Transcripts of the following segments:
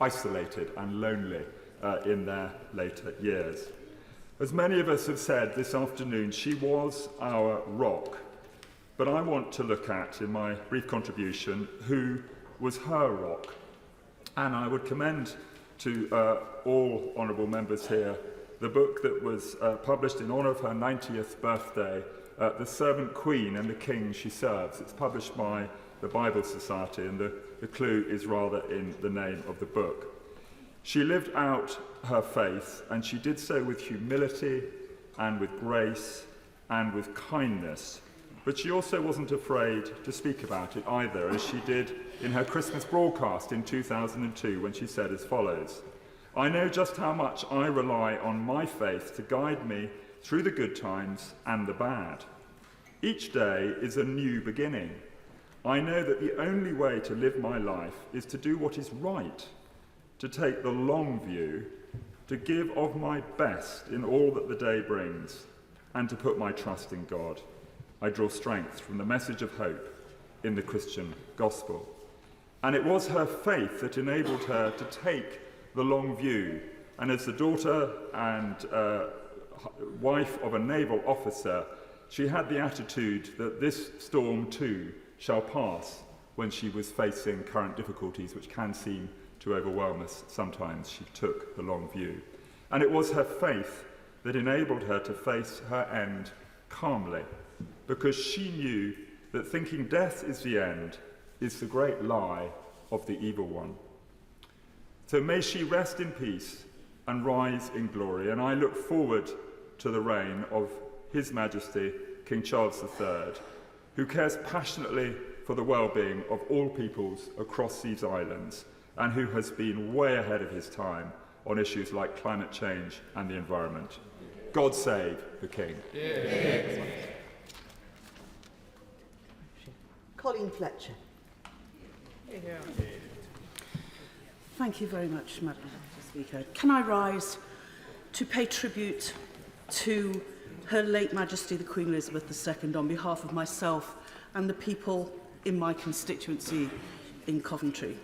isolated and lonely in their later years. As many of us have said this afternoon, she was our rock. But I want to look at, in my brief contribution, who was her rock. And I would commend to all honourable members here the book that was published in honour of her 90th birthday, The Servant Queen and the King She Serves. It's published by the Bible Society, and the clue is rather in the name of the book. She lived out her faith, and she did so with humility and with grace and with kindness. But she also wasn't afraid to speak about it either, as she did in her Christmas broadcast in 2002, when she said as follows: "I know just how much I rely on my faith to guide me through the good times and the bad. Each day is a new beginning. I know that the only way to live my life is to do what is right, to take the long view, to give of my best in all that the day brings, and to put my trust in God. I draw strength from the message of hope in the Christian gospel." And it was her faith that enabled her to take the long view. And as the daughter and wife of a naval officer, she had the attitude that this storm too shall pass when she was facing current difficulties which can seem to overwhelm us sometimes. She took the long view. And it was her faith that enabled her to face her end calmly, because she knew that thinking death is the end is the great lie of the evil one. So may she rest in peace and rise in glory, and I look forward to the reign of His Majesty King Charles III, who cares passionately for the well-being of all peoples across these islands, and who has been way ahead of his time on issues like climate change and the environment. God save the King. Yeah. Colleen Fletcher. Yeah. Thank you very much, Madam Speaker. Can I rise to pay tribute to Her late Majesty the Queen Elizabeth II on behalf of myself and the people in my constituency in Coventry.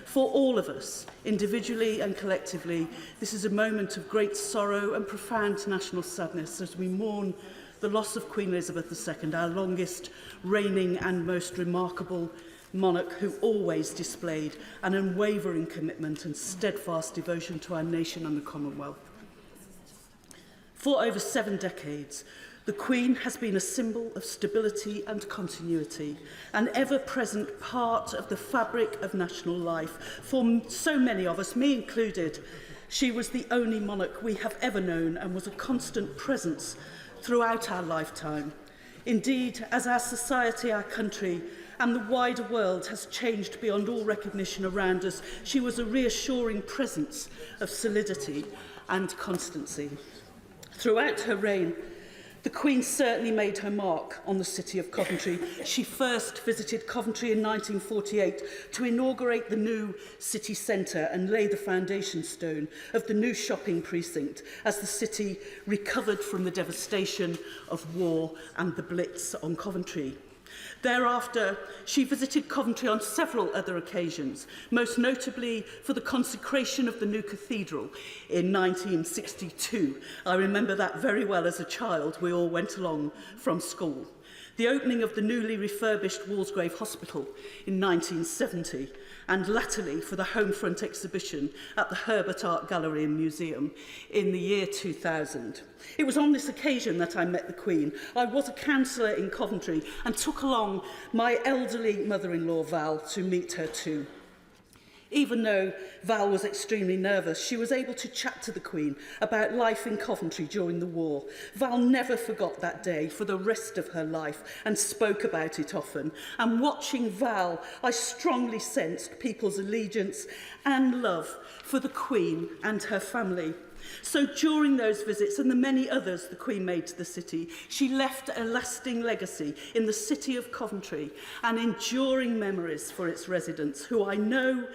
For all of us, individually and collectively, this is a moment of great sorrow and profound national sadness as we mourn the loss of Queen Elizabeth II, our longest reigning and most remarkable monarch, who always displayed an unwavering commitment and steadfast devotion to our nation and the Commonwealth. For over 7 decades, the Queen has been a symbol of stability and continuity, an ever-present part of the fabric of national life. For so many of us, me included, she was the only monarch we have ever known and was a constant presence throughout our lifetime. Indeed, as our society, our country, and the wider world has changed beyond all recognition around us, she was a reassuring presence of solidity and constancy. Throughout her reign, the Queen certainly made her mark on the city of Coventry. She first visited Coventry in 1948 to inaugurate the new city centre and lay the foundation stone of the new shopping precinct as the city recovered from the devastation of war and the Blitz on Coventry. Thereafter, she visited Coventry on several other occasions, most notably for the consecration of the new cathedral in 1962. I remember that very well as a child. We all went along from school. The opening of the newly refurbished Walsgrave Hospital in 1970, and latterly for the Homefront exhibition at the Herbert Art Gallery and Museum in the year 2000. It was on this occasion that I met the Queen. I was a councillor in Coventry and took along my elderly mother-in-law Val to meet her too. Even though Val was extremely nervous, she was able to chat to the Queen about life in Coventry during the war. Val never forgot that day for the rest of her life and spoke about it often. And watching Val, I strongly sensed people's allegiance and love for the Queen and her family. So during those visits and the many others the Queen made to the city, she left a lasting legacy in the city of Coventry and enduring memories for its residents, who I know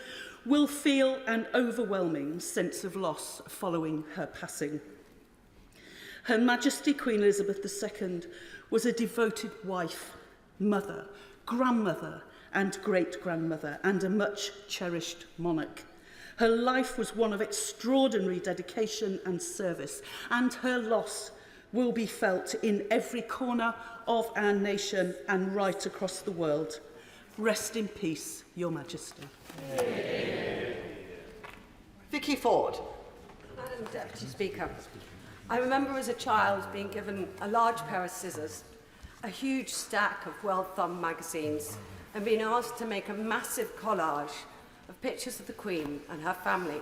will feel an overwhelming sense of loss following her passing. Her Majesty Queen Elizabeth II was a devoted wife, mother, grandmother and great-grandmother, and a much cherished monarch. Her life was one of extraordinary dedication and service, and her loss will be felt in every corner of our nation and right across the world. Rest in peace, Your Majesty. Vicky Ford. Madam Deputy Speaker, I remember as a child being given a large pair of scissors, a huge stack of well-thumbed magazines, and being asked to make a massive collage of pictures of the Queen and her family.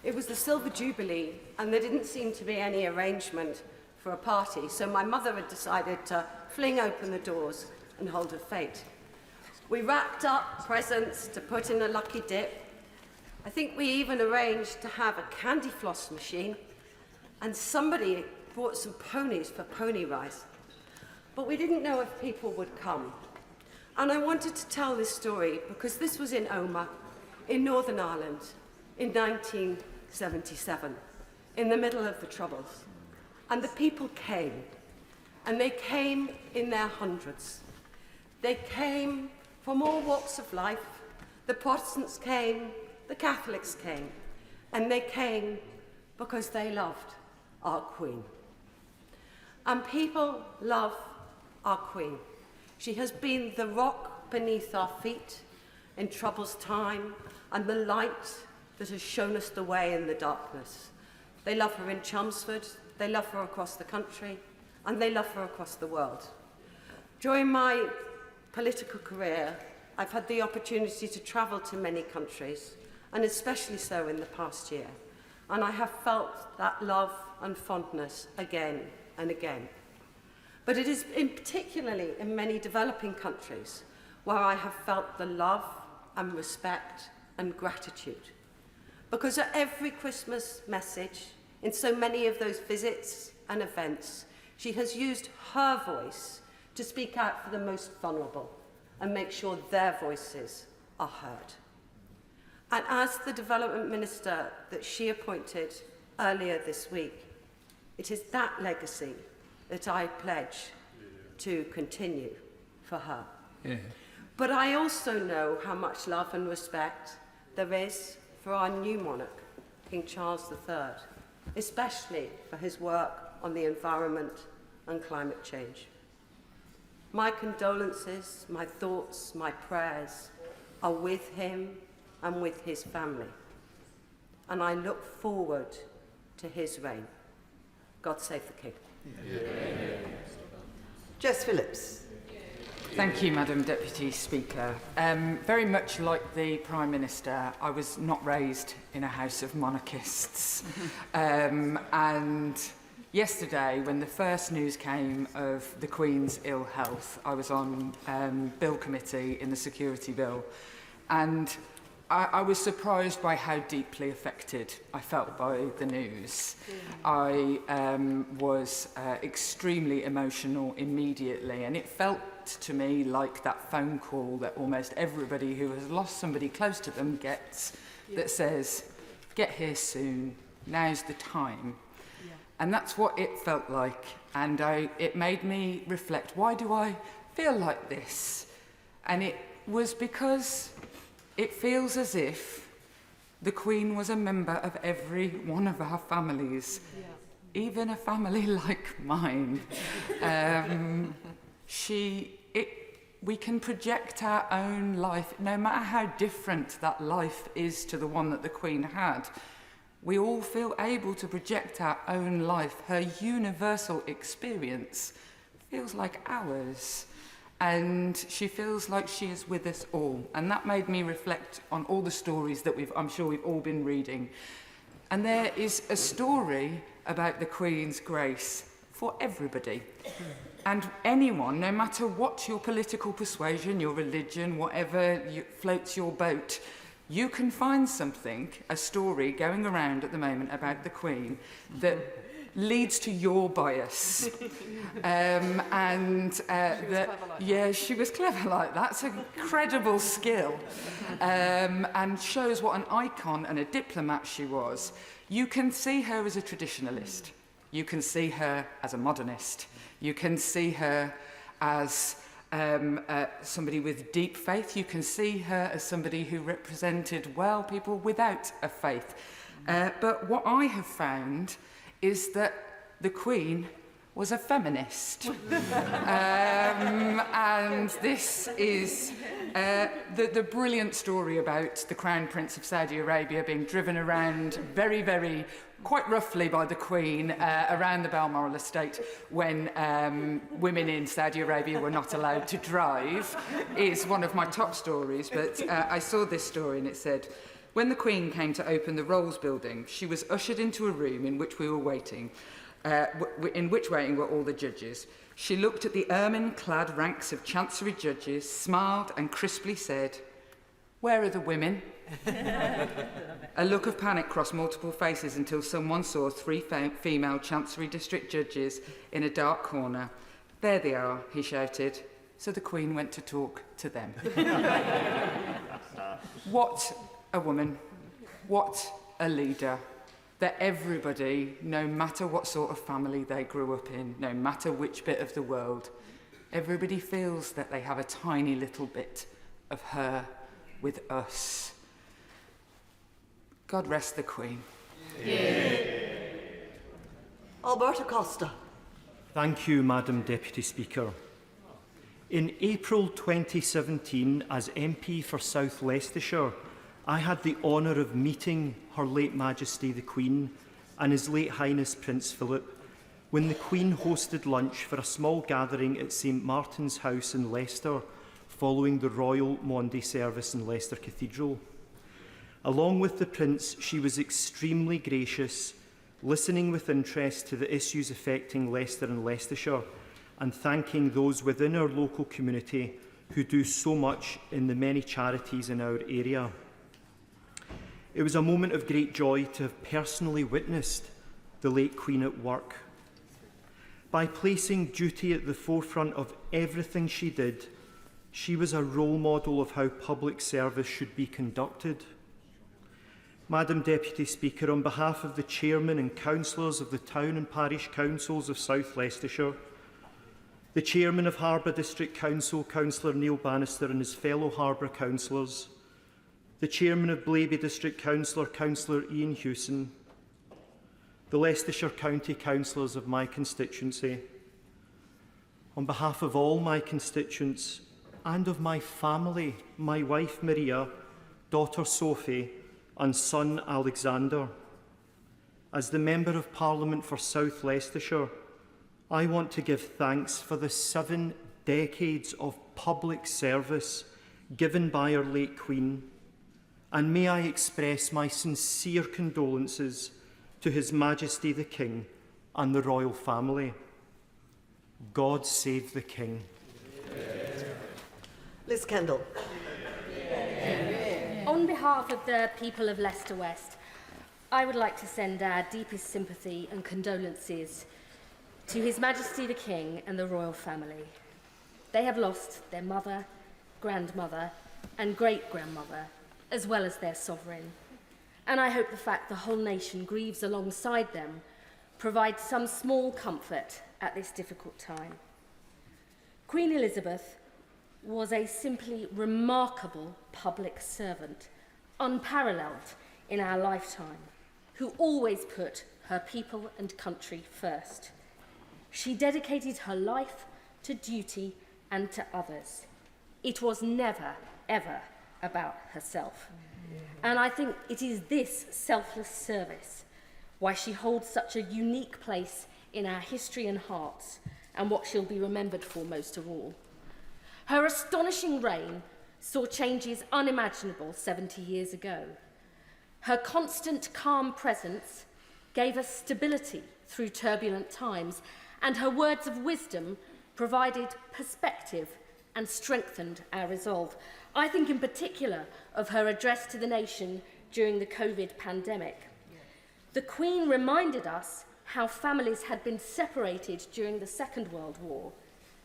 It was the Silver Jubilee, and there didn't seem to be any arrangement for a party, so my mother had decided to fling open the doors and hold her fate. We wrapped up presents to put in a lucky dip. I think we even arranged to have a candy floss machine, and somebody brought some ponies for pony rice. But we didn't know if people would come. And I wanted to tell this story because this was in Omagh, in Northern Ireland, in 1977, in the middle of the Troubles. And the people came, and they came in their hundreds. They came from all walks of life. The Protestants came, the Catholics came, and they came because they loved our Queen. And people love our Queen. She has been the rock beneath our feet in trouble's time and the light that has shown us the way in the darkness. They love her in Chelmsford, they love her across the country, and they love her across the world. During my political career, I've had the opportunity to travel to many countries, and especially so in the past year. And I have felt that love and fondness again and again. But it is particularly in many developing countries where I have felt the love and respect and gratitude. Because at every Christmas message, in so many of those visits and events, she has used her voice to speak out for the most vulnerable and make sure their voices are heard. And as the Development Minister that she appointed earlier this week, it is that legacy that I pledge to continue for her. Yeah. But I also know how much love and respect there is for our new monarch, King Charles III, especially for his work on the environment and climate change. My condolences, my thoughts, my prayers are with him and with his family. And I look forward to his reign. God save the King. Yeah. Jess Phillips. Thank you, Madam Deputy Speaker. Very much like the Prime Minister, I was not raised in a house of monarchists. And yesterday, when the first news came of the Queen's ill health, I was on Bill Committee in the Security Bill, and I was surprised by how deeply affected I felt by the news. I was extremely emotional immediately, and it felt to me like that phone call that almost everybody who has lost somebody close to them gets, that says, get here soon, now's the time. And that's what it felt like, and it made me reflect, why do I feel like this? And it was because it feels as if the Queen was a member of every one of our families, even a family like mine. We can project our own life, no matter how different that life is to the one that the Queen had. We all feel able to project our own life. Her universal experience feels like ours. And she feels like she is with us all. And that made me reflect on all the stories that I'm sure we've all been reading. And there is a story about the Queen's grace for everybody. And anyone, no matter what your political persuasion, your religion, whatever floats your boat, you can find something, a story going around at the moment about the Queen that leads to your bias. Yeah, she was clever like that. It's an incredible skill. And shows what an icon and a diplomat she was. You can see her as a traditionalist. You can see her as a modernist. You can see her as somebody with deep faith. You can see her as somebody who represented, well, people without a faith. But what I have found is that the Queen was a feminist. And this is the brilliant story about the Crown Prince of Saudi Arabia being driven around very, very, quite roughly by the Queen around the Balmoral estate when women in Saudi Arabia were not allowed to drive is one of my top stories. But I saw this story and it said, when the Queen came to open the Rolls building, she was ushered into a room in which we were waiting. In which waiting were all the judges. She looked at the ermine-clad ranks of Chancery judges, smiled and crisply said, "Where are the women?" A look of panic crossed multiple faces until someone saw 3 female Chancery district judges in a dark corner. "There they are," he shouted. So the Queen went to talk to them. What a woman. What a leader. That everybody, no matter what sort of family they grew up in, no matter which bit of the world, everybody feels that they have a tiny little bit of her with us. God rest the Queen. Yeah. Alberta Costa. Thank you, Madam Deputy Speaker. In April 2017, as MP for South Leicestershire, I had the honour of meeting Her late Majesty the Queen and His late Highness Prince Philip when the Queen hosted lunch for a small gathering at St Martin's House in Leicester following the Royal Maundy service in Leicester Cathedral. Along with the Prince, she was extremely gracious, listening with interest to the issues affecting Leicester and Leicestershire and thanking those within our local community who do so much in the many charities in our area. It was a moment of great joy to have personally witnessed the late Queen at work. By placing duty at the forefront of everything she did, she was a role model of how public service should be conducted. Madam Deputy Speaker, on behalf of the Chairman and Councillors of the Town and Parish Councils of South Leicestershire, the Chairman of Harbour District Council, Councillor Neil Bannister, and his fellow Harbour Councillors, the Chairman of Blaby District Councillor, Councillor Ian Hewson, the Leicestershire County Councillors of my constituency, on behalf of all my constituents and of my family, my wife Maria, daughter Sophie, and son Alexander, as the Member of Parliament for South Leicestershire, I want to give thanks for the 7 decades of public service given by our late Queen, and may I express my sincere condolences to His Majesty the King and the royal family. God save the King. Liz Kendall. On behalf of the people of Leicester West, I would like to send our deepest sympathy and condolences to His Majesty the King and the royal family. They have lost their mother, grandmother, and great-grandmother, as well as their sovereign. And I hope the fact the whole nation grieves alongside them provides some small comfort at this difficult time. Queen Elizabeth was a simply remarkable public servant, unparalleled in our lifetime, who always put her people and country first. She dedicated her life to duty and to others. It was never, ever about herself. And I think it is this selfless service why she holds such a unique place in our history and hearts, and what she'll be remembered for most of all. Her astonishing reign saw changes unimaginable 70 years ago. Her constant calm presence gave us stability through turbulent times, and her words of wisdom provided perspective and strengthened our resolve. I think in particular of her address to the nation during the COVID pandemic. The Queen reminded us how families had been separated during the Second World War,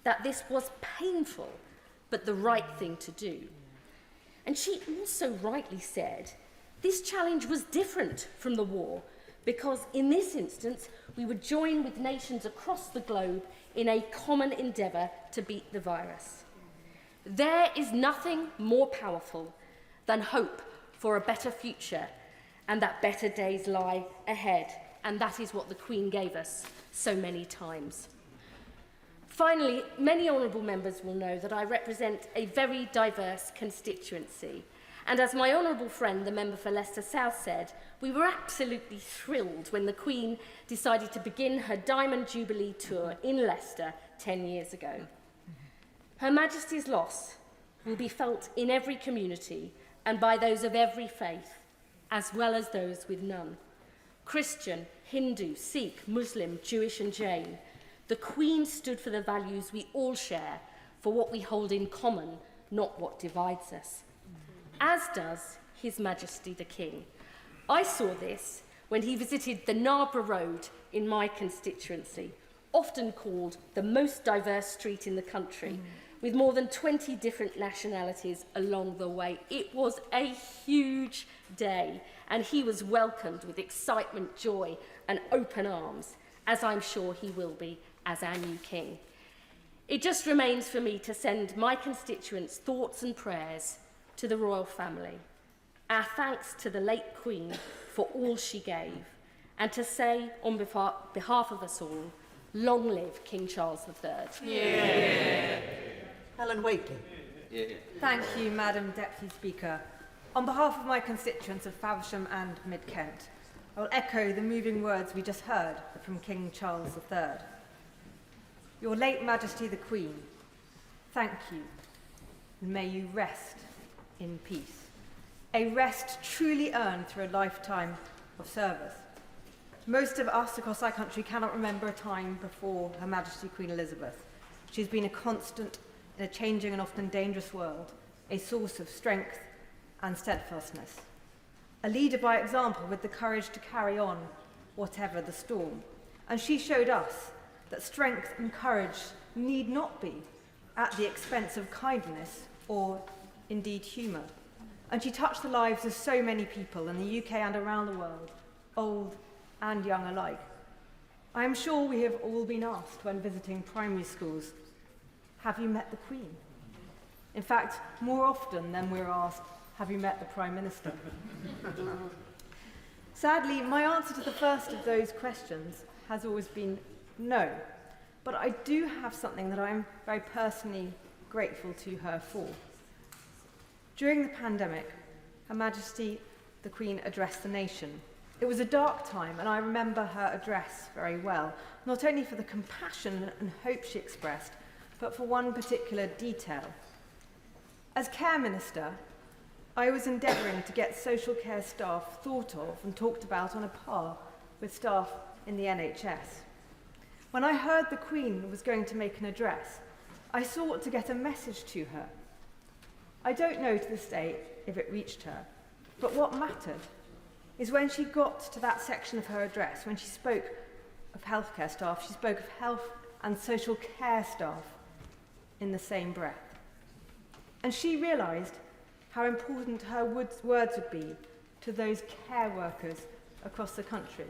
that this was painful, but the right thing to do. And she also rightly said, this challenge was different from the war, because in this instance, we would join with nations across the globe in a common endeavour to beat the virus. There is nothing more powerful than hope for a better future, and that better days lie ahead. And that is what the Queen gave us so many times. Finally, many honourable members will know that I represent a very diverse constituency. And as my honourable friend, the member for Leicester South, said, we were absolutely thrilled when the Queen decided to begin her Diamond Jubilee tour in Leicester 10 years ago. Her Majesty's loss will be felt in every community and by those of every faith, as well as those with none. Christian, Hindu, Sikh, Muslim, Jewish and Jain, the Queen stood for the values we all share, for what we hold in common, not what divides us. As does His Majesty the King. I saw this when he visited the Narborough Road in my constituency, often called the most diverse street in the country, with more than 20 different nationalities along the way. It was a huge day, and he was welcomed with excitement, joy, and open arms, as I'm sure he will be as our new king. It just remains for me to send my constituents' thoughts and prayers to the royal family, our thanks to the late Queen for all she gave, and to say on behalf of us all, long live King Charles III. Yeah. Helen Whately. Thank you, Madam Deputy Speaker. On behalf of my constituents of Faversham and Mid-Kent, I will echo the moving words we just heard from King Charles III. Your late Majesty the Queen, thank you, and may you rest in peace. A rest truly earned through a lifetime of service. Most of us across our country cannot remember a time before Her Majesty Queen Elizabeth. She's been a constant in a changing and often dangerous world, a source of strength and steadfastness. A leader by example with the courage to carry on whatever the storm. And she showed us that strength and courage need not be at the expense of kindness or indeed humour. And she touched the lives of so many people in the UK and around the world, old and young alike. I am sure we have all been asked when visiting primary schools, have you met the Queen? In fact, more often than we're asked, have you met the Prime Minister? Sadly, my answer to the first of those questions has always been no. But I do have something that I'm very personally grateful to her for. During the pandemic, Her Majesty the Queen addressed the nation. It was a dark time, and I remember her address very well, not only for the compassion and hope she expressed, but for one particular detail. As Care Minister, I was endeavouring to get social care staff thought of and talked about on a par with staff in the NHS. When I heard the Queen was going to make an address, I sought to get a message to her. I don't know to this day if it reached her, but what mattered is when she got to that section of her address, when she spoke of healthcare staff, she spoke of health and social care staff in the same breath. And she realised how important her words would be to those care workers across the country,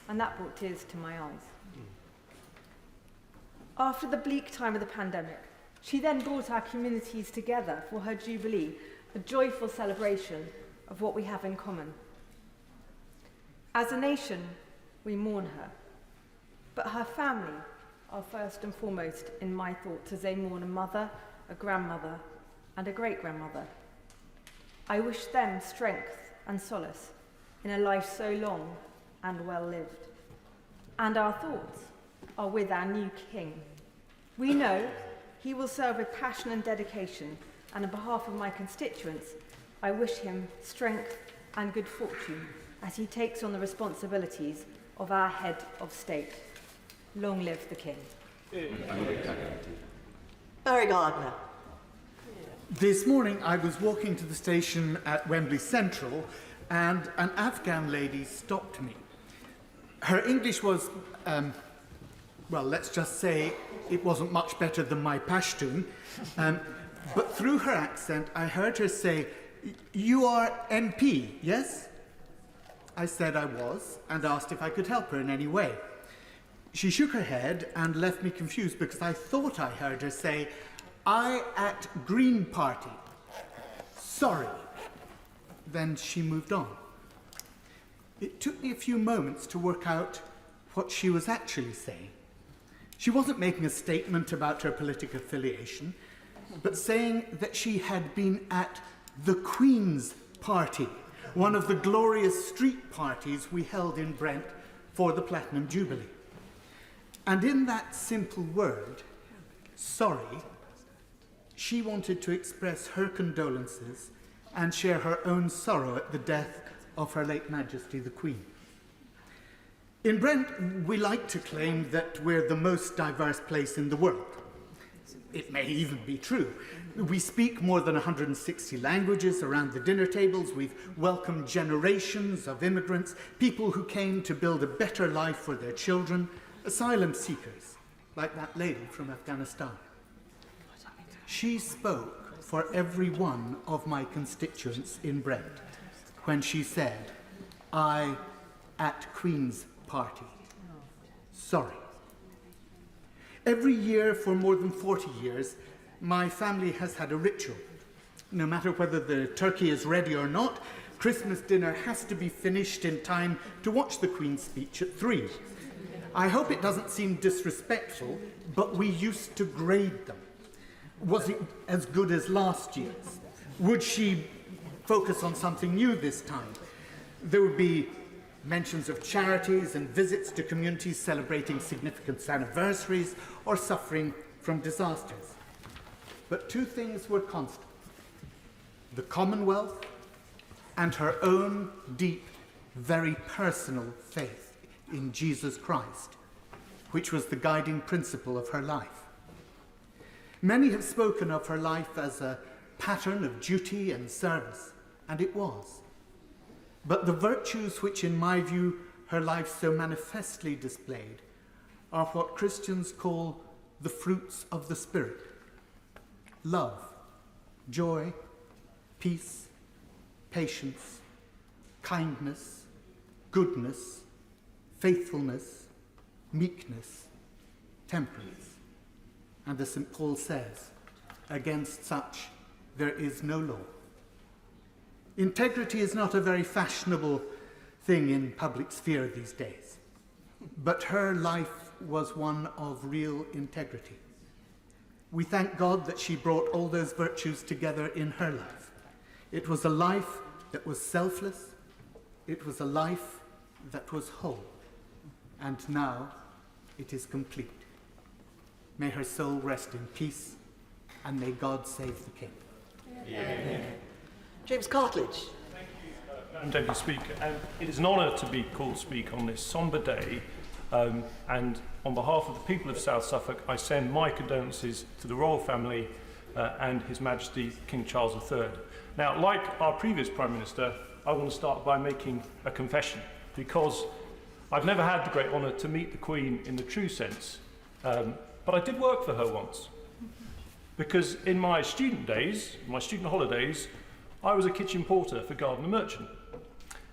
and that brought tears to my eyes. After the bleak time of the pandemic, she then brought our communities together for her Jubilee, a joyful celebration of what we have in common. As a nation, we mourn her, but her family are first and foremost in my thoughts as they mourn a mother, a grandmother, and a great-grandmother. I wish them strength and solace in a life so long and well lived. And our thoughts are with our new king. We know he will serve with passion and dedication, and on behalf of my constituents, I wish him strength and good fortune as he takes on the responsibilities of our head of state. Long live the king. Barry Gardner. This morning I was walking to the station at Wembley Central and an Afghan lady stopped me. Her English was, well, let's just say it wasn't much better than my Pashtun, but through her accent I heard her say, "You are MP, yes?" I said I was and asked if I could help her in any way. She shook her head and left me confused because I thought I heard her say, I at Green Party. Sorry. Then she moved on. It took me a few moments to work out what she was actually saying. She wasn't making a statement about her political affiliation, but saying that she had been at the Queen's Party, one of the glorious street parties we held in Brent for the Platinum Jubilee. And in that simple word, sorry, she wanted to express her condolences and share her own sorrow at the death of Her late Majesty the Queen. In Brent, we like to claim that we're the most diverse place in the world. It may even be true. We speak more than 160 languages around the dinner tables. We've welcomed generations of immigrants, people who came to build a better life for their children, asylum seekers, like that lady from Afghanistan. She spoke for every one of my constituents in Brent when she said, I at Queen's Party. Sorry. Every year for more than 40 years, my family has had a ritual. No matter whether the turkey is ready or not, Christmas dinner has to be finished in time to watch the Queen's speech at 3. I hope it doesn't seem disrespectful, but we used to grade them. Was it as good as last year's? Would she focus on something new this time? There would be mentions of charities and visits to communities celebrating significant anniversaries or suffering from disasters. But two things were constant: the Commonwealth and her own deep, very personal faith in Jesus Christ, which was the guiding principle of her life. Many have spoken of her life as a pattern of duty and service, and it was. But the virtues which, in my view, her life so manifestly displayed are what Christians call the fruits of the Spirit: love, joy, peace, patience, kindness, goodness, faithfulness, meekness, temperance. And as St. Paul says, against such there is no law. Integrity is not a very fashionable thing in public sphere these days, but her life was one of real integrity. We thank God that she brought all those virtues together in her life. It was a life that was selfless. It was a life that was whole. And now it is complete. May her soul rest in peace, and may God save the King. Yeah. James Cartledge. Thank you, Madam Deputy Speaker. And it is an honour to be called to speak on this sombre day. And on behalf of the people of South Suffolk, I send my condolences to the royal family and His Majesty King Charles III. Now, like our previous Prime Minister, I want to start by making a confession, because I've never had the great honour to meet the Queen in the true sense. But I did work for her once, because in my student days, my student holidays, I was a kitchen porter for Gardner Merchant.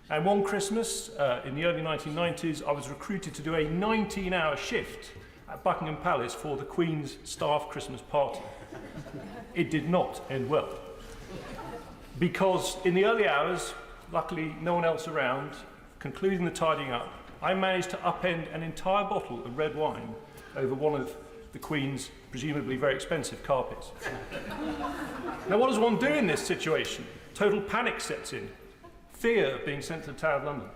And one Christmas in the early 1990s, I was recruited to do a 19-hour shift at Buckingham Palace for the Queen's staff Christmas party. It did not end well, because in the early hours, luckily no one else around, concluding the tidying up, I managed to upend an entire bottle of red wine over one of the Queen's presumably very expensive carpets. Now, what does one do in this situation? Total panic sets in. Fear of being sent to the Tower of London.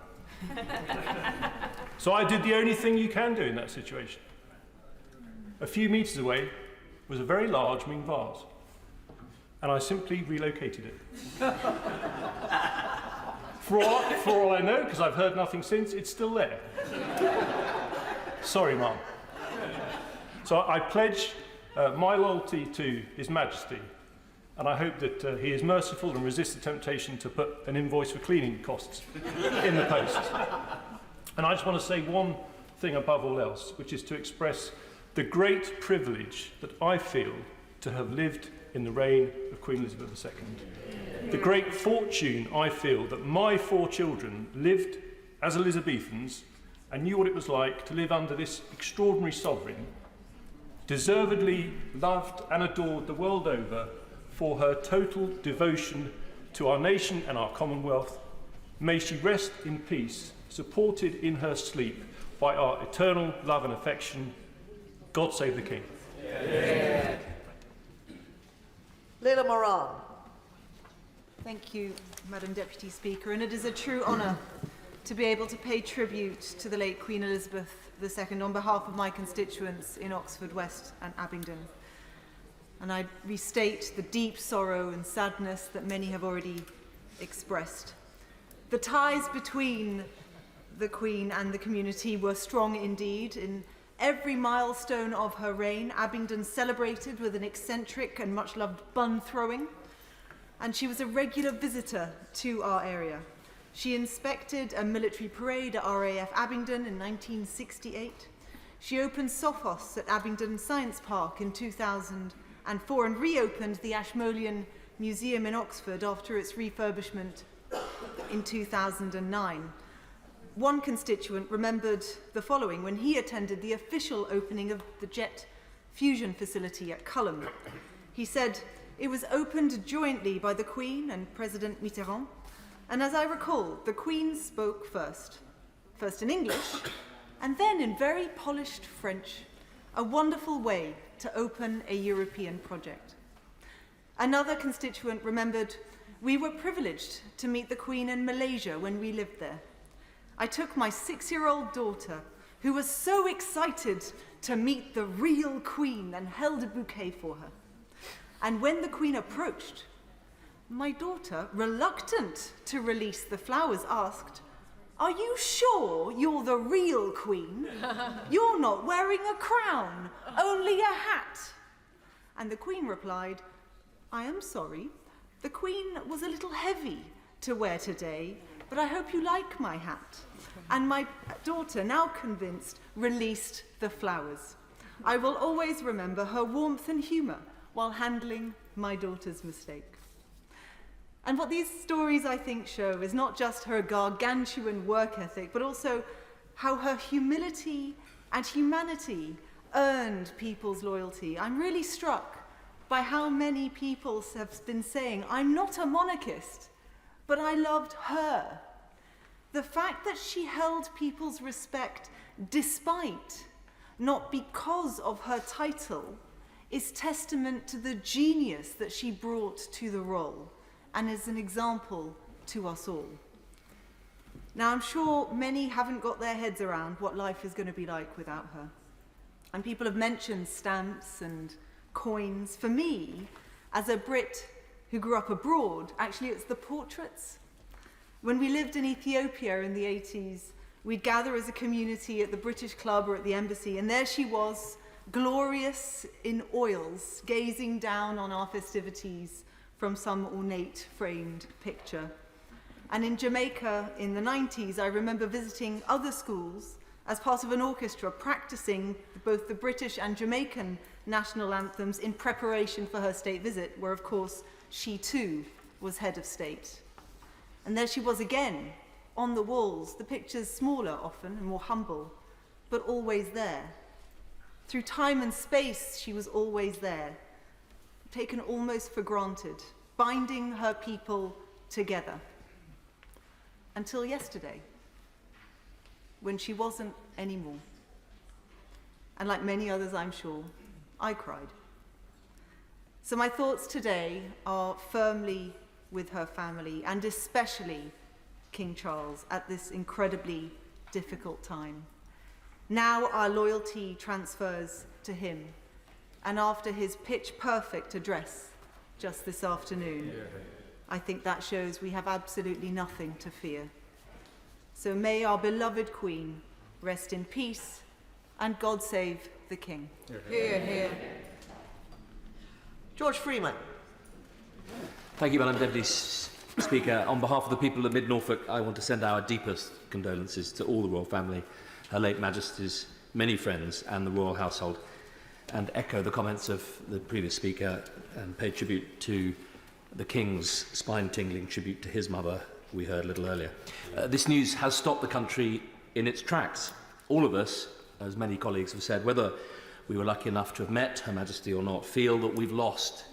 So I did the only thing you can do in that situation. A few metres away was a very large Ming vase, and I simply relocated it. For all I know, because I've heard nothing since, it's still there. Sorry, Mum. So I pledge my loyalty to His Majesty, and I hope that he is merciful and resists the temptation to put an invoice for cleaning costs in the post. And I just want to say one thing above all else, which is to express the great privilege that I feel to have lived in the reign of Queen Elizabeth II. The great fortune I feel that my 4 children lived as Elizabethans and knew what it was like to live under this extraordinary sovereign, deservedly loved and adored the world over for her total devotion to our nation and our Commonwealth. May she rest in peace, supported in her sleep by our eternal love and affection. God save the King. Yeah. Leila Moran. Thank you, Madam Deputy Speaker, and it is a true honour to be able to pay tribute to the late Queen Elizabeth II on behalf of my constituents in Oxford West and Abingdon. And I restate the deep sorrow and sadness that many have already expressed. The ties between the Queen and the community were strong indeed. In every milestone of her reign, Abingdon celebrated with an eccentric and much-loved bun throwing, and she was a regular visitor to our area. She inspected a military parade at RAF Abingdon in 1968. She opened Sophos at Abingdon Science Park in 2004 and reopened the Ashmolean Museum in Oxford after its refurbishment in 2009. One constituent remembered the following when he attended the official opening of the Jet Fusion facility at Culham. He said, "It was opened jointly by the Queen and President Mitterrand, and as I recall, the Queen spoke first in English, and then in very polished French, a wonderful way to open a European project." Another constituent remembered, "We were privileged to meet the Queen in Malaysia when we lived there. I took my 6-year-old daughter, who was so excited to meet the real Queen, and held a bouquet for her. And when the Queen approached, my daughter, reluctant to release the flowers, asked, 'Are you sure you're the real Queen? You're not wearing a crown, only a hat.' And the Queen replied, 'I am sorry, the Queen was a little heavy to wear today, but I hope you like my hat.' And my daughter, now convinced, released the flowers. I will always remember her warmth and humour while handling my daughter's mistake." And what these stories, I think, show is not just her gargantuan work ethic, but also how her humility and humanity earned people's loyalty. I'm really struck by how many people have been saying, "I'm not a monarchist, but I loved her." The fact that she held people's respect despite, not because of her title, is testament to the genius that she brought to the role and is an example to us all. Now, I'm sure many haven't got their heads around what life is going to be like without her. And people have mentioned stamps and coins. For me, as a Brit who grew up abroad, actually it's the portraits. When we lived in Ethiopia in the 80s, we'd gather as a community at the British Club or at the embassy, and there she was, glorious in oils, gazing down on our festivities from some ornate framed picture. And in Jamaica in the 90s, I remember visiting other schools as part of an orchestra, practicing both the British and Jamaican national anthems in preparation for her state visit, where of course she too was head of state. And there she was again, on the walls, the pictures smaller often and more humble, but always there. Through time and space, she was always there, taken almost for granted, binding her people together. Until yesterday, when she wasn't anymore. And like many others, I'm sure, I cried. So my thoughts today are firmly with her family, and especially King Charles at this incredibly difficult time. Now our loyalty transfers to him, and after his pitch-perfect address just this afternoon, I think that shows we have absolutely nothing to fear. So may our beloved Queen rest in peace, and God save the King. Hear, hear. George Freeman. Thank you, Madam Deputy Speaker. On behalf of the people of Mid-Norfolk, I want to send our deepest condolences to all the royal family, Her late Majesty's many friends and the royal household, and echo the comments of the previous speaker and pay tribute to the King's spine-tingling tribute to his mother we heard a little earlier. This news has stopped the country in its tracks. All of us, as many colleagues have said, whether we were lucky enough to have met, Her Majesty or not, feel that we've lost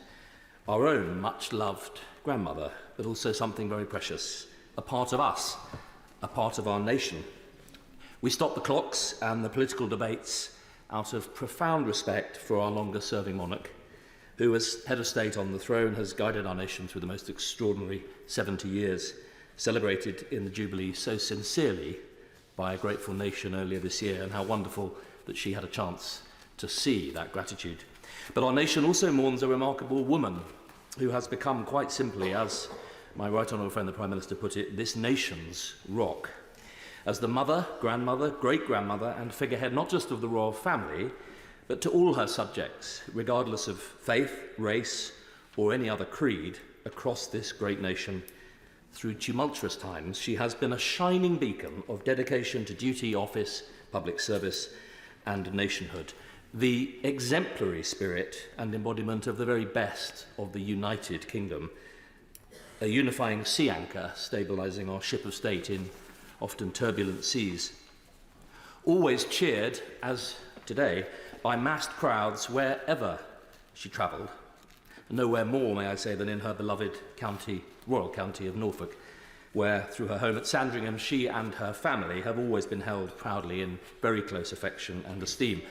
our own much-loved grandmother, but also something very precious, a part of us, a part of our nation. We stopped the clocks and the political debates out of profound respect for our longest-serving monarch, who, as head of state on the throne, has guided our nation through the most extraordinary 70 years, celebrated in the Jubilee so sincerely by a grateful nation earlier this year, and how wonderful that she had a chance to see that gratitude. But our nation also mourns a remarkable woman who has become, quite simply, as my right honourable friend the Prime Minister put it, this nation's rock. As the mother, grandmother, great-grandmother and figurehead not just of the royal family, but to all her subjects, regardless of faith, race or any other creed, across this great nation. Through tumultuous times, she has been a shining beacon of dedication to duty, office, public service and nationhood, the exemplary spirit and embodiment of the very best of the United Kingdom, a unifying sea anchor stabilising our ship of state in often turbulent seas, always cheered, as today, by massed crowds wherever she travelled. Nowhere more, may I say, than in her beloved county, royal county of Norfolk, where, through her home at Sandringham, she and her family have always been held proudly in very close affection and esteem,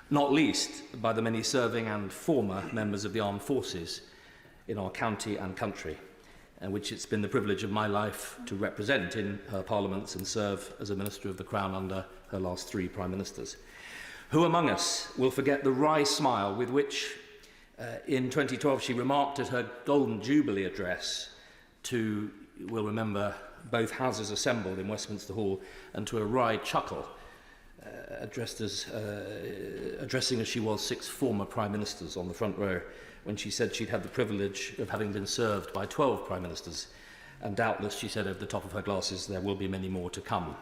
not least by the many serving and former members of the armed forces in our county and country, and which it's been the privilege of my life to represent in her parliaments and serve as a Minister of the Crown under her last 3 Prime Ministers. Who among us will forget the wry smile with which in 2012 she remarked at her Golden Jubilee address to, we'll remember, both houses assembled in Westminster Hall, and to a wry chuckle addressing as she was 6 former Prime Ministers on the front row, when she said she'd had the privilege of having been served by 12 Prime Ministers, and doubtless, she said over the top of her glasses, there will be many more to come.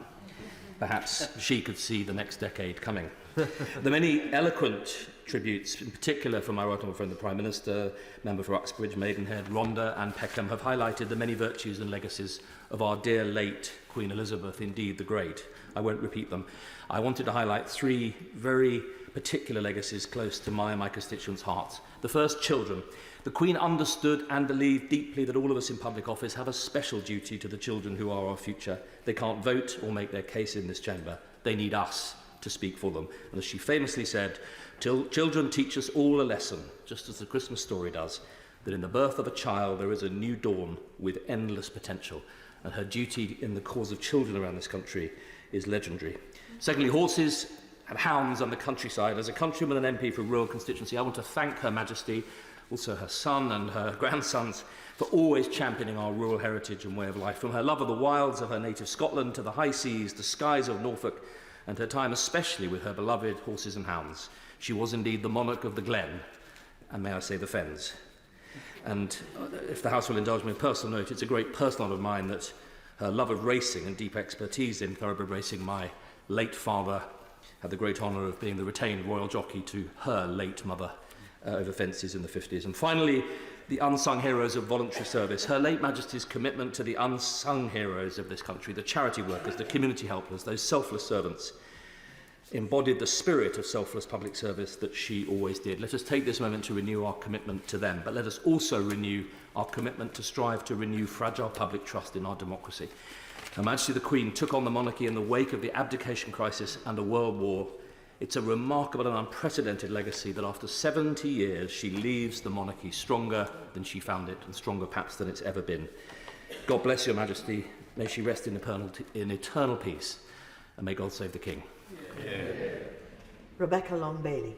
Perhaps she could see the next decade coming. The many eloquent tributes, in particular from my right honourable friend the Prime Minister, member for Uxbridge, Maidenhead, Rhondda and Peckham, have highlighted the many virtues and legacies of our dear late Queen Elizabeth, indeed the Great. I won't repeat them. I wanted to highlight 3 very particular legacies close to my and my constituents' hearts. The first, children. The Queen understood and believed deeply that all of us in public office have a special duty to the children who are our future. They can't vote or make their case in this chamber. They need us to speak for them. And as she famously said, children teach us all a lesson, just as the Christmas story does, that in the birth of a child there is a new dawn with endless potential. And her duty in the cause of children around this country is legendary. Secondly, horses and hounds and the countryside. As a countryman and MP for a rural constituency, I want to thank Her Majesty, also her son and her grandsons, for always championing our rural heritage and way of life. From her love of the wilds of her native Scotland to the high seas, the skies of Norfolk, and her time especially with her beloved horses and hounds. She was indeed the monarch of the Glen, and may I say the Fens. And if the House will indulge me a personal note, it's a great personal honour of mine that her love of racing and deep expertise in thoroughbred racing, my late father had the great honour of being the retained royal jockey to her late mother over fences in the 50s. And finally, the unsung heroes of voluntary service. Her late Majesty's commitment to the unsung heroes of this country, the charity workers, the community helpers, those selfless servants, embodied the spirit of selfless public service that she always did. Let us take this moment to renew our commitment to them, but let us also renew our commitment to strive to renew fragile public trust in our democracy. Her Majesty the Queen took on the monarchy in the wake of the abdication crisis and a world war. It's a remarkable and unprecedented legacy that after 70 years she leaves the monarchy stronger than she found it, and stronger perhaps than it's ever been. God bless Your Majesty. May she rest in eternal peace, and may God save the King. Yeah. Rebecca Long-Bailey.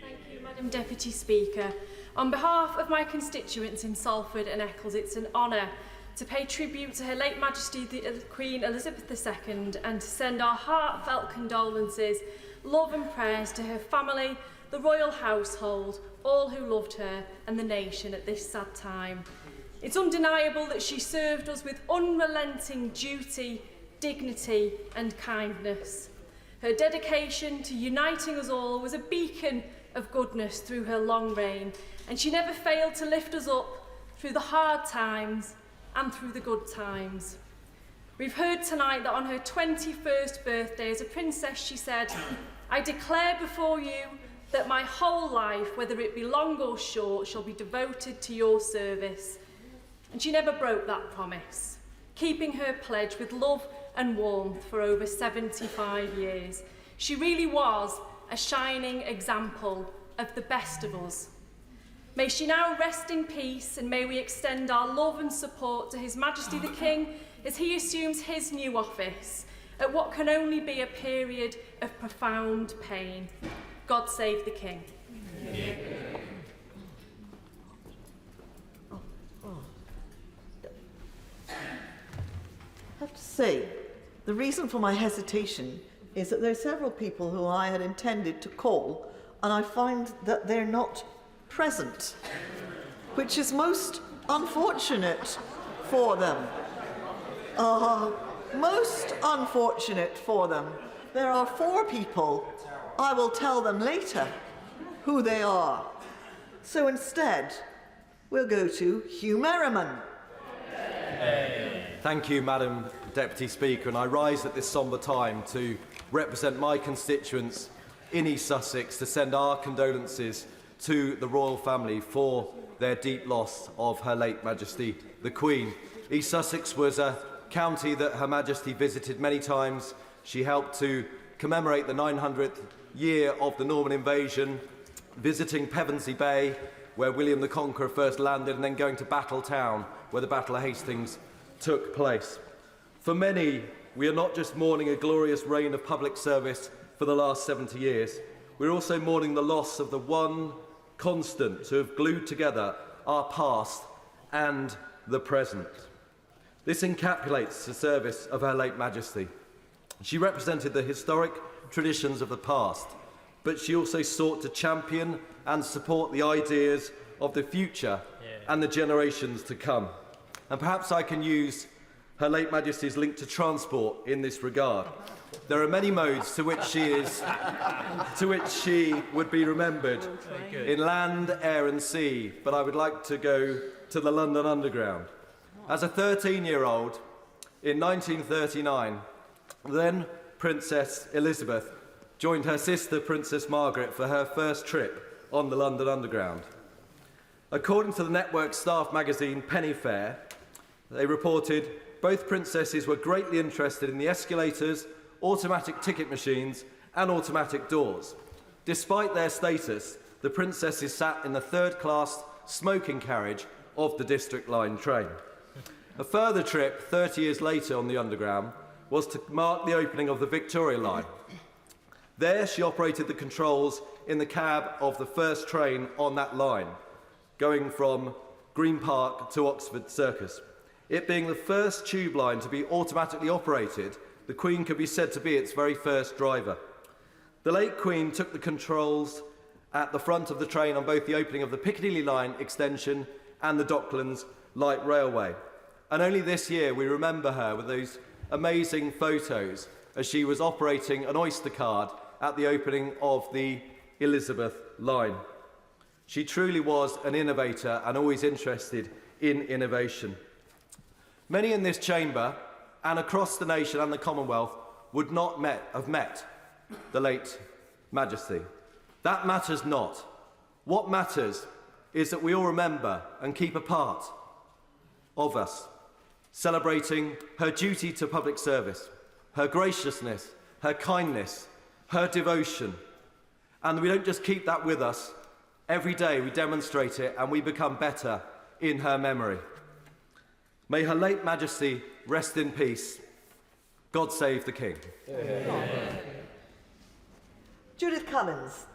Thank you, Madam Deputy Speaker. On behalf of my constituents in Salford and Eccles, it's an honour to pay tribute to Her late Majesty the Queen Elizabeth II and to send our heartfelt condolences, love and prayers to her family, the royal household, all who loved her and the nation at this sad time. It's undeniable that she served us with unrelenting duty, dignity and kindness. Her dedication to uniting us all was a beacon of goodness through her long reign, and she never failed to lift us up through the hard times and through the good times. We've heard tonight that on her 21st birthday as a princess, she said, "I declare before you that my whole life, whether it be long or short, shall be devoted to your service. And she never broke that promise, keeping her pledge with love and warmth for over 75 years. She really was a shining example of the best of us. May she now rest in peace, and may we extend our love and support to His Majesty the King as he assumes his new office at what can only be a period of profound pain. God save the King. I have to say, the reason for my hesitation is that there are several people who I had intended to call, and I find that they're not present, which is most unfortunate for them. Most unfortunate for them. There are 4 people. I will tell them later who they are. So instead, we'll go to Hugh Merriman. Thank you, Madam Deputy Speaker, and I rise at this sombre time to represent my constituents in East Sussex to send our condolences to the royal family for their deep loss of Her late Majesty the Queen. East Sussex was a county that Her Majesty visited many times. She helped to commemorate the 900th year of the Norman invasion, visiting Pevensey Bay, where William the Conqueror first landed, and then going to Battletown, where the Battle of Hastings took place. For many, we are not just mourning a glorious reign of public service for the last 70 years, we're also mourning the loss of the one constant to have glued together our past and the present. This encapsulates the service of Her late Majesty. She represented the historic traditions of the past, but she also sought to champion and support the ideas of the future and the generations to come. And perhaps I can use Her late Majesty's link to transport in this regard. There are many modes to which she would be remembered in land, air and sea, but I would like to go to the London Underground. As a 13-year-old, in 1939, then Princess Elizabeth joined her sister Princess Margaret for her first trip on the London Underground. According to the network staff magazine Penny Fair, they reported both princesses were greatly interested in the escalators, automatic ticket machines and automatic doors. Despite their status, the princesses sat in the third-class smoking carriage of the District Line train. A further trip 30 years later on the Underground was to mark the opening of the Victoria Line. There she operated the controls in the cab of the first train on that line, going from Green Park to Oxford Circus. It being the first tube line to be automatically operated, the Queen could be said to be its very first driver. The late Queen took the controls at the front of the train on both the opening of the Piccadilly Line extension and the Docklands Light Railway. And only this year we remember her with those amazing photos as she was operating an Oyster card at the opening of the Elizabeth line. She truly was an innovator and always interested in innovation. Many in this chamber and across the nation and the Commonwealth would not have met the late Majesty. That matters not. What matters is that we all remember and keep a part of us, celebrating her duty to public service, her graciousness, her kindness, her devotion. And we don't just keep that with us. Every day we demonstrate it and we become better in her memory. May Her late Majesty rest in peace. God save the King. Judith Collins.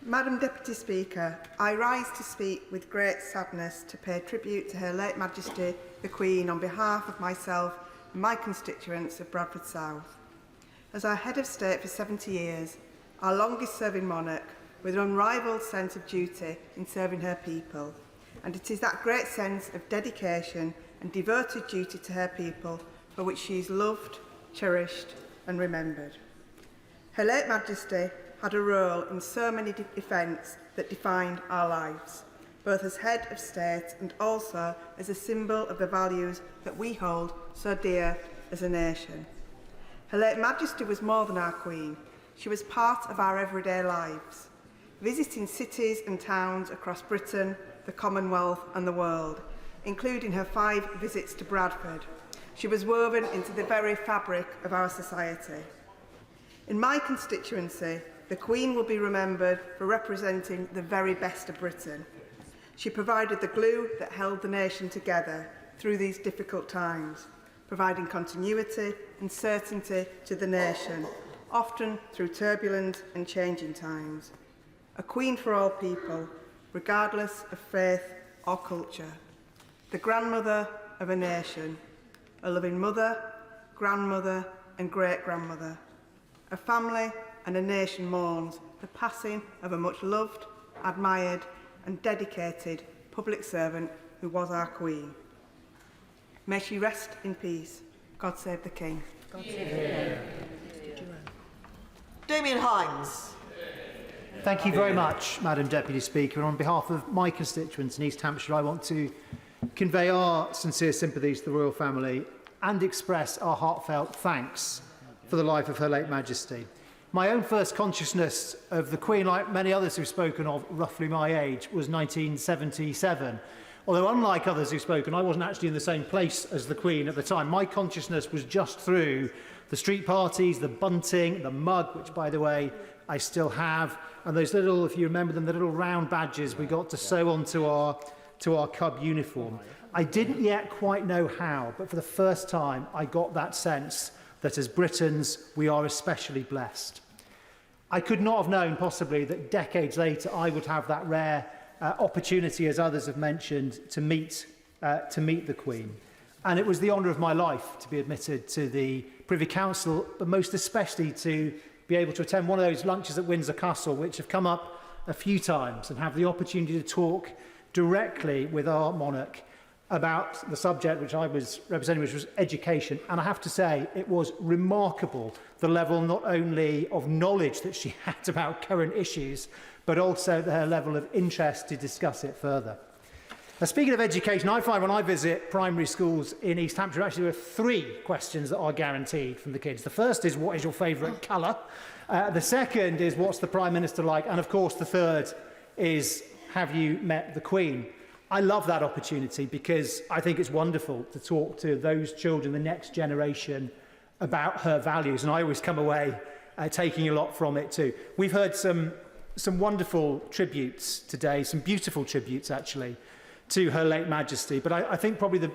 Madam Deputy Speaker, I rise to speak with great sadness to pay tribute to Her late Majesty the Queen on behalf of myself and my constituents of Bradford South. As our head of state for 70 years, our longest serving monarch with an unrivalled sense of duty in serving her people, and it is that great sense of dedication and devoted duty to her people for which she is loved, cherished and remembered. Her late Majesty had a role in so many events that defined our lives, both as head of state and also as a symbol of the values that we hold so dear as a nation. Her late Majesty was more than our Queen. she was part of our everyday lives, visiting cities and towns across Britain, the Commonwealth and the world, including her 5 visits to Bradford. She was woven into the very fabric of our society. In my constituency, the Queen will be remembered for representing the very best of Britain. She provided the glue that held the nation together through these difficult times, providing continuity and certainty to the nation, often through turbulent and changing times. A Queen for all people, regardless of faith or culture. The grandmother of a nation, a loving mother, grandmother and great-grandmother. A family and a nation mourns the passing of a much loved, admired and dedicated public servant who was our Queen. May she rest in peace. God save the King. God save the King. Damien Hines. Thank you very much, Madam Deputy Speaker. On behalf of my constituents in East Hampshire, I want to convey our sincere sympathies to the royal family and express our heartfelt thanks for the life of Her late Majesty. My own first consciousness of the Queen, like many others who've spoken of roughly my age, was 1977. Although unlike others who've spoken, I wasn't actually in the same place as the Queen at the time. My consciousness was just through the street parties, the bunting, the mug, which, by the way, I still have, and those little, if you remember them, the little round badges we got to sew onto our Cub uniform. I didn't yet quite know how, but for the first time, I got that sense that as Britons, we are especially blessed. I could not have known, possibly, that decades later I would have that rare opportunity, as others have mentioned, to meet the Queen. And it was the honour of my life to be admitted to the Privy Council, but most especially to be able to attend one of those lunches at Windsor Castle, which have come up a few times, and have the opportunity to talk directly with our monarch about the subject which I was representing, which was education. And I have to say, it was remarkable, the level not only of knowledge that she had about current issues, but also her level of interest to discuss it further. Now, speaking of education, I find when I visit primary schools in East Hampshire, actually there are 3 questions that are guaranteed from the kids. The first is, what is your favourite colour? The second is, what's the Prime Minister like? And of course, the third is, have you met the Queen? I love that opportunity because I think it's wonderful to talk to those children, the next generation, about her values. And I always come away taking a lot from it too. We've heard some wonderful tributes today, some beautiful tributes actually, to Her late Majesty. But I think probably the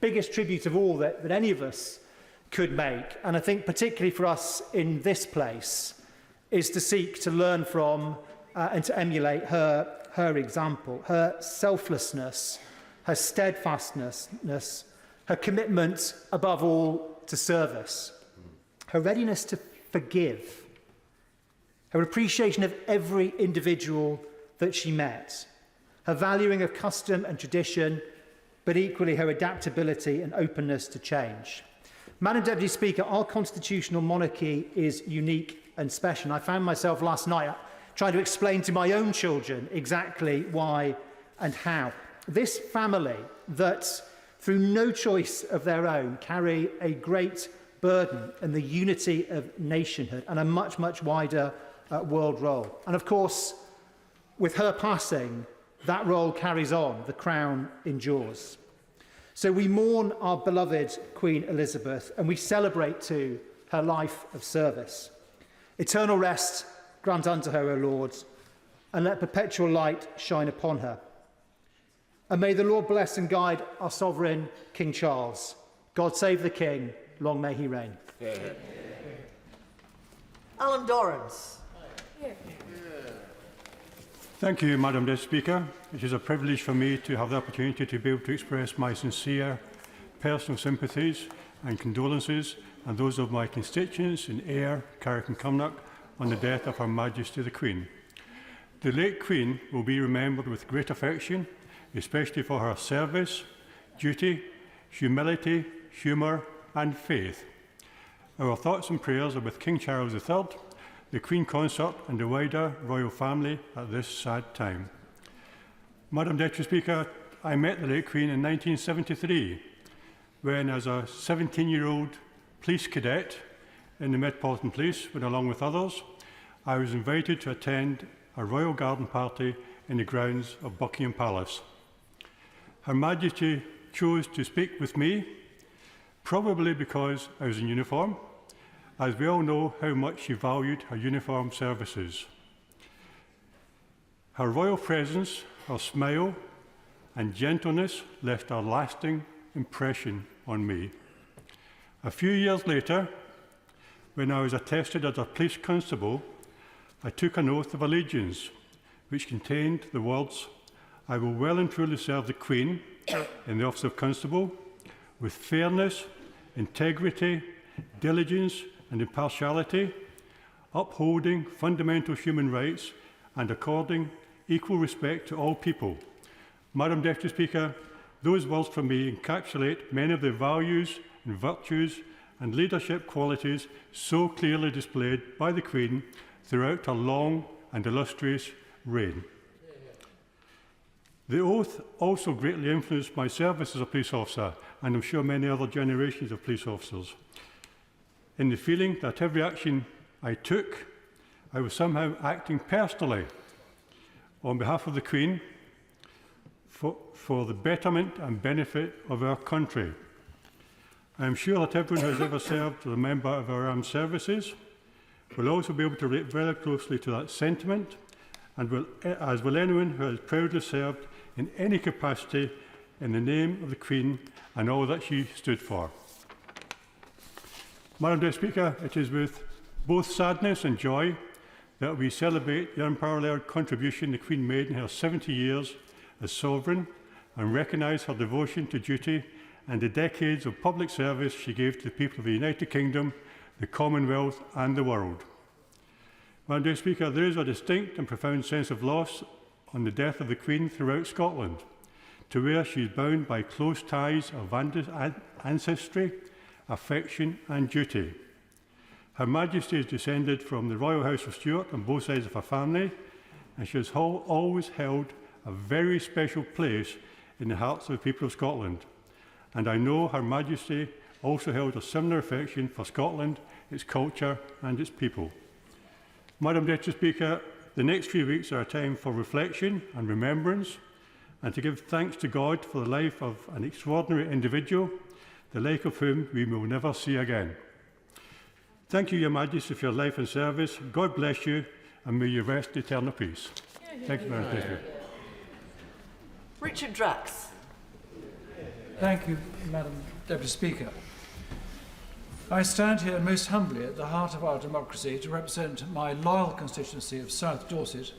biggest tribute of all that any of us could make, and I think particularly for us in this place, is to seek to learn from and to emulate her example, her selflessness, her steadfastness, her commitment above all to service, her readiness to forgive, her appreciation of every individual that she met, her valuing of custom and tradition, but equally her adaptability and openness to change. Madam Deputy Speaker, our constitutional monarchy is unique and special. I found myself last night trying to explain to my own children exactly why and how. This family that, through no choice of their own, carry a great burden in the unity of nationhood and a much, much wider world role. And of course, with her passing, that role carries on, the crown endures. So we mourn our beloved Queen Elizabeth, and we celebrate too her life of service. Eternal rest grant unto her, O Lord, and let perpetual light shine upon her. And may the Lord bless and guide our sovereign King Charles. God save the King, long may he reign. Yeah. Alan Dorrans. Thank you, Madam Deputy Speaker. It is a privilege for me to have the opportunity to be able to express my sincere personal sympathies and condolences and those of my constituents in Ayr, Carrick and Cumnock on the death of Her Majesty the Queen. The late Queen will be remembered with great affection, especially for her service, duty, humility, humour and faith. Our thoughts and prayers are with King Charles III, the Queen Consort and the wider royal family at this sad time. Madam Deputy Speaker, I met the late Queen in 1973 when, as a 17-year-old police cadet in the Metropolitan Police when, along with others, I was invited to attend a royal garden party in the grounds of Buckingham Palace. Her Majesty chose to speak with me, probably because I was in uniform, as we all know how much she valued her uniformed services. Her royal presence, her smile and gentleness left a lasting impression on me. A few years later, when I was attested as a police constable, I took an oath of allegiance, which contained the words, "I will well and truly serve the Queen in the office of constable, with fairness, integrity, diligence and impartiality, upholding fundamental human rights and according equal respect to all people." Madam Deputy Speaker, those words from me encapsulate many of the values and virtues and leadership qualities so clearly displayed by the Queen throughout her long and illustrious reign. The oath also greatly influenced my service as a police officer, and I'm sure many other generations of police officers, in the feeling that every action I took, I was somehow acting personally on behalf of the Queen for the betterment and benefit of our country. I am sure that everyone who has ever served as a member of our armed services will also be able to relate very closely to that sentiment, and as will anyone who has proudly served in any capacity in the name of the Queen and all that she stood for. Madam Deputy Speaker, it is with both sadness and joy that we celebrate the unparalleled contribution the Queen made in her 70 years as sovereign and recognise her devotion to duty and the decades of public service she gave to the people of the United Kingdom, the Commonwealth and the world. Madam Deputy Speaker, there is a distinct and profound sense of loss on the death of the Queen throughout Scotland, to where she is bound by close ties of ancestry, affection and duty. Her Majesty is descended from the Royal House of Stuart on both sides of her family, and she has always held a very special place in the hearts of the people of Scotland. And I know Her Majesty also held a similar affection for Scotland, its culture and its people. Madam Deputy Speaker, the next few weeks are a time for reflection and remembrance, and to give thanks to God for the life of an extraordinary individual, the like of whom we will never see again. Thank you, Your Majesty, for your life and service. God bless you, and may you rest in eternal peace. Thank you, Madam Deputy. Richard Drax. Thank you, Madam Deputy Speaker. I stand here most humbly at the heart of our democracy to represent my loyal constituency of South Dorset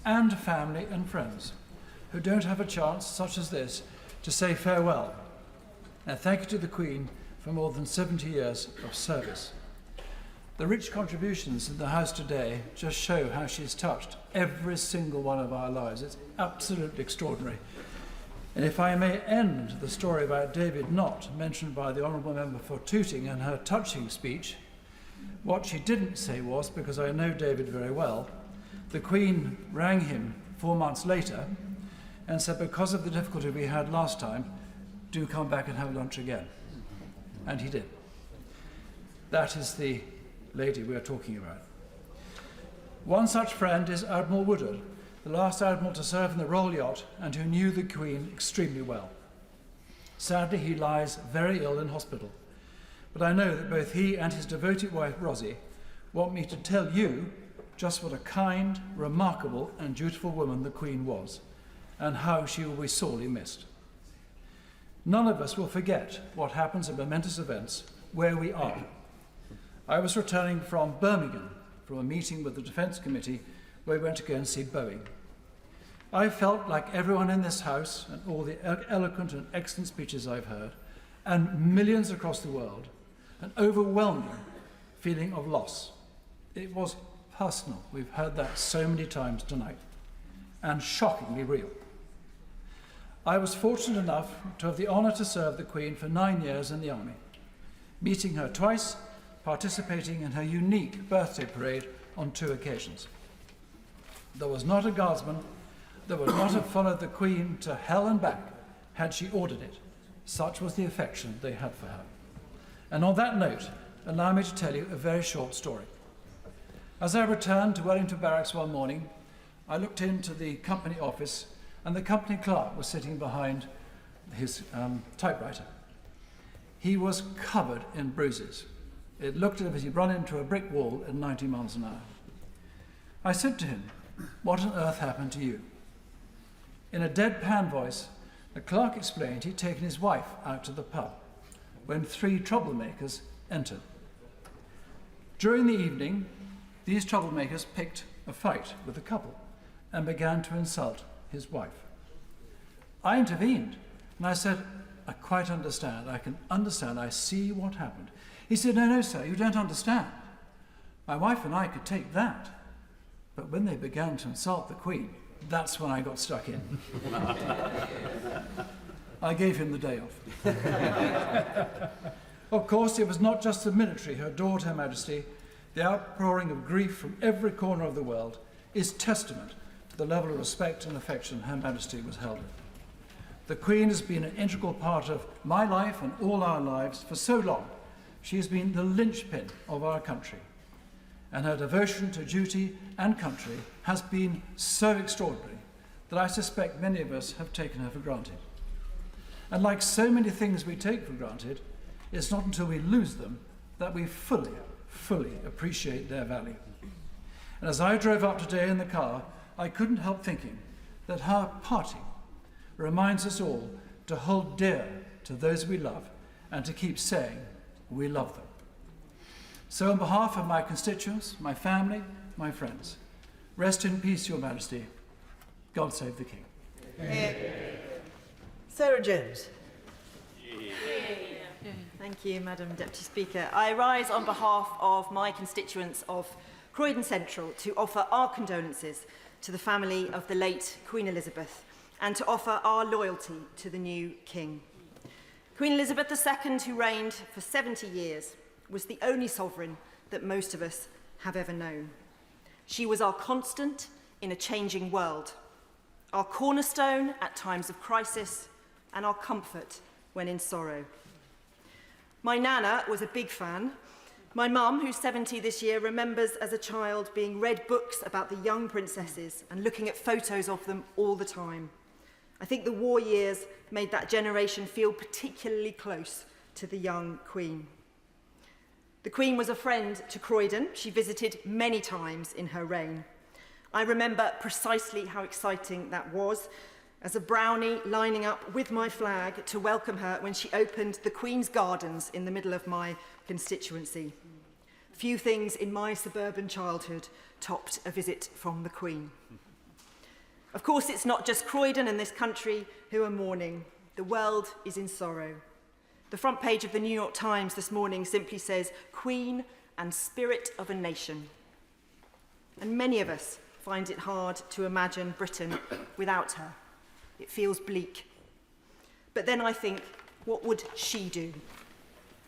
and family and friends who don't have a chance such as this to say farewell. And thank you to the Queen for more than 70 years of service. The rich contributions in the House today just show how she's touched every single one of our lives. It's absolutely extraordinary. And if I may end the story about David Knott, mentioned by the Honourable Member for Tooting in her touching speech, what she didn't say was, because I know David very well, the Queen rang him 4 months later and said, because of the difficulty we had last time, do come back and have lunch again. And he did. That is the lady we are talking about. One such friend is Admiral Woodard, the last admiral to serve in the Royal Yacht and who knew the Queen extremely well. Sadly, he lies very ill in hospital, but I know that both he and his devoted wife, Rosie, want me to tell you just what a kind, remarkable and dutiful woman the Queen was, and how she will be sorely missed. None of us will forget what happens at momentous events where we are. I was returning from Birmingham from a meeting with the Defence Committee where we went to go and see Boeing. I felt like everyone in this House and all the eloquent and excellent speeches I've heard, and millions across the world, an overwhelming feeling of loss. It was personal. We've heard that so many times tonight, and shockingly real. I was fortunate enough to have the honour to serve the Queen for 9 years in the Army, meeting her twice, participating in her unique birthday parade on 2 occasions. There was not a guardsman that would not have followed the Queen to hell and back had she ordered it. Such was the affection they had for her. And on that note, allow me to tell you a very short story. As I returned to Wellington Barracks one morning, I looked into the company office and the company clerk was sitting behind his typewriter. He was covered in bruises. It looked as if he'd run into a brick wall at 90 miles an hour. I said to him, "What on earth happened to you?" In a deadpan voice, the clerk explained he'd taken his wife out to the pub when 3 troublemakers entered. During the evening, these troublemakers picked a fight with the couple and began to insult his wife. I intervened and I said, "I quite understand, I can understand, I see what happened." He said, "No, sir, you don't understand. My wife and I could take that, but when they began to insult the Queen, that's when I got stuck in." I gave him the day off. Of course, it was not just the military who adored Her Majesty. The outpouring of grief from every corner of the world is testament to the level of respect and affection Her Majesty was held with. The Queen has been an integral part of my life and all our lives for so long. She has been the linchpin of our country, and her devotion to duty and country has been so extraordinary that I suspect many of us have taken her for granted. And like so many things we take for granted, it's not until we lose them that we fully appreciate their value. And as I drove up today in the car, I couldn't help thinking that her parting reminds us all to hold dear to those we love and to keep saying we love them. So on behalf of my constituents, my family, my friends, rest in peace, Your Majesty. God save the King. Sarah Jones. Thank you, Madam Deputy Speaker. I rise on behalf of my constituents of Croydon Central to offer our condolences to the family of the late Queen Elizabeth and to offer our loyalty to the new King. Queen Elizabeth II, who reigned for 70 years, was the only sovereign that most of us have ever known. She was our constant in a changing world, our cornerstone at times of crisis, and our comfort when in sorrow. My nana was a big fan. My mum, who's 70 this year, remembers as a child being read books about the young princesses and looking at photos of them all the time. I think the war years made that generation feel particularly close to the young Queen. The Queen was a friend to Croydon. She visited many times in her reign. I remember precisely how exciting that was, as a brownie lining up with my flag to welcome her when she opened the Queen's Gardens in the middle of my constituency. Few things in my suburban childhood topped a visit from the Queen. Of course, it's not just Croydon and this country who are mourning. The world is in sorrow. The front page of the New York Times this morning simply says, "Queen and Spirit of a Nation." And many of us find it hard to imagine Britain without her. It feels bleak. But then I think, what would she do?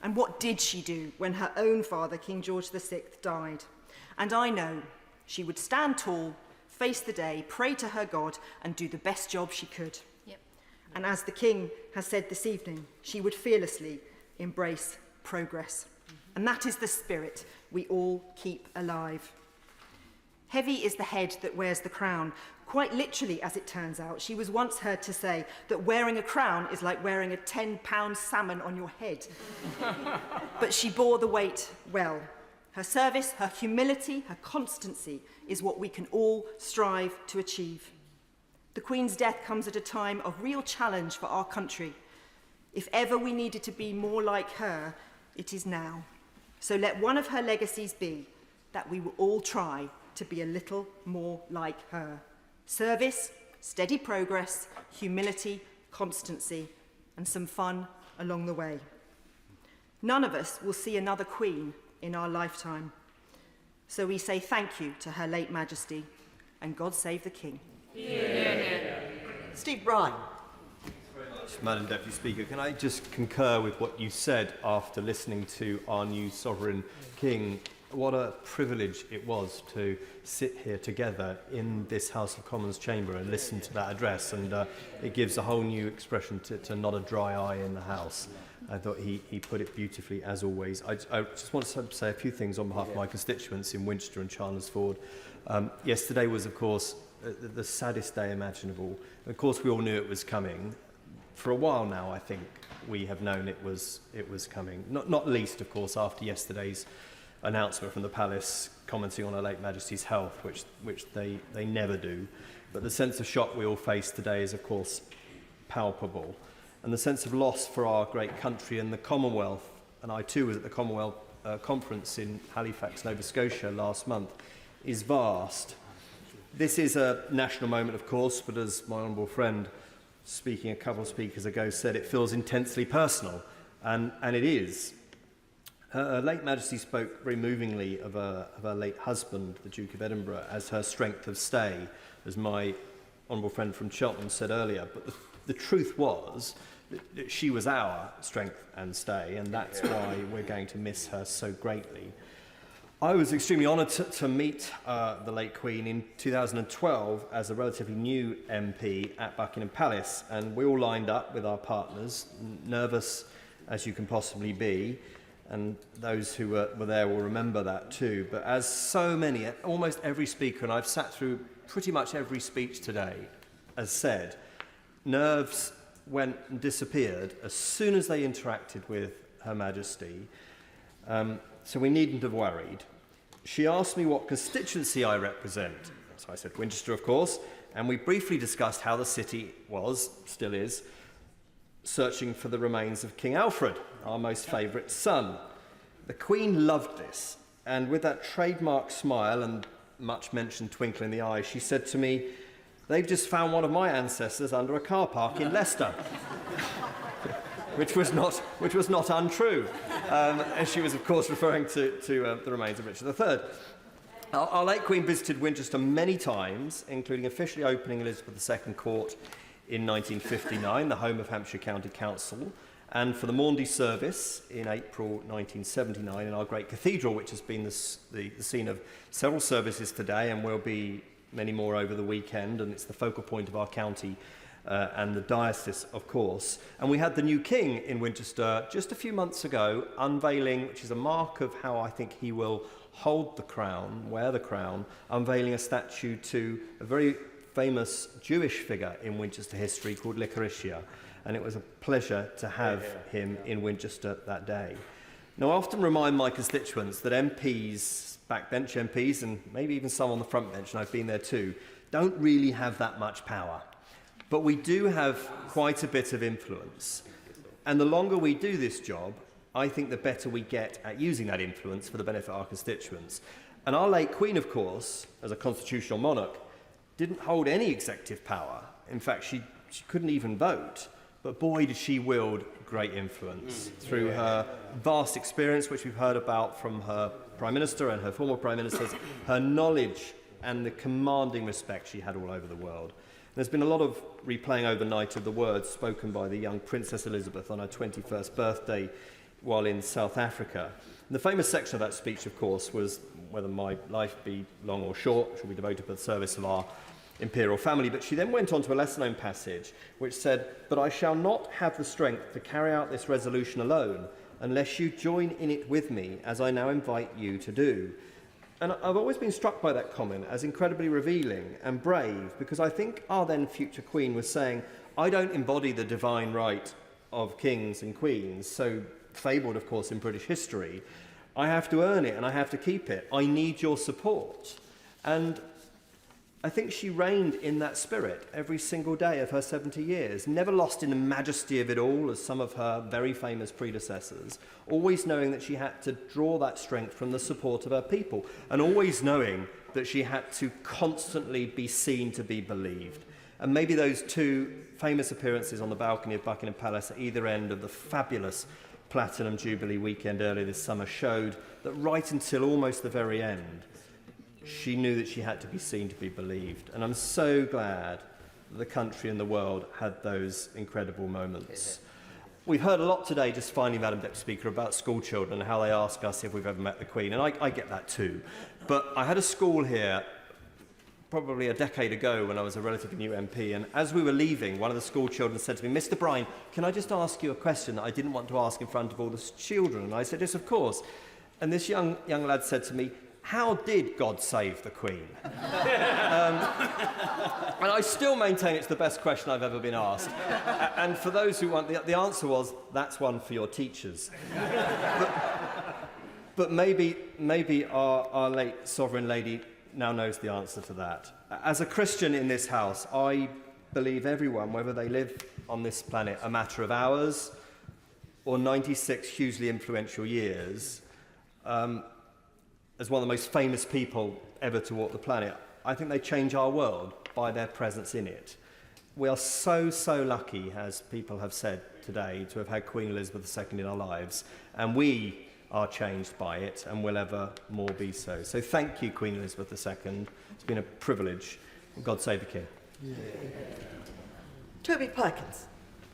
And what did she do when her own father, King George VI, died? And I know she would stand tall, face the day, pray to her God, and do the best job she could. Yep. And as the King has said this evening, she would fearlessly embrace progress. And that is the spirit we all keep alive. Heavy is the head that wears the crown. Quite literally, as it turns out, she was once heard to say that wearing a crown is like wearing a 10-pound salmon on your head. But she bore the weight well. Her service, her humility, her constancy is what we can all strive to achieve. The Queen's death comes at a time of real challenge for our country. If ever we needed to be more like her, it is now. So let one of her legacies be that we will all try to be a little more like her. Service, steady progress, humility, constancy, and some fun along the way. None of us will see another Queen in our lifetime. So we say thank you to Her late Majesty, and God save the King. Steve Bryan. Madam Deputy Speaker, can I just concur with what you said after listening to our new Sovereign King? What a privilege it was to sit here together in this House of Commons chamber and listen to that address, and it gives a whole new expression to not a dry eye in the House. I thought he put it beautifully, as always. I just want to say a few things on behalf of my constituents in Winchester and Chandlersford. Yesterday was, of course, the saddest day imaginable. And of course, we all knew it was coming. For a while now, I think we have known it was coming. Not least, of course, after yesterday's announcement from the Palace commenting on Her late Majesty's health, which they never do. But the sense of shock we all face today is, of course, palpable. And the sense of loss for our great country and the Commonwealth, and I too was at the Commonwealth conference in Halifax, Nova Scotia last month, is vast. This is a national moment, of course, but as my honourable friend, speaking a couple of speakers ago, said, it feels intensely personal, and it is. Her late Majesty spoke very movingly of her late husband, the Duke of Edinburgh, as her strength of stay, as my honourable friend from Cheltenham said earlier. But the truth was that she was our strength and stay, and that's why we're going to miss her so greatly. I was extremely honoured to meet the late Queen in 2012 as a relatively new MP at Buckingham Palace, and we all lined up with our partners, nervous as you can possibly be, and those who were there will remember that too. But as so many, almost every speaker, and I've sat through pretty much every speech today, has said, nerves went and disappeared as soon as they interacted with Her Majesty. So we needn't have worried. She asked me what constituency I represent. So I said Winchester, of course, and we briefly discussed how the city was, still is, searching for the remains of King Alfred, our most favourite son. The Queen loved this, and with that trademark smile and much mentioned twinkle in the eye, she said to me, "They've just found one of my ancestors under a car park in Leicester." which was not untrue. And she was, of course, referring to the remains of Richard III. Our late Queen visited Winchester many times, including officially opening Elizabeth II Court in 1959, the home of Hampshire County Council, and for the Maundy service in April 1979 in our great cathedral, which has been the scene of several services today and will be many more over the weekend, and it's the focal point of our county and the diocese, of course. And we had the new king in Winchester just a few months ago, unveiling, which is a mark of how I think he will hold the crown, wear the crown, unveiling a statue to a very famous Jewish figure in Winchester history called Licoricia. And it was a pleasure to have him in Winchester that day. Now, I often remind my constituents that MPs, backbench MPs, and maybe even some on the front bench, and I've been there too, don't really have that much power. But we do have quite a bit of influence. And the longer we do this job, I think the better we get at using that influence for the benefit of our constituents. And our late Queen, of course, as a constitutional monarch, didn't hold any executive power. In fact, she couldn't even vote. But boy, did she wield great influence through her vast experience, which we've heard about from her Prime Minister and her former Prime Ministers, her knowledge and the commanding respect she had all over the world. There's been a lot of replaying overnight of the words spoken by the young Princess Elizabeth on her 21st birthday while in South Africa. And the famous section of that speech, of course, was whether my life be long or short, shall be devoted to the service of our imperial family. But she then went on to a lesser-known passage which said, "But I shall not have the strength to carry out this resolution alone unless you join in it with me, as I now invite you to do." And I've always been struck by that comment as incredibly revealing and brave, because I think our then future Queen was saying, I don't embody the divine right of kings and queens, so fabled, of course, in British history. I have to earn it and I have to keep it. I need your support. And I think she reigned in that spirit every single day of her 70 years, never lost in the majesty of it all, as some of her very famous predecessors, always knowing that she had to draw that strength from the support of her people, and always knowing that she had to constantly be seen to be believed. And maybe those two famous appearances on the balcony of Buckingham Palace at either end of the fabulous Platinum Jubilee weekend earlier this summer showed that right until almost the very end, she knew that she had to be seen to be believed. And I'm so glad that the country and the world had those incredible moments. We've heard a lot today, just finally, Madam Deputy Speaker, about school children and how they ask us if we've ever met the Queen, and I get that too. But I had a school here probably a decade ago when I was a relatively new MP, and as we were leaving, one of the school children said to me, "Mr. Bryan, can I just ask you a question that I didn't want to ask in front of all the children?" And I said, "Yes, of course." And this young lad said to me, "How did God save the Queen?" And I still maintain it's the best question I've ever been asked. And for those who want, the answer was, "That's one for your teachers." But maybe our late sovereign lady now knows the answer to that. As a Christian in this house, I believe everyone, whether they live on this planet a matter of hours or 96 hugely influential years, as one of the most famous people ever to walk the planet, I think they change our world by their presence in it. We are so lucky, as people have said today, to have had Queen Elizabeth II in our lives, and we are changed by it and will ever more be so. So thank you, Queen Elizabeth II. It's been a privilege. God save the King. Yeah. Toby Perkins.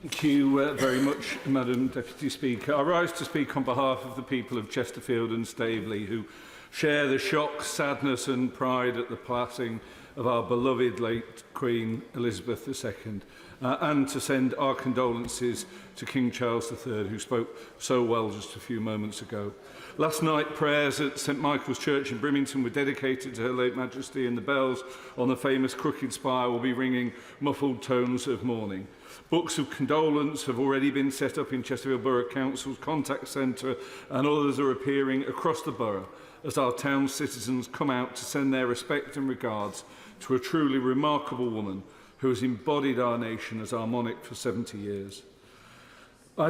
Thank you very much, Madam Deputy Speaker. I rise to speak on behalf of the people of Chesterfield and Staveley who share the shock, sadness and pride at the passing of our beloved late Queen Elizabeth II, and to send our condolences to King Charles III, who spoke so well just a few moments ago. Last night, prayers at St Michael's Church in Brimington were dedicated to Her late Majesty, and the bells on the famous crooked spire will be ringing muffled tones of mourning. Books of condolence have already been set up in Chesterfield Borough Council's contact centre, and others are appearing across the borough as our town citizens come out to send their respect and regards to a truly remarkable woman who has embodied our nation as our monarch for 70 years.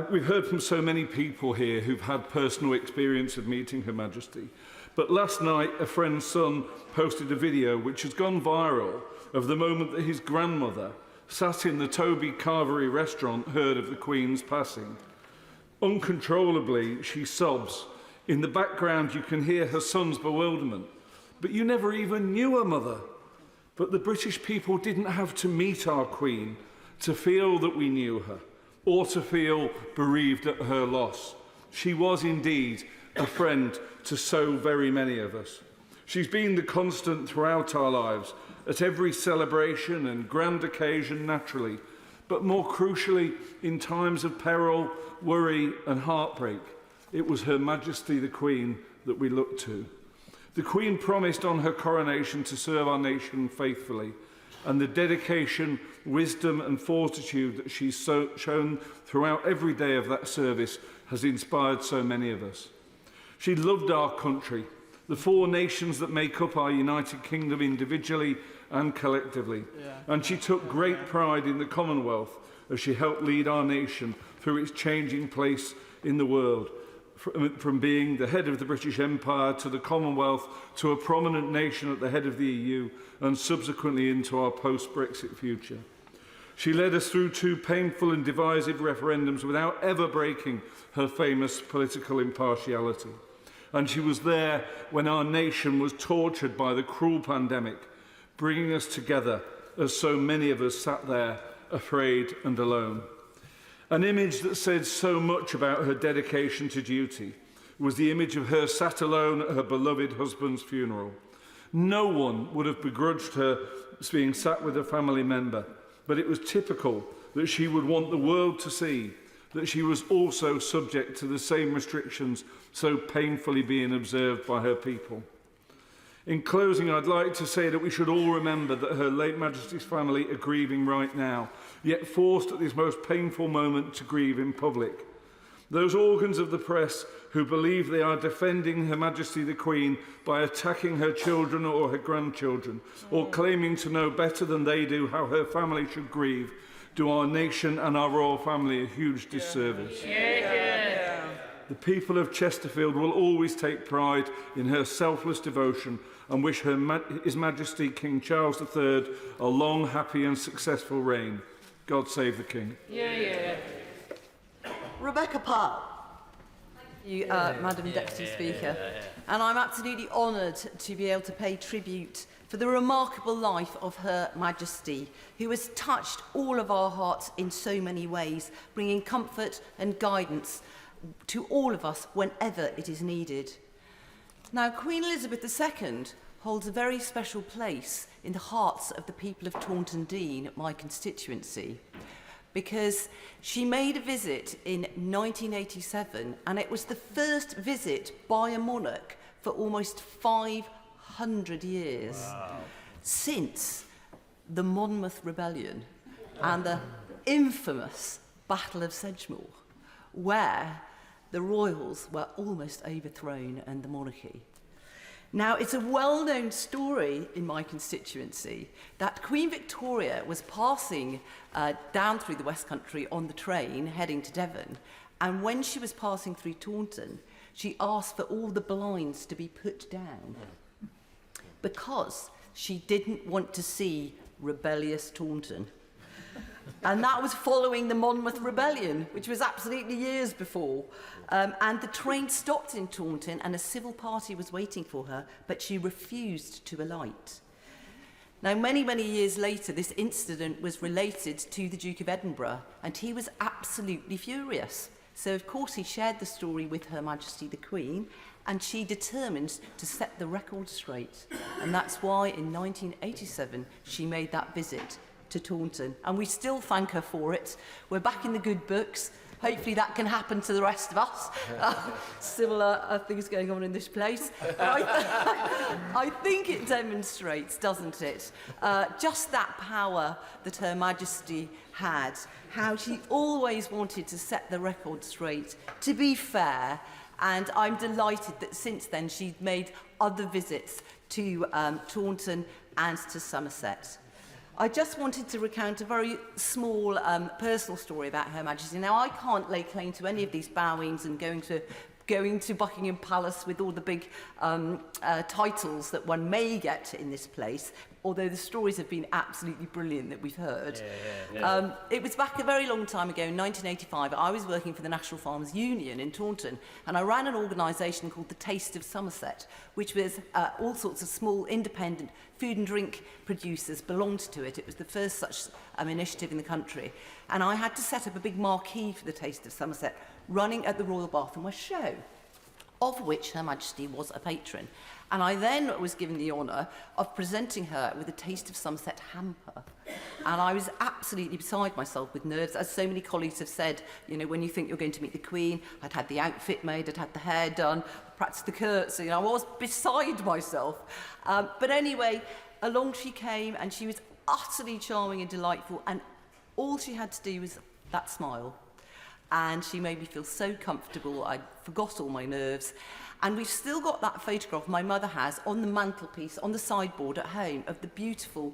We've heard from so many people here who've had personal experience of meeting Her Majesty, but last night a friend's son posted a video which has gone viral of the moment that his grandmother sat in the Toby Carvery restaurant, heard of the Queen's passing. Uncontrollably, she sobs. In the background, you can hear her son's bewilderment. But you never even knew her mother. But the British people didn't have to meet our Queen to feel that we knew her, or to feel bereaved at her loss. She was indeed a friend to so very many of us. She's been the constant throughout our lives, at every celebration and grand occasion naturally, but more crucially in times of peril, worry and heartbreak. It was Her Majesty the Queen that we looked to. The Queen promised on her coronation to serve our nation faithfully, and the dedication, wisdom and fortitude that she's shown throughout every day of that service has inspired so many of us. She loved our country, the four nations that make up our United Kingdom individually and collectively, and she took great pride in the Commonwealth as she helped lead our nation through its changing place in the world, from being the head of the British Empire to the Commonwealth to a prominent nation at the head of the EU and subsequently into our post-Brexit future. She led us through two painful and divisive referendums without ever breaking her famous political impartiality. And she was there when our nation was tortured by the cruel pandemic, bringing us together as so many of us sat there afraid and alone. An image that said so much about her dedication to duty was the image of her sat alone at her beloved husband's funeral. No one would have begrudged her being sat with a family member, but it was typical that she would want the world to see that she was also subject to the same restrictions so painfully being observed by her people. In closing, I'd like to say that we should all remember that Her late Majesty's family are grieving right now, yet forced at this most painful moment to grieve in public. Those organs of the press who believe they are defending Her Majesty the Queen by attacking her children or her grandchildren, or claiming to know better than they do how her family should grieve, do our nation and our royal family a huge disservice. The people of Chesterfield will always take pride in her selfless devotion and wish His Majesty King Charles III a long, happy and successful reign. God save the King. Rebecca Parr. Thank you, Madam Deputy Speaker. And I'm absolutely honoured to be able to pay tribute for the remarkable life of Her Majesty, who has touched all of our hearts in so many ways, bringing comfort and guidance to all of us whenever it is needed. Now, Queen Elizabeth II holds a very special place in the hearts of the people of Taunton Deane, my constituency, because she made a visit in 1987, and it was the first visit by a monarch for almost 500 years. Wow. Since the Monmouth Rebellion and the infamous Battle of Sedgemoor, where the royals were almost overthrown and the monarchy. Now, it's a well-known story in my constituency that Queen Victoria was passing down through the West Country on the train heading to Devon, and when she was passing through Taunton, she asked for all the blinds to be put down because she didn't want to see rebellious Taunton. And that was following the Monmouth Rebellion, which was absolutely years before. And the train stopped in Taunton and a civil party was waiting for her, but she refused to alight. Now, many, many years later, this incident was related to the Duke of Edinburgh, and he was absolutely furious. So, of course, he shared the story with Her Majesty the Queen, and she determined to set the record straight. And that's why, in 1987, she made that visit to Taunton, and we still thank her for it. We're back in the good books. Hopefully that can happen to the rest of us. Similar things going on in this place. I think it demonstrates, doesn't it, just that power that Her Majesty had, how she always wanted to set the record straight, to be fair, and I'm delighted that since then she'd made other visits to Taunton and to Somerset. I just wanted to recount a very small personal story about Her Majesty. Now, I can't lay claim to any of these bowings and going to Buckingham Palace with all the big titles that one may get in this place, although the stories have been absolutely brilliant that we've heard. It was back a very long time ago, in 1985. I was working for the National Farmers Union in Taunton, and I ran an organisation called the Taste of Somerset, which was all sorts of small, independent food and drink producers belonged to it. It was the first such initiative in the country. And I had to set up a big marquee for the Taste of Somerset, running at the Royal Bath and West Show, of which Her Majesty was a patron. And I then was given the honour of presenting her with a Taste of Somerset hamper. And I was absolutely beside myself with nerves. As so many colleagues have said, you know, when you think you're going to meet the Queen, I'd had the outfit made, I'd had the hair done, practiced the curtsy, and I was beside myself. But anyway, along she came, and she was utterly charming and delightful, and all she had to do was that smile. And she made me feel so comfortable, I forgot all my nerves. And we've still got that photograph my mother has on the mantelpiece, on the sideboard at home, of the beautiful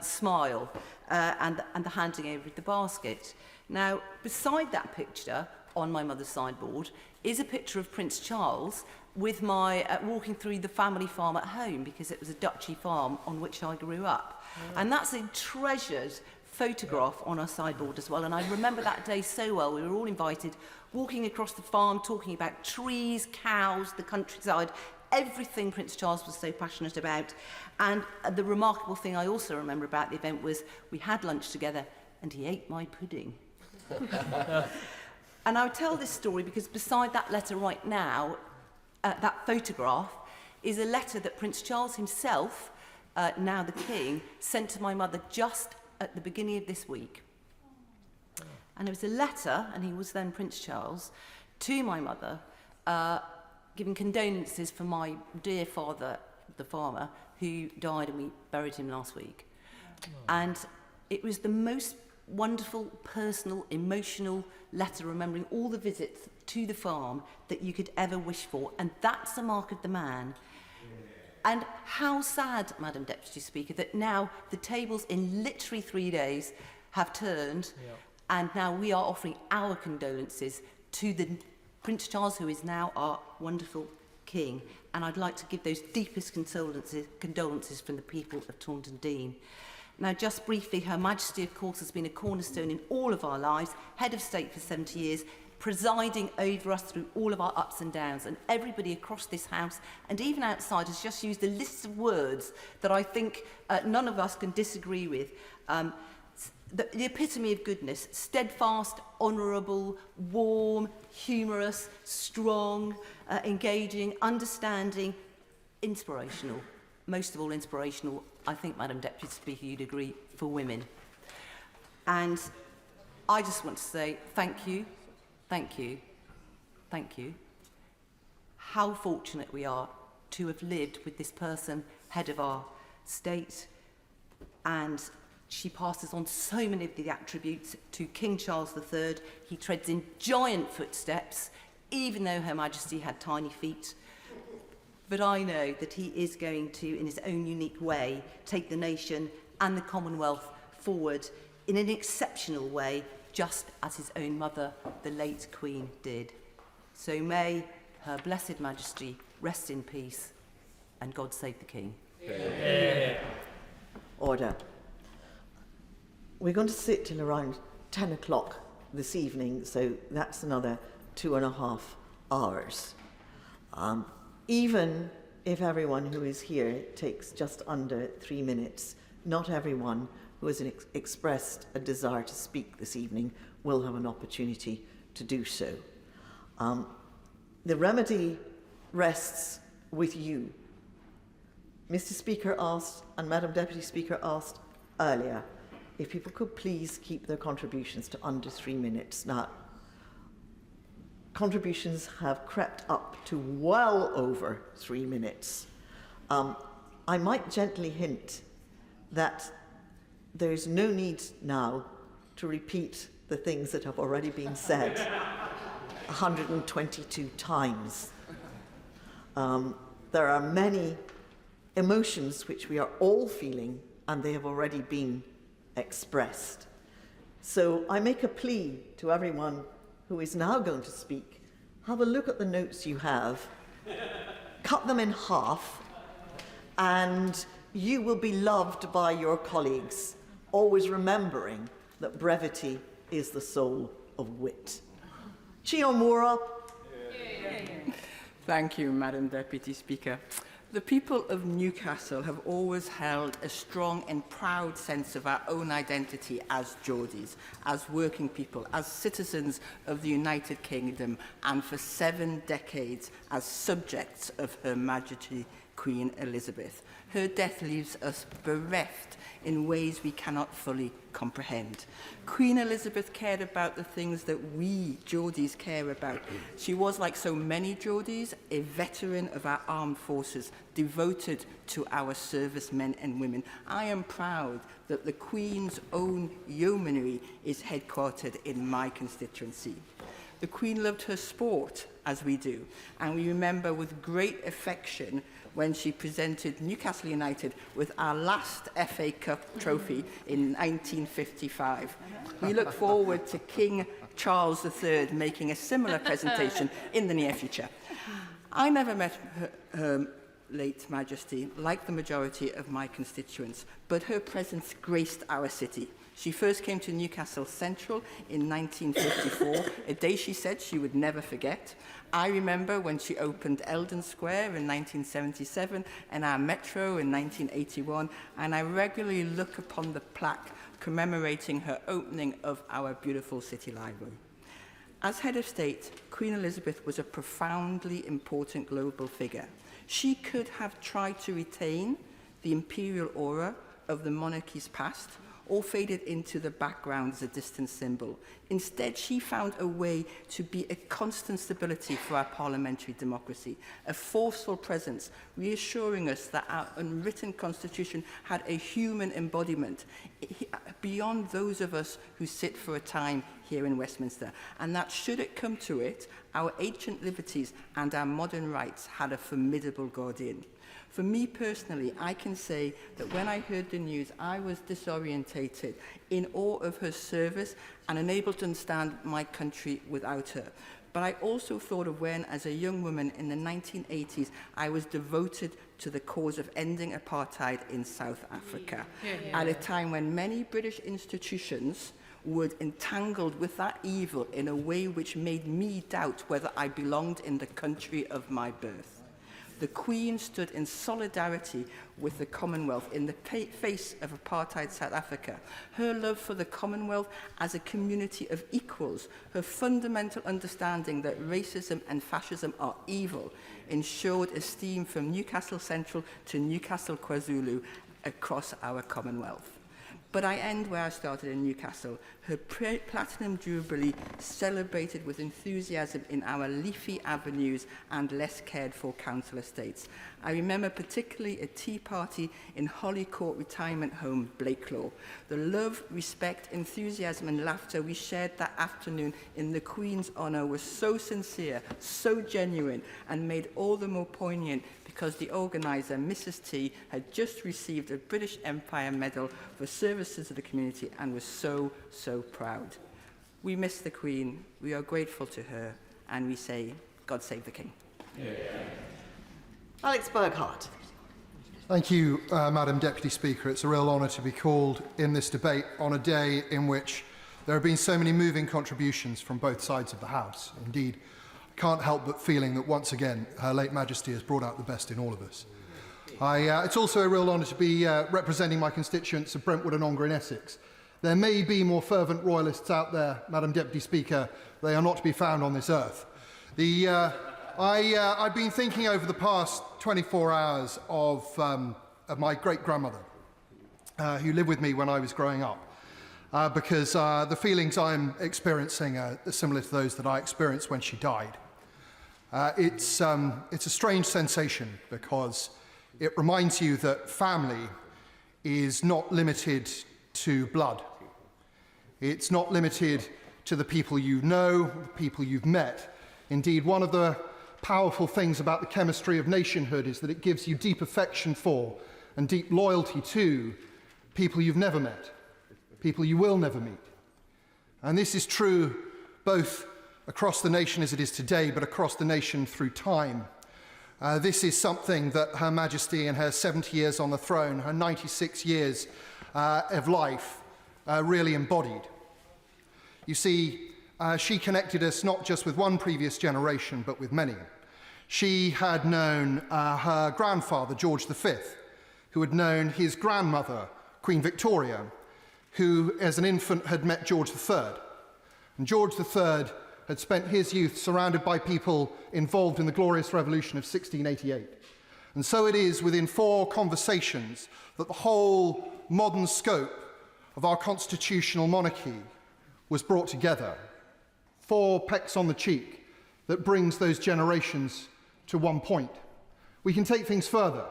smile and the handing over of the basket. Now, beside that picture on my mother's sideboard is a picture of Prince Charles with my walking through the family farm at home, because it was a duchy farm on which I grew up. And that's a treasured photograph on our sideboard as well, and I remember that day so well. We were all invited, walking across the farm, talking about trees, cows, the countryside, everything Prince Charles was so passionate about. And the remarkable thing I also remember about the event was we had lunch together and he ate my pudding. And I tell this story because beside that letter right now, that photograph, is a letter that Prince Charles himself, now the King, sent to my mother just at the beginning of this week. And it was a letter, and he was then Prince Charles, to my mother, giving condolences for my dear father, the farmer, who died, and we buried him last week. And it was the most wonderful, personal, emotional letter remembering all the visits to the farm that you could ever wish for. And that's the mark of the man. And how sad, Madam Deputy Speaker, that now the tables in literally 3 days have turned, and now we are offering our condolences to the Prince Charles, who is now our wonderful King. And I'd like to give those deepest condolences from the people of Taunton Deane. Now, just briefly, Her Majesty, of course, has been a cornerstone in all of our lives, head of state for 70 years, presiding over us through all of our ups and downs, and everybody across this house and even outside has just used a list of words that I think none of us can disagree with. The epitome of goodness: steadfast, honourable, warm, humorous, strong, engaging, understanding, inspirational, most of all inspirational, I think, Madam Deputy Speaker, you'd agree, for women. And I just want to say thank you, thank you, thank you. How fortunate we are to have lived with this person, head of our state, and she passes on so many of the attributes to King Charles III. He treads in giant footsteps, even though Her Majesty had tiny feet. But I know that he is going to, in his own unique way, take the nation and the Commonwealth forward in an exceptional way, just as his own mother, the late Queen, did. So may Her Blessed Majesty rest in peace, and God save the King. Order. We're going to sit till around 10 o'clock this evening, so that's another 2.5 hours. Even if everyone who is here takes just under 3 minutes, not everyone who has expressed a desire to speak this evening will have an opportunity to do so. The remedy rests with you. Mr. Speaker asked, and Madam Deputy Speaker asked earlier, if people could please keep their contributions to under 3 minutes. Now, contributions have crept up to well over 3 minutes. I might gently hint that there's no need now to repeat the things that have already been said 122 times. There are many emotions which we are all feeling, and they have already been expressed. So I make a plea to everyone who is now going to speak. Have a look at the notes you have, cut them in half, and you will be loved by your colleagues, always remembering that brevity is the soul of wit. Chiomura. Thank you, Madam Deputy Speaker. The people of Newcastle have always held a strong and proud sense of our own identity as Geordies, as working people, as citizens of the United Kingdom, and for 7 decades as subjects of Her Majesty Queen Elizabeth. Her death leaves us bereft in ways we cannot fully comprehend. Queen Elizabeth cared about the things that we Geordies care about. She was, like so many Geordies, a veteran of our armed forces, devoted to our servicemen and women. I am proud that the Queen's own yeomanry is headquartered in my constituency. The Queen loved her sport, as we do, and we remember with great affection when she presented Newcastle United with our last FA Cup trophy in 1955. We look forward to King Charles III making a similar presentation in the near future. I never met her late Majesty, like the majority of my constituents, but her presence graced our city. She first came to Newcastle Central in 1954, a day she said she would never forget. I remember when she opened Eldon Square in 1977 and our Metro in 1981, and I regularly look upon the plaque commemorating her opening of our beautiful city library. As head of state, Queen Elizabeth was a profoundly important global figure. She could have tried to retain the imperial aura of the monarchy's past, or faded into the background as a distant symbol. Instead, she found a way to be a constant stability for our parliamentary democracy, a forceful presence, reassuring us that our unwritten constitution had a human embodiment beyond those of us who sit for a time here in Westminster, and that should it come to it, our ancient liberties and our modern rights had a formidable guardian. For me personally, I can say that when I heard the news, I was disorientated, in awe of her service and unable to understand my country without her. But I also thought of when, as a young woman in the 1980s, I was devoted to the cause of ending apartheid in South Africa, at a time when many British institutions were entangled with that evil in a way which made me doubt whether I belonged in the country of my birth. The Queen stood in solidarity with the Commonwealth in the face of apartheid South Africa. Her love for the Commonwealth as a community of equals, her fundamental understanding that racism and fascism are evil, ensured esteem from Newcastle Central to Newcastle KwaZulu across our Commonwealth. But I end where I started in Newcastle. Her Platinum Jubilee celebrated with enthusiasm in our leafy avenues and less cared for council estates. I remember particularly a tea party in Holly Court Retirement Home, Blakelaw. The love, respect, enthusiasm and laughter we shared that afternoon in the Queen's honour was so sincere, so genuine, and made all the more poignant because the organiser, Mrs. T, had just received a British Empire Medal for services to the community and was so proud. We miss the Queen, we are grateful to her, and we say, God save the King. Yeah. Alex Burghardt. Thank you, Madam Deputy Speaker. It's a real honour to be called in this debate on a day in which there have been so many moving contributions from both sides of the House. Indeed, I can't help but feeling that once again Her late Majesty has brought out the best in all of us. It's also a real honour to be representing my constituents of Brentwood and Ongar in Essex. There may be more fervent royalists out there, Madam Deputy Speaker. They are not to be found on this earth. I've been thinking over the past 24 hours of my great-grandmother, who lived with me when I was growing up, because the feelings I'm experiencing are similar to those that I experienced when she died. It's a strange sensation because it reminds you that family is not limited to blood. It's not limited to the people you know, the people you've met. Indeed, one of the powerful things about the chemistry of nationhood is that it gives you deep affection for and deep loyalty to people you've never met, people you will never meet. And this is true both across the nation as it is today, but across the nation through time. This is something that Her Majesty in her 70 years on the throne, her 96 years of life, really embodied. You see, she connected us not just with one previous generation, but with many. She had known her grandfather, George V, who had known his grandmother, Queen Victoria, who as an infant had met George III. And George III had spent his youth surrounded by people involved in the Glorious Revolution of 1688. And so it is within 4 conversations that the whole modern scope of our constitutional monarchy was brought together. 4 pecks on the cheek that brings those generations to one point. We can take things further.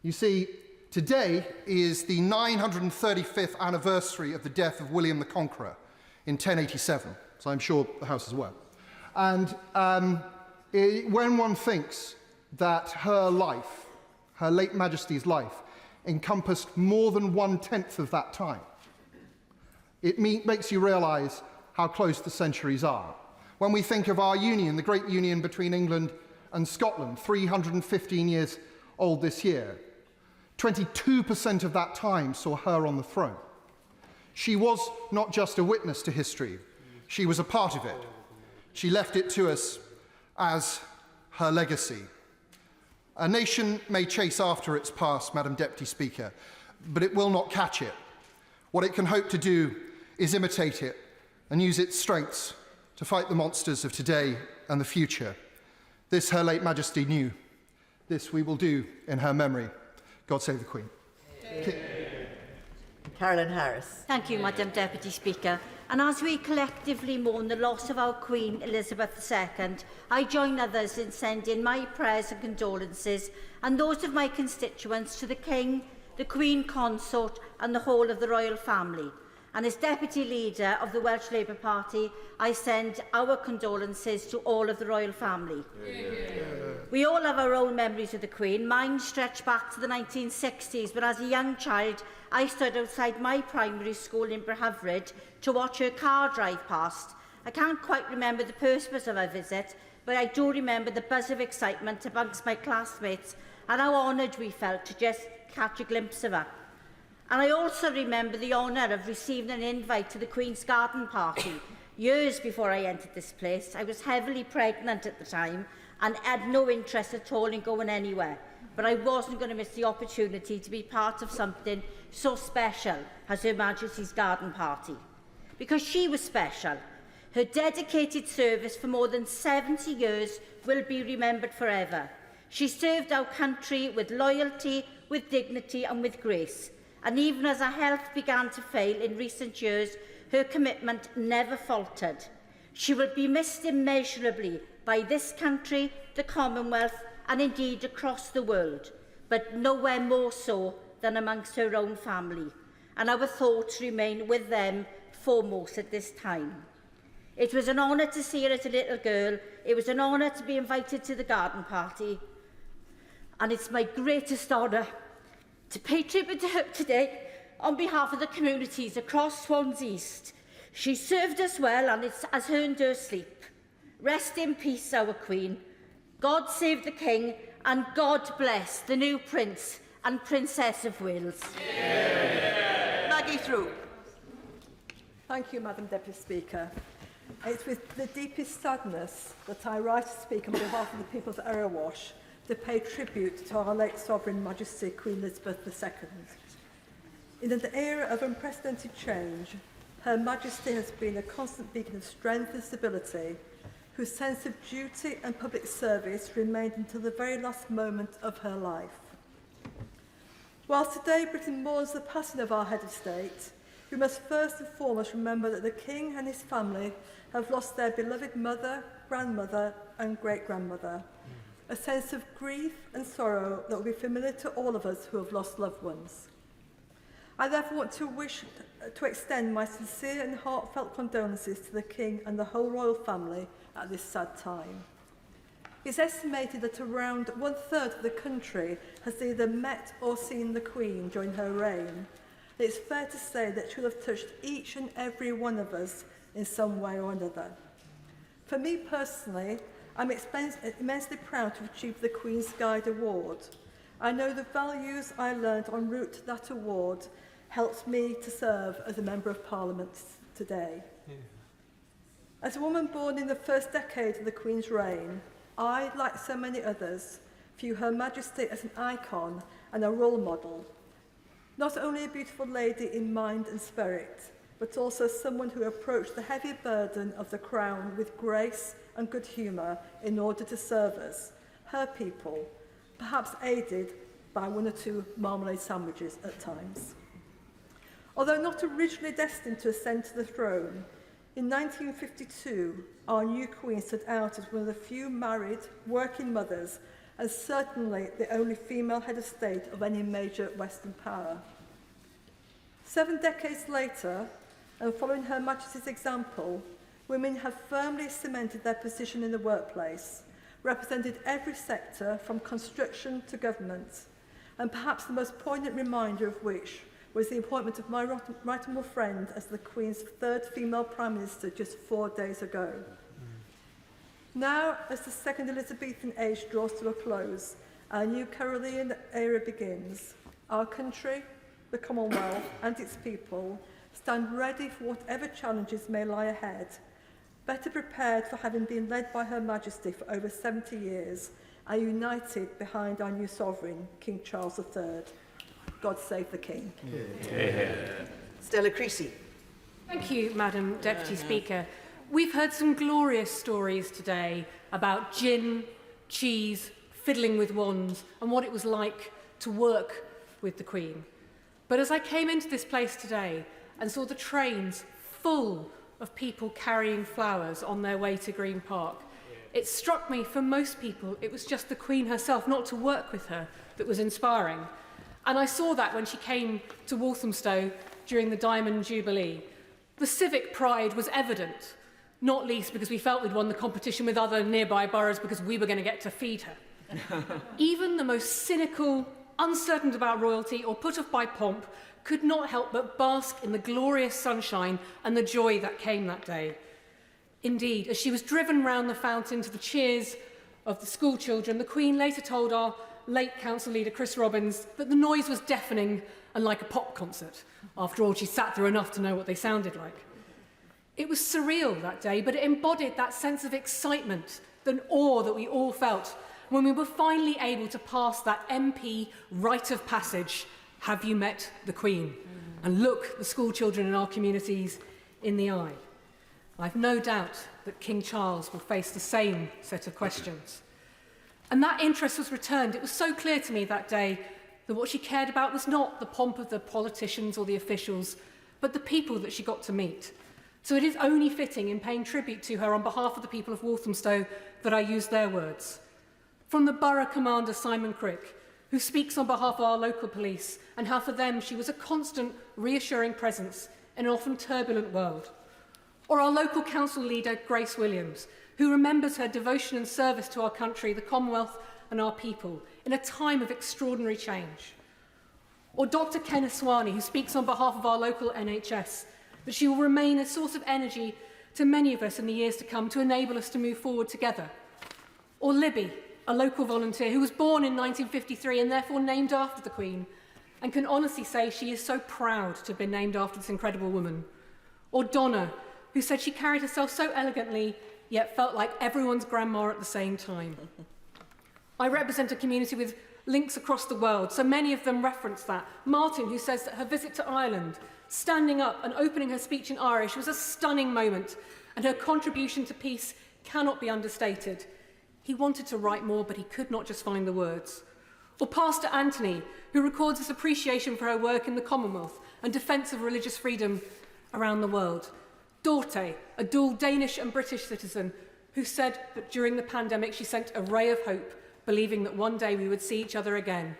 You see, today is the 935th anniversary of the death of William the Conqueror in 1087, so I'm sure the House is aware. And when one thinks that her life, Her late Majesty's life, encompassed more than 1/10 of that time, it makes you realise how close the centuries are. When we think of our union, the great union between England and Scotland, 315 years old this year, 22% of that time saw her on the throne. She was not just a witness to history, she was a part of it. She left it to us as her legacy. A nation may chase after its past, Madam Deputy Speaker, but it will not catch it. What it can hope to do is imitate it and use its strengths to fight the monsters of today and the future. This Her late Majesty knew. This we will do in her memory. God save the Queen. Carolyn Harris. Thank you, Madam Deputy Speaker. And as we collectively mourn the loss of our Queen Elizabeth II, I join others in sending my prayers and condolences and those of my constituents to the King, the Queen Consort and the whole of the royal family. And as Deputy Leader of the Welsh Labour Party, I send our condolences to all of the royal family. We all have our own memories of the Queen. Mine stretch back to the 1960s, when as a young child, I stood outside my primary school in Bradford to watch her car drive past. I can't quite remember the purpose of her visit, but I do remember the buzz of excitement amongst my classmates and how honoured we felt to just catch a glimpse of her. And I also remember the honour of receiving an invite to the Queen's Garden Party. Years before I entered this place, I was heavily pregnant at the time, and had no interest at all in going anywhere. But I wasn't going to miss the opportunity to be part of something so special as Her Majesty's garden party. Because she was special. Her dedicated service for more than 70 years will be remembered forever. She served our country with loyalty, with dignity and with grace. And even as her health began to fail in recent years, her commitment never faltered. She will be missed immeasurably by this country, the Commonwealth, and indeed across the world, but nowhere more so than amongst her own family. And our thoughts remain with them foremost at this time. It was an honour to see her as a little girl. It was an honour to be invited to the garden party. And it's my greatest honour to pay tribute to her today on behalf of the communities across Swans East. She served us well and it has earned her sleep. Rest in peace, our Queen. God save the King and God bless the new Prince and Princess of Wales. Yeah. Maggie Through. Thank you, Madam Deputy Speaker. It's with the deepest sadness that I rise to speak on behalf of the people of Erewash to pay tribute to our late Sovereign Majesty Queen Elizabeth II. In an era of unprecedented change, Her Majesty has been a constant beacon of strength and stability, whose sense of duty and public service remained until the very last moment of her life. Whilst today Britain mourns the passing of our head of state, we must first and foremost remember that the King and his family have lost their beloved mother, grandmother and great-grandmother. A sense of grief and sorrow that will be familiar to all of us who have lost loved ones. I therefore want to extend my sincere and heartfelt condolences to the King and the whole royal family at this sad time. It's estimated that around 1/3 of the country has either met or seen the Queen during her reign. It's fair to say that she will have touched each and every one of us in some way or another. For me personally, I'm immensely proud to have achieved the Queen's Guide Award. I know the values I learned en route to that award helps me to serve as a Member of Parliament today. Yeah. As a woman born in the first decade of the Queen's reign, I, like so many others, view Her Majesty as an icon and a role model. Not only a beautiful lady in mind and spirit, but also someone who approached the heavy burden of the crown with grace and good humour in order to serve us, her people, perhaps aided by one or two marmalade sandwiches at times. Although not originally destined to ascend to the throne, in 1952, our new Queen stood out as one of the few married, working mothers, and certainly the only female head of state of any major Western power. 7 decades later, and following Her Majesty's example, women have firmly cemented their position in the workplace, represented every sector from construction to government, and perhaps the most poignant reminder of which was the appointment of my right honourable friend as the Queen's 3rd female Prime Minister just 4 days ago. Now, as the second Elizabethan age draws to a close, our new Carolean era begins. Our country, the Commonwealth and its people stand ready for whatever challenges may lie ahead, better prepared for having been led by Her Majesty for over 70 years, and united behind our new sovereign, King Charles III. God save the King. Yeah. Stella Creasy. Thank you, Madam Deputy Speaker. We've heard some glorious stories today about gin, cheese, fiddling with wands, and what it was like to work with the Queen. But as I came into this place today and saw the trains full of people carrying flowers on their way to Green Park, it struck me, for most people, it was just the Queen herself, not to work with her, that was inspiring. And I saw that when she came to Walthamstow during the Diamond Jubilee. The civic pride was evident, not least because we felt we'd won the competition with other nearby boroughs because we were going to get to feed her. Even the most cynical, uncertain about royalty or put off by pomp could not help but bask in the glorious sunshine and the joy that came that day. Indeed, as she was driven round the fountain to the cheers of the school children, the Queen later told our late council leader Chris Robbins that the noise was deafening and like a pop concert. After all, she sat through enough to know what they sounded like. It was surreal that day, but it embodied that sense of excitement the awe that we all felt when we were finally able to pass that MP rite of passage, "Have you met the Queen?" and look the school children in our communities in the eye. I've no doubt that King Charles will face the same set of questions. And that interest was returned. It was so clear to me that day that what she cared about was not the pomp of the politicians or the officials, but the people that she got to meet. So it is only fitting in paying tribute to her on behalf of the people of Walthamstow that I use their words. From the Borough Commander Simon Crick, who speaks on behalf of our local police, and how for them she was a constant, reassuring presence in an often turbulent world. Or our local council leader, Grace Williams, who remembers her devotion and service to our country, the Commonwealth and our people, in a time of extraordinary change. Or Dr. Ken Aswani, who speaks on behalf of our local NHS, that she will remain a source of energy to many of us in the years to come to enable us to move forward together. Or Libby, a local volunteer who was born in 1953 and therefore named after the Queen, and can honestly say she is so proud to have been named after this incredible woman. Or Donna, who said she carried herself so elegantly, yet felt like everyone's grandma at the same time. I represent a community with links across the world, so many of them reference that. Martin, who says that her visit to Ireland, standing up and opening her speech in Irish, was a stunning moment, and her contribution to peace cannot be understated. He wanted to write more, but he could not just find the words. Or Pastor Anthony, who records his appreciation for her work in the Commonwealth and defence of religious freedom around the world. Dorte, a dual Danish and British citizen, who said that during the pandemic she sent a ray of hope, believing that one day we would see each other again.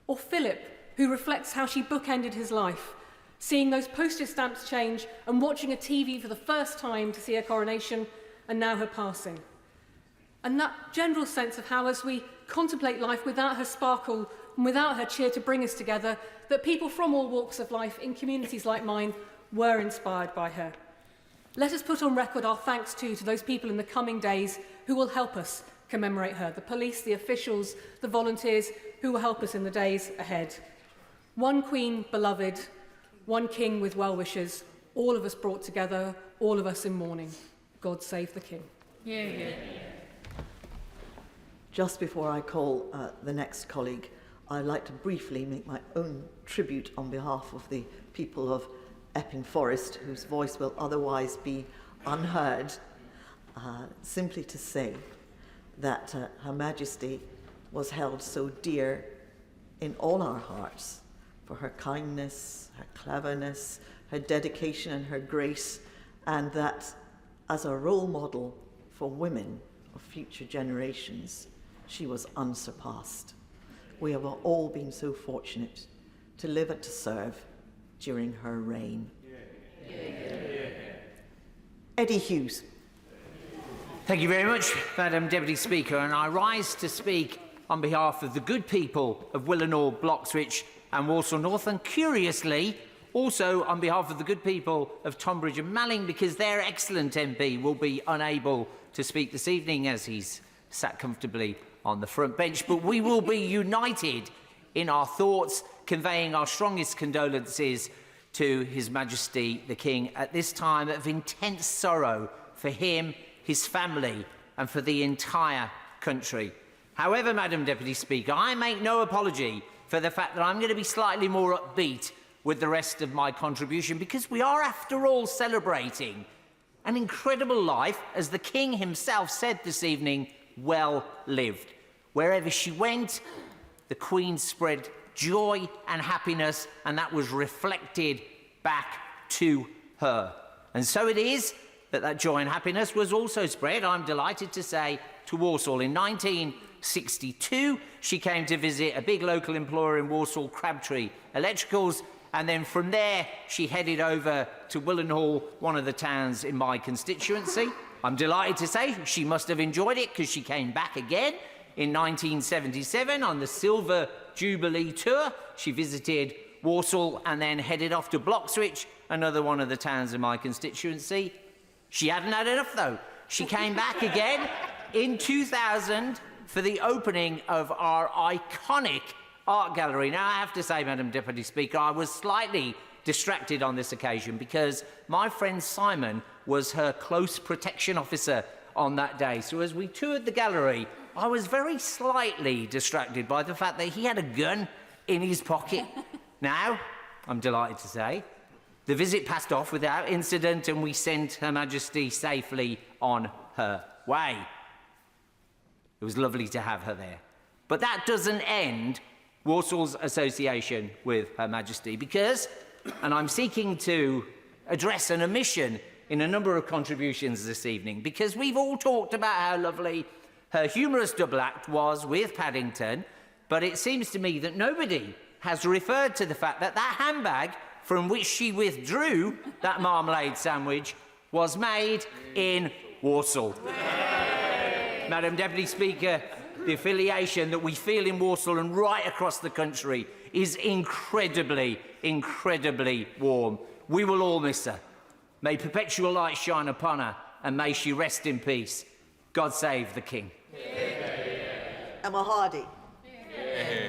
Or Philip, who reflects how she bookended his life, seeing those postage stamps change and watching a TV for the first time to see her coronation and now her passing. And that general sense of how, as we contemplate life without her sparkle and without her cheer to bring us together, that people from all walks of life in communities like mine were inspired by her. Let us put on record our thanks too to those people in the coming days who will help us commemorate her, the police, the officials, the volunteers who will help us in the days ahead. One Queen beloved, one King with well-wishers, all of us brought together, all of us in mourning. God save the King. Yeah. Just before I call the next colleague, I'd like to briefly make my own tribute on behalf of the people of Epping Forest, whose voice will otherwise be unheard, simply to say that Her Majesty was held so dear in all our hearts for her kindness, her cleverness, her dedication and her grace, and that as a role model for women of future generations, she was unsurpassed. We have all been so fortunate to live and to serve during her reign. Eddie Hughes. Thank you very much, Madam Deputy Speaker, and I rise to speak on behalf of the good people of Willenhall, Bloxwich and Walsall North, and curiously, also on behalf of the good people of Tonbridge and Malling, because their excellent MP will be unable to speak this evening as he's sat comfortably on the front bench, but we will be united in our thoughts, conveying our strongest condolences to His Majesty the King at this time of intense sorrow for him, his family and for the entire country. However, Madam Deputy Speaker, I make no apology for the fact that I'm going to be slightly more upbeat with the rest of my contribution, because we are, after all, celebrating an incredible life, as the King himself said this evening, well lived. Wherever she went, the Queen spread joy and happiness, and that was reflected back to her. And so it is that joy and happiness was also spread, I'm delighted to say, to Walsall. In 1962, she came to visit a big local employer in Walsall, Crabtree Electricals, and then from there she headed over to Willenhall, one of the towns in my constituency. I'm delighted to say she must have enjoyed it, because she came back again in 1977 on the Silver Jubilee Tour. She visited Walsall and then headed off to Bloxwich, another one of the towns in my constituency. She hadn't had enough, though. She came back again in 2000 for the opening of our iconic art gallery. Now, I have to say, Madam Deputy Speaker, I was slightly distracted on this occasion because my friend Simon was her close protection officer on that day. So as we toured the gallery, I was very slightly distracted by the fact that he had a gun in his pocket. Now, I'm delighted to say, the visit passed off without incident and we sent Her Majesty safely on her way. It was lovely to have her there. But that doesn't end Warsaw's association with Her Majesty because, and I'm seeking to address an omission in a number of contributions this evening, because we've all talked about how lovely her humorous double act was with Paddington, but it seems to me that nobody has referred to the fact that that handbag from which she withdrew that marmalade sandwich was made in Walsall. Madam Deputy Speaker, the affiliation that we feel in Walsall and right across the country is incredibly, incredibly warm. We will all miss her. May perpetual light shine upon her and may she rest in peace. God save the King. Emma Hardy.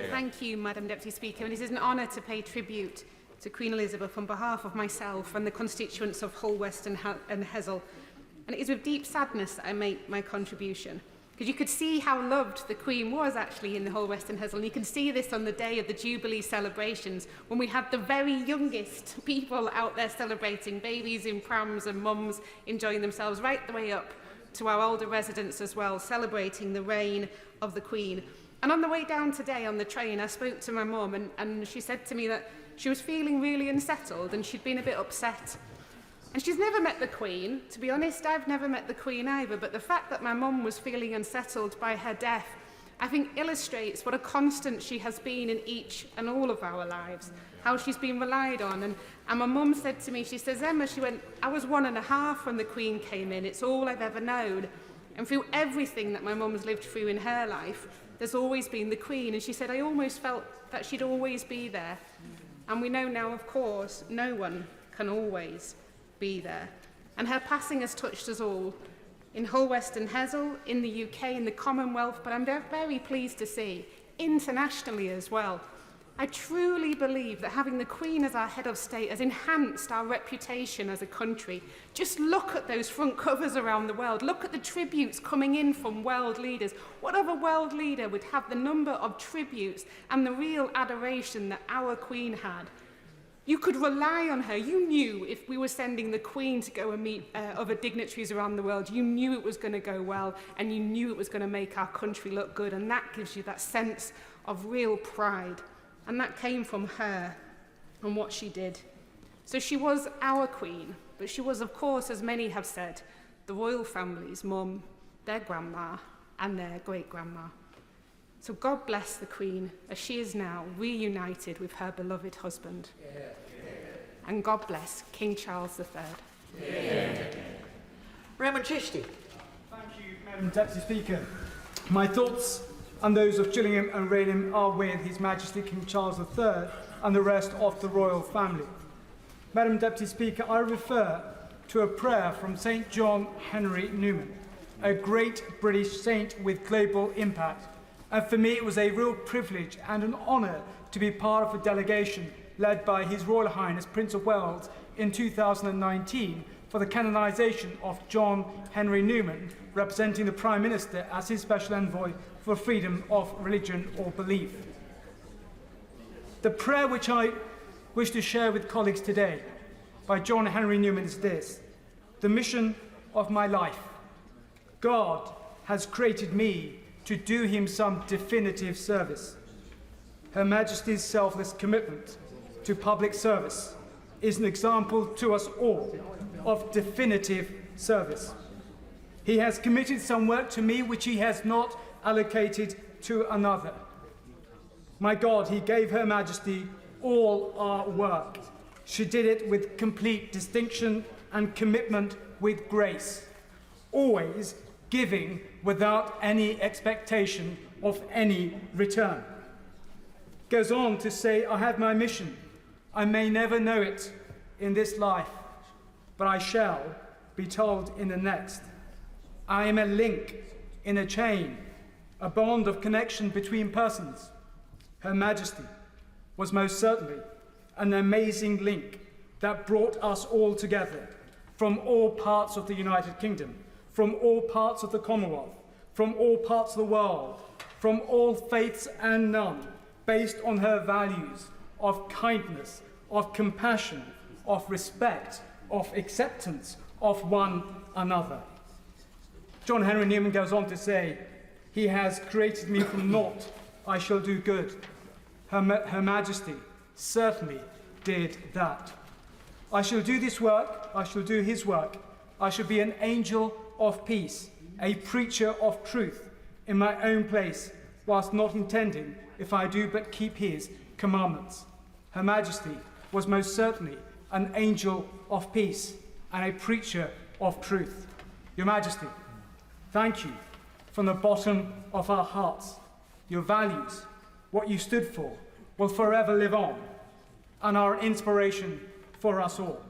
Thank you, Madam Deputy Speaker, and it is an honour to pay tribute to Queen Elizabeth on behalf of myself and the constituents of Hull West and Hesel. And it is with deep sadness that I make my contribution, because you could see how loved the Queen was actually in the Hull West and Hesel, and you can see this on the day of the Jubilee celebrations when we had the very youngest people out there celebrating, babies in prams and mums enjoying themselves, right the way up to our older residents as well, celebrating the reign of the Queen. And on the way down today on the train, I spoke to my mum and she said to me that she was feeling really unsettled and she'd been a bit upset. And she's never met the Queen. To be honest, I've never met the Queen either, but the fact that my mum was feeling unsettled by her death, I think illustrates what a constant she has been in each and all of our lives, how she's been relied on. And my mum said to me, she says, Emma, she went, I was 1.5 when the Queen came in. It's all I've ever known. And through everything that my mum's lived through in her life, there's always been the Queen. And she said, I almost felt that she'd always be there. And we know now, of course, no one can always be there. And her passing has touched us all, in Hull West and Hesel, in the UK, in the Commonwealth, but I'm very pleased to see, internationally as well. I truly believe that having the Queen as our head of state has enhanced our reputation as a country. Just look at those front covers around the world. Look at the tributes coming in from world leaders. What other world leader would have the number of tributes and the real adoration that our Queen had? You could rely on her. You knew if we were sending the Queen to go and meet other dignitaries around the world, you knew it was going to go well and you knew it was going to make our country look good, and that gives you that sense of real pride. And that came from her and what she did. So she was our Queen, but she was, of course, as many have said, the royal family's mum, their grandma and their great-grandma. So God bless the Queen as she is now reunited with her beloved husband. And God bless King Charles III. MAJESTY. Thank you, Madam Deputy Speaker. My thoughts and those of Gillingham and Rainham are with His Majesty King Charles III and the rest of the royal family. Madam Deputy Speaker, I refer to a prayer from St. John Henry Newman, a great British saint with global impact. And for me, it was a real privilege and an honour to be part of a delegation led by His Royal Highness Prince of Wales in 2019 for the canonisation of John Henry Newman, representing the Prime Minister as his special envoy for freedom of religion or belief. The prayer which I wish to share with colleagues today by John Henry Newman is this: the mission of my life. God has created me to do him some definitive service. Her Majesty's selfless commitment to public service is an example to us all of definitive service. He has committed some work to me which he has not allocated to another. My God, he gave Her Majesty all our work. She did it with complete distinction and commitment with grace, always giving without any expectation of any return. Goes on to say, I have my mission. I may never know it in this life, but I shall be told in the next. I am a link in a chain, a bond of connection between persons. Her Majesty was most certainly an amazing link that brought us all together from all parts of the United Kingdom, from all parts of the Commonwealth, from all parts of the world, from all faiths and none, based on her values of kindness, of compassion, of respect, of acceptance of one another. John Henry Newman goes on to say, "He has created me from naught, I shall do good." Her Majesty certainly did that. I shall do this work, I shall do his work. I shall be an angel of peace, a preacher of truth in my own place, whilst not intending, if I do but keep his commandments. Her Majesty was most certainly an angel of peace and a preacher of truth. Your Majesty, thank you from the bottom of our hearts. Your values, what you stood for, will forever live on and are an inspiration for us all.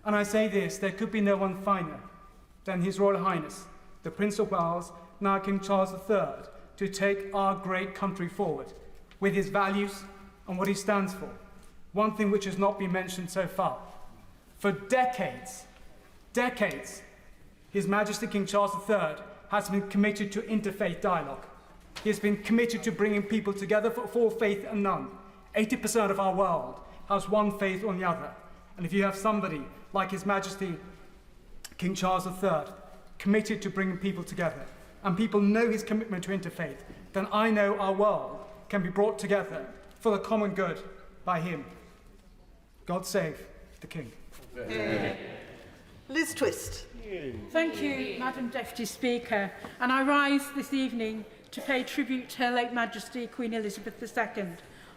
And I say this, there could be no one finer than His Royal Highness, the Prince of Wales, now King Charles III, to take our great country forward with his values and what he stands for. One thing which has not been mentioned so far. For decades, His Majesty King Charles III has been committed to interfaith dialogue. He has been committed to bringing people together for all faith and none. 80% of our world has one faith or the other. And if you have somebody like His Majesty King Charles III committed to bringing people together, and people know his commitment to interfaith, then I know our world can be brought together for the common good by him. God save the King. Liz Twist. Thank you, Madam Deputy Speaker. And I rise this evening to pay tribute to Her late Majesty Queen Elizabeth II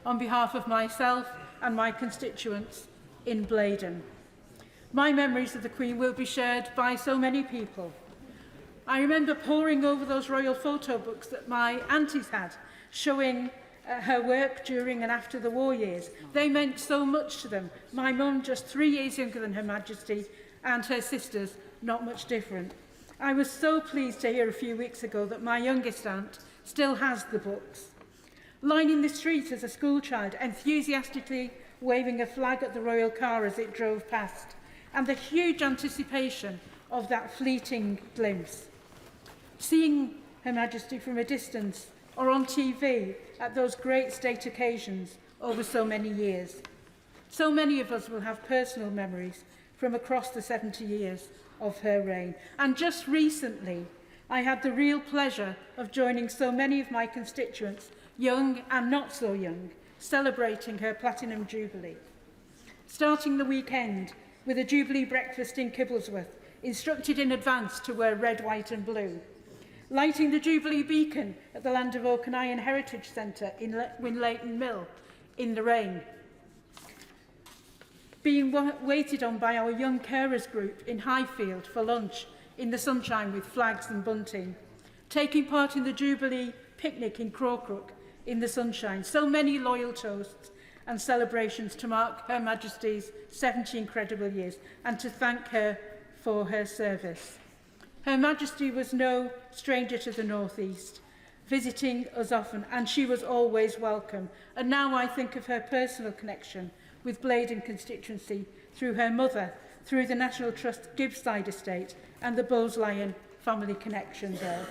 on behalf of myself and my constituents in Blaydon. My memories of the Queen will be shared by so many people. I remember poring over those royal photo books that my aunties had, showing her work during and after the war years. They meant so much to them. My mum, just 3 years younger than Her Majesty, and her sisters, not much different. I was so pleased to hear a few weeks ago that my youngest aunt still has the books. Lining the streets as a schoolchild, enthusiastically waving a flag at the royal car as it drove past, and the huge anticipation of that fleeting glimpse. Seeing Her Majesty from a distance or on TV at those great state occasions over so many years. So many of us will have personal memories from across the 70 years of her reign. And just recently, I had the real pleasure of joining so many of my constituents, young and not so young, celebrating her Platinum Jubilee. Starting the weekend with a Jubilee breakfast in Kibblesworth, instructed in advance to wear red, white and blue. Lighting the Jubilee beacon at the Land of Oak and Iron Heritage Centre in Winlayton Mill in the rain. Being waited on by our young carers group in Highfield for lunch in the sunshine with flags and bunting. Taking part in the Jubilee picnic in Crawcrook in the sunshine. So many loyal toasts and celebrations to mark Her Majesty's 70 incredible years and to thank her for her service. Her Majesty was no stranger to the North East, visiting us often, and she was always welcome. And now I think of her personal connection with Blaydon constituency through her mother, through the National Trust Gibbside estate and the Bowes-Lyon family connection there.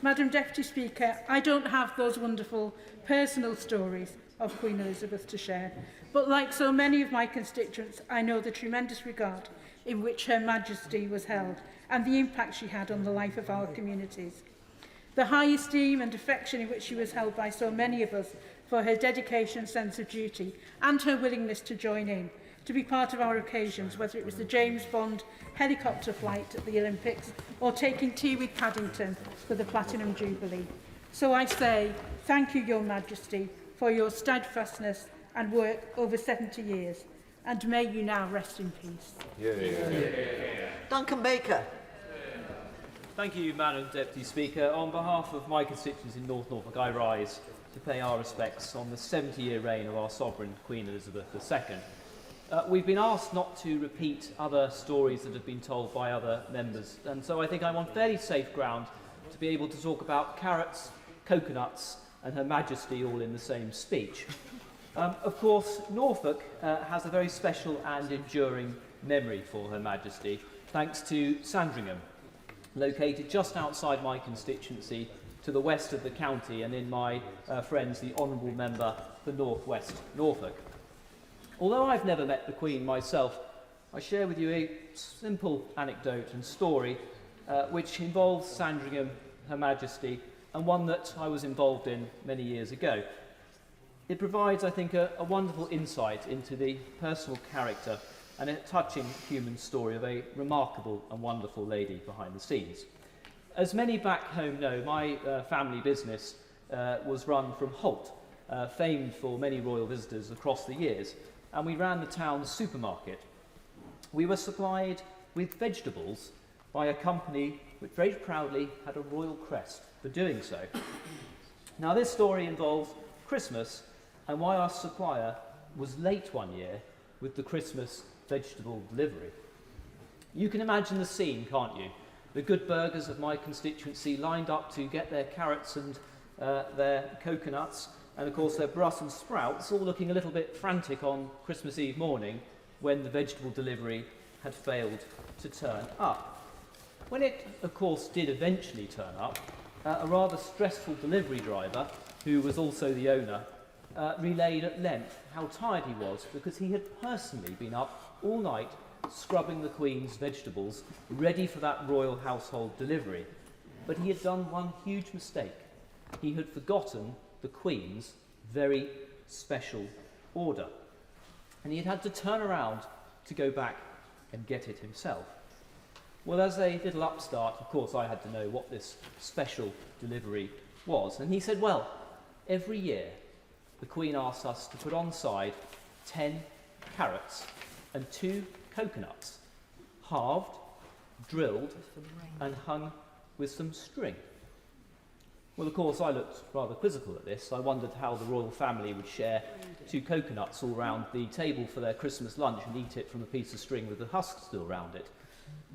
Madam Deputy Speaker, I don't have those wonderful personal stories of Queen Elizabeth to share, but like so many of my constituents, I know the tremendous regard in which Her Majesty was held and the impact she had on the life of our communities. The high esteem and affection in which she was held by so many of us for her dedication and sense of duty and her willingness to join in, to be part of our occasions, whether it was the James Bond helicopter flight at the Olympics or taking tea with Paddington for the Platinum Jubilee. So I say, thank you, Your Majesty, for your steadfastness and work over 70 years, and may you now rest in peace. Duncan Baker. Thank you, Madam Deputy Speaker. On behalf of my constituents in North Norfolk, I rise to pay our respects on the 70-year reign of our sovereign, Queen Elizabeth II. We've been asked not to repeat other stories that have been told by other members, and so I think I'm on fairly safe ground to be able to talk about carrots, coconuts, and Her Majesty all in the same speech. Of course, Norfolk has a very special and enduring memory for Her Majesty, thanks to Sandringham. located just outside my constituency to the west of the county and in my friends, the Honourable Member for North West Norfolk. Although I've never met the Queen myself, I share with you a simple anecdote and story which involves Sandringham, Her Majesty, and one that I was involved in many years ago. It provides, I think, a wonderful insight into the personal character and a touching human story of a remarkable and wonderful lady behind the scenes. As many back home know, my family business was run from Holt, famed for many royal visitors across the years, and we ran the town's supermarket. We were supplied with vegetables by a company which very proudly had a royal crest for doing so. Now, this story involves Christmas and why our supplier was late one year with the Christmas vegetable delivery. You can imagine the scene, can't you? The good burghers of my constituency lined up to get their carrots and their coconuts, and of course their Brussels sprouts, all looking a little bit frantic on Christmas Eve morning when the vegetable delivery had failed to turn up. When it, of course, did eventually turn up, a rather stressful delivery driver, who was also the owner, relayed at length how tired he was because he had personally been up all night scrubbing the Queen's vegetables ready for that royal household delivery. But he had done one huge mistake. He had forgotten the Queen's very special order. And he had had to turn around to go back and get it himself. Well, as a little upstart, of course, I had to know what this special delivery was. And he said, well, every year the Queen asks us to put on side 10 carrots and 2 coconuts, halved, drilled, and hung with some string. Well, of course, I looked rather quizzical at this. I wondered how the royal family would share 2 coconuts all round the table for their Christmas lunch and eat it from a piece of string with the husk still round it.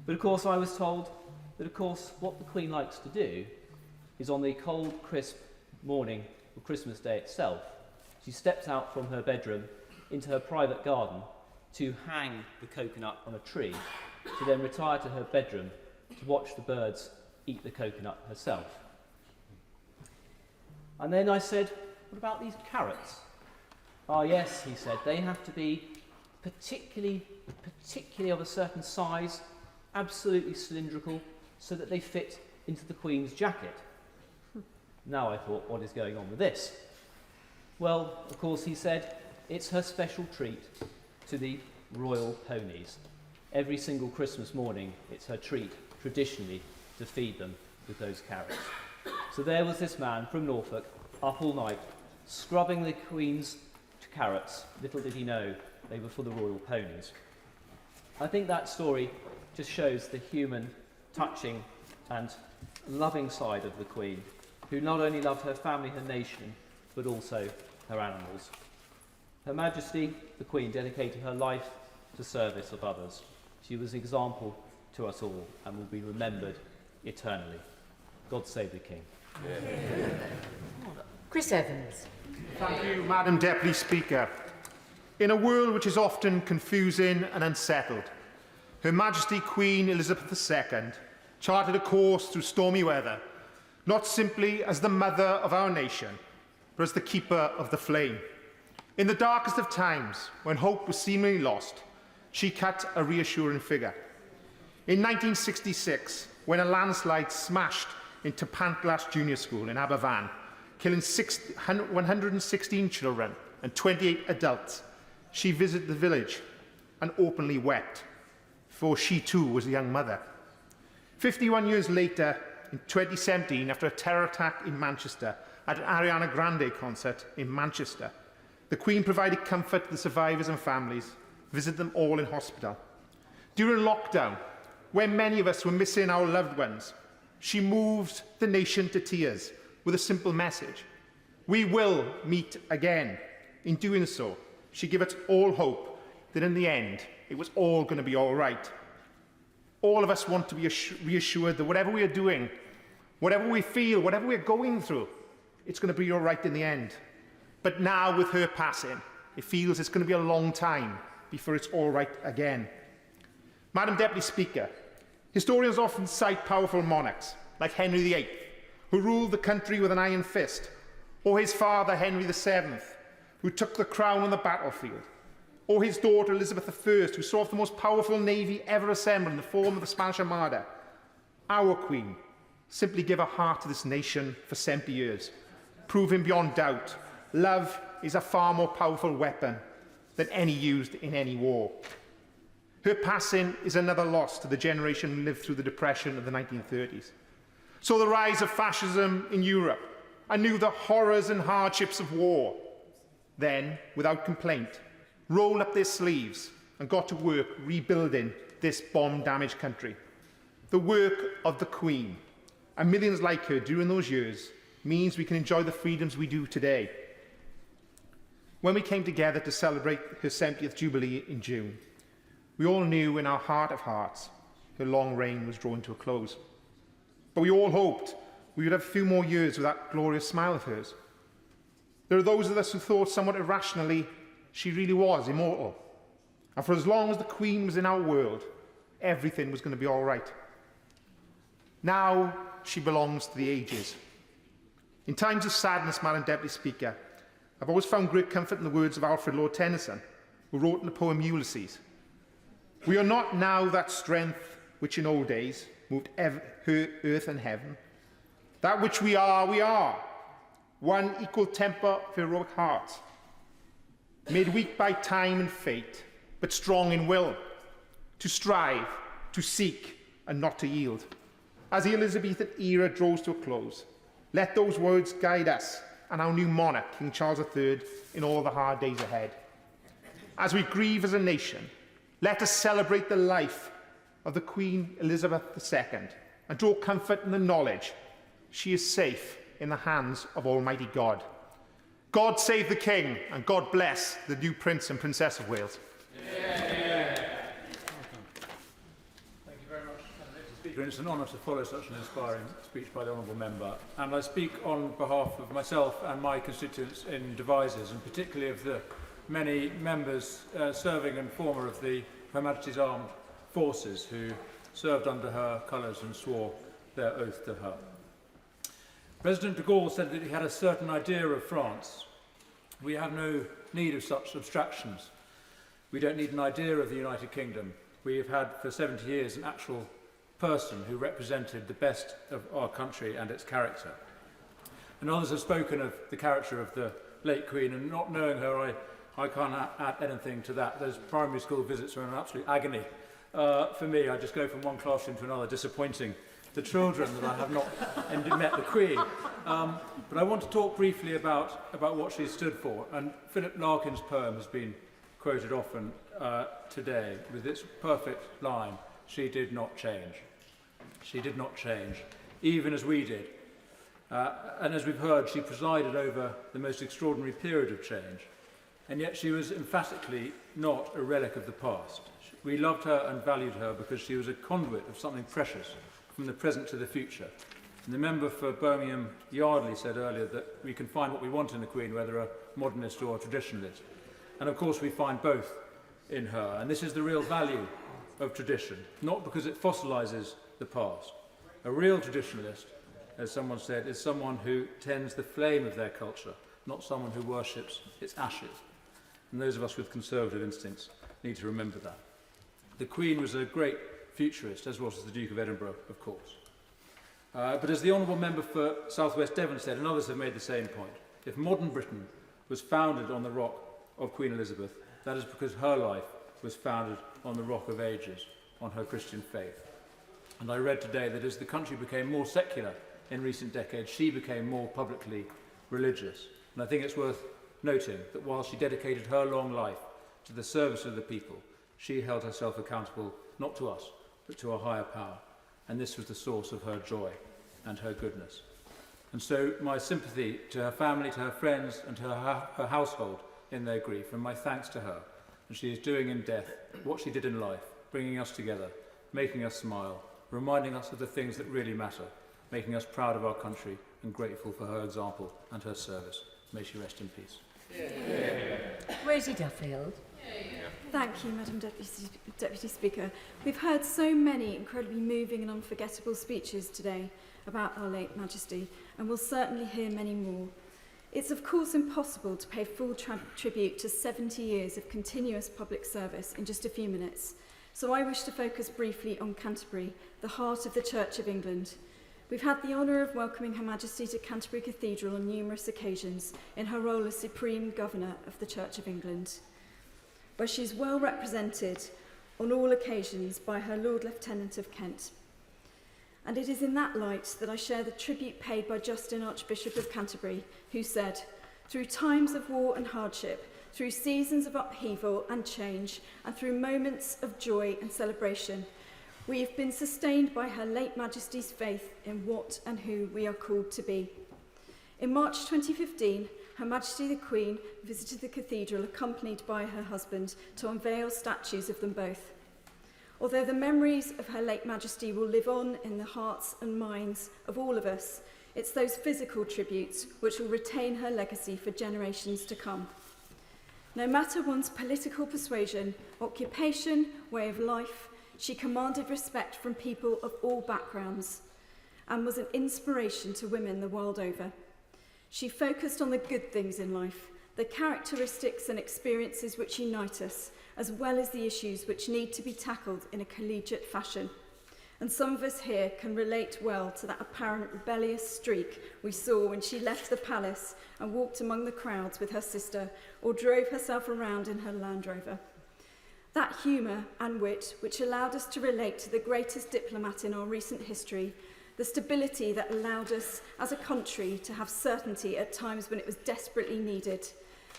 But of course, I was told that, of course, what the Queen likes to do is on the cold, crisp morning of Christmas Day itself, she steps out from her bedroom into her private garden to hang the coconut on a tree, to then retire to her bedroom to watch the birds eat the coconut herself. And then I said, what about these carrots? Ah, yes, he said, they have to be particularly of a certain size, absolutely cylindrical, so that they fit into the Queen's jacket. Now I thought, what is going on with this? Well, of course, he said, it's her special treat to the royal ponies. Every single Christmas morning, it's her treat, traditionally, to feed them with those carrots. So there was this man from Norfolk, up all night, scrubbing the Queen's carrots. Little did he know they were for the royal ponies. I think that story just shows the human, touching and loving side of the Queen, who not only loved her family, her nation, but also her animals. Her Majesty, the Queen, dedicated her life to service of others. She was an example to us all and will be remembered eternally. God save the King. Yeah. Chris Evans. Thank you, Madam Deputy Speaker. In a world which is often confusing and unsettled, Her Majesty Queen Elizabeth II charted a course through stormy weather, not simply as the mother of our nation, but as the keeper of the flame. In the darkest of times, when hope was seemingly lost, she cut a reassuring figure. In 1966, when a landslide smashed into Pantglas Junior School in Aberfan, killing 116 children and 28 adults, she visited the village and openly wept, for she too was a young mother. 51 years later, in 2017, after a terror attack in Manchester at an Ariana Grande concert in Manchester, the Queen provided comfort to the survivors and families, visited them all in hospital. During lockdown, when many of us were missing our loved ones, she moved the nation to tears with a simple message: we will meet again. In doing so, she gave us all hope that in the end, it was all going to be all right. All of us want to be reassured that whatever we are doing, whatever we feel, whatever we're going through, it's going to be all right in the end. But now, with her passing, it feels it's going to be a long time before it's all right again. Madam Deputy Speaker, Historians often cite powerful monarchs, like Henry VIII, who ruled the country with an iron fist, or his father Henry VII, who took the crown on the battlefield, or his daughter Elizabeth I, who saw off the most powerful navy ever assembled in the form of the Spanish Armada. Our Queen simply gave her heart to this nation for 70 years, proving beyond doubt love is a far more powerful weapon than any used in any war. Her passing is another loss to the generation who lived through the Depression of the 1930s. Saw the rise of fascism in Europe and knew the horrors and hardships of war. Then, without complaint, rolled up their sleeves and got to work rebuilding this bomb-damaged country. The work of the Queen, and millions like her during those years, means we can enjoy the freedoms we do today. When we came together to celebrate her 70th Jubilee in June, we all knew in our heart of hearts her long reign was drawing to a close. But we all hoped we would have a few more years with that glorious smile of hers. There are those of us who thought somewhat irrationally she really was immortal. And for as long as the Queen was in our world, everything was going to be all right. Now she belongs to the ages. In times of sadness, Madam Deputy Speaker, I've always found great comfort in the words of Alfred Lord Tennyson, who wrote in the poem Ulysses. We are not now that strength which in old days moved earth and heaven. That which we are, one equal temper of heroic hearts, made weak by time and fate, but strong in will, to strive, to seek, and not to yield. As the Elizabethan era draws to a close, let those words guide us and our new monarch, King Charles III, in all the hard days ahead. As we grieve as a nation, let us celebrate the life of the Queen Elizabeth II and draw comfort in the knowledge she is safe in the hands of Almighty God. God save the King, and God bless the new Prince and Princess of Wales. Thank you very much, Mr. Speaker. It's an honour to follow such an inspiring speech by the Honourable Member. And I speak on behalf of myself and my constituents in Devizes, and particularly of the many members serving and former of Her Majesty's Armed Forces who served under her colours and swore their oath to her. President de Gaulle said that he had a certain idea of France. We have no need of such abstractions. We don't need an idea of the United Kingdom. We have had for 70 years an actual person who represented the best of our country and its character. And others have spoken of the character of the late Queen, and not knowing her, I can't add anything to that. Those primary school visits are an absolute agony. For me, I just go from one classroom to another, disappointing the children that I have not indeed met the Queen. But I want to talk briefly about what she stood for. And Philip Larkin's poem has been quoted often today with its perfect line, "She did not change." She did not change, even as we did. And as we've heard, she presided over the most extraordinary period of change. And yet she was emphatically not a relic of the past. We loved her and valued her because she was a conduit of something precious from the present to the future. And the member for Birmingham Yardley said earlier that we can find what we want in a Queen, whether a modernist or a traditionalist. And of course we find both in her. And this is the real value of tradition, not because it fossilises the past. A real traditionalist, as someone said, is someone who tends the flame of their culture, not someone who worships its ashes. And those of us with conservative instincts need to remember that. The Queen was a great futurist, as was the Duke of Edinburgh, of course. But as the Honourable Member for South West Devon said, and others have made the same point, if modern Britain was founded on the rock of Queen Elizabeth, that is because her life was founded on the rock of ages, on her Christian faith. And I read today that as the country became more secular in recent decades, she became more publicly religious. And I think it's worth noting that while she dedicated her long life to the service of the people, she held herself accountable not to us, but to a higher power. And this was the source of her joy and her goodness. And so my sympathy to her family, to her friends, and to her household in their grief, and my thanks to her. And she is doing in death what she did in life, bringing us together, making us smile, reminding us of the things that really matter, making us proud of our country and grateful for her example and her service. May she rest in peace. Rosie Duffield. Thank you, Madam Deputy Speaker. We've heard so many incredibly moving and unforgettable speeches today about our late Majesty, and we'll certainly hear many more. It's of course impossible to pay full tribute to 70 years of continuous public service in just a few minutes, so I wish to focus briefly on Canterbury, the heart of the Church of England. We've had the honour of welcoming Her Majesty to Canterbury Cathedral on numerous occasions in her role as Supreme Governor of the Church of England, where she's well represented on all occasions by her Lord Lieutenant of Kent. And it is in that light that I share the tribute paid by Justin, Archbishop of Canterbury, who said, "Through times of war and hardship, through seasons of upheaval and change, and through moments of joy and celebration, we have been sustained by Her late Majesty's faith in what and who we are called to be." In March 2015, Her Majesty the Queen visited the cathedral accompanied by her husband to unveil statues of them both. Although the memories of Her late Majesty will live on in the hearts and minds of all of us, it's those physical tributes which will retain her legacy for generations to come. No matter one's political persuasion, occupation, way of life, she commanded respect from people of all backgrounds and was an inspiration to women the world over. She focused on the good things in life, the characteristics and experiences which unite us, as well as the issues which need to be tackled in a collegiate fashion. And some of us here can relate well to that apparent rebellious streak we saw when she left the palace and walked among the crowds with her sister, or drove herself around in her Land Rover. That humour and wit which allowed us to relate to the greatest diplomat in our recent history, the stability that allowed us as a country to have certainty at times when it was desperately needed.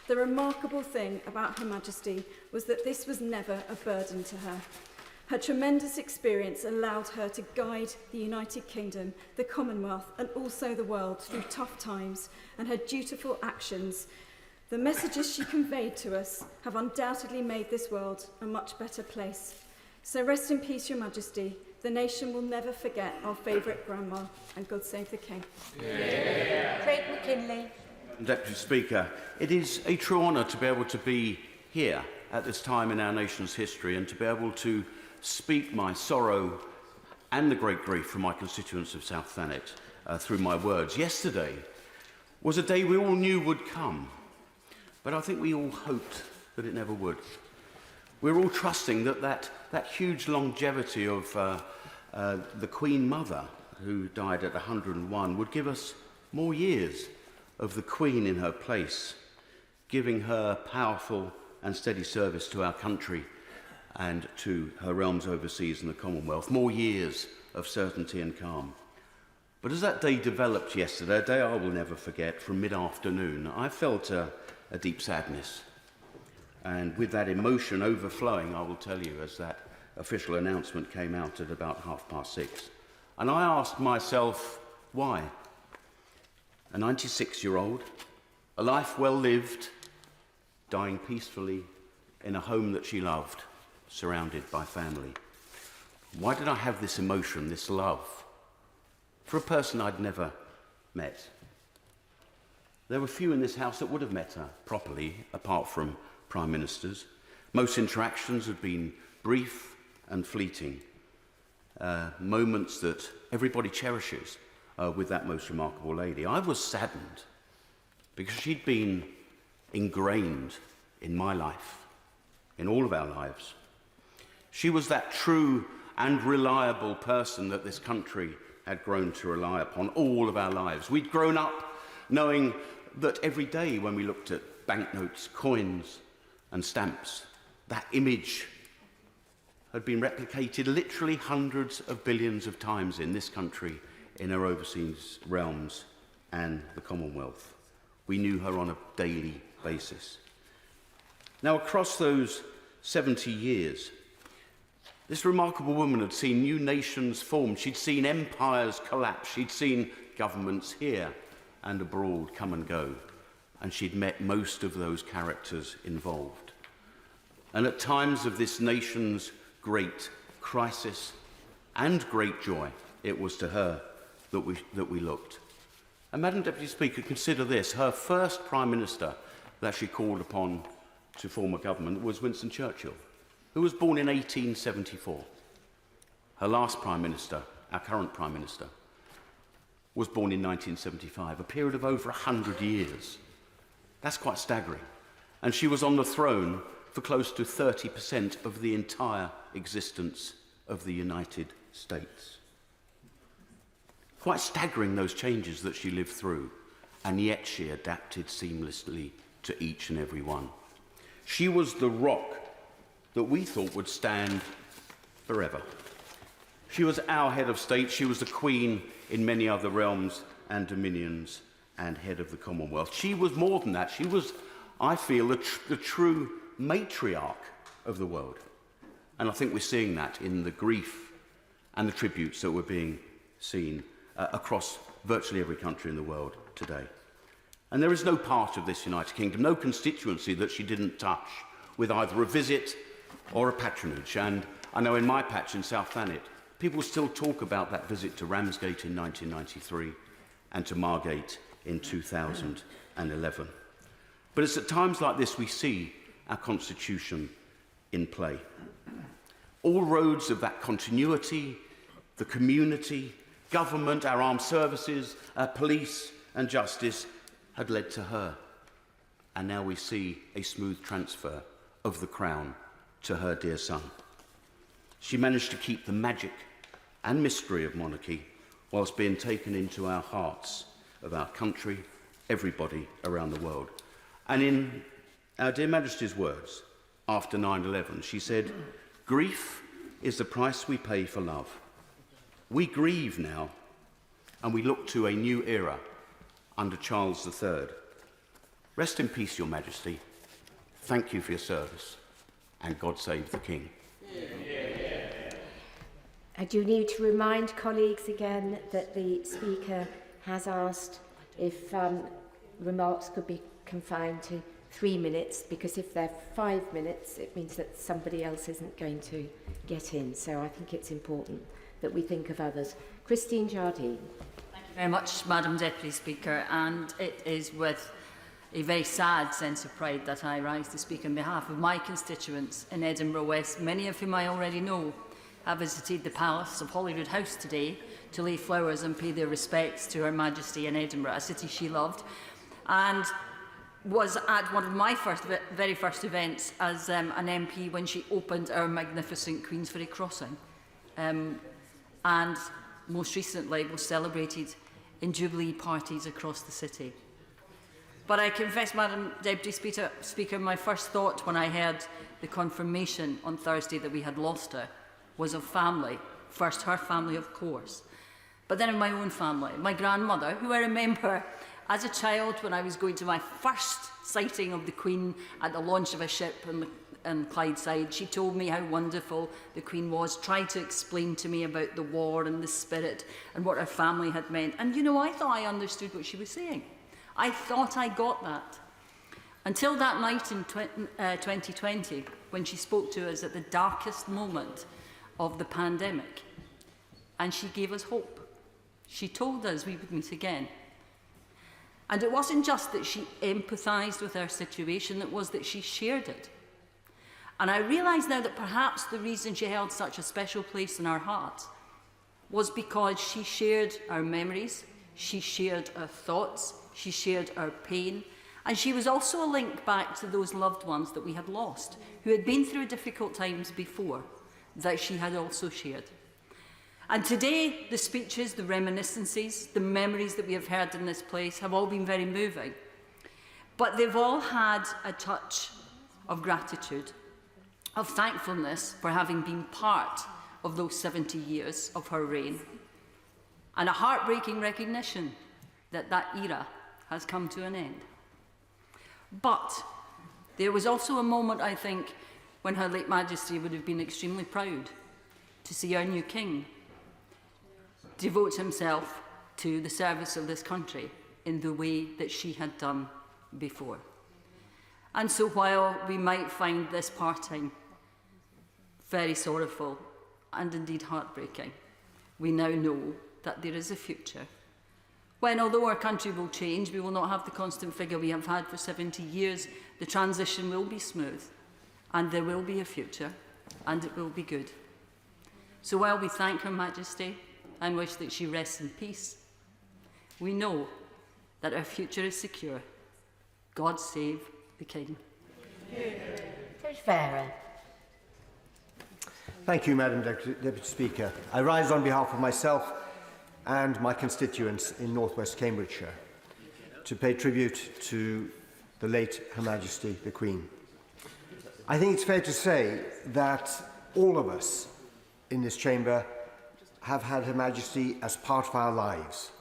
The remarkable thing about Her Majesty was that this was never a burden to her. Her tremendous experience allowed her to guide the United Kingdom, the Commonwealth, and also the world through tough times, and her dutiful actions, the messages she conveyed to us, have undoubtedly made this world a much better place. So rest in peace, Your Majesty. The nation will never forget our favourite grandma, and God save the King. Yeah. Craig McKinley. Deputy Speaker, it is a true honour to be able to be here at this time in our nation's history and to be able to speak my sorrow and the great grief from my constituents of South Thanet through my words. Yesterday was a day we all knew would come, but I think we all hoped that it never would. We're all trusting that that huge longevity of the Queen Mother, who died at 101, would give us more years of the Queen in her place, giving her powerful and steady service to our country and to her realms overseas in the Commonwealth, more years of certainty and calm. But as that day developed yesterday, a day I will never forget, from mid-afternoon, I felt a deep sadness. And with that emotion overflowing, I will tell you, as that official announcement came out at about 6:30. And I asked myself, why? A 96-year-old, a life well lived, dying peacefully in a home that she loved, surrounded by family. Why did I have this emotion, this love, for a person I'd never met? There were few in this house that would have met her properly, apart from Prime Ministers. Most interactions had been brief and fleeting, moments that everybody cherishes with that most remarkable lady. I was saddened because she'd been ingrained in my life, in all of our lives. She was that true and reliable person that this country had grown to rely upon all of our lives. We'd grown up knowing that every day when we looked at banknotes, coins, and stamps, that image had been replicated literally hundreds of billions of times in this country, in our overseas realms and the Commonwealth. We knew her on a daily basis. Now, across those 70 years, this remarkable woman had seen new nations formed. She'd seen empires collapse. She'd seen governments here and abroad come and go. And she'd met most of those characters involved. And at times of this nation's great crisis and great joy, it was to her that we looked. And Madam Deputy Speaker, consider this, her first Prime Minister that she called upon to form a government was Winston Churchill, who was born in 1874. Her last Prime Minister, our current Prime Minister, was born in 1975, a period of over 100 years. That's quite staggering. And she was on the throne for close to 30% of the entire existence of the United States. Quite staggering, those changes that she lived through, and yet she adapted seamlessly to each and every one. She was the rock that we thought would stand forever. She was our head of state. She was the queen in many other realms and dominions and head of the Commonwealth. She was more than that. She was, I feel, the true matriarch of the world. And I think we're seeing that in the grief and the tributes that were being seen across virtually every country in the world today. And there is no part of this United Kingdom, no constituency that she didn't touch with either a visit or a patronage. And I know in my patch in South Thanet, people still talk about that visit to Ramsgate in 1993 and to Margate in 2011. But it's at times like this we see our constitution in play. All roads of that continuity, the community, government, our armed services, our police and justice had led to her. And now we see a smooth transfer of the crown to her dear son. She managed to keep the magic and mystery of monarchy whilst being taken into our hearts of our country, everybody around the world. And in our dear Majesty's words, after 9/11, she said, "Grief is the price we pay for love. We grieve now, and we look to a new era under Charles III. Rest in peace, Your Majesty. Thank you for your service, and God save the King." I do need to remind colleagues again that the Speaker has asked if remarks could be confined to 3 minutes, because if they're 5 minutes, it means that somebody else isn't going to get in. So I think it's important that we think of others. Christine Jardine. Thank you very much, Madam Deputy Speaker, and it is with a very sad sense of pride that I rise to speak on behalf of my constituents in Edinburgh West, many of whom I already know. I visited the Palace of Holyrood House today to lay flowers and pay their respects to Her Majesty in Edinburgh, a city she loved, and was at one of my very first events as an MP when she opened our magnificent Queensferry crossing, and most recently was celebrated in Jubilee parties across the city. But I confess, Madam Deputy Speaker, my first thought when I heard the confirmation on Thursday that we had lost her was of family. First her family, of course, but then of my own family. My grandmother, who I remember as a child when I was going to my first sighting of the Queen at the launch of a ship in Clydeside. She told me how wonderful the Queen was, tried to explain to me about the war and the spirit and what her family had meant. And you know, I thought I understood what she was saying. I thought I got that. Until that night in 2020, when she spoke to us at the darkest moment of the pandemic, and she gave us hope. She told us we would meet again. And it wasn't just that she empathised with our situation, it was that she shared it. And I realise now that perhaps the reason she held such a special place in our hearts was because she shared our memories, she shared our thoughts, she shared our pain, and she was also a link back to those loved ones that we had lost, who had been through difficult times before, that she had also shared. And today, the speeches, the reminiscences, the memories that we have heard in this place have all been very moving. But they've all had a touch of gratitude, of thankfulness for having been part of those 70 years of her reign, and a heartbreaking recognition that that era has come to an end. But there was also a moment, I think, when Her late Majesty would have been extremely proud to see our new King devote himself to the service of this country in the way that she had done before. And so while we might find this parting very sorrowful and indeed heartbreaking, we now know that there is a future When, although our country will change, we will not have the constant figure we have had for 70 years, the transition will be smooth, and there will be a future, and it will be good. So while we thank Her Majesty and wish that she rests in peace, we know that our future is secure. God save the King. Thank you, Madam Deputy Speaker. I rise on behalf of myself and my constituents in North West Cambridgeshire to pay tribute to the late Her Majesty the Queen. I think it's fair to say that all of us in this chamber have had Her Majesty as part of our lives,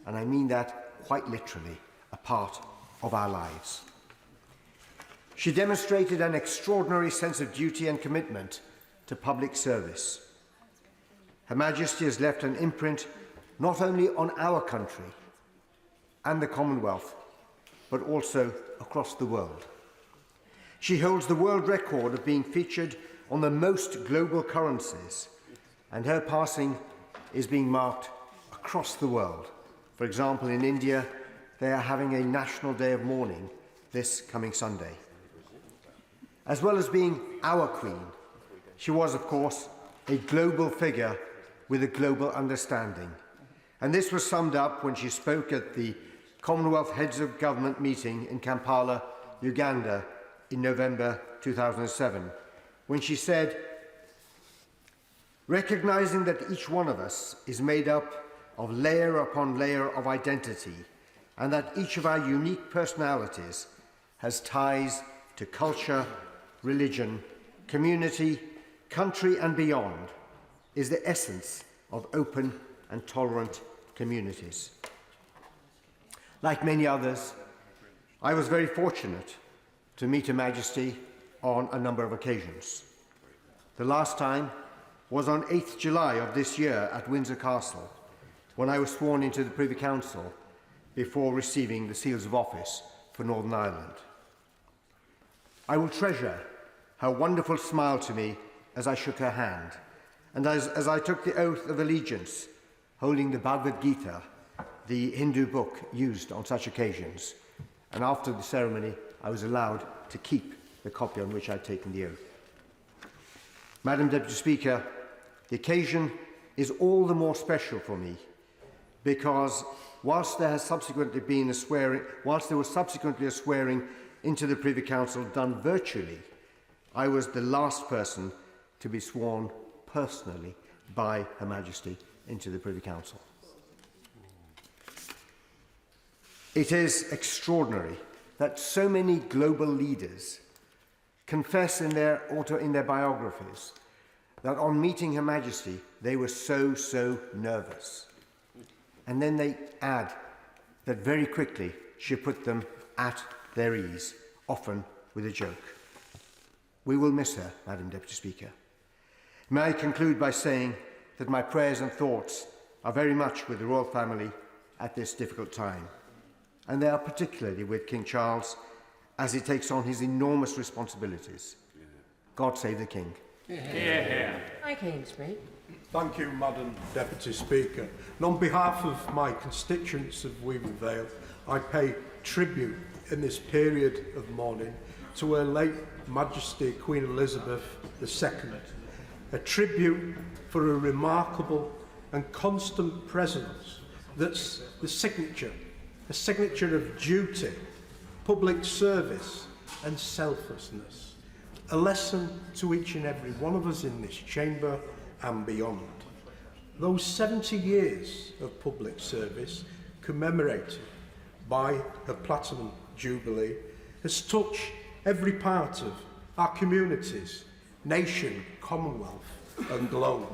and I mean that quite literally, a part of our lives. She demonstrated an extraordinary sense of duty and commitment to public service. Her Majesty has left an imprint not only on our country and the Commonwealth, but also across the world. She holds the world record of being featured on the most global currencies, and her passing is being marked across the world. For example, in India, they are having a national day of mourning this coming Sunday. As well as being our Queen, she was, of course, a global figure with a global understanding. And this was summed up when she spoke at the Commonwealth Heads of Government meeting in Kampala, Uganda, in November 2007, when she said, "Recognizing that each one of us is made up of layer upon layer of identity, and that each of our unique personalities has ties to culture, religion, community, country and beyond, is the essence of open and tolerant communities." Like many others, I was very fortunate to meet Her Majesty on a number of occasions. The last time was on 8th July of this year at Windsor Castle, when I was sworn into the Privy Council before receiving the seals of office for Northern Ireland. I will treasure her wonderful smile to me as I shook her hand, and as I took the oath of allegiance, holding the Bhagavad Gita, the Hindu book used on such occasions, and after the ceremony I was allowed to keep the copy on which I'd taken the oath. Madam Deputy Speaker, the occasion is all the more special for me because whilst there was subsequently a swearing into the Privy Council done virtually, I was the last person to be sworn personally by Her Majesty into the Privy Council. It is extraordinary that so many global leaders confess in their biographies that on meeting Her Majesty they were so nervous. And then they add that very quickly she put them at their ease, often with a joke. We will miss her, Madam Deputy Speaker. May I conclude by saying that my prayers and thoughts are very much with the royal family at this difficult time, and they are particularly with King Charles as he takes on his enormous responsibilities. God save the King. Thank you, Madam Deputy Speaker. And on behalf of my constituents of Weaving Vale, I pay tribute in this period of mourning to Her late Majesty Queen Elizabeth II, a tribute for a remarkable and constant presence that's a signature of duty, public service and selflessness, a lesson to each and every one of us in this chamber and beyond. Those 70 years of public service commemorated by her Platinum Jubilee has touched every part of our communities, nation, Commonwealth and globe.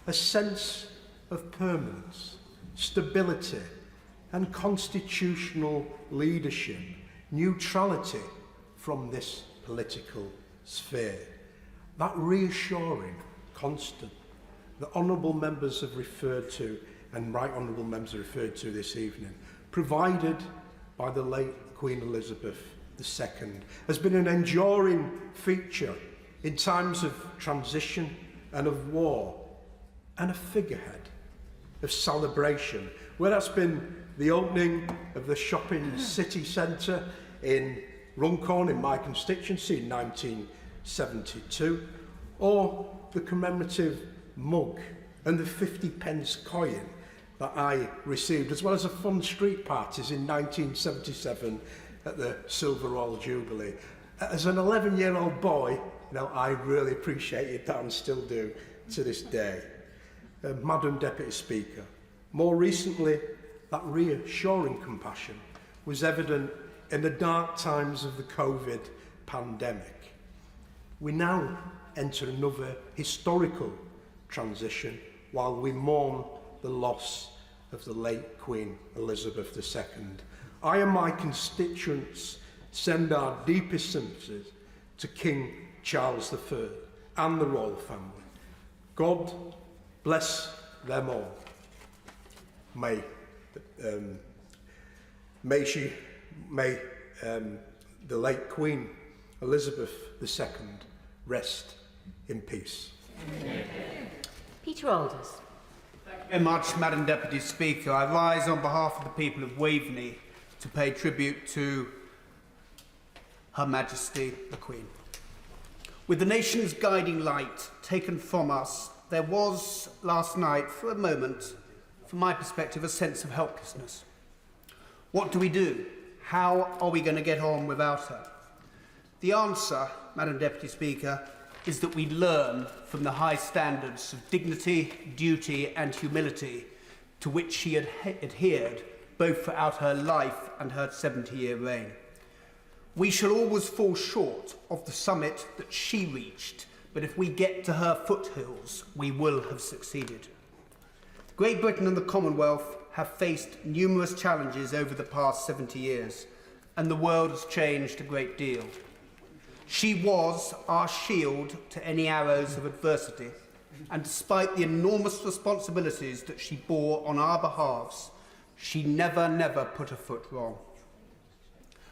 A sense of permanence, stability and constitutional leadership, neutrality from this political sphere. That reassuring constant that honourable members have referred to, and right honourable members have referred to this evening, provided by the late Queen Elizabeth II, has been an enduring feature in times of transition and of war, and a figurehead of celebration, where that's been the opening of the shopping city centre in Runcorn in my constituency in 1972, or the commemorative mug and the 50p coin that I received, as well as the fun street parties in 1977 at the Silver Royal Jubilee. As an 11-year-old boy, I really appreciated that and still do to this day. Madam Deputy Speaker, more recently, that reassuring compassion was evident in the dark times of the COVID pandemic. We now enter another historical transition while we mourn the loss of the late Queen Elizabeth II. I and my constituents send our deepest sympathies to King Charles III and the royal family. God bless them all. May the late Queen Elizabeth II rest in peace. Peter Alders. Thank you very much, Madam Deputy Speaker. I rise on behalf of the people of Waveney to pay tribute to Her Majesty the Queen. With the nation's guiding light taken from us, there was last night, for a moment, from my perspective, a sense of helplessness. What do we do? How are we going to get on without her? The answer, Madam Deputy Speaker, is that we learn from the high standards of dignity, duty and humility to which she had adhered both throughout her life and her 70-year reign. We shall always fall short of the summit that she reached, but if we get to her foothills, we will have succeeded. Great Britain and the Commonwealth have faced numerous challenges over the past 70 years, and the world has changed a great deal. She was our shield to any arrows of adversity, and despite the enormous responsibilities that she bore on our behalves, she never put a foot wrong.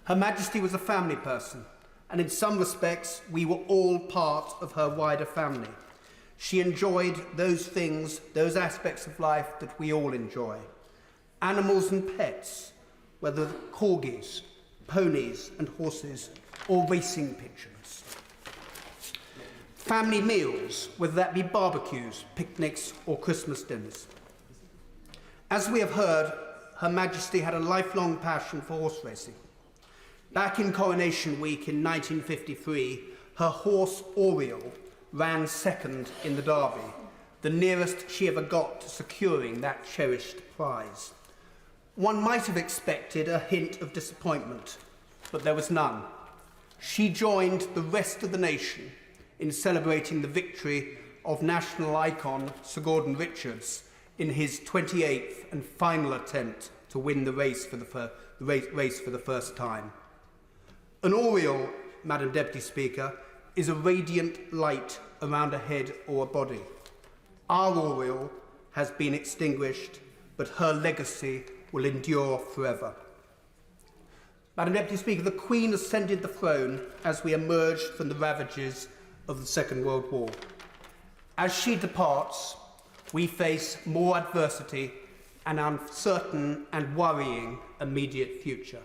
Her Majesty was a family person, and in some respects, we were all part of her wider family. She enjoyed those things, those aspects of life that we all enjoy. Animals and pets, whether corgis, ponies and horses, or racing pigeons. Family meals, whether that be barbecues, picnics, or Christmas dinners. As we have heard, Her Majesty had a lifelong passion for horse racing. Back in Coronation Week in 1953, her horse Oriole ran second in the Derby, the nearest she ever got to securing that cherished prize. One might have expected a hint of disappointment, but there was none. She joined the rest of the nation in celebrating the victory of national icon Sir Gordon Richards in his 28th and final attempt to win the race for the first time. An Oriole, Madam Deputy Speaker, is a radiant light around a head or a body. Our Oriole has been extinguished, but her legacy will endure forever. Madam Deputy Speaker, the Queen ascended the throne as we emerged from the ravages of the Second World War. As she departs, we face more adversity and uncertain and worrying immediate future.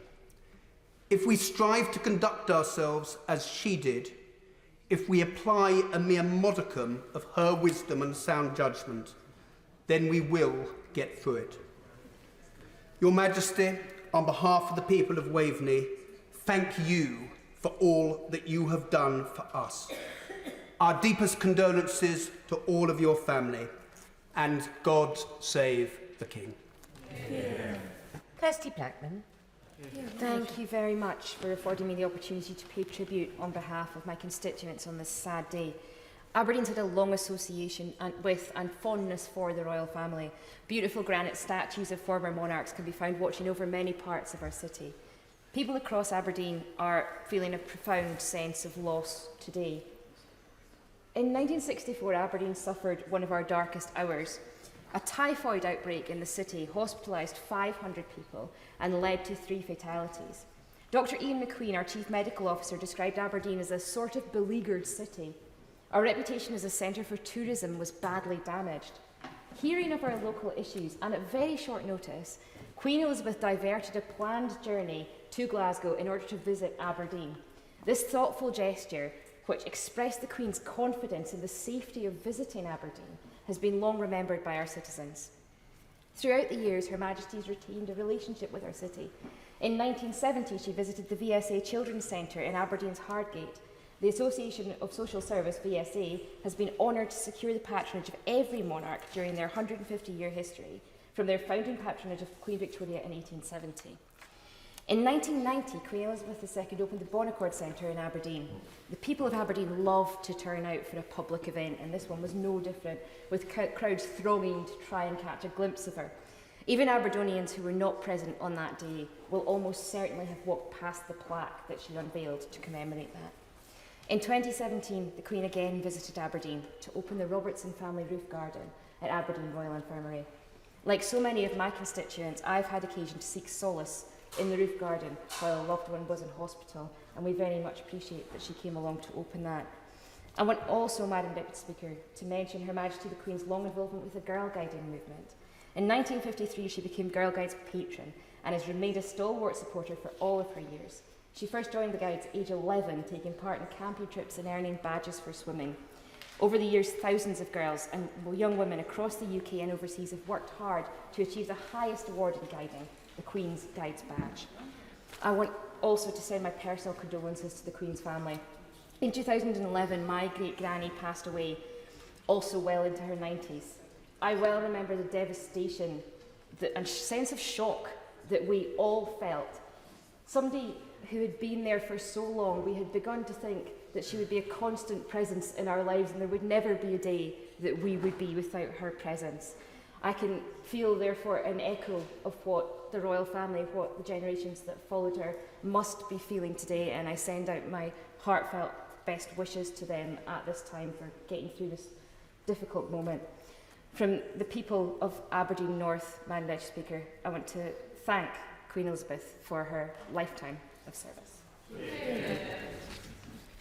If we strive to conduct ourselves as she did, if we apply a mere modicum of her wisdom and sound judgment, then we will get through it. Your Majesty, on behalf of the people of Waveney, thank you for all that you have done for us. Our deepest condolences to all of your family, and God save the King. Yeah. Kirsty Blackman. Thank you very much for affording me the opportunity to pay tribute on behalf of my constituents on this sad day. Aberdeen's had a long association with and fondness for the royal family. Beautiful granite statues of former monarchs can be found watching over many parts of our city. People across Aberdeen are feeling a profound sense of loss today. In 1964, Aberdeen suffered one of our darkest hours. A typhoid outbreak in the city hospitalised 500 people and led to 3 fatalities. Dr. Ian McQueen, our Chief Medical Officer, described Aberdeen as a sort of beleaguered city. Our reputation as a centre for tourism was badly damaged. Hearing of our local issues, and at very short notice, Queen Elizabeth diverted a planned journey to Glasgow in order to visit Aberdeen. This thoughtful gesture, which expressed the Queen's confidence in the safety of visiting Aberdeen, has been long remembered by our citizens. Throughout the years, Her Majesty's retained a relationship with our city. In 1970, she visited the VSA Children's Centre in Aberdeen's Hardgate. The Association of Social Service, VSA, has been honoured to secure the patronage of every monarch during their 150-year history, from their founding patronage of Queen Victoria in 1870. In 1990, Queen Elizabeth II opened the Bonaccord Centre in Aberdeen. The people of Aberdeen love to turn out for a public event, and this one was no different, with crowds thronging to try and catch a glimpse of her. Even Aberdonians who were not present on that day will almost certainly have walked past the plaque that she unveiled to commemorate that. In 2017, the Queen again visited Aberdeen to open the Robertson family roof garden at Aberdeen Royal Infirmary. Like so many of my constituents, I've had occasion to seek solace in the roof garden while a loved one was in hospital, and we very much appreciate that she came along to open that. I want also, Madam Deputy Speaker, to mention Her Majesty the Queen's long involvement with the Girl Guiding movement. In 1953, she became Girl Guides patron and has remained a stalwart supporter for all of her years. She first joined the Guides at age 11, taking part in camping trips and earning badges for swimming. Over the years, thousands of girls and young women across the UK and overseas have worked hard to achieve the highest award in guiding, the Queen's Guides Badge. I want also to send my personal condolences to the Queen's family. In 2011, my great-granny passed away, also well into her 90s. I well remember the devastation and sense of shock that we all felt. Somebody who had been there for so long, we had begun to think that she would be a constant presence in our lives and there would never be a day that we would be without her presence. I can feel, therefore, an echo of what the royal family, what the generations that followed her must be feeling today, and I send out my heartfelt best wishes to them at this time for getting through this difficult moment. From the people of Aberdeen North, Madam Deputy Speaker, I want to thank Queen Elizabeth for her lifetime of service.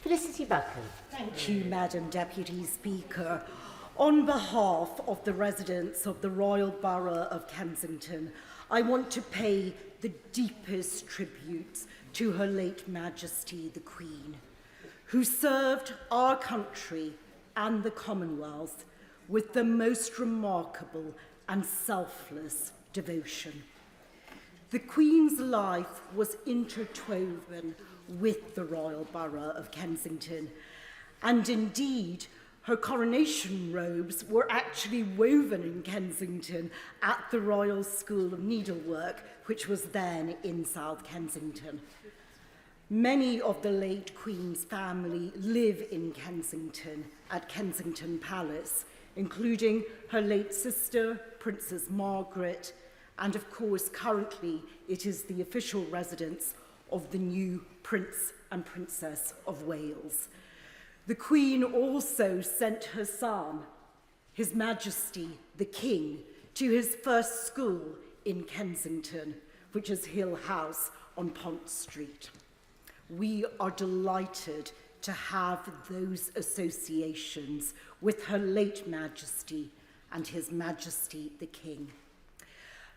Felicity Buchan. Thank you, Madam Deputy Speaker. On behalf of the residents of the Royal Borough of Kensington, I want to pay the deepest tributes to Her late Majesty the Queen, who served our country and the Commonwealth with the most remarkable and selfless devotion. The Queen's life was interwoven with the Royal Borough of Kensington, and indeed, her coronation robes were actually woven in Kensington at the Royal School of Needlework, which was then in South Kensington. Many of the late Queen's family live in Kensington at Kensington Palace, including her late sister, Princess Margaret, and of course, currently, it is the official residence of the new Prince and Princess of Wales. The Queen also sent her son, His Majesty the King, to his first school in Kensington, which is Hill House on Pont Street. We are delighted to have those associations with Her late Majesty and His Majesty the King.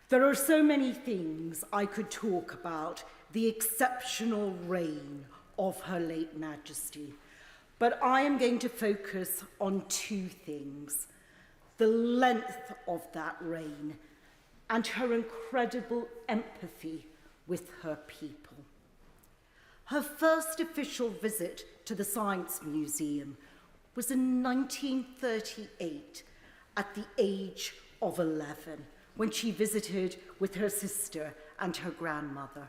There are so many things I could talk about the exceptional reign of Her late Majesty, but I am going to focus on two things: the length of that reign and her incredible empathy with her people. Her first official visit to the Science Museum was in 1938 at the age of 11, when she visited with her sister and her grandmother.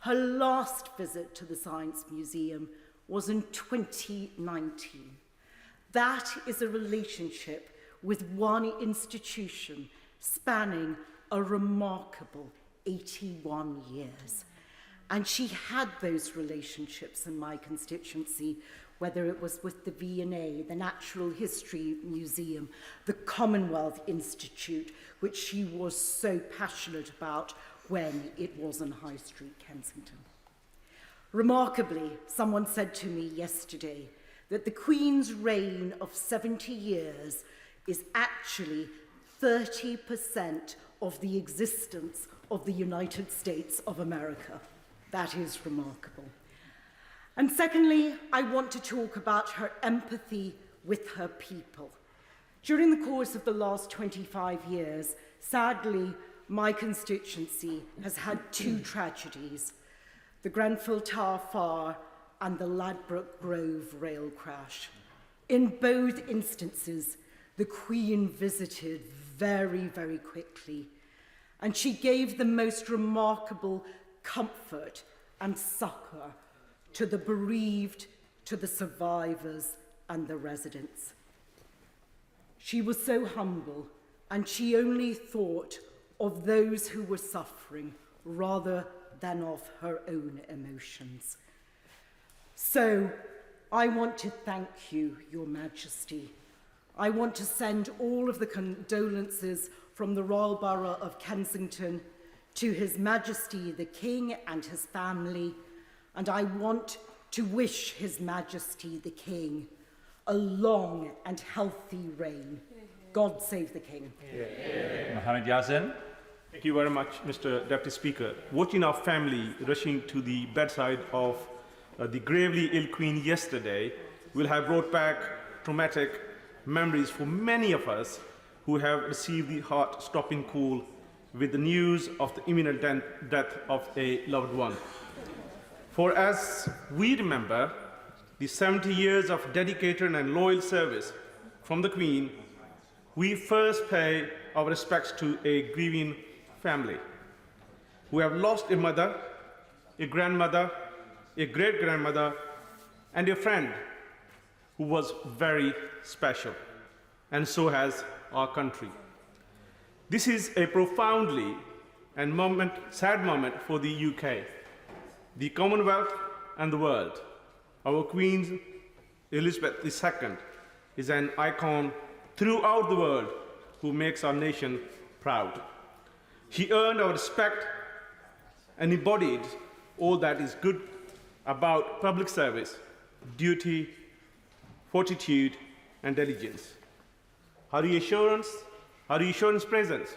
Her last visit to the Science Museum was in 2019. That is a relationship with one institution spanning a remarkable 81 years. And she had those relationships in my constituency, whether it was with the V&A, the Natural History Museum, the Commonwealth Institute, which she was so passionate about when it was in High Street, Kensington. Remarkably, someone said to me yesterday that the Queen's reign of 70 years is actually 30% of the existence of the United States of America. That is remarkable. And secondly, I want to talk about her empathy with her people. During the course of the last 25 years, sadly, my constituency has had two tragedies, the Grenfell Tower fire and the Ladbroke Grove rail crash. In both instances, the Queen visited very, very quickly, and she gave the most remarkable comfort and succour to the bereaved, to the survivors, and the residents. She was so humble, and she only thought of those who were suffering rather than of her own emotions. So, I want to thank you, Your Majesty. I want to send all of the condolences from the Royal Borough of Kensington to His Majesty the King and his family, and I want to wish His Majesty the King a long and healthy reign. God save the King. Mohammed Yasin. Thank you very much, Mr. Deputy Speaker. Watching our family rushing to the bedside of the gravely ill Queen yesterday will have brought back traumatic memories for many of us who have received the heart-stopping call with the news of the imminent death of a loved one. For as we remember the 70 years of dedicated and loyal service from the Queen, we first pay our respects to a grieving family who have lost a mother, a grandmother, a great-grandmother, and a friend who was very special, and so has our country. This is a profoundly and sad moment for the UK, the Commonwealth, and the world. Our Queen Elizabeth II is an icon throughout the world who makes our nation proud. She earned our respect and embodied all that is good about public service, duty, fortitude, and diligence. Her reassurance presence,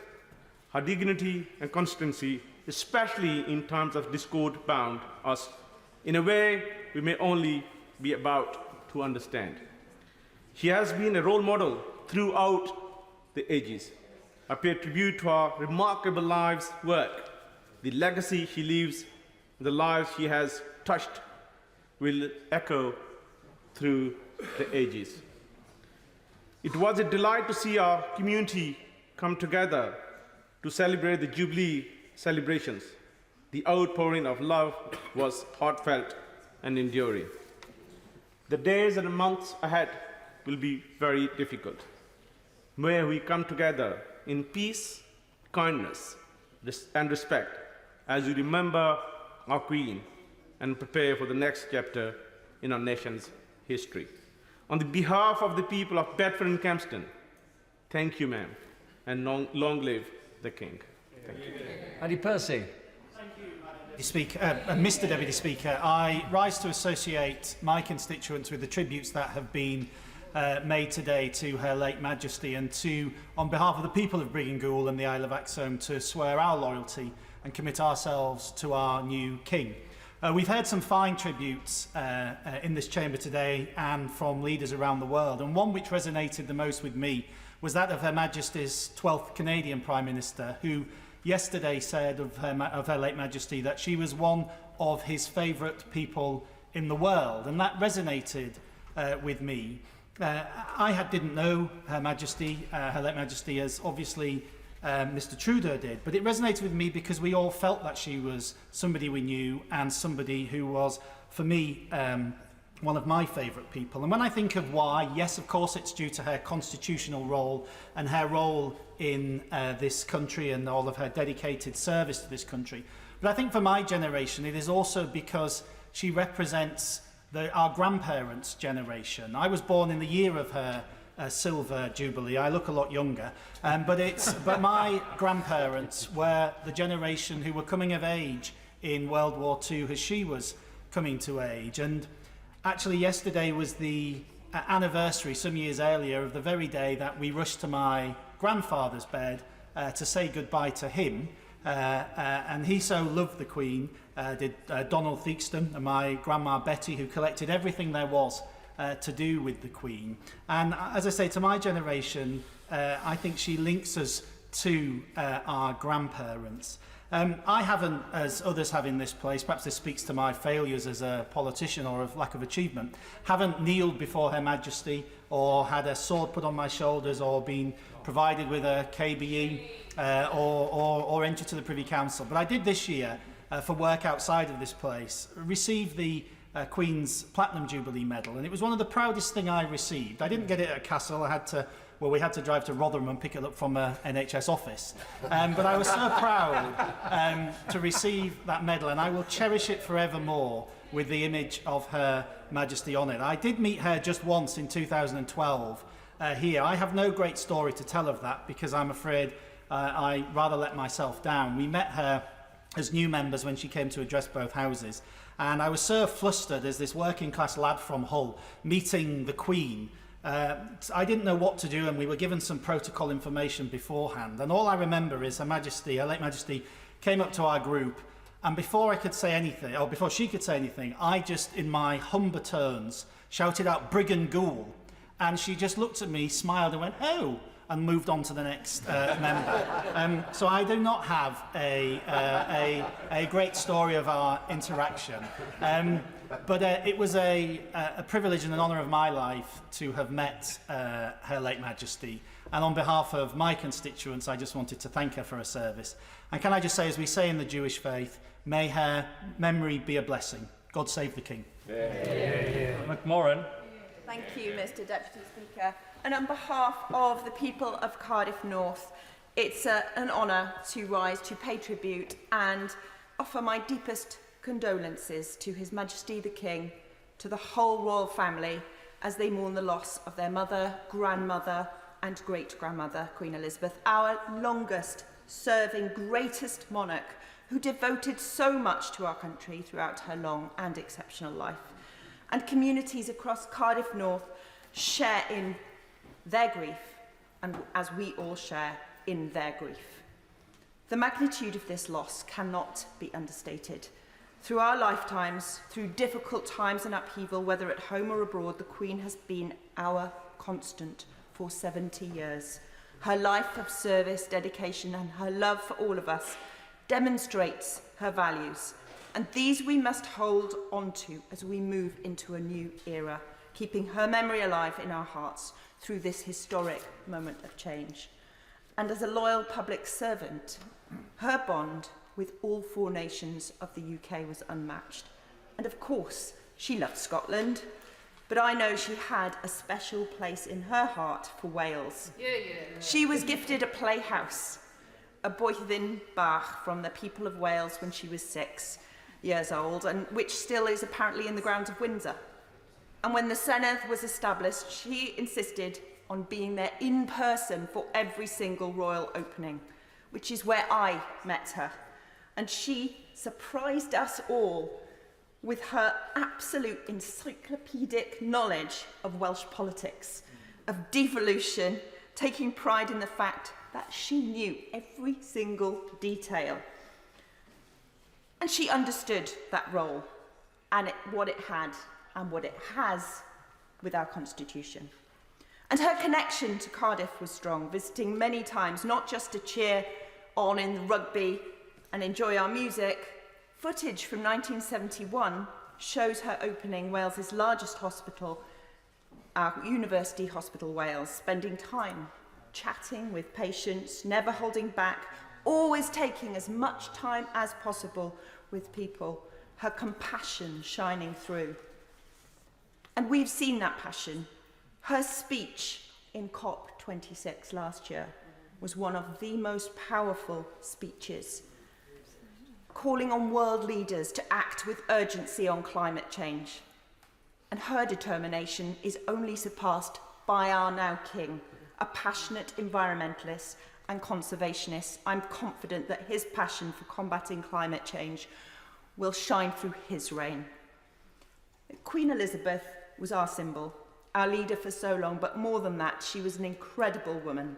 her dignity and constancy, especially in times of discord, bound us in a way we may only be about to understand. She has been a role model throughout the ages. I pay tribute to her remarkable life's work. The legacy she leaves, the lives she has touched, will echo through the ages. It was a delight to see our community come together to celebrate the Jubilee celebrations. The outpouring of love was heartfelt and enduring. The days and the months ahead will be very difficult. May we come together in peace, kindness, and respect as we remember our Queen and prepare for the next chapter in our nation's history. On the behalf of the people of Bradford and Kempston, thank you, ma'am, and long live the King. Thank you. Andy Percy. Mr. Deputy Speaker, I rise to associate my constituents with the tributes that have been made today to Her late Majesty, and to, on behalf of the people of Briggingool and the Isle of Axholme, to swear our loyalty and commit ourselves to our new King. We've heard some fine tributes in this chamber today and from leaders around the world, and one which resonated the most with me was that of Her Majesty's 12th Canadian Prime Minister, who yesterday said of Her late Majesty that she was one of his favourite people in the world, and that resonated with me. I didn't know Her Majesty, Her late Majesty, as obviously Mr. Trudeau did, but it resonated with me because we all felt that she was somebody we knew and somebody who was, for me, one of my favourite people. And when I think of why, yes, of course, it's due to her constitutional role and her role in this country and all of her dedicated service to this country. But I think for my generation, it is also because she represents our grandparents' generation. I was born in the year of her silver jubilee. I look a lot younger, but my grandparents were the generation who were coming of age in World War II as she was coming to age. And actually yesterday was the anniversary, some years earlier, of the very day that we rushed to my grandfather's bed to say goodbye to him. And he so loved the Queen, did Donald Theakston and my grandma Betty, who collected everything there was to do with the Queen. And as I say, to my generation, I think she links us to our grandparents. I haven't, as others have in this place, perhaps this speaks to my failures as a politician or of lack of achievement, haven't kneeled before Her Majesty or had a sword put on my shoulders or been provided with a KBE or entered to the Privy Council. But I did this year, for work outside of this place, receive the Queen's Platinum Jubilee Medal, and it was one of the proudest things I received. I didn't get it at Castle. We had to drive to Rotherham and pick it up from an NHS office. But I was so proud to receive that medal, and I will cherish it forevermore with the image of Her Majesty on it. I did meet her just once in 2012 here. I have no great story to tell of that because I'm afraid I rather let myself down. We met her as new members when she came to address both houses, and I was so flustered as this working class lad from Hull meeting the Queen. I didn't know what to do, and we were given some protocol information beforehand, and all I remember is Her late Majesty came up to our group, and before I could say anything, or before she could say anything, I just, in my humber tones, shouted out "Brigand Ghoul," and she just looked at me, smiled and went, "Oh," and moved on to the next member. So I do not have a great story of our interaction. But it was a privilege and an honour of my life to have met Her late Majesty. And on behalf of my constituents, I just wanted to thank her for her service. And can I just say, as we say in the Jewish faith, may her memory be a blessing. God save the King. McMorran. Thank you, Mr. Deputy Speaker. And on behalf of the people of Cardiff North, it's an honour to rise to pay tribute and offer my deepest condolences to His Majesty the King, to the whole royal family, as they mourn the loss of their mother, grandmother and great-grandmother, Queen Elizabeth, our longest-serving, greatest monarch, who devoted so much to our country throughout her long and exceptional life. And communities across Cardiff North share in their grief, and as we all share in their grief. The magnitude of this loss cannot be understated. Through our lifetimes, through difficult times and upheaval, whether at home or abroad, the Queen has been our constant for 70 years. Her life of service, dedication, and her love for all of us demonstrates her values, and these we must hold on to as we move into a new era, keeping her memory alive in our hearts through this historic moment of change. And as a loyal public servant, her bond with all four nations of the UK was unmatched. And of course, she loved Scotland, but I know she had a special place in her heart for Wales. She was gifted a playhouse, a Boethyn Bach, from the people of Wales when she was 6 years old, and which still is apparently in the grounds of Windsor. And when the Senedd was established, she insisted on being there in person for every single royal opening, which is where I met her. And she surprised us all with her absolute encyclopedic knowledge of Welsh politics, of devolution, taking pride in the fact that she knew every single detail. And she understood that role and what it had and what it has with our constitution. And her connection to Cardiff was strong, visiting many times, not just to cheer on in the rugby and enjoy our music. Footage from 1971 shows her opening Wales's largest hospital, our University Hospital Wales, spending time chatting with patients, never holding back, always taking as much time as possible with people, her compassion shining through. And we've seen that passion. Her speech in COP26 last year was one of the most powerful speeches, calling on world leaders to act with urgency on climate change. And her determination is only surpassed by our now king, a passionate environmentalist and conservationist. I'm confident that his passion for combating climate change will shine through his reign. Queen Elizabeth was our symbol, our leader for so long, but more than that, she was an incredible woman,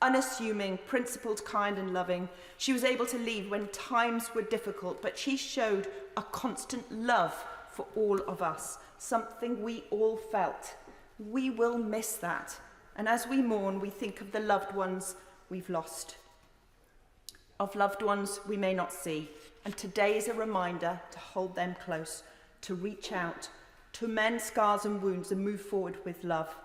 Unassuming, principled, kind and loving, she was able to leave when times were difficult, but she showed a constant love for all of us, something we all felt. We will miss that, and as we mourn, we think of the loved ones we've lost, of loved ones we may not see, and today is a reminder to hold them close, to reach out, to mend scars and wounds and move forward with love.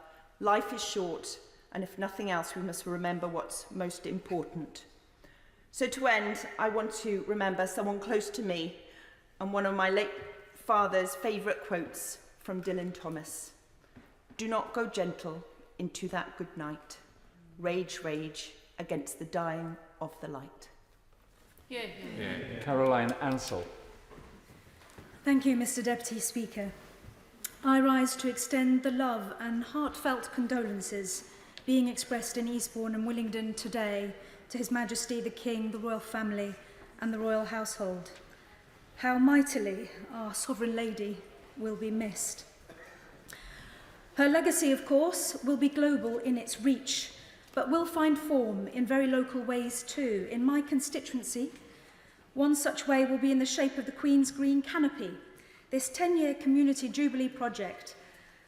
Life is short, and if nothing else, we must remember what's most important. So to end, I want to remember someone close to me and one of my late father's favourite quotes from Dylan Thomas. Do not go gentle into that good night. Rage, rage against the dying of the light. Yeah. Caroline Ansell. Thank you, Mr. Deputy Speaker. I rise to extend the love and heartfelt condolences being expressed in Eastbourne and Willingdon today to His Majesty the King, the royal family and the royal household. How mightily our Sovereign Lady will be missed. Her legacy, of course, will be global in its reach, but will find form in very local ways too. In my constituency, one such way will be in the shape of the Queen's Green Canopy. This 10-year community jubilee project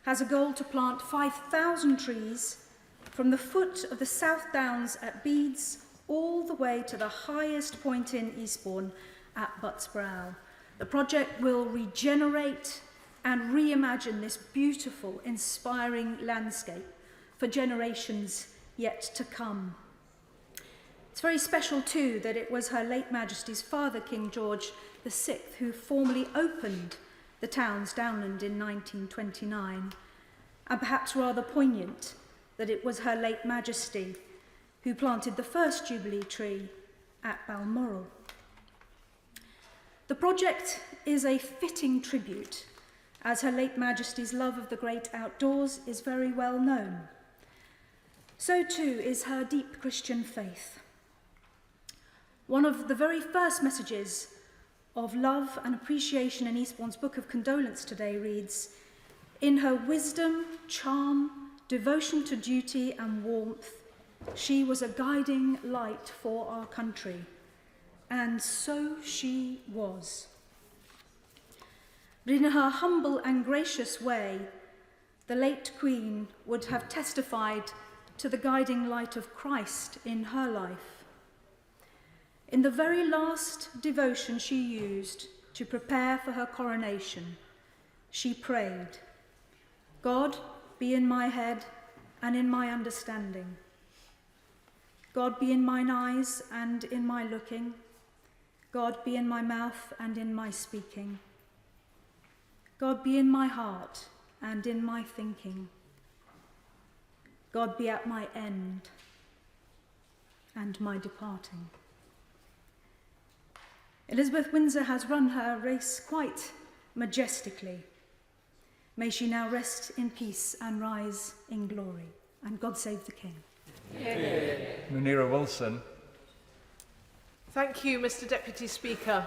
has a goal to plant 5,000 trees from the foot of the South Downs at Beeds all the way to the highest point in Eastbourne at Butts Brow. The project will regenerate and reimagine this beautiful, inspiring landscape for generations yet to come. It's very special too that it was Her late Majesty's father, King George VI, who formally opened the town's downland in 1929, and perhaps rather poignant that it was Her late Majesty who planted the first Jubilee tree at Balmoral. The project is a fitting tribute, as Her late Majesty's love of the great outdoors is very well known. So too is her deep Christian faith. One of the very first messages of love and appreciation in Eastbourne's Book of Condolence today reads, "In her wisdom, charm, devotion to duty and warmth, she was a guiding light for our country." And so she was. But in her humble and gracious way, the late Queen would have testified to the guiding light of Christ in her life. In the very last devotion she used to prepare for her coronation, she prayed, "God, be in my head and in my understanding. God, be in mine eyes and in my looking. God, be in my mouth and in my speaking. God, be in my heart and in my thinking. God, be at my end and my departing." Elizabeth Windsor has run her race quite majestically. May she now rest in peace and rise in glory. And God save the King. Munira Wilson. Thank you, Mr. Deputy Speaker.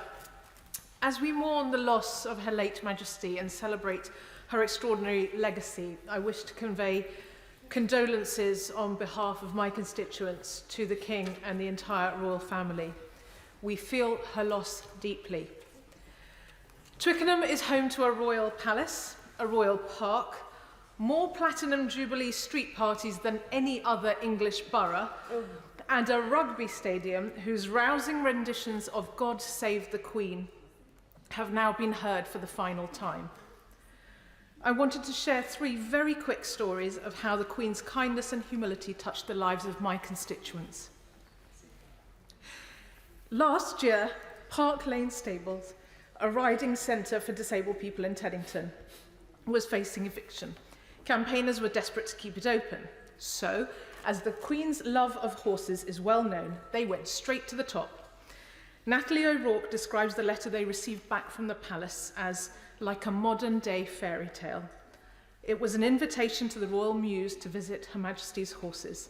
As we mourn the loss of Her late Majesty and celebrate her extraordinary legacy, I wish to convey condolences on behalf of my constituents to the King and the entire royal family. We feel her loss deeply. Twickenham is home to a royal palace, a royal park, more Platinum Jubilee street parties than any other English borough, and a rugby stadium whose rousing renditions of God Save the Queen have now been heard for the final time. I wanted to share 3 very quick stories of how the Queen's kindness and humility touched the lives of my constituents. Last year, Park Lane Stables, a riding centre for disabled people in Teddington, was facing eviction. Campaigners were desperate to keep it open. So, as the Queen's love of horses is well known, they went straight to the top. Natalie O'Rourke describes the letter they received back from the palace as like a modern-day fairy tale. It was an invitation to the Royal Mews to visit Her Majesty's horses.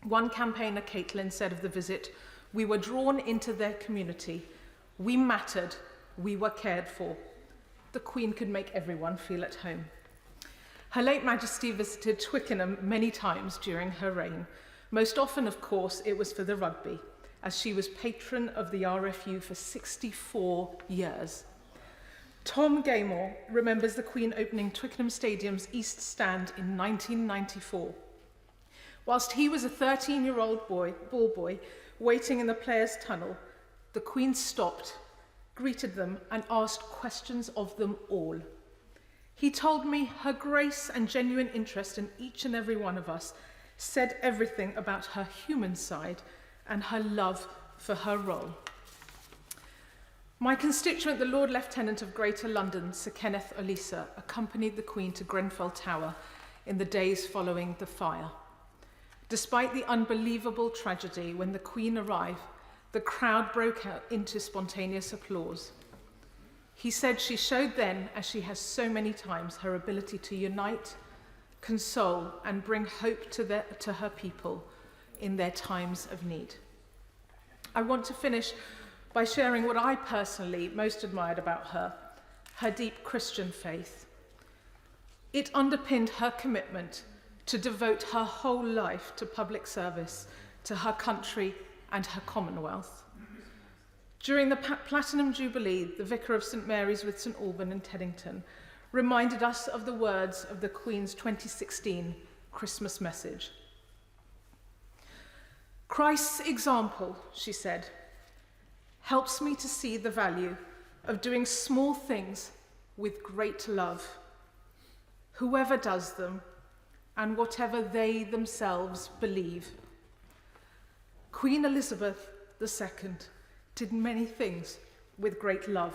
One campaigner, Caitlin, said of the visit, "We were drawn into their community. We mattered. We were cared for." The Queen could make everyone feel at home. Her late Majesty visited Twickenham many times during her reign, Most often, of course, it was for the rugby, as she was patron of the RFU for 64 years. Tom Gaymore remembers the Queen opening Twickenham Stadium's East Stand in 1994. Whilst he was a 13-year-old ball boy waiting in the players' tunnel, the Queen stopped, greeted them, and asked questions of them all. He told me her grace and genuine interest in each and every one of us said everything about her human side and her love for her role. My constituent, the Lord Lieutenant of Greater London, Sir Kenneth Olisa, accompanied the Queen to Grenfell Tower in the days following the fire. Despite the unbelievable tragedy, when the Queen arrived, the crowd broke out into spontaneous applause. He said she showed then, as she has so many times, her ability to unite, console, and bring hope to her people in their times of need. I want to finish by sharing what I personally most admired about her deep Christian faith. It underpinned her commitment to devote her whole life to public service, to her country and her Commonwealth. During the Platinum Jubilee, the Vicar of St Mary's with St Alban in Teddington reminded us of the words of the Queen's 2016 Christmas message. Christ's example, she said, helps me to see the value of doing small things with great love, whoever does them and whatever they themselves believe. Queen Elizabeth II did many things with great love.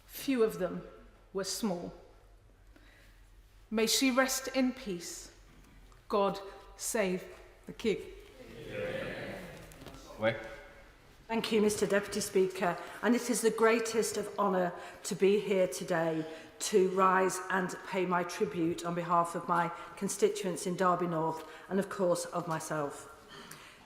Few of them were small. May she rest in peace. God save the King. Wait. Thank you, Mr. Deputy Speaker, and it is the greatest of honour to be here today to rise and pay my tribute on behalf of my constituents in Derby North and, of course, of myself.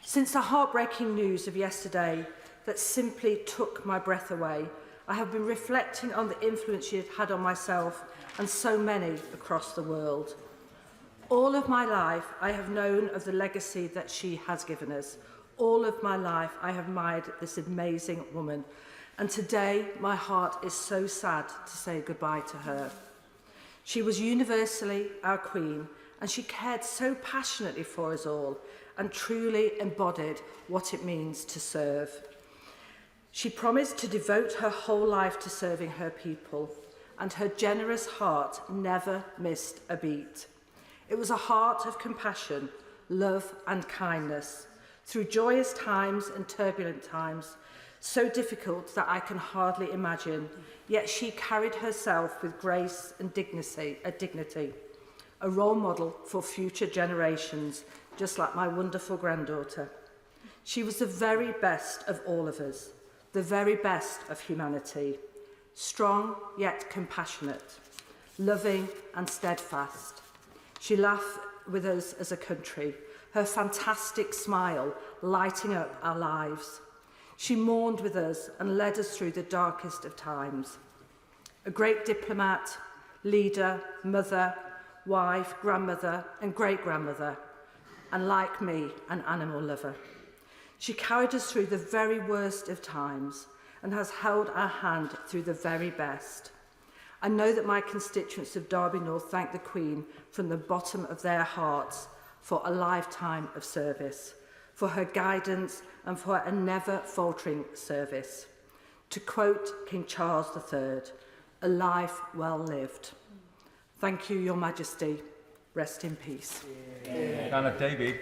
Since the heartbreaking news of yesterday that simply took my breath away, I have been reflecting on the influence she had had on myself and so many across the world. All of my life, I have known of the legacy that she has given us. All of my life, I have admired this amazing woman. And today, my heart is so sad to say goodbye to her. She was universally our Queen, and she cared so passionately for us all and truly embodied what it means to serve. She promised to devote her whole life to serving her people, and her generous heart never missed a beat. It was a heart of compassion, love and kindness, through joyous times and turbulent times, so difficult that I can hardly imagine, yet she carried herself with grace and dignity, a role model for future generations, just like my wonderful granddaughter. She was the very best of all of us, the very best of humanity, strong yet compassionate, loving and steadfast. She laughed with us as a country, her fantastic smile lighting up our lives. She mourned with us and led us through the darkest of times. A great diplomat, leader, mother, wife, grandmother and great-grandmother, and like me, an animal lover. She carried us through the very worst of times and has held our hand through the very best. I know that my constituents of Derby North thank the Queen from the bottom of their hearts for a lifetime of service, for her guidance and for a never-faltering service. To quote King Charles III, a life well lived. Thank you, Your Majesty. Rest in peace. Anna David.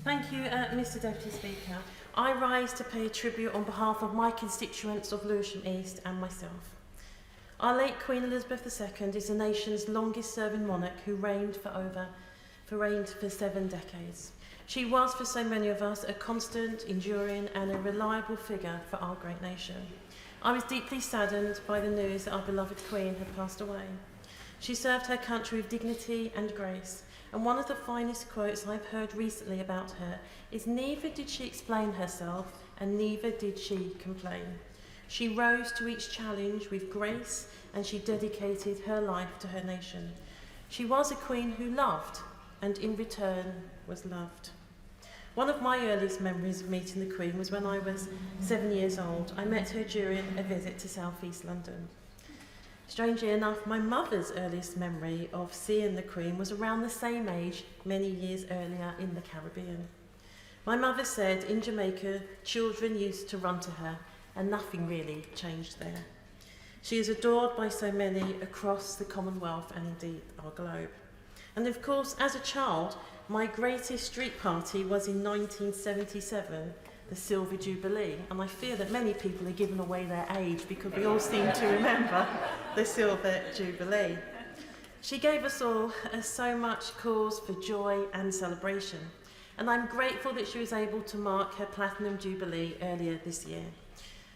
Thank you, Mr. Deputy Speaker. I rise to pay tribute on behalf of my constituents of Lewisham East and myself. Our late Queen Elizabeth II is the nation's longest-serving monarch who reigned for 7 decades. She was, for so many of us, a constant, enduring and a reliable figure for our great nation. I was deeply saddened by the news that our beloved Queen had passed away. She served her country with dignity and grace, and one of the finest quotes I've heard recently about her is, "Neither did she explain herself, and neither did she complain. She rose to each challenge with grace, and she dedicated her life to her nation. She was a queen who loved, and in return was loved." One of my earliest memories of meeting the Queen was when I was 7 years old. I met her during a visit to South East London. Strangely enough, my mother's earliest memory of seeing the Queen was around the same age, many years earlier in the Caribbean. My mother said in Jamaica, children used to run to her, and nothing really changed there. She is adored by so many across the Commonwealth and indeed our globe. And of course, as a child, my greatest street party was in 1977, the Silver Jubilee, and I fear that many people are giving away their age because we all seem to remember the Silver Jubilee. She gave us all so much cause for joy and celebration, and I'm grateful that she was able to mark her Platinum Jubilee earlier this year.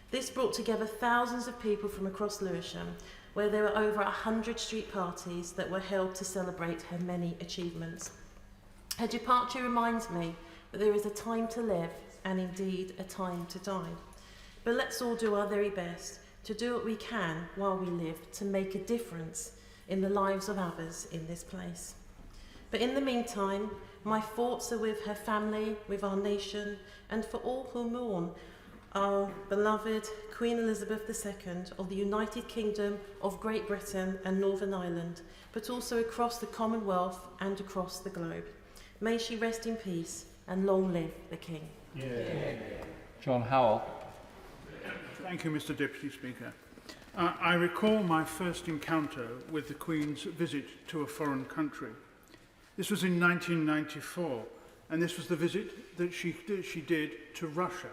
This brought together thousands of people from across Lewisham, where there were over 100 street parties that were held to celebrate her many achievements. Her departure reminds me that there is a time to live and indeed a time to die. But let's all do our very best to do what we can while we live to make a difference in the lives of others in this place. But in the meantime, my thoughts are with her family, with our nation, and for all who mourn our beloved Queen Elizabeth II of the United Kingdom of Great Britain and Northern Ireland, but also across the Commonwealth and across the globe. May she rest in peace and long live the King. Yeah. John Howell. Thank you, Mr. Deputy Speaker. I recall my first encounter with the Queen's visit to a foreign country. This was in 1994, and this was the visit that she did to Russia.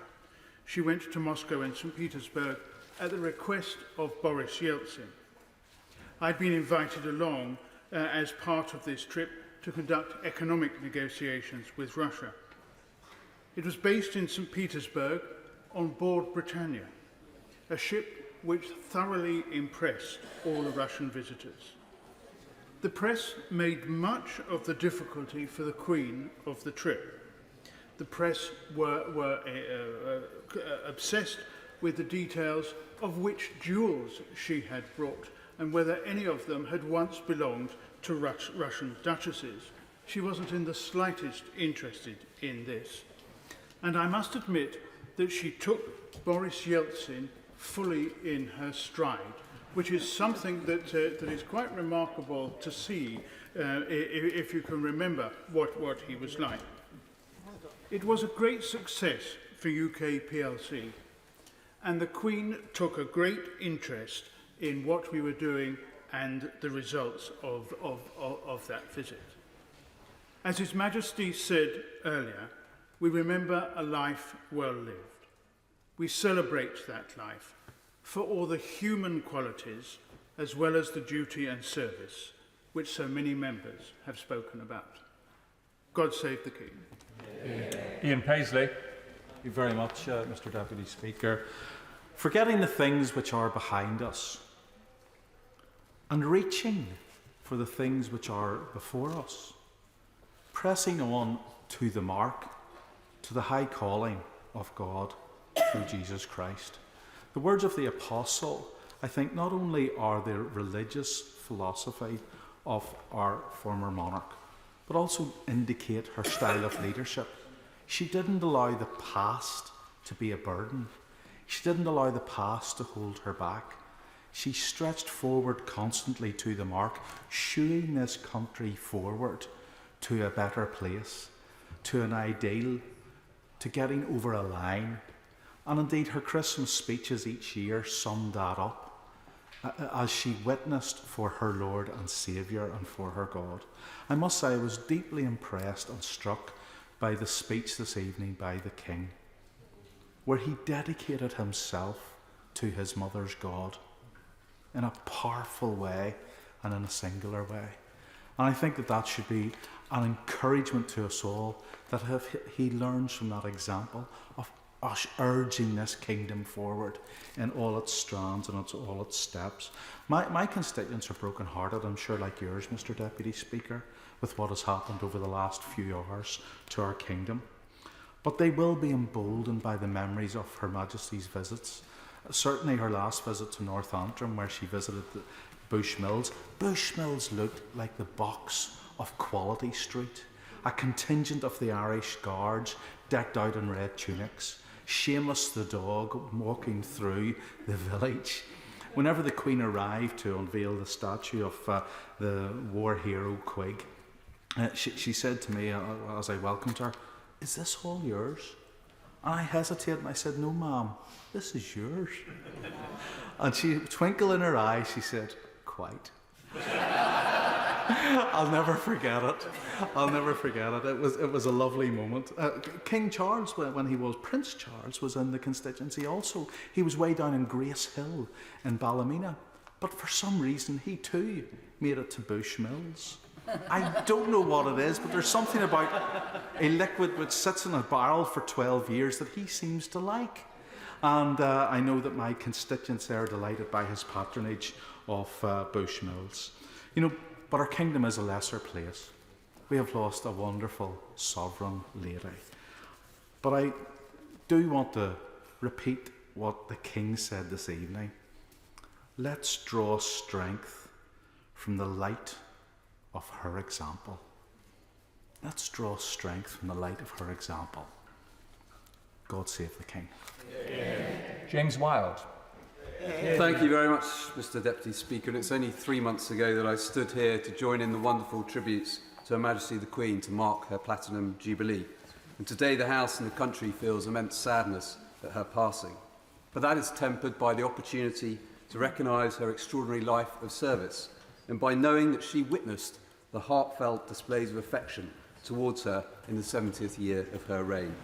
She went to Moscow and St. Petersburg at the request of Boris Yeltsin. I'd been invited along as part of this trip to conduct economic negotiations with Russia. It was based in St. Petersburg on board Britannia, a ship which thoroughly impressed all the Russian visitors. The press made much of the difficulty for the Queen of the trip. The press were obsessed with the details of which jewels she had brought and whether any of them had once belonged to Russian duchesses. She wasn't in the slightest interested in this. And I must admit that she took Boris Yeltsin fully in her stride, which is something that is quite remarkable to see if you can remember what he was like. It was a great success for UK PLC, and the Queen took a great interest in what we were doing and the results of that visit. As His Majesty said earlier, we remember a life well lived. We celebrate that life for all the human qualities as well as the duty and service which so many members have spoken about. God save the King. Ian Paisley. Thank you very much, Mr. Deputy Speaker. Forgetting the things which are behind us and reaching for the things which are before us, pressing on to the mark, to the high calling of God through Jesus Christ. The words of the Apostle, I think, not only are the religious philosophy of our former monarch, but also indicate her style of leadership. She didn't allow the past to be a burden. She didn't allow the past to hold her back. She stretched forward constantly to the mark, shooing this country forward to a better place, to an ideal, to getting over a line. And indeed, her Christmas speeches each year summed that up as she witnessed for her Lord and Saviour and for her God. I must say I was deeply impressed and struck by the speech this evening by the King, where he dedicated himself to his mother's God in a powerful way and in a singular way. And I think that should be an encouragement to us all, that if he learns from that example of us urging this kingdom forward in all its strands and all its steps. My constituents are broken-hearted, I'm sure, like yours, Mr. Deputy Speaker, with what has happened over the last few hours to our kingdom. But they will be emboldened by the memories of Her Majesty's visits. Certainly her last visit to North Antrim, where she visited the Bushmills. Bushmills looked like the box of Quality Street. a contingent of the Irish Guards decked out in red tunics, Seamus the dog walking through the village. Whenever the Queen arrived to unveil the statue of the war hero Quig, she said to me as I welcomed her, "Is this all yours?" And I hesitated and I said, "No, ma'am, this is yours." And she, twinkle in her eye, she said, "Quite." I'll never forget it. I'll never forget it. It was a lovely moment. King Charles, Prince Charles was in the constituency also. He was way down in Grace Hill in Ballymena. But for some reason, he too made it to Bushmills. I don't know what it is, but there's something about a liquid which sits in a barrel for 12 years that he seems to like. And I know that my constituents are delighted by his patronage of Bushmills. You know, but our kingdom is a lesser place. We have lost a wonderful sovereign lady. But I do want to repeat what the King said this evening. Let's draw strength from the light of her example. Let's draw strength from the light of her example. God save the King. James Wilde. Thank you very much, Mr. Deputy Speaker. And it's only 3 months ago that I stood here to join in the wonderful tributes to Her Majesty the Queen to mark her Platinum Jubilee. And today the House and the country feels immense sadness at her passing. But that is tempered by the opportunity to recognise her extraordinary life of service and by knowing that she witnessed the heartfelt displays of affection towards her in the 70th year of her reign.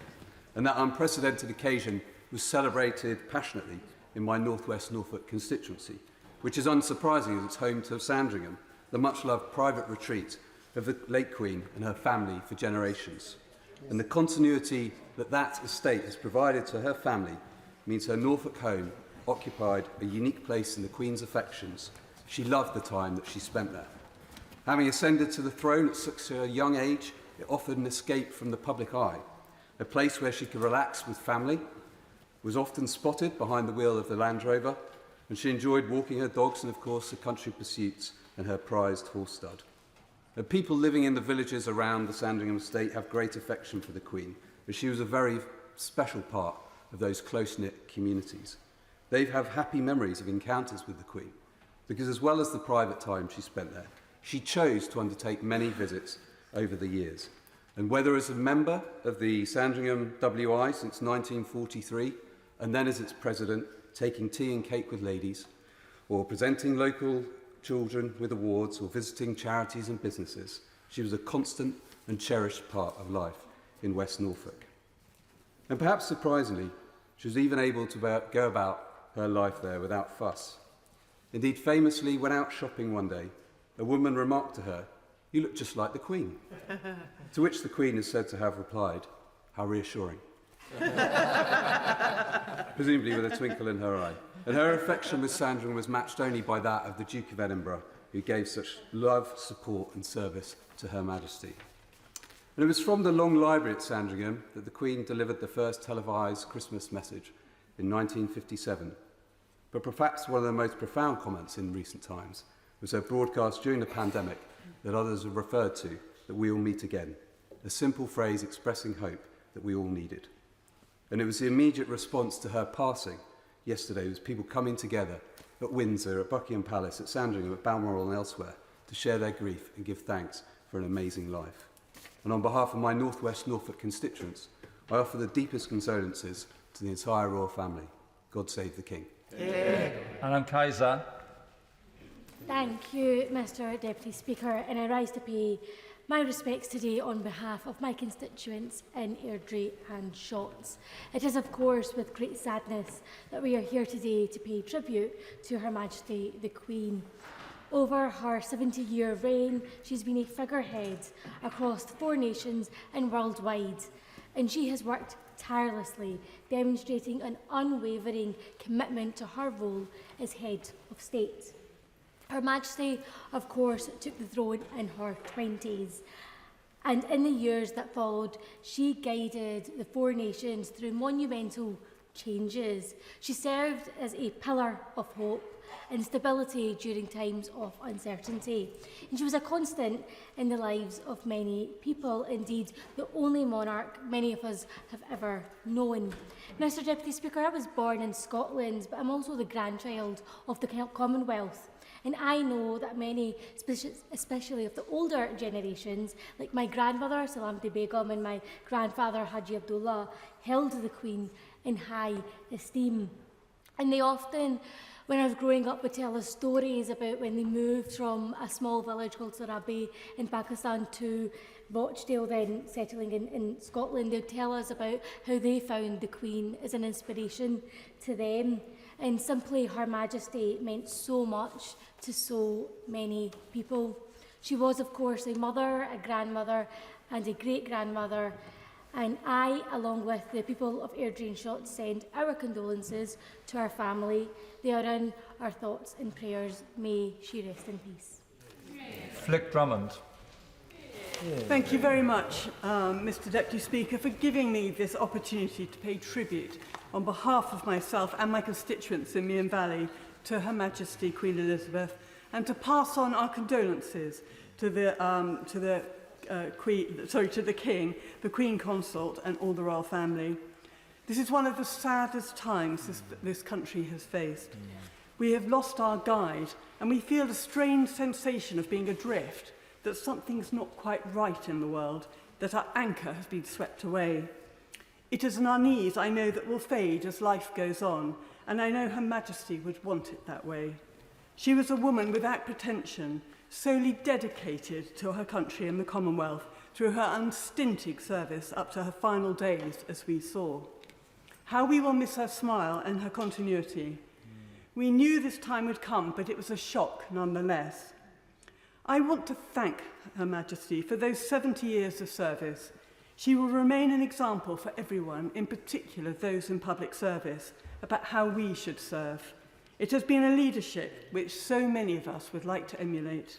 And that unprecedented occasion was celebrated passionately in my North West Norfolk constituency, which is unsurprising as it's home to Sandringham, the much-loved private retreat of the late Queen and her family for generations. And the continuity that that estate has provided to her family means her Norfolk home occupied a unique place in the Queen's affections. She loved the time that she spent there. Having ascended to the throne at such a young age, it offered an escape from the public eye, a place where she could relax with family, was often spotted behind the wheel of the Land Rover, and she enjoyed walking her dogs and, of course, the country pursuits and her prized horse stud. The people living in the villages around the Sandringham estate have great affection for the Queen, but she was a very special part of those close-knit communities. They have happy memories of encounters with the Queen, because as well as the private time she spent there, she chose to undertake many visits over the years. And whether as a member of the Sandringham WI since 1943, and then as its president, taking tea and cake with ladies, or presenting local children with awards, or visiting charities and businesses, she was a constant and cherished part of life in West Norfolk. And perhaps surprisingly, she was even able to go about her life there without fuss. Indeed, famously, when out shopping one day, a woman remarked to her, "You look just like the Queen." To which the Queen is said to have replied, "How reassuring." Presumably with a twinkle in her eye. And her affection with Sandringham was matched only by that of the Duke of Edinburgh, who gave such love, support and service to Her Majesty. And it was from the Long Library at Sandringham that the Queen delivered the first televised Christmas message in 1957. But perhaps one of the most profound comments in recent times was her broadcast during the pandemic that others have referred to, that we all meet again, a simple phrase expressing hope that we all needed. And it was the immediate response to her passing yesterday, was people coming together at Windsor, at Buckingham Palace, at Sandringham, at Balmoral and elsewhere to share their grief and give thanks for an amazing life. And on behalf of my North West Norfolk constituents, I offer the deepest condolences to the entire royal family. God save the King. Alan Kaiser. Thank you, Mr. Deputy Speaker, and I rise to pay my respects today on behalf of my constituents in Airdrie and Shotts. It is, of course, with great sadness that we are here today to pay tribute to Her Majesty the Queen. Over her 70-year reign, she's been a figurehead across the 4 nations and worldwide, and she has worked tirelessly, demonstrating an unwavering commitment to her role as head of state. Her Majesty, of course, took the throne in her 20s, and in the years that followed, she guided the 4 nations through monumental changes. She served as a pillar of hope and stability during times of uncertainty. And she was a constant in the lives of many people, indeed the only monarch many of us have ever known. Mr Deputy Speaker, I was born in Scotland, but I'm also the grandchild of the Commonwealth. And I know that many, especially of the older generations, like my grandmother, Salamati Begum, and my grandfather, Haji Abdullah, held the Queen in high esteem. And they often, when I was growing up, would tell us stories about when they moved from a small village called Sarabi in Pakistan to Rochdale, then settling in Scotland. They would tell us about how they found the Queen as an inspiration to them. And simply Her Majesty meant so much to so many people. She was, of course, a mother, a grandmother, and a great-grandmother. And I, along with the people of Airdrie and Shotts, send our condolences to her family. They are in our thoughts and prayers. May she rest in peace. Flick Drummond. Thank you very much, Mr Deputy Speaker, for giving me this opportunity to pay tribute on behalf of myself and my constituents in Meon Valley to Her Majesty Queen Elizabeth, and to pass on our condolences to the King, the Queen Consort, and all the royal family. This is one of the saddest times this country has faced. We have lost our guide, and we feel a strange sensation of being adrift, that something's not quite right in the world, that our anchor has been swept away. It is an unease, I know, that will fade as life goes on, and I know Her Majesty would want it that way. She was a woman without pretension, solely dedicated to her country and the Commonwealth through her unstinted service up to her final days, as we saw. How we will miss her smile and her continuity. We knew this time would come, but it was a shock nonetheless. I want to thank Her Majesty for those 70 years of service. She will remain an example for everyone, in particular those in public service, about how we should serve. It has been a leadership which so many of us would like to emulate.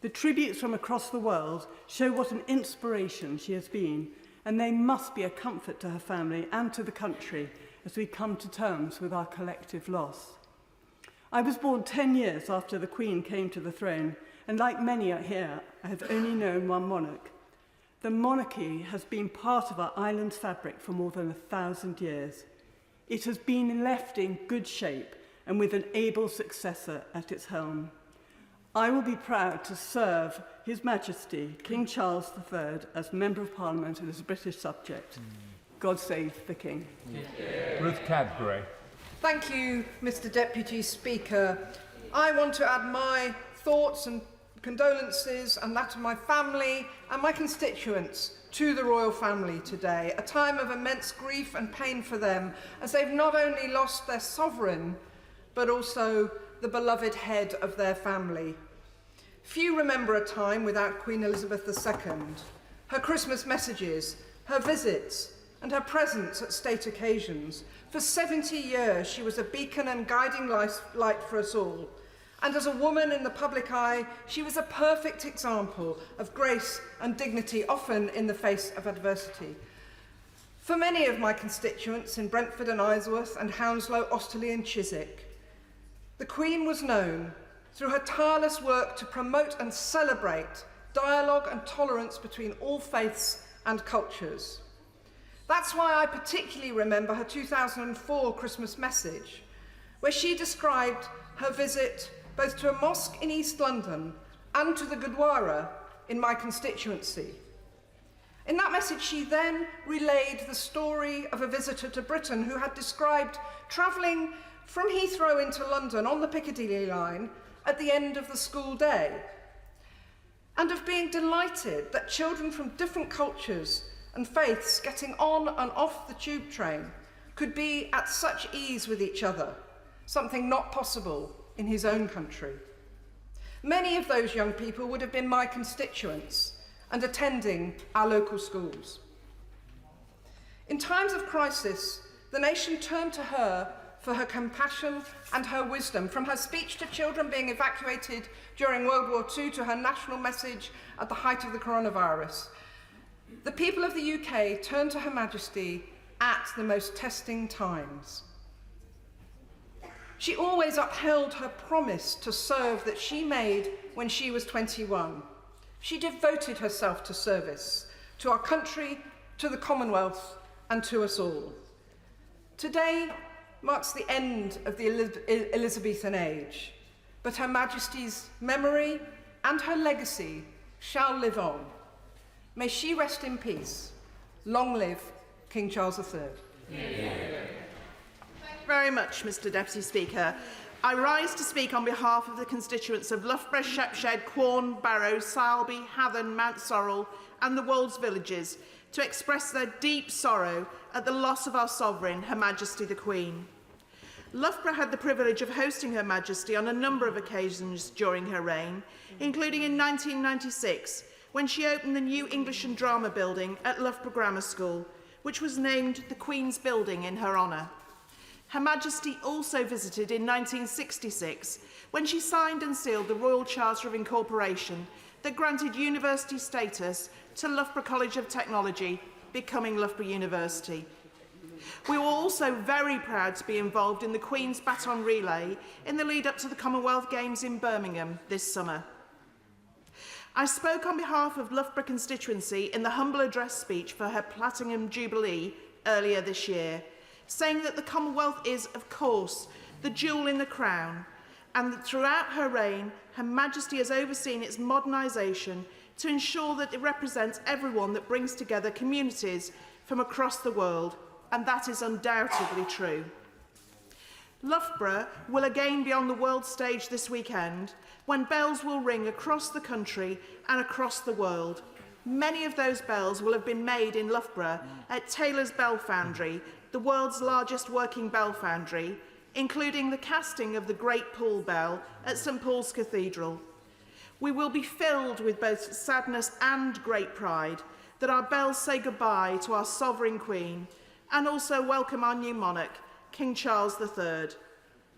The tributes from across the world show what an inspiration she has been, and they must be a comfort to her family and to the country as we come to terms with our collective loss. I was born 10 years after the Queen came to the throne, and like many here, I have only known one monarch. The monarchy has been part of our island's fabric for more than 1,000 years. It has been left in good shape and with an able successor at its helm. I will be proud to serve His Majesty, King Charles III, as Member of Parliament and as a British subject. God save the King. Ruth Cadbury. Thank you, Mr Deputy Speaker. I want to add my thoughts and condolences and that of my family and my constituents to the royal family today, a time of immense grief and pain for them, as they've not only lost their sovereign, but also the beloved head of their family. Few remember a time without Queen Elizabeth II. Her Christmas messages, her visits, and her presence at state occasions. For 70 years, she was a beacon and guiding light for us all. And as a woman in the public eye, she was a perfect example of grace and dignity, often in the face of adversity. For many of my constituents in Brentford and Isleworth and Hounslow, Osterley and Chiswick, the Queen was known through her tireless work to promote and celebrate dialogue and tolerance between all faiths and cultures. That's why I particularly remember her 2004 Christmas message, where she described her visit both to a mosque in East London and to the Gurdwara in my constituency. In that message, she then relayed the story of a visitor to Britain who had described travelling from Heathrow into London on the Piccadilly line at the end of the school day, and of being delighted that children from different cultures and faiths getting on and off the tube train could be at such ease with each other, something not possible in his own country. Many of those young people would have been my constituents and attending our local schools. In times of crisis, the nation turned to her for her compassion and her wisdom, from her speech to children being evacuated during World War II to her national message at the height of the coronavirus. The people of the UK turned to Her Majesty at the most testing times. She always upheld her promise to serve that she made when she was 21. She devoted herself to service, to our country, to the Commonwealth, and to us all. Today marks the end of the Elizabethan age, but Her Majesty's memory and her legacy shall live on. May she rest in peace. Long live King Charles III. Very much, Mr Deputy Speaker. I rise to speak on behalf of the constituents of Loughborough, Shepshed, Quorn, Barrow, Salby, Hathern, Mount Sorrel and the Wolds villages to express their deep sorrow at the loss of our Sovereign, Her Majesty the Queen. Loughborough had the privilege of hosting Her Majesty on a number of occasions during her reign, including in 1996, when she opened the new English and Drama building at Loughborough Grammar School, which was named the Queen's Building in her honour. Her Majesty also visited in 1966, when she signed and sealed the Royal Charter of Incorporation that granted university status to Loughborough College of Technology, becoming Loughborough University. We were also very proud to be involved in the Queen's Baton Relay in the lead-up to the Commonwealth Games in Birmingham this summer. I spoke on behalf of Loughborough constituency in the humble address speech for her Platinum Jubilee earlier this year, saying that the Commonwealth is, of course, the jewel in the crown, and that throughout her reign, Her Majesty has overseen its modernisation to ensure that it represents everyone that brings together communities from across the world, and that is undoubtedly true. Loughborough will again be on the world stage this weekend, when bells will ring across the country and across the world. Many of those bells will have been made in Loughborough at Taylor's Bell Foundry, the world's largest working bell foundry, including the casting of the Great Paul Bell at St Paul's Cathedral. We will be filled with both sadness and great pride that our bells say goodbye to our Sovereign Queen and also welcome our new monarch, King Charles III.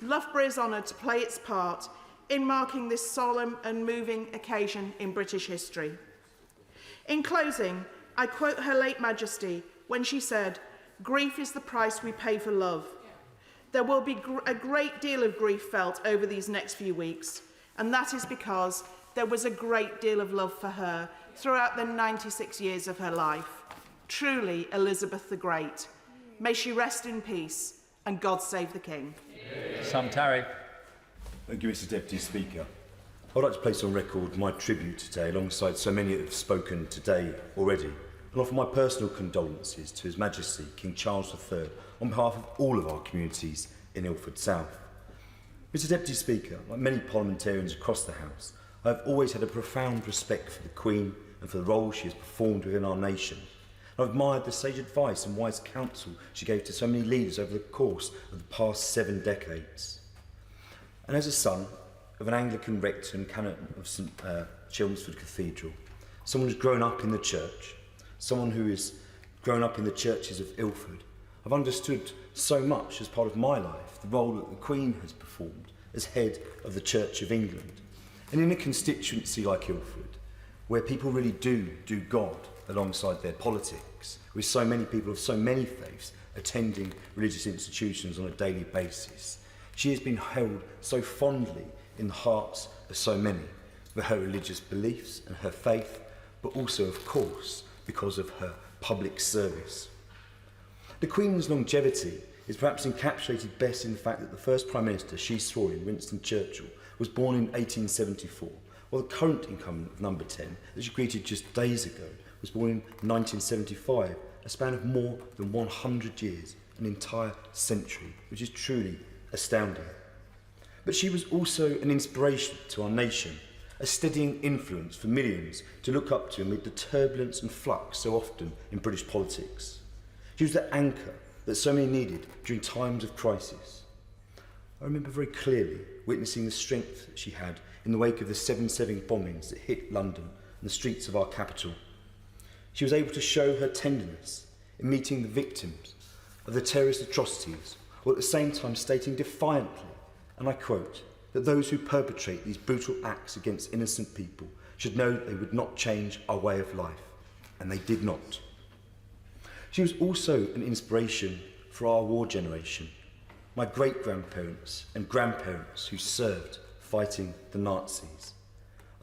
Loughborough is honoured to play its part in marking this solemn and moving occasion in British history. In closing, I quote Her late Majesty when she said, "Grief is the price we pay for love." There will be a great deal of grief felt over these next few weeks, and that is because there was a great deal of love for her throughout the 96 years of her life. Truly, Elizabeth the Great. May she rest in peace, and God save the King. Sam Tarry. Thank you, Mr Deputy Speaker. I'd like to place on record my tribute today alongside so many that have spoken today already, and offer my personal condolences to His Majesty King Charles III on behalf of all of our communities in Ilford South. Mr Deputy Speaker, like many parliamentarians across the House, I have always had a profound respect for the Queen and for the role she has performed within our nation. I've admired the sage advice and wise counsel she gave to so many leaders over the course of the past 7 decades. And as a son of an Anglican rector and canon of St Chelmsford Cathedral, someone who's grown up in the church, someone who has grown up in the churches of Ilford, I've understood so much as part of my life the role that the Queen has performed as head of the Church of England. And in a constituency like Ilford, where people really do God alongside their politics, with so many people of so many faiths attending religious institutions on a daily basis, she has been held so fondly in the hearts of so many for her religious beliefs and her faith, but also, of course, because of her public service. The Queen's longevity is perhaps encapsulated best in the fact that the first Prime Minister she saw in, Winston Churchill, was born in 1874, while the current incumbent of number 10, that she greeted just days ago, was born in 1975, a span of more than 100 years, an entire century, which is truly astounding. But she was also an inspiration to our nation, a steadying influence for millions to look up to amid the turbulence and flux so often in British politics. She was the anchor that so many needed during times of crisis. I remember very clearly witnessing the strength that she had in the wake of the 7/7 bombings that hit London and the streets of our capital. She was able to show her tenderness in meeting the victims of the terrorist atrocities, while at the same time stating defiantly, and I quote, that those who perpetrate these brutal acts against innocent people should know that they would not change our way of life, and they did not. She was also an inspiration for our war generation. my great-grandparents and grandparents who served fighting the Nazis.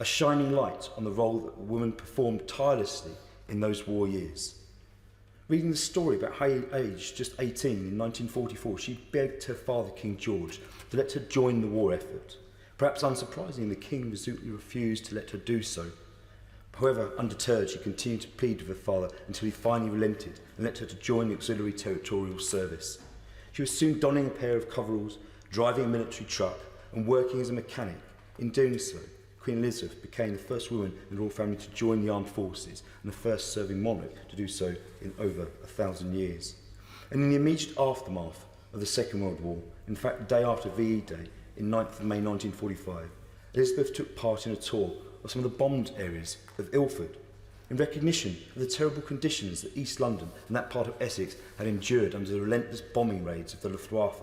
A shining light on the role that women performed tirelessly in those war years. Reading the story about how, aged just 18 in 1944, she begged her father, King George, to let her join the war effort. Perhaps unsurprisingly, the King resolutely refused to let her do so. However, undeterred, she continued to plead with her father until he finally relented and let her to join the auxiliary territorial service. She was soon donning a pair of coveralls, driving a military truck and working as a mechanic. In doing so, Queen Elizabeth became the first woman in the royal family to join the armed forces and the first serving monarch to do so in over 1,000 years. And in the immediate aftermath of the Second World War, in fact the day after VE Day, in 9th of May 1945, Elizabeth took part in a tour of some of the bombed areas of Ilford, in recognition of the terrible conditions that East London and that part of Essex had endured under the relentless bombing raids of the Luftwaffe.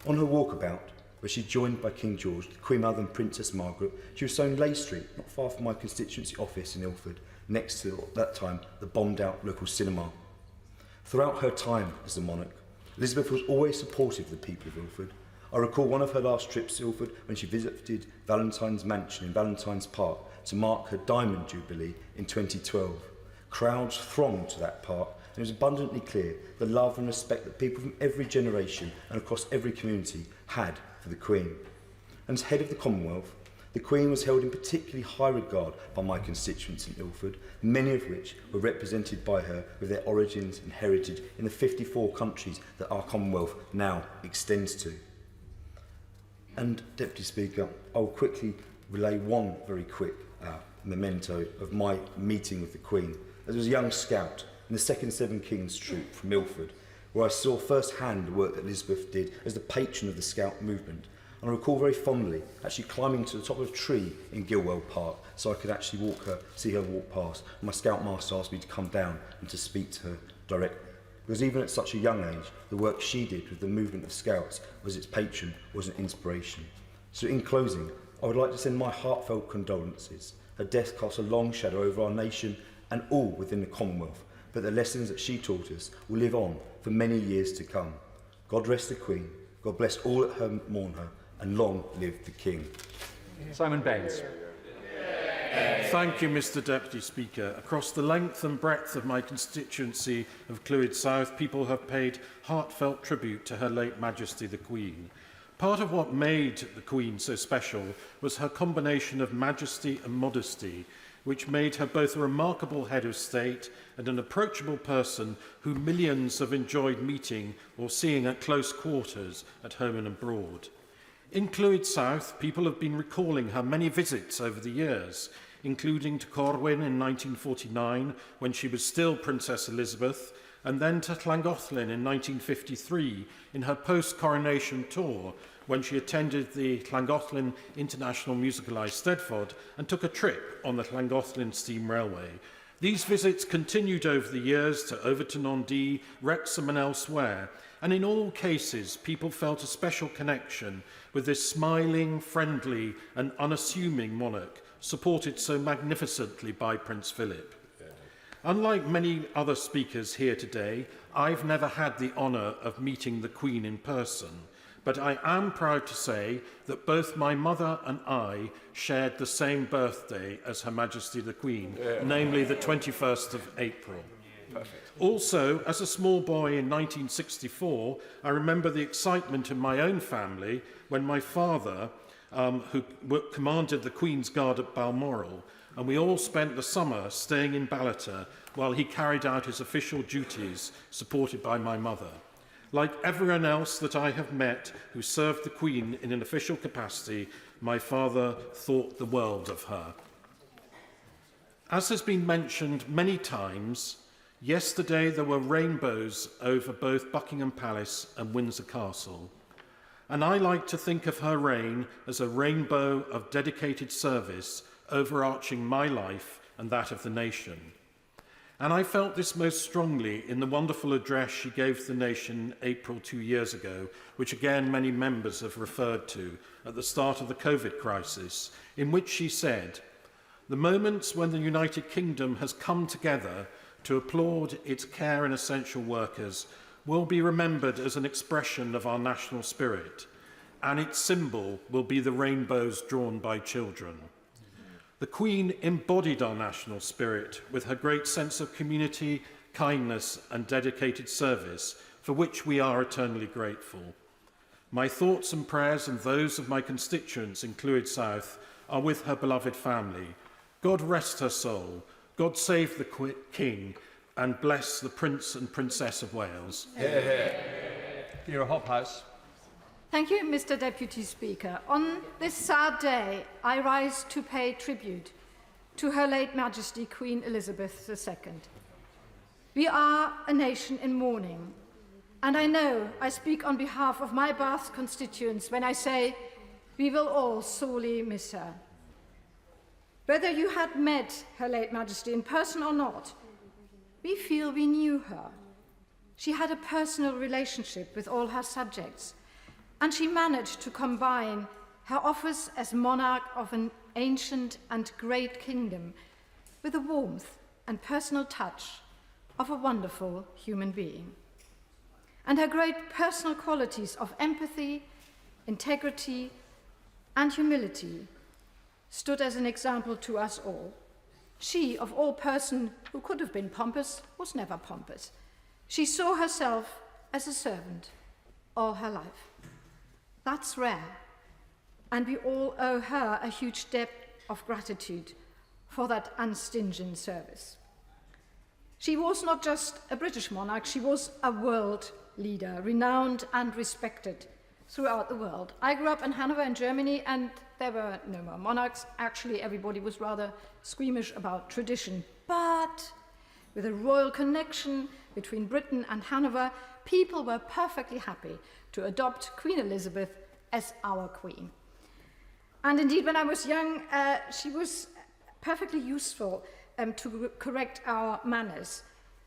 On her walkabout, where she joined by King George, the Queen Mother and Princess Margaret, she was shown Leigh Street, not far from my constituency office in Ilford, next to, at that time, the bombed-out local cinema. Throughout her time as the monarch, Elizabeth was always supportive of the people of Ilford. I recall one of her last trips to Ilford when she visited Valentine's Mansion in Valentine's Park to mark her Diamond Jubilee in 2012. Crowds thronged to that park, and it was abundantly clear the love and respect that people from every generation and across every community had for the Queen. And as head of the Commonwealth, the Queen was held in particularly high regard by my constituents in Ilford, many of which were represented by her with their origins and heritage in the 54 countries that our Commonwealth now extends to. And, Deputy Speaker, I'll quickly relay one very quick memento of my meeting with the Queen. As I was a young scout in the 2nd Seven Kings Troop from Ilford, where I saw firsthand the work that Elizabeth did as the patron of the Scout movement. And I recall very fondly actually climbing to the top of a tree in Gilwell Park so I could actually see her walk past. And my Scoutmaster asked me to come down and to speak to her directly. Because even at such a young age, the work she did with the movement of Scouts as its patron was an inspiration. So in closing, I would like to send my heartfelt condolences. Her death casts a long shadow over our nation and all within the Commonwealth, but the lessons that she taught us will live on for many years to come. God rest the Queen, God bless all that mourn her, and long live the King. Simon Baines. Thank you, Mr Deputy Speaker. Across the length and breadth of my constituency of Clwyd South, people have paid heartfelt tribute to Her late Majesty the Queen. Part of what made the Queen so special was her combination of majesty and modesty, which made her both a remarkable head of state and an approachable person who millions have enjoyed meeting or seeing at close quarters at home and abroad. In Clwyd South, people have been recalling her many visits over the years, including to Corwin in 1949, when she was still Princess Elizabeth, and then to Llangollen in 1953 in her post-coronation tour, when she attended the Llangollen International Musical Eisteddfod and took a trip on the Llangollen Steam Railway. These visits continued over the years to Overton-on-Dee, Wrexham and elsewhere, and in all cases people felt a special connection with this smiling, friendly and unassuming monarch, supported so magnificently by Prince Philip. Unlike many other speakers here today, I've never had the honour of meeting the Queen in person, but I am proud to say that both my mother and I shared the same birthday as Her Majesty the Queen, namely the 21st of April. Perfect. Also, as a small boy in 1964, I remember the excitement in my own family when my father, who commanded the Queen's Guard at Balmoral, and we all spent the summer staying in Ballater while he carried out his official duties, supported by my mother. Like everyone else that I have met who served the Queen in an official capacity, my father thought the world of her. As has been mentioned many times, yesterday there were rainbows over both Buckingham Palace and Windsor Castle. And I like to think of her reign as a rainbow of dedicated service overarching my life and that of the nation. And I felt this most strongly in the wonderful address she gave to the nation April 2 years ago, which again many members have referred to at the start of the COVID crisis, in which she said, "The moments when the United Kingdom has come together to applaud its care and essential workers will be remembered as an expression of our national spirit, and its symbol will be the rainbows drawn by children. The Queen embodied our national spirit with her great sense of community, kindness and dedicated service, for which we are eternally grateful. My thoughts and prayers and those of my constituents in Clwyd South are with her beloved family. God rest her soul, God save the King, and bless the Prince and Princess of Wales. Vera Hophouse. Thank you, Mr. Deputy Speaker. On this sad day, I rise to pay tribute to Her late Majesty Queen Elizabeth II. We are a nation in mourning, and I know I speak on behalf of my Bath constituents when I say we will all sorely miss her. Whether you had met Her late Majesty in person or not, we feel we knew her. She had a personal relationship with all her subjects, and she managed to combine her office as monarch of an ancient and great kingdom with the warmth and personal touch of a wonderful human being. And her great personal qualities of empathy, integrity, and humility stood as an example to us all. She, of all person who could have been pompous, was never pompous. She saw herself as a servant all her life. That's rare, and we all owe her a huge debt of gratitude for that unstingent service. She was not just a British monarch, she was a world leader, renowned and respected throughout the world. I grew up in Hanover in Germany, and there were no more monarchs. Actually, everybody was rather squeamish about tradition. But with a royal connection between Britain and Hanover, people were perfectly happy to adopt Queen Elizabeth as our queen. And indeed, when I was young, she was perfectly useful to correct our manners.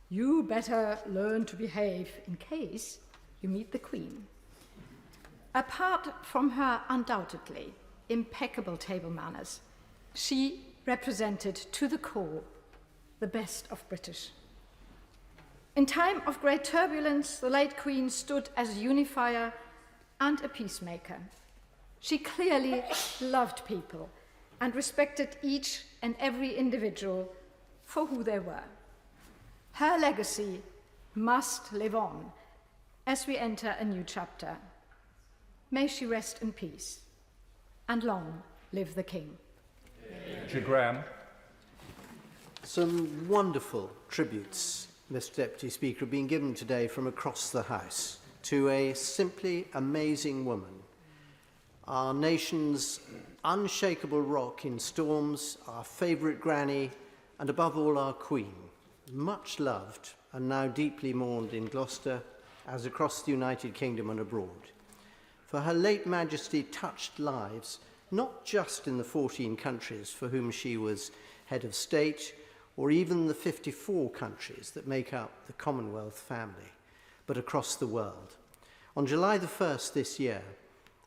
You better learn to behave in case you meet the Queen. Apart from her undoubtedly impeccable table manners, she represented to the core the best of British. In time of great turbulence, the late Queen stood as a unifier and a peacemaker. She clearly loved people and respected each and every individual for who they were. Her legacy must live on as we enter a new chapter. May she rest in peace, and long live the King. Richard Graham. Some wonderful tributes, Mr. Deputy Speaker, have been given today from across the House to a simply amazing woman, our nation's unshakable rock in storms, our favourite granny, and above all our Queen, much loved and now deeply mourned in Gloucester as across the United Kingdom and abroad. For Her late Majesty touched lives not just in the 14 countries for whom she was head of state, or even the 54 countries that make up the Commonwealth family, but across the world. On July the 1st this year,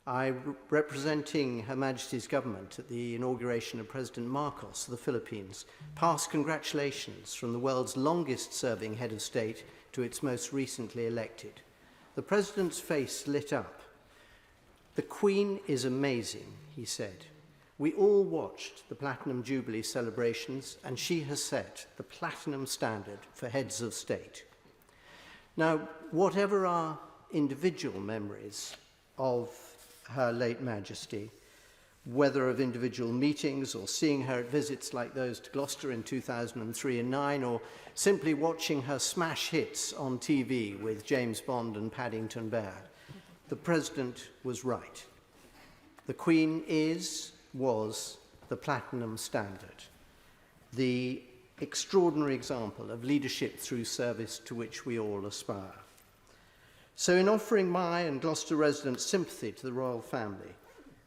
I, representing Her Majesty's government at the inauguration of President Marcos of the Philippines, passed congratulations from the world's longest-serving head of state to its most recently elected. The President's face lit up. "The Queen is amazing," he said. "We all watched the Platinum Jubilee celebrations, and she has set the platinum standard for heads of state." Now, whatever our individual memories of Her late Majesty, whether of individual meetings or seeing her at visits like those to Gloucester in 2003 and 2009, or simply watching her smash hits on TV with James Bond and Paddington Bear, the President was right. The Queen was the platinum standard, the extraordinary example of leadership through service to which we all aspire. So in offering my and Gloucester residents' sympathy to the royal family,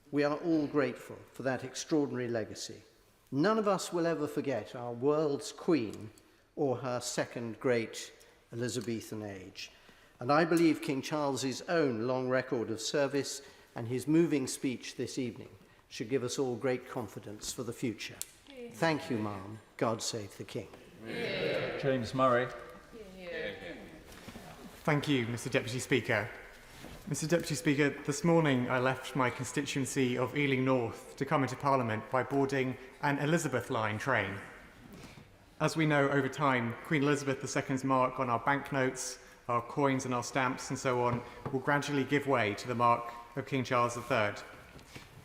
we are all grateful for that extraordinary legacy. None of us will ever forget our world's Queen or her second great Elizabethan age. And I believe King Charles's own long record of service and his moving speech this evening should give us all great confidence for the future. Thank you, Ma'am. God save the King. James Murray. Thank you, Mr Deputy Speaker. Mr Deputy Speaker, this morning I left my constituency of Ealing North to come into Parliament by boarding an Elizabeth line train. As we know, over time, Queen Elizabeth II's mark on our banknotes, our coins and our stamps and so on will gradually give way to the mark of King Charles III.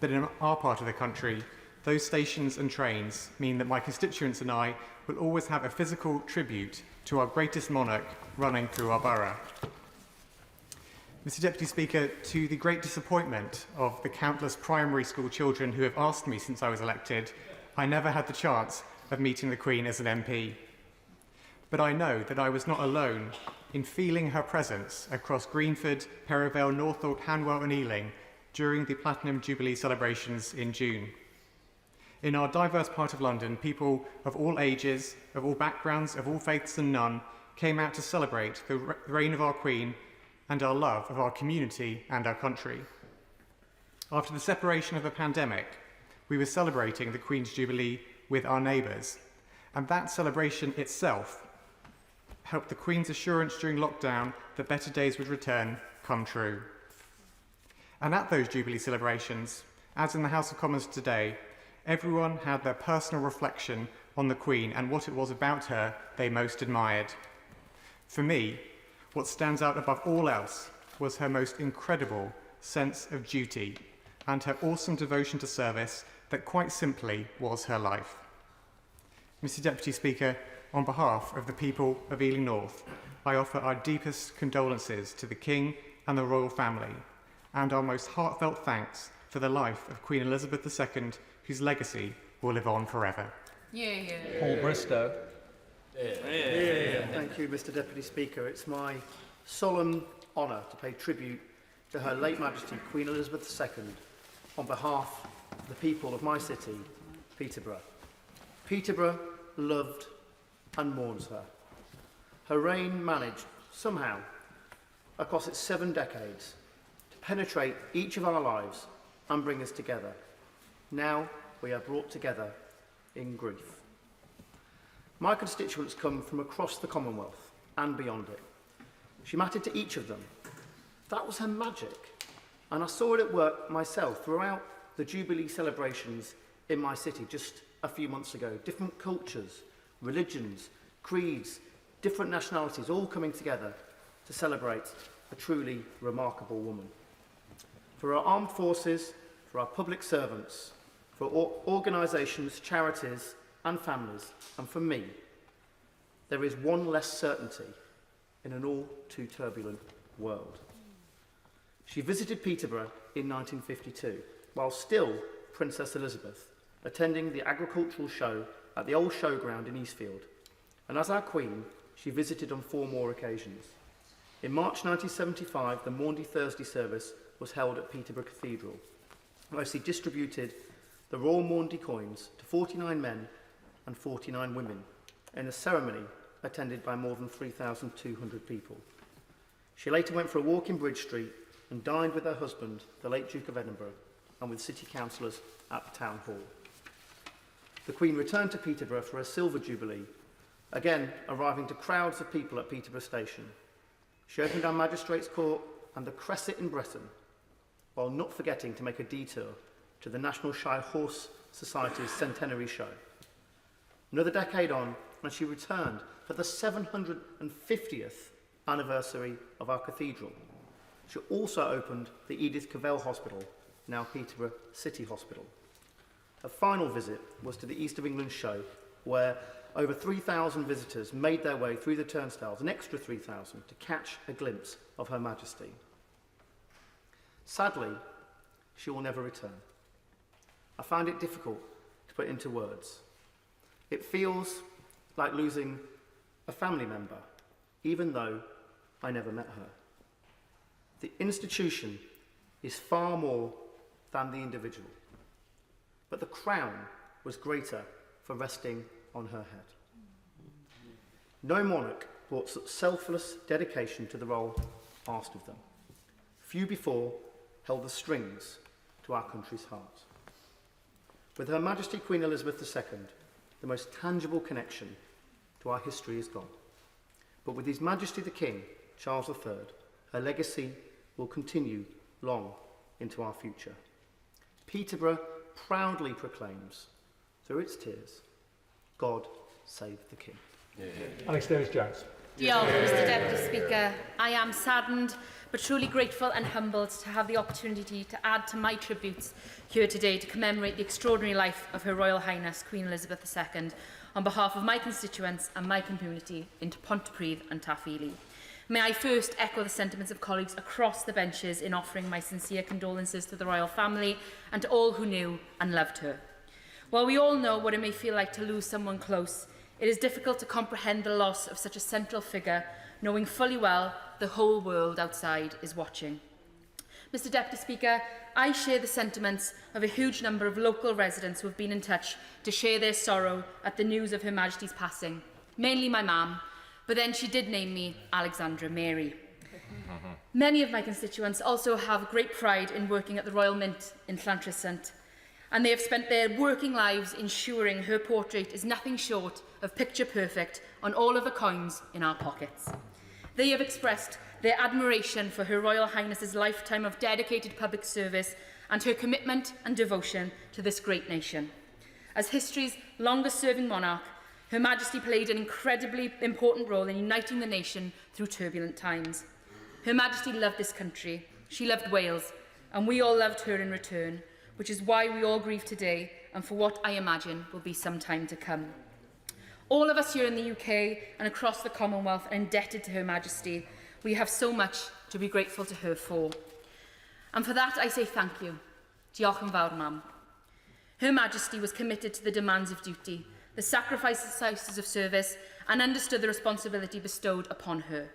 But in our part of the country, those stations and trains mean that my constituents and I will always have a physical tribute to our greatest monarch running through our borough. Mr Deputy Speaker, to the great disappointment of the countless primary school children who have asked me since I was elected, I never had the chance of meeting the Queen as an MP. But I know that I was not alone in feeling her presence across Greenford, Perivale, Northolt, Hanwell and Ealing during the Platinum Jubilee celebrations in June. In our diverse part of London, people of all ages, of all backgrounds, of all faiths and none, came out to celebrate the reign of our Queen and our love of our community and our country. After the separation of the pandemic, we were celebrating the Queen's Jubilee with our neighbours, and that celebration itself helped the Queen's assurance during lockdown that better days would return come true. And at those Jubilee celebrations, as in the House of Commons today, everyone had their personal reflection on the Queen and what it was about her they most admired. For me, what stands out above all else was her most incredible sense of duty and her awesome devotion to service that quite simply was her life. Mr Deputy Speaker, on behalf of the people of Ealing North, I offer our deepest condolences to the King and the royal family, and our most heartfelt thanks for the life of Queen Elizabeth II, whose legacy will live on forever. Paul Bristow. Thank you, Mr Deputy Speaker. It's my solemn honour to pay tribute to Her late Majesty Queen Elizabeth II on behalf of the people of my city, Peterborough. Peterborough loved and mourns her. Her reign managed, somehow, across its 7 decades, to penetrate each of our lives and bring us together. Now we are brought together in grief. My constituents come from across the Commonwealth and beyond it. She mattered to each of them. That was her magic, and I saw it at work myself throughout the Jubilee celebrations in my city just a few months ago. Different cultures, religions, creeds, different nationalities all coming together to celebrate a truly remarkable woman. For our armed forces, for our public servants, for organisations, charities and families, and for me, there is one less certainty in an all too turbulent world. She visited Peterborough in 1952, while still Princess Elizabeth, attending the agricultural show at the old showground in Eastfield. And as our Queen, she visited on 4 more occasions. In March 1975, the Maundy Thursday service was held at Peterborough Cathedral, where she distributed the Royal Maundy coins to 49 men and 49 women in a ceremony attended by more than 3,200 people. She later went for a walk in Bridge Street and dined with her husband, the late Duke of Edinburgh, and with city councillors at the Town Hall. The Queen returned to Peterborough for a Silver Jubilee, again arriving to crowds of people at Peterborough Station. She opened our Magistrates Court and the Cresset in Breton, while not forgetting to make a detour to the National Shire Horse Society's centenary show. Another decade on, and she returned for the 750th anniversary of our cathedral. She also opened the Edith Cavell Hospital, now Peterborough City Hospital. Her final visit was to the East of England show, where over 3,000 visitors made their way through the turnstiles, an extra 3,000, to catch a glimpse of Her Majesty. Sadly, she will never return. I find it difficult to put into words. It feels like losing a family member, even though I never met her. The institution is far more than the individual, but the crown was greater for resting on her head. No monarch brought such selfless dedication to the role asked of them. Few before held the strings to our country's heart. With Her Majesty Queen Elizabeth II, the most tangible connection to our history is gone. But with His Majesty the King, Charles III, her legacy will continue long into our future. Peterborough proudly proclaims, through its tears, God save the King. Alex Davies-Jones. Diolch, Mr Deputy Speaker. I am saddened but truly grateful and humbled to have the opportunity to add to my tributes here today to commemorate the extraordinary life of Her Royal Highness Queen Elizabeth II on behalf of my constituents and my community in Pontypridd and Taffili. May I first echo the sentiments of colleagues across the benches in offering my sincere condolences to the royal family and to all who knew and loved her. While we all know what it may feel like to lose someone close, it is difficult to comprehend the loss of such a central figure, knowing fully well the whole world outside is watching. Mr Deputy Speaker, I share the sentiments of a huge number of local residents who have been in touch to share their sorrow at the news of Her Majesty's passing, mainly my mum, but then she did name me Alexandra Mary. Many of my constituents also have great pride in working at the Royal Mint in Llantrisant, and they have spent their working lives ensuring her portrait is nothing short of picture perfect on all of the coins in our pockets. They have expressed their admiration for Her Royal Highness's lifetime of dedicated public service and her commitment and devotion to this great nation. As history's longest-serving monarch, Her Majesty played an incredibly important role in uniting the nation through turbulent times. Her Majesty loved this country, she loved Wales, and we all loved her in return, which is why we all grieve today and for what I imagine will be some time to come. All of us here in the UK and across the Commonwealth are indebted to Her Majesty. We have so much to be grateful to her for. And for that I say thank you. Diolch yn fawr, Mam. Her Majesty was committed to the demands of duty, the sacrifices of service, and understood the responsibility bestowed upon her.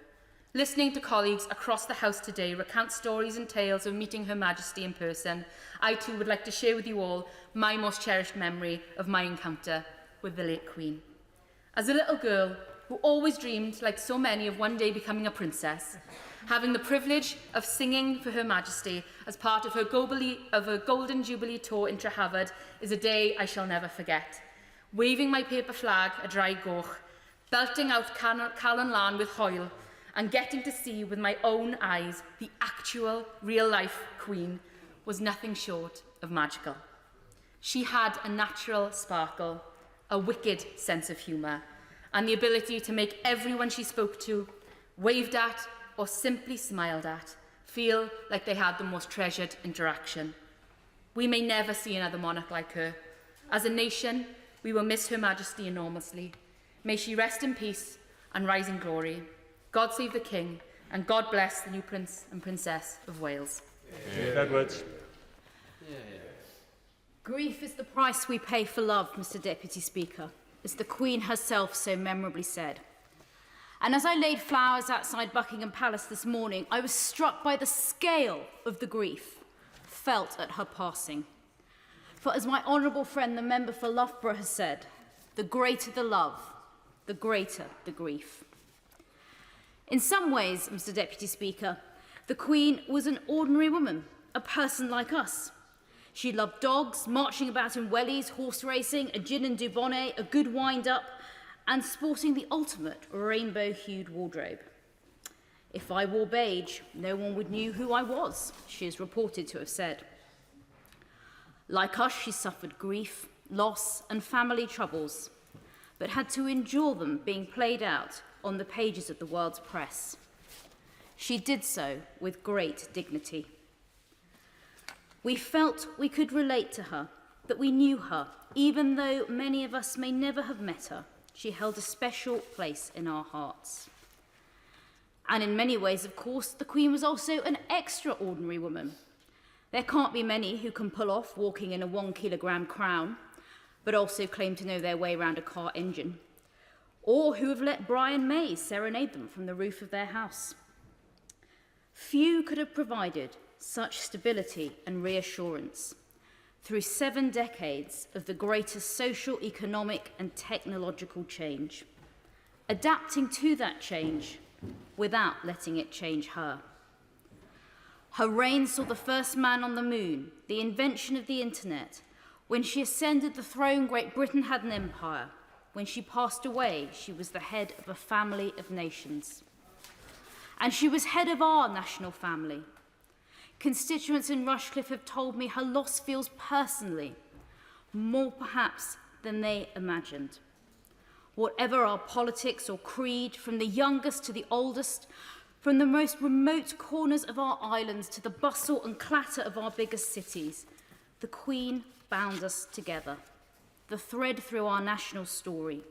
Listening to colleagues across the House today recount stories and tales of meeting Her Majesty in person, I too would like to share with you all my most cherished memory of my encounter with the late Queen. As a little girl who always dreamed, like so many, of one day becoming a princess, having the privilege of singing for Her Majesty as part of her Golden Jubilee tour in Trafalgar is a day I shall never forget. Waving my paper flag a dry goch, belting out Calon Lan with Hoyle, and getting to see with my own eyes the actual, real-life Queen was nothing short of magical. She had a natural sparkle, a wicked sense of humour, and the ability to make everyone she spoke to, waved at, or simply smiled at, feel like they had the most treasured interaction. We may never see another monarch like her. As a nation, we will miss Her Majesty enormously. May she rest in peace and rise in glory. God save the King, and God bless the new Prince and Princess of Wales. Edwards. Grief is the price we pay for love, Mr Deputy Speaker, as the Queen herself so memorably said. And as I laid flowers outside Buckingham Palace this morning, I was struck by the scale of the grief felt at her passing. For as my honourable friend, the member for Loughborough, has said, the greater the love, the greater the grief. In some ways, Mr Deputy Speaker, the Queen was an ordinary woman, a person like us. She loved dogs, marching about in wellies, horse racing, a gin and dubonnet, a good wind-up, and sporting the ultimate rainbow-hued wardrobe. If I wore beige, no one would know who I was, she is reported to have said. Like us, she suffered grief, loss, and family troubles, but had to endure them being played out on the pages of the world's press. She did so with great dignity. We felt we could relate to her, that we knew her, even though many of us may never have met her. She held a special place in our hearts. And in many ways, of course, the Queen was also an extraordinary woman. There can't be many who can pull off walking in a 1 kilogram crown, but also claim to know their way around a car engine, or who have let Brian May serenade them from the roof of their house. Few could have provided such stability and reassurance through 7 decades of the greatest social, economic, and technological change, adapting to that change without letting it change her. Her reign saw the first man on the moon, the invention of the internet. When she ascended the throne, Great Britain had an empire. When she passed away, she was the head of a family of nations. and she was head of our national family. Constituents in Rushcliffe have told me her loss feels personally, more perhaps than they imagined. Whatever our politics or creed, from the youngest to the oldest, from the most remote corners of our islands to the bustle and clatter of our biggest cities, the Queen bound us together, the thread through our national story.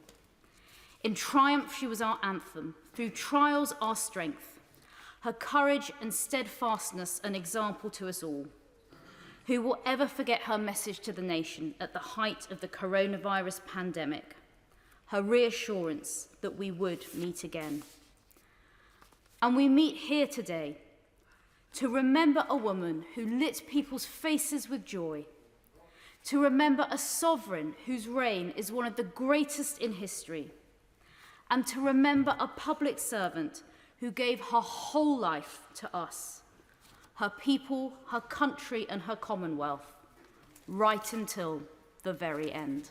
In triumph, she was our anthem, through trials, our strength, her courage and steadfastness an example to us all. Who will ever forget her message to the nation at the height of the coronavirus pandemic? Her reassurance that we would meet again. And we meet here today to remember a woman who lit people's faces with joy, to remember a sovereign whose reign is one of the greatest in history, and to remember a public servant who gave her whole life to us, her people, her country and her Commonwealth, right until the very end.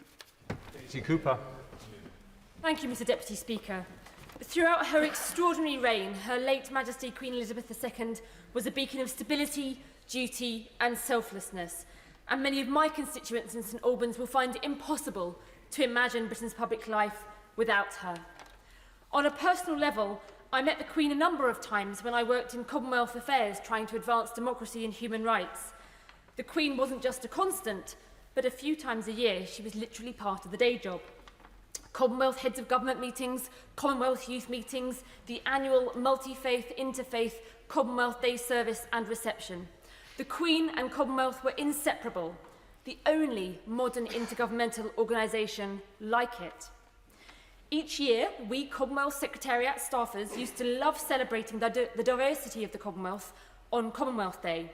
Daisy Cooper. Thank you, Mr. Deputy Speaker. Throughout her extraordinary reign, Her late Majesty Queen Elizabeth II was a beacon of stability, duty and selflessness, and many of my constituents in St Albans will find it impossible to imagine Britain's public life without her. On a personal level, I met the Queen a number of times when I worked in Commonwealth affairs trying to advance democracy and human rights. The Queen wasn't just a constant, but a few times a year she was literally part of the day job. Commonwealth Heads of Government meetings, Commonwealth Youth meetings, the annual multi-faith, interfaith Commonwealth Day service and reception. The Queen and Commonwealth were inseparable, the only modern intergovernmental organisation like it. Each year, we Commonwealth Secretariat staffers used to love celebrating the diversity of the Commonwealth on Commonwealth Day,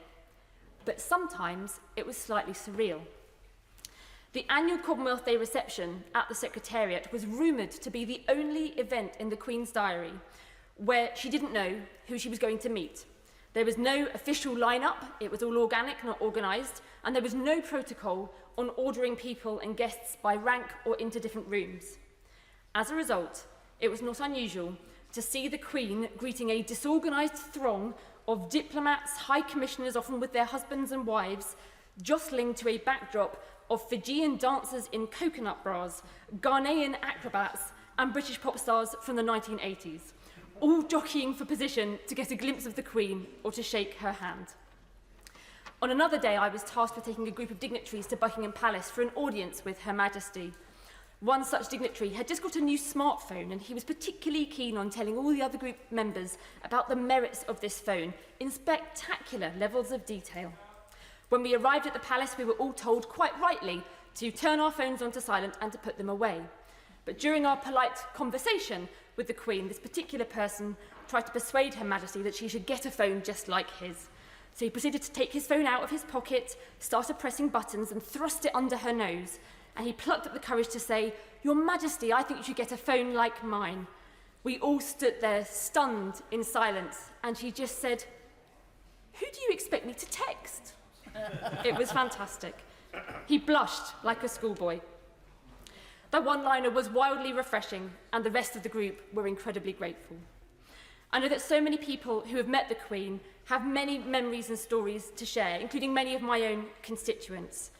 but sometimes it was slightly surreal. The annual Commonwealth Day reception at the Secretariat was rumoured to be the only event in the Queen's diary where she didn't know who she was going to meet. There was no official lineup, it was all organic, not organised, and there was no protocol on ordering people and guests by rank or into different rooms. As a result, it was not unusual to see the Queen greeting a disorganised throng of diplomats, high commissioners, often with their husbands and wives, jostling to a backdrop of Fijian dancers in coconut bras, Ghanaian acrobats, and British pop stars from the 1980s, all jockeying for position to get a glimpse of the Queen or to shake her hand. On another day, I was tasked with taking a group of dignitaries to Buckingham Palace for an audience with Her Majesty. One such dignitary had just got a new smartphone, and he was particularly keen on telling all the other group members about the merits of this phone in spectacular levels of detail. When we arrived at the palace, we were all told, quite rightly, to turn our phones onto silent and to put them away. But during our polite conversation with the Queen, this particular person tried to persuade Her Majesty that she should get a phone just like his. So he proceeded to take his phone out of his pocket, started pressing buttons and thrust it under her nose. And he plucked up the courage to say, "Your Majesty, I think you should get a phone like mine." We all stood there, stunned in silence, and she just said, "Who do you expect me to text?" It was fantastic. He blushed like a schoolboy. That one-liner was wildly refreshing, and the rest of the group were incredibly grateful. I know that so many people who have met the Queen have many memories and stories to share, including many of my own constituents.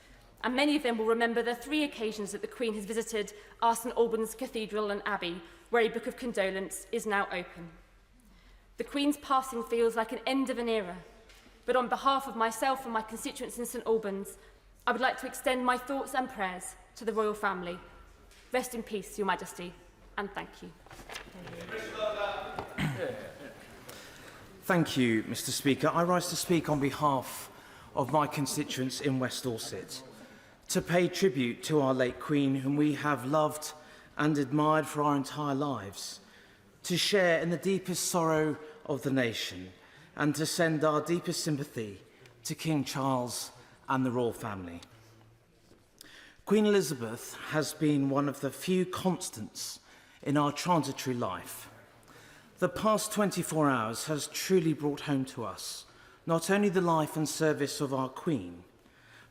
And many of them will remember the 3 occasions that the Queen has visited our St Albans Cathedral and Abbey, where a book of condolence is now open. The Queen's passing feels like an end of an era, but on behalf of myself and my constituents in St Albans, I would like to extend my thoughts and prayers to the royal family. Rest in peace, Your Majesty, and thank you. Thank you, Mr Speaker. I rise to speak on behalf of my constituents in West Dorset, to pay tribute to our late Queen, whom we have loved and admired for our entire lives, to share in the deepest sorrow of the nation, and to send our deepest sympathy to King Charles and the royal family. Queen Elizabeth has been one of the few constants in our transitory life. The past 24 hours has truly brought home to us not only the life and service of our Queen,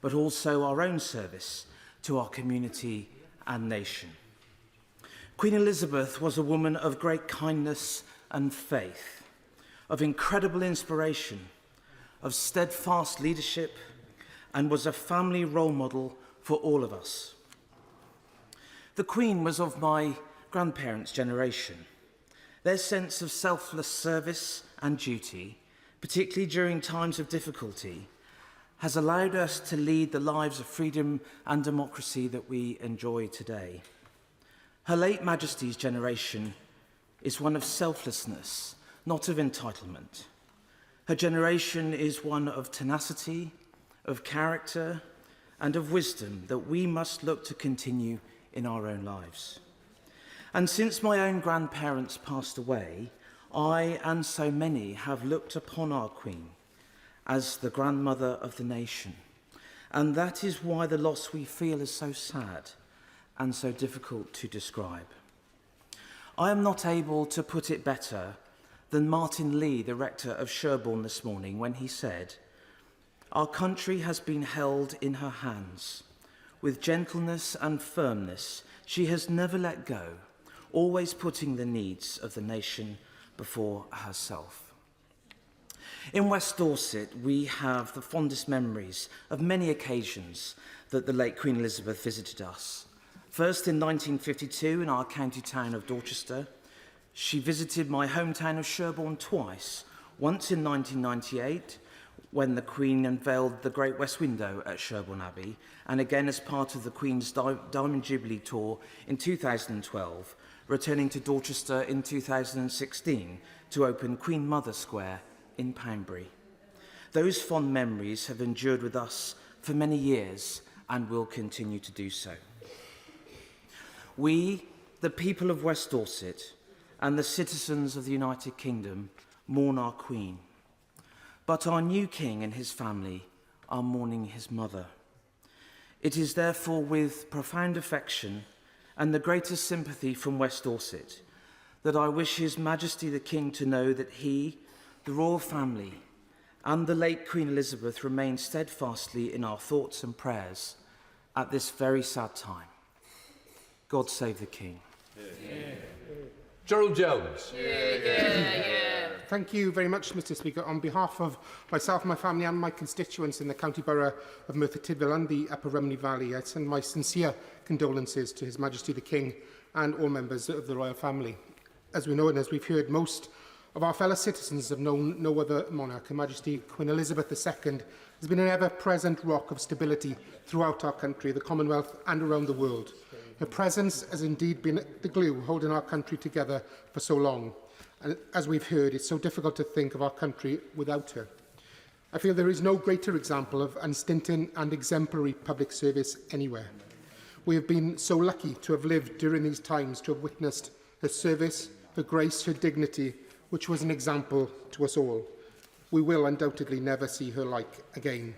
but also our own service to our community and nation. Queen Elizabeth was a woman of great kindness and faith. of incredible inspiration, of steadfast leadership, and was a family role model for all of us. The Queen was of my grandparents' generation. Their sense of selfless service and duty, particularly during times of difficulty, has allowed us to lead the lives of freedom and democracy that we enjoy today. Her late Majesty's generation is one of selflessness, not of entitlement. Her generation is one of tenacity, of character, and of wisdom that we must look to continue in our own lives. And since my own grandparents passed away, I and so many have looked upon our Queen as the grandmother of the nation. And that is why the loss we feel is so sad and so difficult to describe. I am not able to put it better than Martin Lee, the rector of Sherborne this morning, when he said, "Our country has been held in her hands. With gentleness and firmness, she has never let go, always putting the needs of the nation before herself." In West Dorset, we have the fondest memories of many occasions that the late Queen Elizabeth visited us. First in 1952 in our county town of Dorchester, she visited my hometown of Sherborne twice, once in 1998 when the Queen unveiled the Great West Window at Sherborne Abbey, and again as part of the Queen's Diamond Jubilee Tour in 2012, returning to Dorchester in 2016 to open Queen Mother Square in Poundbury. Those fond memories have endured with us for many years and will continue to do so. We, the people of West Dorset, and the citizens of the United Kingdom mourn our Queen. But our new King and his family are mourning his mother. It is therefore with profound affection and the greatest sympathy from West Dorset that I wish His Majesty the King to know that he, the royal family, and the late Queen Elizabeth remain steadfastly in our thoughts and prayers at this very sad time. God save the King. Gerald Jones. Thank you very much, Mr. Speaker. On behalf of myself, my family and my constituents in the county borough of Merthyr Tydfil and the Upper Rumney Valley, I send my sincere condolences to His Majesty the King and all members of the royal family. As we know and as we've heard, most of our fellow citizens have known no other monarch. Her Majesty Queen Elizabeth II has been an ever-present rock of stability throughout our country, the Commonwealth and around the world. Her presence has indeed been the glue holding our country together for so long. And as we've heard, it's so difficult to think of our country without her. I feel there is no greater example of unstinted and exemplary public service anywhere. We have been so lucky to have lived during these times, to have witnessed her service, her grace, her dignity, which was an example to us all. We will undoubtedly never see her like again.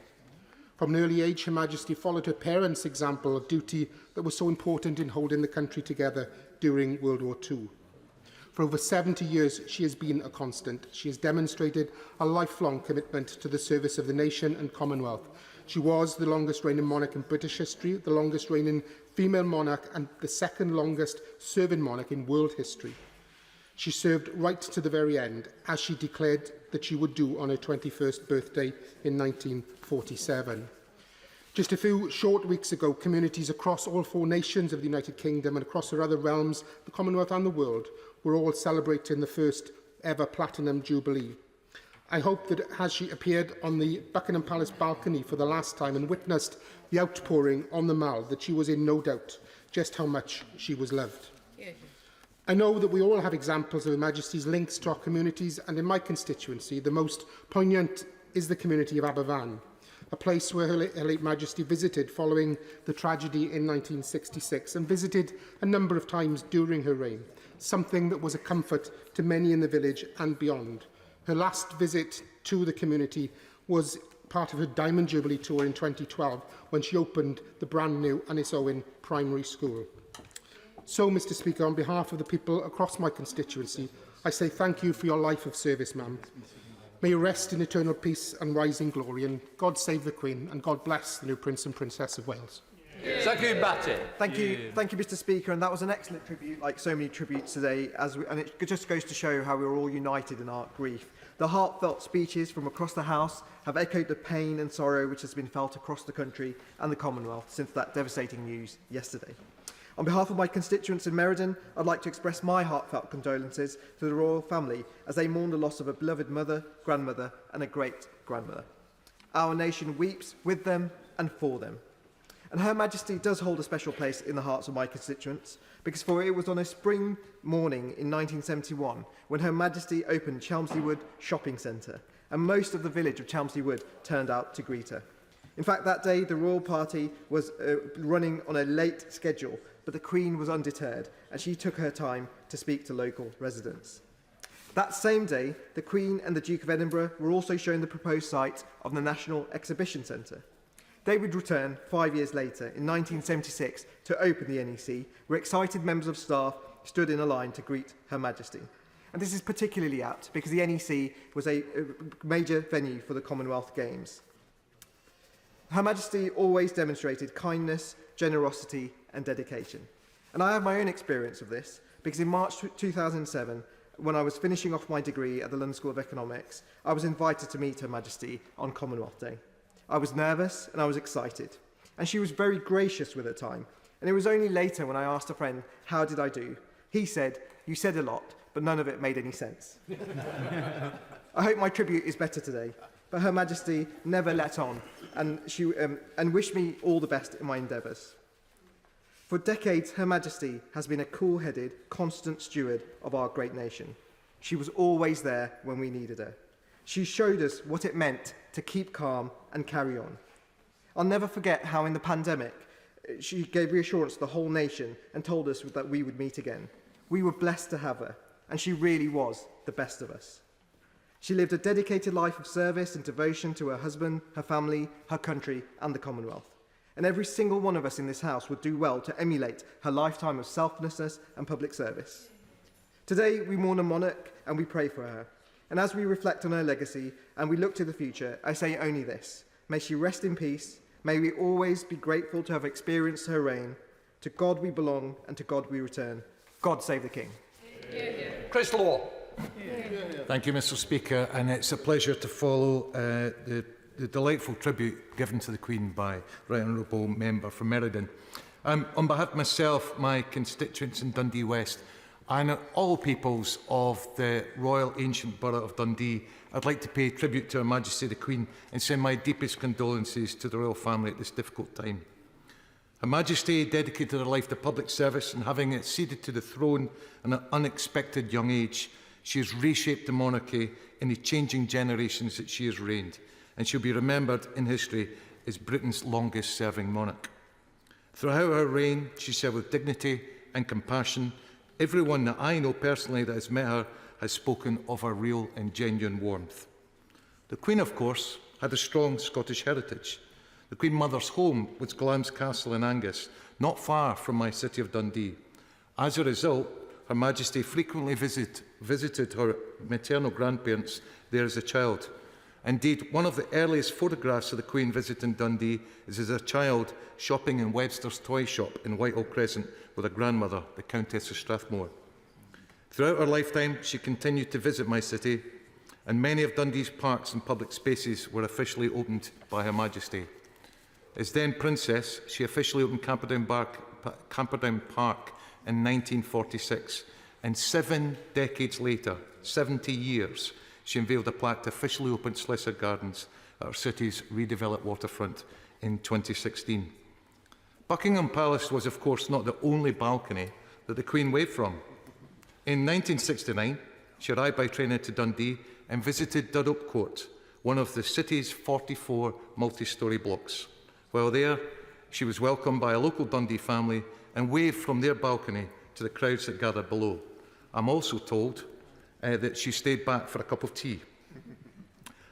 From an early age, Her Majesty followed her parents' example of duty that was so important in holding the country together during World War II. For over 70 years, she has been a constant. She has demonstrated a lifelong commitment to the service of the nation and Commonwealth. She was the longest reigning monarch in British history, the longest reigning female monarch, and the second longest serving monarch in world history. She served right to the very end, as she declared that she would do on her 21st birthday in 1947. Just a few short weeks ago, communities across all 4 nations of the United Kingdom and across her other realms, the Commonwealth and the world, were all celebrating the first ever Platinum Jubilee. I hope that as she appeared on the Buckingham Palace balcony for the last time and witnessed the outpouring on the Mall, that she was in no doubt just how much she was loved. I know that we all have examples of Her Majesty's links to our communities, and in my constituency, the most poignant is the community of Aberfan, a place where Her late Majesty visited following the tragedy in 1966 and visited a number of times during her reign, something that was a comfort to many in the village and beyond. Her last visit to the community was part of her Diamond Jubilee tour in 2012, when she opened the brand new Annis Owen Primary School. So, Mr. Speaker, on behalf of the people across my constituency, I say thank you for your life of service, ma'am. May you rest in eternal peace and rise in glory, and God save the Queen, and God bless the new Prince and Princess of Wales. Thank you, Mr. Speaker, and that was an excellent tribute, like so many tributes today, and it just goes to show how we're all united in our grief. The heartfelt speeches from across the House have echoed the pain and sorrow which has been felt across the country and the Commonwealth since that devastating news yesterday. On behalf of my constituents in Meriden, I'd like to express my heartfelt condolences to the royal family as they mourn the loss of a beloved mother, grandmother and a great-grandmother. Our nation weeps with them and for them. And Her Majesty does hold a special place in the hearts of my constituents, because for it was on a spring morning in 1971 when Her Majesty opened Chelmsley Wood Shopping Centre, and most of the village of Chelmsley Wood turned out to greet her. In fact, that day the royal party was running on a late schedule, but the Queen was undeterred, and she took her time to speak to local residents. That same day, the Queen and the Duke of Edinburgh were also shown the proposed site of the National Exhibition Centre. They would return 5 years later, in 1976, to open the NEC, where excited members of staff stood in a line to greet Her Majesty. And this is particularly apt because the NEC was a major venue for the Commonwealth Games. Her Majesty always demonstrated kindness, generosity and dedication. And I have my own experience of this, because in March 2007, when I was finishing off my degree at the London School of Economics, I was invited to meet Her Majesty on Commonwealth Day. I was nervous and I was excited, and she was very gracious with her time. And it was only later when I asked a friend, how did I do? He said, you said a lot, but none of it made any sense. I hope my tribute is better today, but Her Majesty never let on, and she wished me all the best in my endeavours. For decades, Her Majesty has been a cool-headed, constant steward of our great nation. She was always there when we needed her. She showed us what it meant to keep calm and carry on. I'll never forget how in the pandemic, she gave reassurance to the whole nation and told us that we would meet again. We were blessed to have her, and she really was the best of us. She lived a dedicated life of service and devotion to her husband, her family, her country, and the Commonwealth. And every single one of us in this house would do well to emulate her lifetime of selflessness and public service. Today, we mourn a monarch and we pray for her. And as we reflect on her legacy and we look to the future, I say only this: may she rest in peace, may we always be grateful to have experienced her reign. To God we belong and to God we return. God save the King. Chris Law. Thank you, Mr. Speaker, and it's a pleasure to follow the delightful tribute given to the Queen by Right Honourable Member for Meriden. On behalf of myself, my constituents in Dundee West, and all peoples of the Royal Ancient Borough of Dundee, I'd like to pay tribute to Her Majesty the Queen and send my deepest condolences to the royal family at this difficult time. Her Majesty dedicated her life to public service, and having acceded to the throne at an unexpected young age, she has reshaped the monarchy in the changing generations that she has reigned, and she'll be remembered in history as Britain's longest-serving monarch. Throughout her reign, she served with dignity and compassion. Everyone that I know personally that has met her has spoken of her real and genuine warmth. The Queen, of course, had a strong Scottish heritage. The Queen Mother's home was Glamis Castle in Angus, not far from my city of Dundee. As a result, Her Majesty frequently visited her maternal grandparents there as a child. Indeed, one of the earliest photographs of the Queen visiting Dundee is as a child shopping in Webster's toy shop in Whitehall Crescent with her grandmother, the Countess of Strathmore. Throughout her lifetime, she continued to visit my city, and many of Dundee's parks and public spaces were officially opened by Her Majesty. As then Princess, she officially opened Camperdown Park in 1946, and 7 decades later, 70 years, she unveiled a plaque to officially open Leicester Gardens at our city's redeveloped waterfront in 2016. Buckingham Palace was, of course, not the only balcony that the Queen waved from. In 1969, she arrived by train into Dundee and visited Durrope Court, one of the city's 44 multi-storey blocks. While there, she was welcomed by a local Dundee family and waved from their balcony to the crowds that gathered below. I'm also told that she stayed back for a cup of tea.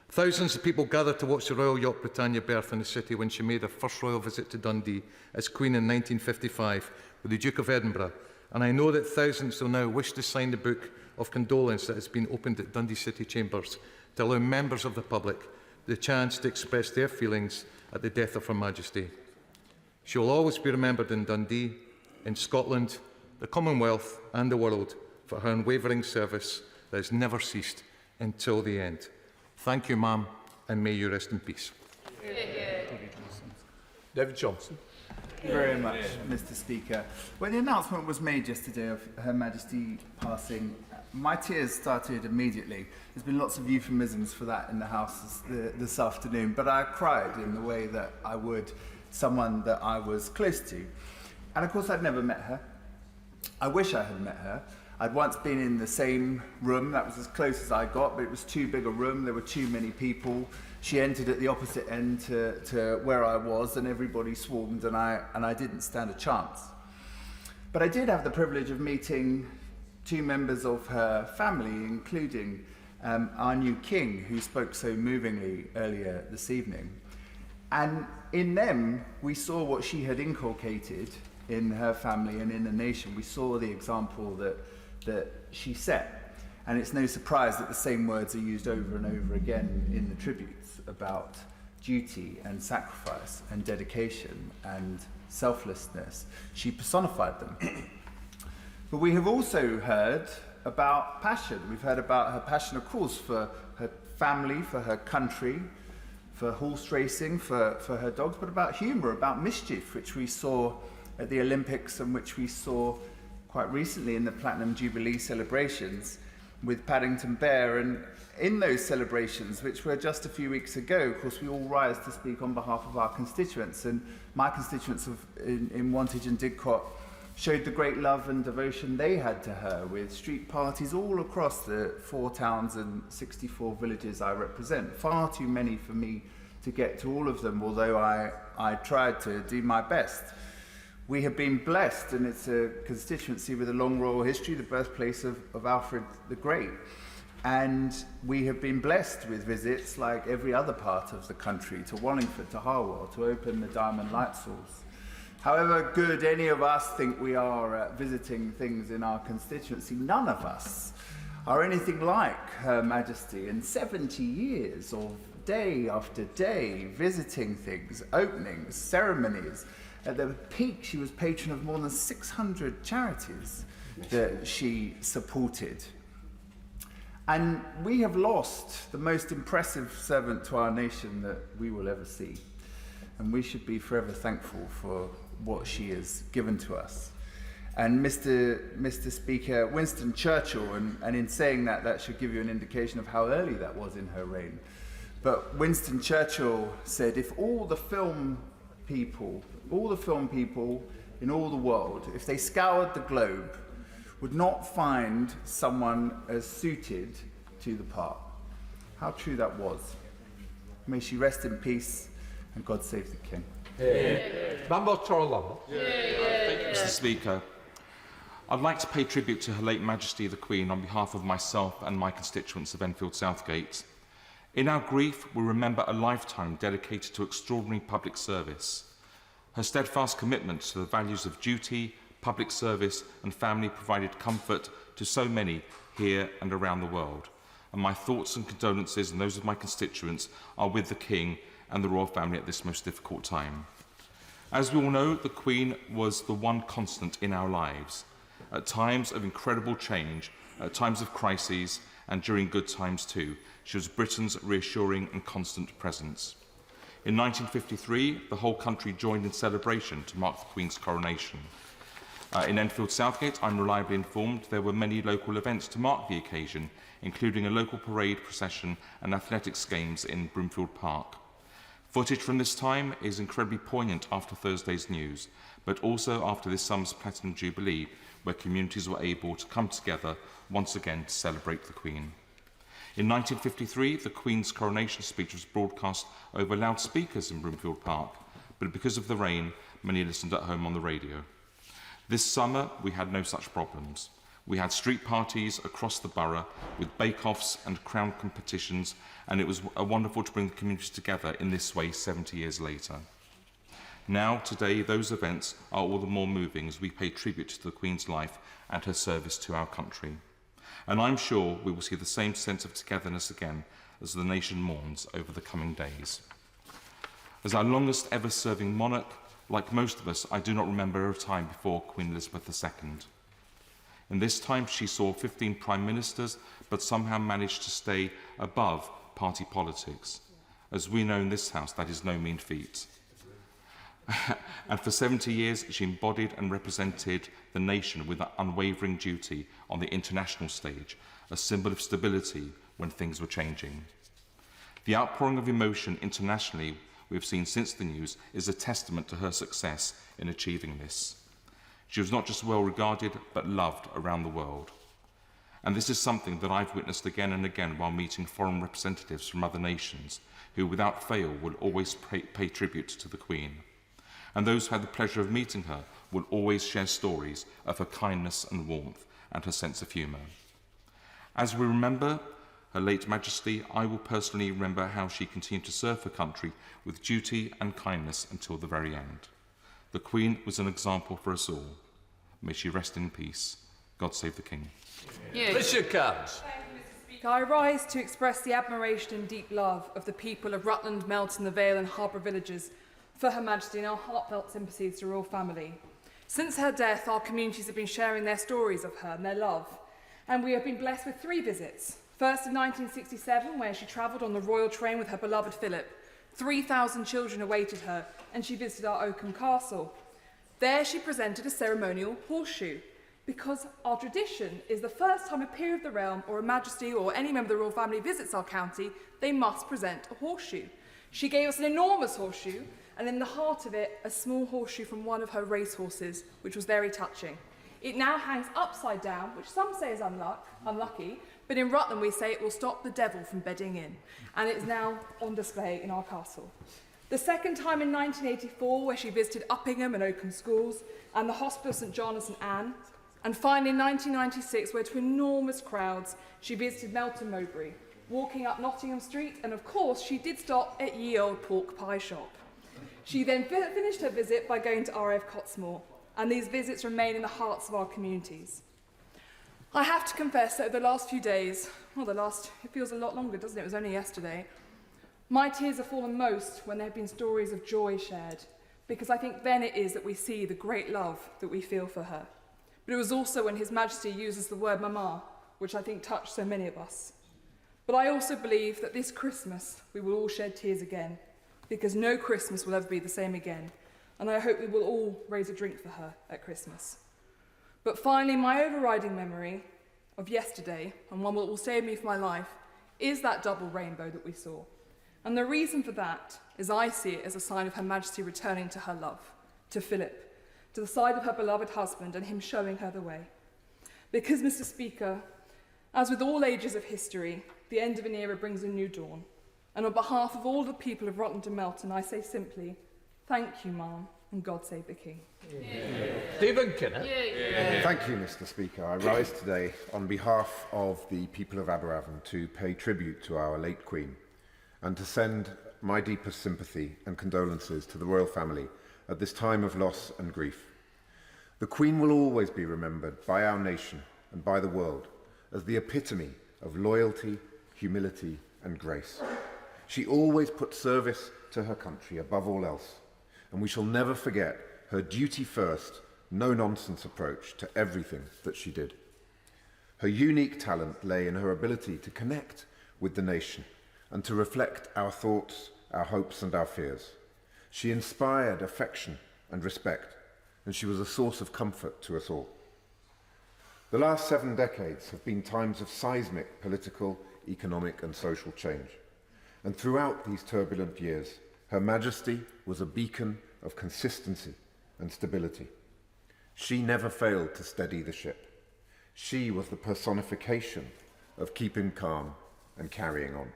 Thousands of people gathered to watch the Royal Yacht Britannia berth in the city when she made her first royal visit to Dundee as Queen in 1955 with the Duke of Edinburgh, and I know that thousands will now wish to sign the book of condolence that has been opened at Dundee City Chambers to allow members of the public the chance to express their feelings at the death of Her Majesty. She will always be remembered in Dundee, in Scotland, the Commonwealth and the world for her unwavering service that has never ceased until the end. Thank you, ma'am, and may you rest in peace. David Johnson. Thank you very much, Mr. Speaker. When the announcement was made yesterday of Her Majesty passing, my tears started immediately. There's been lots of euphemisms for that in the House this afternoon, but I cried in the way that I would someone that I was close to. And of course, I'd never met her. I wish I had met her. I'd once been in the same room. That was as close as I got, but it was too big a room. There were too many people. She entered at the opposite end to where I was, and everybody swarmed, and I didn't stand a chance. But I did have the privilege of meeting two members of her family, including our new king, who spoke so movingly earlier this evening. And in them, we saw what she had inculcated in her family and in the nation. We saw the example that she set. And it's no surprise that the same words are used over and over again in the tributes about duty and sacrifice and dedication and selflessness. She personified them. But we have also heard about passion. We've heard about her passion, of course, for her family, for her country, for horse racing, for her dogs, but about humour, about mischief, which we saw at the Olympics and which we saw quite recently in the Platinum Jubilee celebrations with Paddington Bear. And in those celebrations, which were just a few weeks ago, of course, we all rise to speak on behalf of our constituents. And my constituents in Wantage and Didcot showed the great love and devotion they had to her, with street parties all across the 4 towns and 64 villages I represent. Far too many for me to get to all of them, although I tried to do my best. We have been blessed, and it's a constituency with a long royal history, the birthplace of Alfred the Great. And we have been blessed with visits, like every other part of the country, to Wallingford, to Harwell, to open the Diamond Light Source. However good any of us think we are at visiting things in our constituency, none of us are anything like Her Majesty. In 70 years of day after day visiting things, openings, ceremonies. At the peak, she was patron of more than 600 charities that she supported. And we have lost the most impressive servant to our nation that we will ever see. And we should be forever thankful for what she has given to us. And Mr. Speaker, Winston Churchill, and in saying that, that should give you an indication of how early that was in her reign. But Winston Churchill said, if all the film people in all the world, if they scoured the globe, would not find someone as suited to the part. How true that was. May she rest in peace, and God save the King. Mr. Speaker, I'd like to pay tribute to Her late Majesty the Queen on behalf of myself and my constituents of Enfield Southgate. In our grief, we remember a lifetime dedicated to extraordinary public service. Her steadfast commitment to the values of duty, public service and family provided comfort to so many here and around the world. And my thoughts and condolences and those of my constituents are with the King and the royal family at this most difficult time. As we all know, the Queen was the one constant in our lives. At times of incredible change, at times of crises, and during good times too, she was Britain's reassuring and constant presence. In 1953, the whole country joined in celebration to mark the Queen's coronation. In Enfield Southgate, I'm reliably informed there were many local events to mark the occasion, including a local parade, procession and athletics games in Broomfield Park. Footage from this time is incredibly poignant after Thursday's news, but also after this summer's Platinum Jubilee, where communities were able to come together once again to celebrate the Queen. In 1953, the Queen's coronation speech was broadcast over loudspeakers in Broomfield Park, but because of the rain, many listened at home on the radio. This summer, we had no such problems. We had street parties across the borough with bake-offs and crown competitions, and it was wonderful to bring the community together in this way 70 years later. Now, today, those events are all the more moving as we pay tribute to the Queen's life and her service to our country. And I'm sure we will see the same sense of togetherness again as the nation mourns over the coming days. As our longest ever serving monarch, Like most of us, I do not remember a time before Queen Elizabeth II. In this time, she saw 15 Prime Ministers, but somehow managed to stay above party politics. As we know in this House, that is no mean feat. And for 70 years, she embodied and represented the nation with an unwavering duty on the international stage, a symbol of stability when things were changing. The outpouring of emotion internationally we have seen since the news is a testament to her success in achieving this. She was not just well regarded, but loved around the world. And this is something that I've witnessed again and again while meeting foreign representatives from other nations, who without fail will always pay tribute to the Queen. And those who had the pleasure of meeting her will always share stories of her kindness and warmth and her sense of humour. As we remember Her late Majesty, I will personally remember how she continued to serve her country with duty and kindness until the very end. The Queen was an example for us all. May she rest in peace. God save the King. Bishop Comes. I rise to express the admiration and deep love of the people of Rutland, Melton, the Vale and Harbour villages for Her Majesty and our heartfelt sympathies to the royal family. Since her death, our communities have been sharing their stories of her and their love, and we have been blessed with 3 visits. First in 1967, where she travelled on the royal train with her beloved Philip. 3,000 children awaited her, and she visited our Oakham Castle. There she presented a ceremonial horseshoe, because our tradition is the first time a peer of the realm or a majesty or any member of the royal family visits our county, they must present a horseshoe. She gave us an enormous horseshoe, and in the heart of it, a small horseshoe from one of her racehorses, which was very touching. It now hangs upside down, which some say is unlucky, but in Rutland we say it will stop the devil from bedding in, and it is now on display in our castle. The second time in 1984, where she visited Uppingham and Oakham schools, and the Hospital of St John and St Anne, and finally in 1996, where to enormous crowds, she visited Melton Mowbray, walking up Nottingham Street, and of course she did stop at Ye Old Pork Pie Shop. She then finished her visit by going to RAF Cottesmore, and these visits remain in the hearts of our communities. I have to confess that over the last few days, it feels a lot longer, doesn't it? It was only yesterday. My tears have fallen most when there have been stories of joy shared, because I think then it is that we see the great love that we feel for her. But it was also when His Majesty uses the word mama, which I think touched so many of us. But I also believe that this Christmas we will all shed tears again, because no Christmas will ever be the same again, and I hope we will all raise a drink for her at Christmas. But finally, my overriding memory of yesterday, and one that will stay with me for my life, is that double rainbow that we saw. And the reason for that is I see it as a sign of Her Majesty returning to her love, to Philip, to the side of her beloved husband, and him showing her the way. Because, Mr. Speaker, as with all ages of history, the end of an era brings a new dawn. And on behalf of all the people of Rutland and Melton, I say simply, thank you, Ma'am, and God save the King. Stephen Kinner. Thank you, Mr. Speaker. I rise today on behalf of the people of Aberavon to pay tribute to our late Queen and to send my deepest sympathy and condolences to the royal family at this time of loss and grief. The Queen will always be remembered by our nation and by the world as the epitome of loyalty, humility and grace. She always put service to her country above all else, and we shall never forget her duty-first, no-nonsense approach to everything that she did. Her unique talent lay in her ability to connect with the nation and to reflect our thoughts, our hopes and our fears. She inspired affection and respect, and she was a source of comfort to us all. The last 7 decades have been times of seismic political, economic and social change. And throughout these turbulent years, Her Majesty was a beacon of consistency and stability. She never failed to steady the ship. She was the personification of keeping calm and carrying on.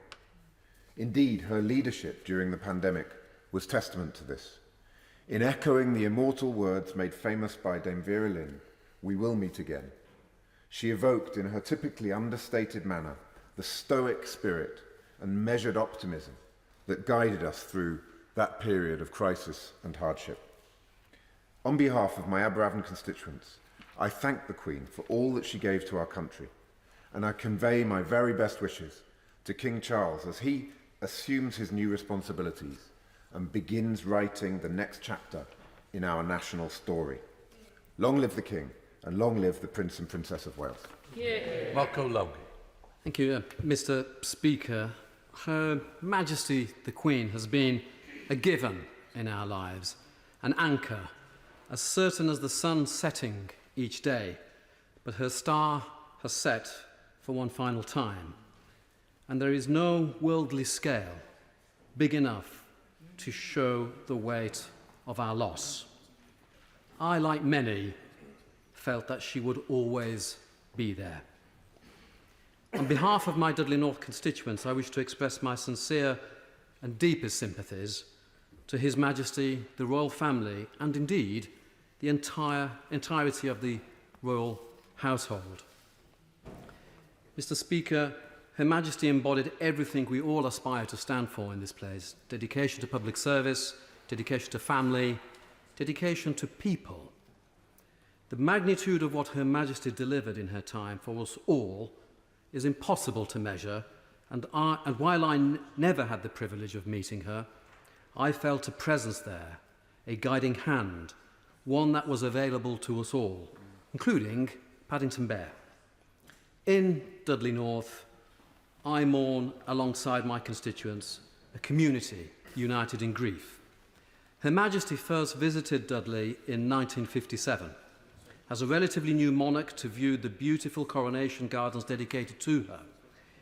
Indeed, her leadership during the pandemic was testament to this. In echoing the immortal words made famous by Dame Vera Lynn, "We will meet again," she evoked in her typically understated manner the stoic spirit and measured optimism that guided us through that period of crisis and hardship. On behalf of my Aberavon constituents, I thank the Queen for all that she gave to our country, and I convey my very best wishes to King Charles as he assumes his new responsibilities and begins writing the next chapter in our national story. Long live the King, and long live the Prince and Princess of Wales. Marco Logie. Thank you, Mr. Speaker. Her Majesty the Queen has been a given in our lives, an anchor, as certain as the sun setting each day, but her star has set for one final time, and there is no worldly scale big enough to show the weight of our loss. I, like many, felt that she would always be there. On behalf of my Dudley North constituents, I wish to express my sincere and deepest sympathies to His Majesty, the royal family, and indeed the entirety of the royal household. Mr. Speaker, Her Majesty embodied everything we all aspire to stand for in this place: dedication to public service, dedication to family, dedication to people. The magnitude of what Her Majesty delivered in her time for us all is impossible to measure, and while I never had the privilege of meeting her, I felt a presence there, a guiding hand, one that was available to us all, including Paddington Bear. In Dudley North, I mourn alongside my constituents, a community united in grief. Her Majesty first visited Dudley in 1957 as a relatively new monarch to view the beautiful coronation gardens dedicated to her,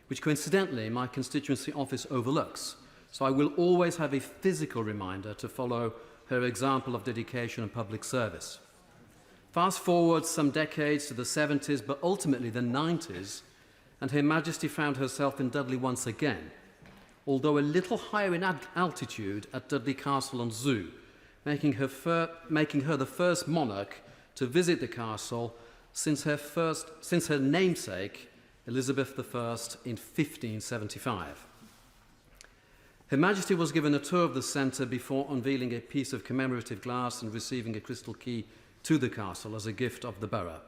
which coincidentally my constituency office overlooks, so I will always have a physical reminder to follow her example of dedication and public service. Fast forward some decades to the 70s, but ultimately the 90s, and Her Majesty found herself in Dudley once again, although a little higher in altitude at Dudley Castle and Zoo, making her the first monarch to visit the castle since her namesake, Elizabeth I, in 1575. Her Majesty was given a tour of the centre before unveiling a piece of commemorative glass and receiving a crystal key to the castle as a gift of the borough.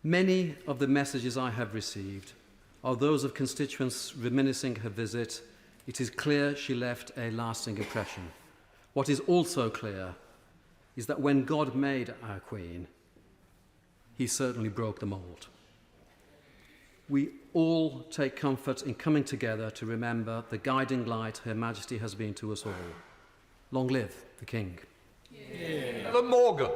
Many of the messages I have received are those of constituents reminiscing her visit. It is clear she left a lasting impression. What is also clear is that when God made our Queen, He certainly broke the mould. We all take comfort in coming together to remember the guiding light Her Majesty has been to us all. Long live the King. Ellen Morgan.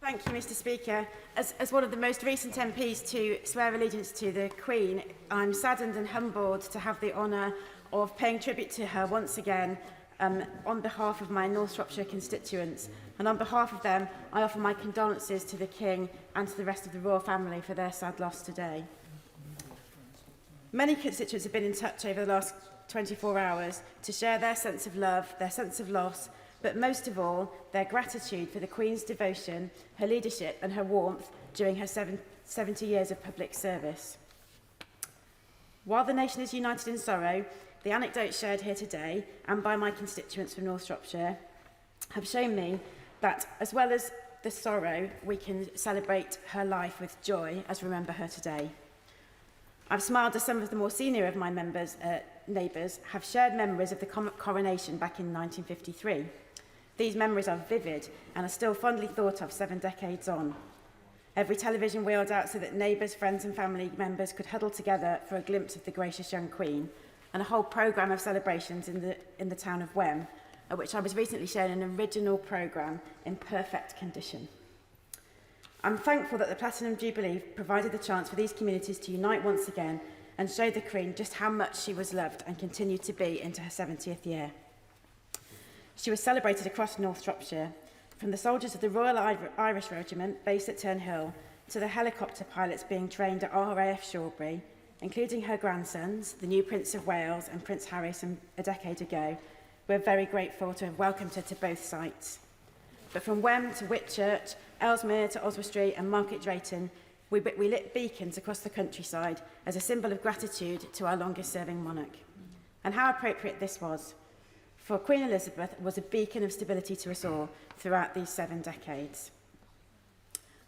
Thank you, Mr. Speaker. As one of the most recent MPs to swear allegiance to the Queen, I'm saddened and humbled to have the honour of paying tribute to her once again on behalf of my North Shropshire constituents. And on behalf of them, I offer my condolences to the King and to the rest of the royal family for their sad loss today. Many constituents have been in touch over the last 24 hours to share their sense of love, their sense of loss, but most of all, their gratitude for the Queen's devotion, her leadership and her warmth during her 70 years of public service. While the nation is united in sorrow, the anecdotes shared here today and by my constituents from North Shropshire have shown me that, as well as the sorrow, we can celebrate her life with joy as we remember her today. I've smiled as some of the more senior of my neighbours have shared memories of the coronation back in 1953. These memories are vivid and are still fondly thought of 7 decades on. Every television wheeled out so that neighbours, friends and family members could huddle together for a glimpse of the gracious young Queen, and a whole programme of celebrations in the town of Wem, at which I was recently shown an original programme in perfect condition. I'm thankful that the Platinum Jubilee provided the chance for these communities to unite once again and show the Queen just how much she was loved and continued to be into her 70th year. She was celebrated across North Shropshire, from the soldiers of the Royal Irish Regiment based at Turnhill to the helicopter pilots being trained at RAF Shawbury, including her grandsons, the new Prince of Wales and Prince Harry a decade ago. We're very grateful to have welcomed her to both sites. But from Wem to Whitchurch, Ellesmere to Oswestry and Market Drayton, we lit beacons across the countryside as a symbol of gratitude to our longest-serving monarch. And how appropriate this was, for Queen Elizabeth was a beacon of stability to us all throughout these 7 decades.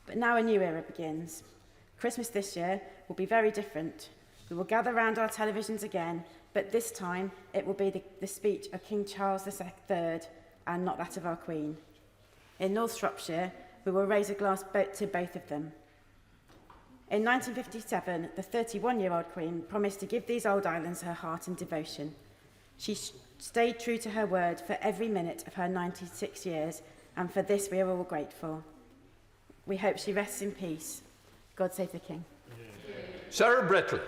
But now a new era begins. Christmas this year will be very different. We will gather round our televisions again, but this time it will be the speech of King Charles III, and not that of our Queen. In North Shropshire, we will raise a glass to both of them. In 1957, the 31-year-old Queen promised to give these old islands her heart and devotion. She stayed true to her word for every minute of her 96 years, and for this we are all grateful. We hope she rests in peace. God save the King. Sarah Brettle.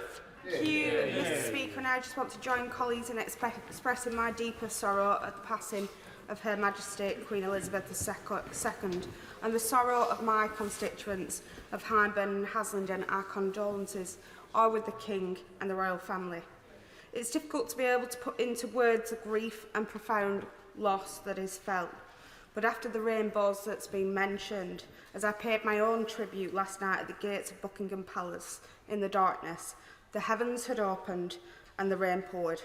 Thank you, Mr. Speaker, and I just want to join colleagues in expressing my deepest sorrow at the passing of Her Majesty Queen Elizabeth II, and the sorrow of my constituents of Hyndburn and Haslingden. Our condolences are with the King and the royal family. It's difficult to be able to put into words the grief and profound loss that is felt, but after the rainbows that's been mentioned, as I paid my own tribute last night at the gates of Buckingham Palace in the darkness, the heavens had opened and the rain poured.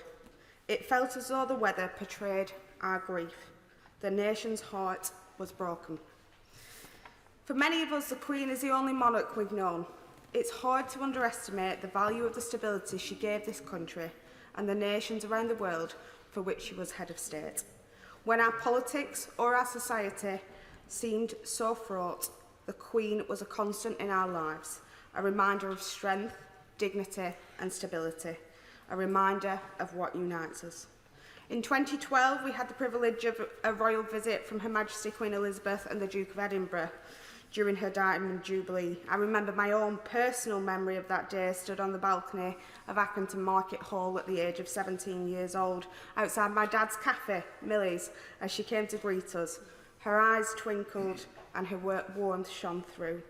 It felt as though the weather portrayed our grief. The nation's heart was broken. For many of us, the Queen is the only monarch we've known. It's hard to underestimate the value of the stability she gave this country and the nations around the world for which she was head of state. When our politics or our society seemed so fraught, the Queen was a constant in our lives, a reminder of strength, dignity and stability, a reminder of what unites us. In 2012, we had the privilege of a royal visit from Her Majesty Queen Elizabeth and the Duke of Edinburgh during her Diamond Jubilee. I remember my own personal memory of that day stood on the balcony of Accrington Market Hall at the age of 17 years old, outside my dad's cafe, Millie's, as she came to greet us. Her eyes twinkled and her warmth shone through.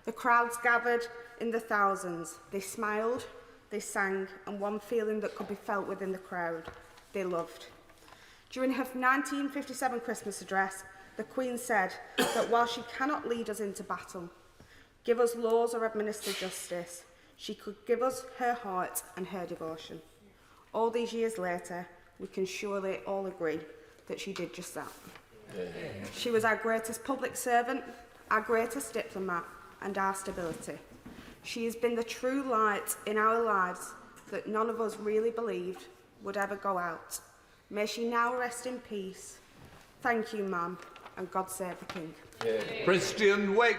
The crowds gathered in the thousands. They smiled, they sang, and one feeling that could be felt within the crowd: they loved. During her 1957 Christmas address, the Queen said that while she cannot lead us into battle, give us laws or administer justice, she could give us her heart and her devotion. All these years later, we can surely all agree that she did just that. She was our greatest public servant, our greatest diplomat, and our stability. She has been the true light in our lives that none of us really believed would ever go out. May she now rest in peace. Thank you, ma'am, and God save the King. Christian Wake.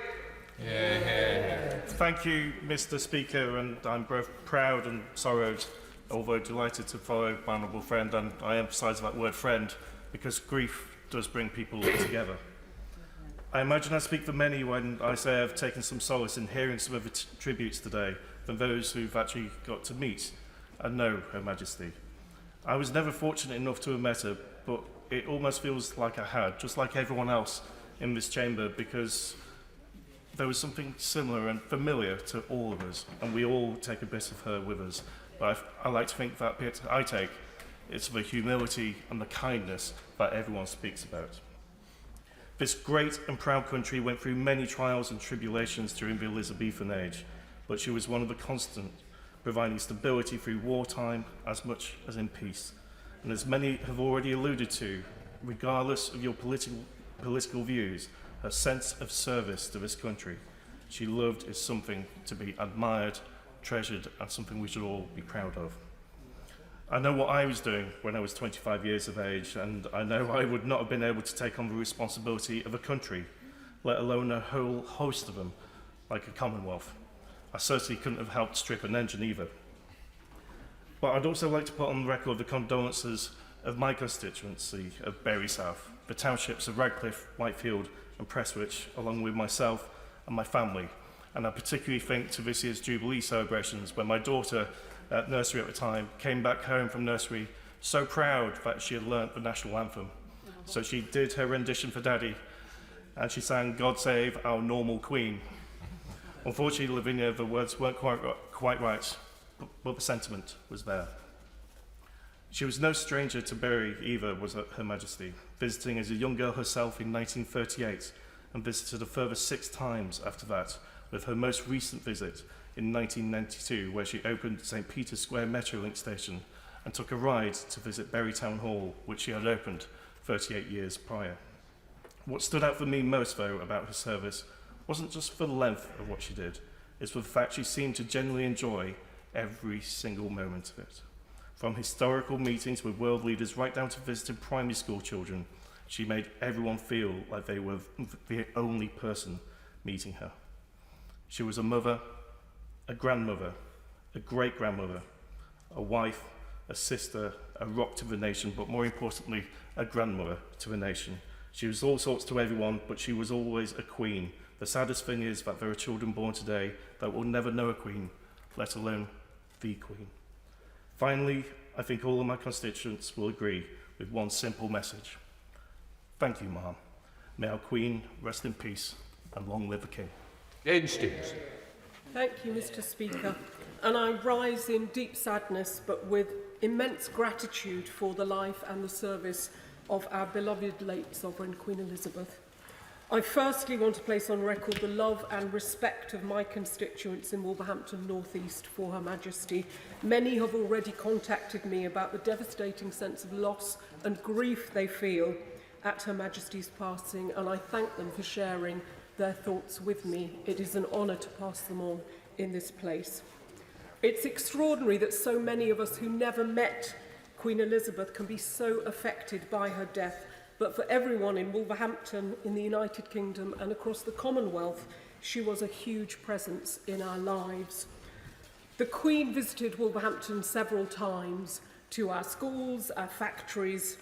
Thank you, Mr. Speaker, and I'm both proud and sorrowed, although delighted to follow my honourable friend, and I emphasise that word friend because grief does bring people together. I imagine I speak for many when I say I've taken some solace in hearing some of the tributes today from those who've actually got to meet and know Her Majesty. I was never fortunate enough to have met her, but it almost feels like I had, just like everyone else in this chamber, because there was something similar and familiar to all of us, and we all take a bit of her with us. But I like to think that bit I take is the humility and the kindness that everyone speaks about. This great and proud country went through many trials and tribulations during the Elizabethan age, but she was one of the constant, providing stability through wartime as much as in peace. And as many have already alluded to, regardless of your political views, her sense of service to this country she loved is something to be admired, treasured, and something we should all be proud of. I know what I was doing when I was 25 years of age, and I know I would not have been able to take on the responsibility of a country, let alone a whole host of them, like a Commonwealth. I certainly couldn't have helped strip an engine either. But I'd also like to put on record the condolences of my constituency of Bury South, the townships of Radcliffe, Whitefield and Prestwich, along with myself and my family. And I particularly think to this year's Jubilee celebrations, when my daughter, at nursery at the time, came back home from nursery so proud that she had learnt the national anthem. So she did her rendition for Daddy, and she sang God Save Our Normal Queen. Unfortunately, Lavinia, the words weren't quite right, but the sentiment was there. She was no stranger to Bury either, was Her Majesty, visiting as a young girl herself in 1938, and visited a further 6 times after that, with her most recent visit in 1992, where she opened St. Peter's Square Metrolink station and took a ride to visit Bury Town Hall, which she had opened 38 years prior. What stood out for me most, though, about her service wasn't just for the length of what she did, it's for the fact she seemed to genuinely enjoy every single moment of it. From historical meetings with world leaders right down to visiting primary school children, She made everyone feel like they were the only person meeting her. She was a mother, a grandmother, a great-grandmother, a wife, a sister, a rock to the nation, but more importantly, a grandmother to the nation. She was all sorts to everyone, but she was always a queen. The saddest thing is that there are children born today that will never know a queen, let alone the queen. Finally, I think all of my constituents will agree with one simple message. Thank you, Ma'am. May our Queen rest in peace and long live the King. Instance. Thank you, Mr. Speaker. And I rise in deep sadness, but with immense gratitude for the life and the service of our beloved late Sovereign Queen Elizabeth. I firstly want to place on record the love and respect of my constituents in Wolverhampton North East for Her Majesty. Many have already contacted me about the devastating sense of loss and grief they feel at Her Majesty's passing, and I thank them for sharing their thoughts with me. It is an honour to pass them on in this place. It's extraordinary that so many of us who never met Queen Elizabeth can be so affected by her death, but for everyone in Wolverhampton, in the United Kingdom and across the Commonwealth, she was a huge presence in our lives. The Queen visited Wolverhampton several times to our schools, our factories,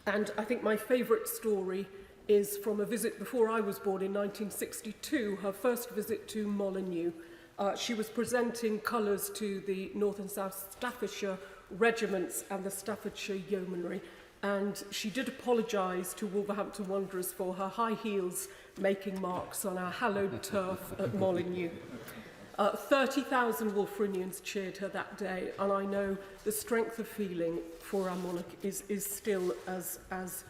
and I think my favourite story is from a visit before I was born in 1962, her first visit to Molyneux. She was presenting colours to the North and South Staffordshire regiments and the Staffordshire Yeomanry, and she did apologise to Wolverhampton Wanderers for her high heels making marks on our hallowed turf at Molyneux. 30,000 Wolverinians cheered her that day, and I know the strength of feeling for our monarch is still as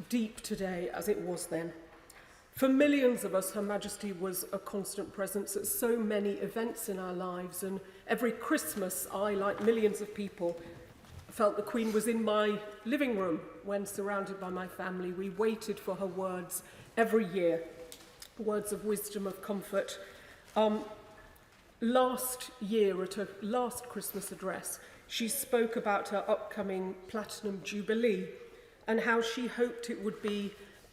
deep today as it was then. For millions of us, Her Majesty was a constant presence at so many events in our lives, and every Christmas I, like millions of people, felt the Queen was in my living room when surrounded by my family. We waited for her words every year, words of wisdom, of comfort. Last year, at her last Christmas address, she spoke about her upcoming Platinum Jubilee and how she hoped it would be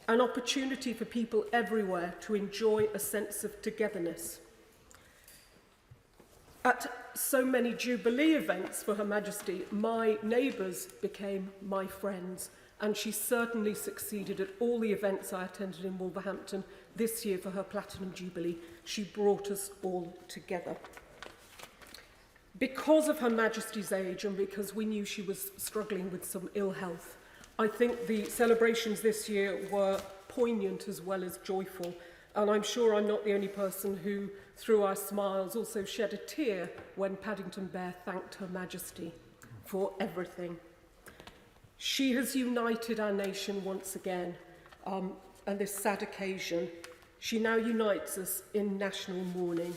an opportunity for people everywhere to enjoy a sense of togetherness. At so many Jubilee events for Her Majesty, my neighbours became my friends, and she certainly succeeded at all the events I attended in Wolverhampton this year for her Platinum Jubilee. She brought us all together. Because of Her Majesty's age and because we knew she was struggling with some ill health, I think the celebrations this year were poignant as well as joyful, and I'm sure I'm not the only person who, through our smiles, also shed a tear when Paddington Bear thanked Her Majesty for everything. She has united our nation once again, and this sad occasion, she now unites us in national mourning.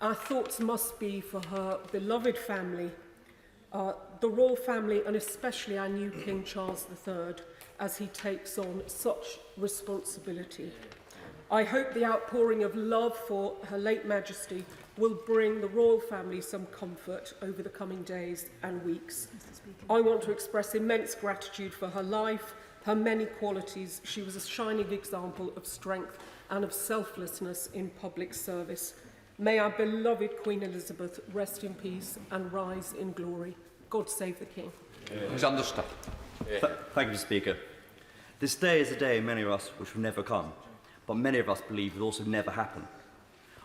Our thoughts must be for her beloved family, the royal family, and especially our new King Charles III, as he takes on such responsibility. I hope the outpouring of love for Her late Majesty will bring the royal family some comfort over the coming days and weeks. I want to express immense gratitude for her life, her many qualities. She was a shining example of strength and of selflessness in public service. May our beloved Queen Elizabeth rest in peace and rise in glory. God save the King. Is understood. Thank you, Mr. Speaker. This day is a day many of us which will never come, but many of us believe will also never happen.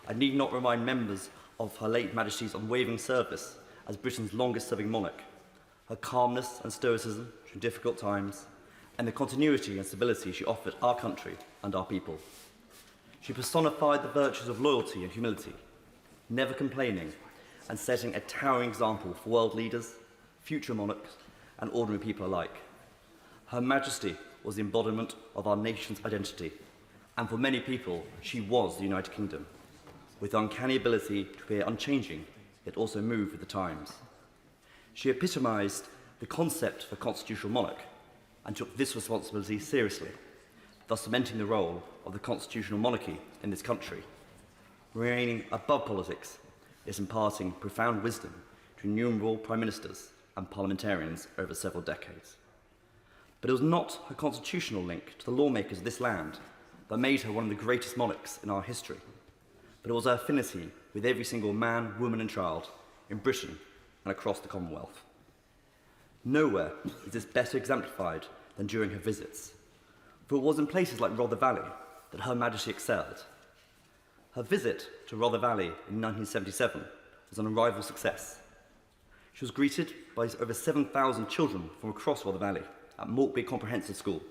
I need not remind members of Her late Majesty's unwavering service as Britain's longest-serving monarch, her calmness and stoicism through difficult times, and the continuity and stability she offered our country and our people. She personified the virtues of loyalty and humility, never complaining, and setting a towering example for world leaders, future monarchs, and ordinary people alike. Her Majesty was the embodiment of our nation's identity, and for many people, she was the United Kingdom, with the uncanny ability to appear unchanging, yet also move with the times. She epitomised the concept of a constitutional monarch and took this responsibility seriously, thus cementing the role of the constitutional monarchy in this country. Remaining above politics is imparting profound wisdom to innumerable prime ministers and parliamentarians over several decades. But it was not her constitutional link to the lawmakers of this land that made her one of the greatest monarchs in our history, but it was her affinity with every single man, woman and child in Britain and across the Commonwealth. Nowhere is this better exemplified than during her visits, for it was in places like Rother Valley that Her Majesty excelled. Her visit to Rother Valley in 1977 was an unrivaled success. She was greeted by over 7,000 children from across Rother Valley at Maltby Comprehensive School,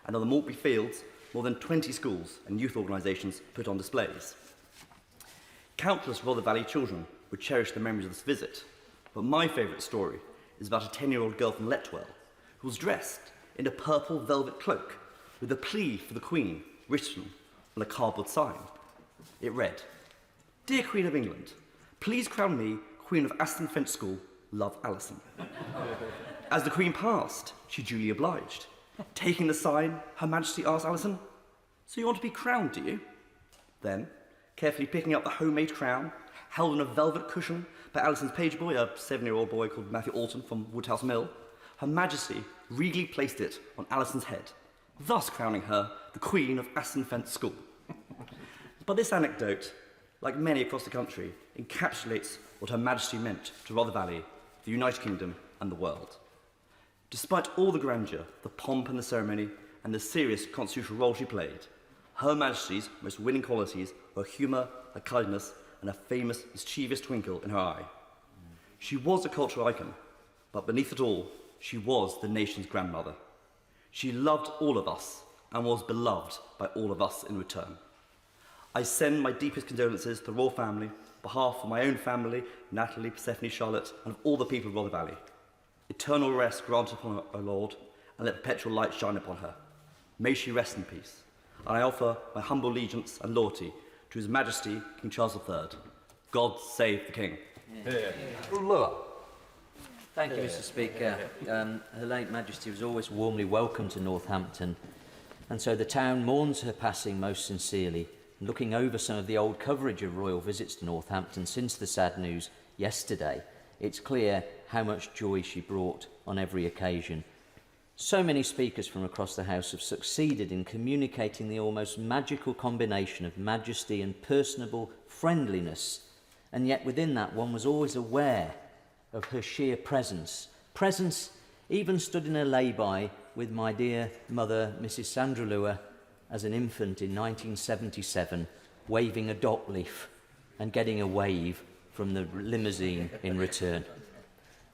and on the Maltby Fields, more than 20 schools and youth organisations put on displays. Countless Rother Valley children would cherish the memories of this visit, but my favourite story is about a 10-year-old girl from Letwell who was dressed in a purple velvet cloak with a plea for the Queen written on a cardboard sign. It read, "Dear Queen of England, please crown me Queen of Aston Fench School, love Alison." As the Queen passed, she duly obliged. Taking the sign, Her Majesty asked Alison, "So you want to be crowned, do you?" Then, carefully picking up the homemade crown, held on a velvet cushion by Alison's page boy, a 7-year-old boy called Matthew Alton from Woodhouse Mill, Her Majesty regally placed it on Alison's head, thus crowning her the Queen of Aston Fench School. But this anecdote, like many across the country, encapsulates what Her Majesty meant to Rother Valley, the United Kingdom and the world. Despite all the grandeur, the pomp and the ceremony, and the serious constitutional role she played, Her Majesty's most winning qualities were humour, a kindness, and a famous mischievous twinkle in her eye. She was a cultural icon, but beneath it all, she was the nation's grandmother. She loved all of us and was beloved by all of us in return. I send my deepest condolences to the royal family, on behalf of my own family, Natalie, Persephone, Charlotte, and of all the people of Rother Valley. Eternal rest grant upon her, O Lord, and let perpetual light shine upon her. May she rest in peace. And I offer my humble allegiance and loyalty to His Majesty King Charles III. God save the King. Thank you, Mr. Speaker. Her late Majesty was always warmly welcome to Northampton, and so the town mourns her passing most sincerely. Looking over some of the old coverage of royal visits to Northampton since the sad news yesterday, it's clear how much joy she brought on every occasion. So many speakers from across the House have succeeded in communicating the almost magical combination of majesty and personable friendliness, and yet within that one was always aware of her sheer presence. Presence even stood in a lay-by with my dear mother, Mrs. Sandra Lewis, as an infant in 1977, waving a dock leaf and getting a wave from the limousine in return.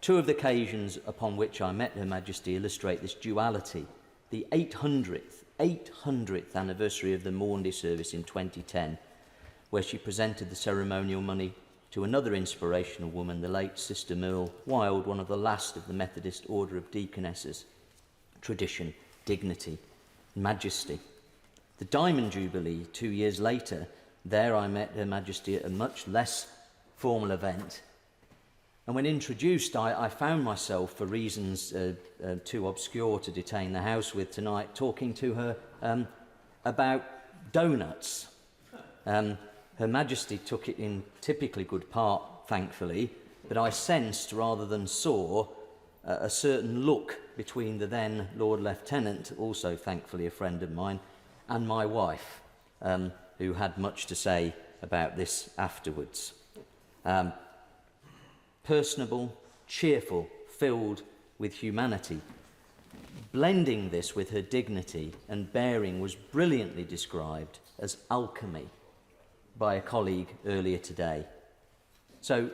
Two of the occasions upon which I met Her Majesty illustrate this duality. The 800th anniversary of the Maundy service in 2010, where she presented the ceremonial money to another inspirational woman, the late Sister Merle Wilde, one of the last of the Methodist Order of Deaconesses. Tradition, dignity, majesty. The Diamond Jubilee 2 years later, there I met Her Majesty at a much less formal event. And when introduced, I found myself, for reasons too obscure to detain the House with tonight, talking to her about donuts. Her Majesty took it in typically good part, thankfully, but I sensed rather than saw a certain look between the then Lord Lieutenant, also thankfully a friend of mine, and my wife, who had much to say about this afterwards. Personable, cheerful, filled with humanity. Blending this with her dignity and bearing was brilliantly described as alchemy by a colleague earlier today. So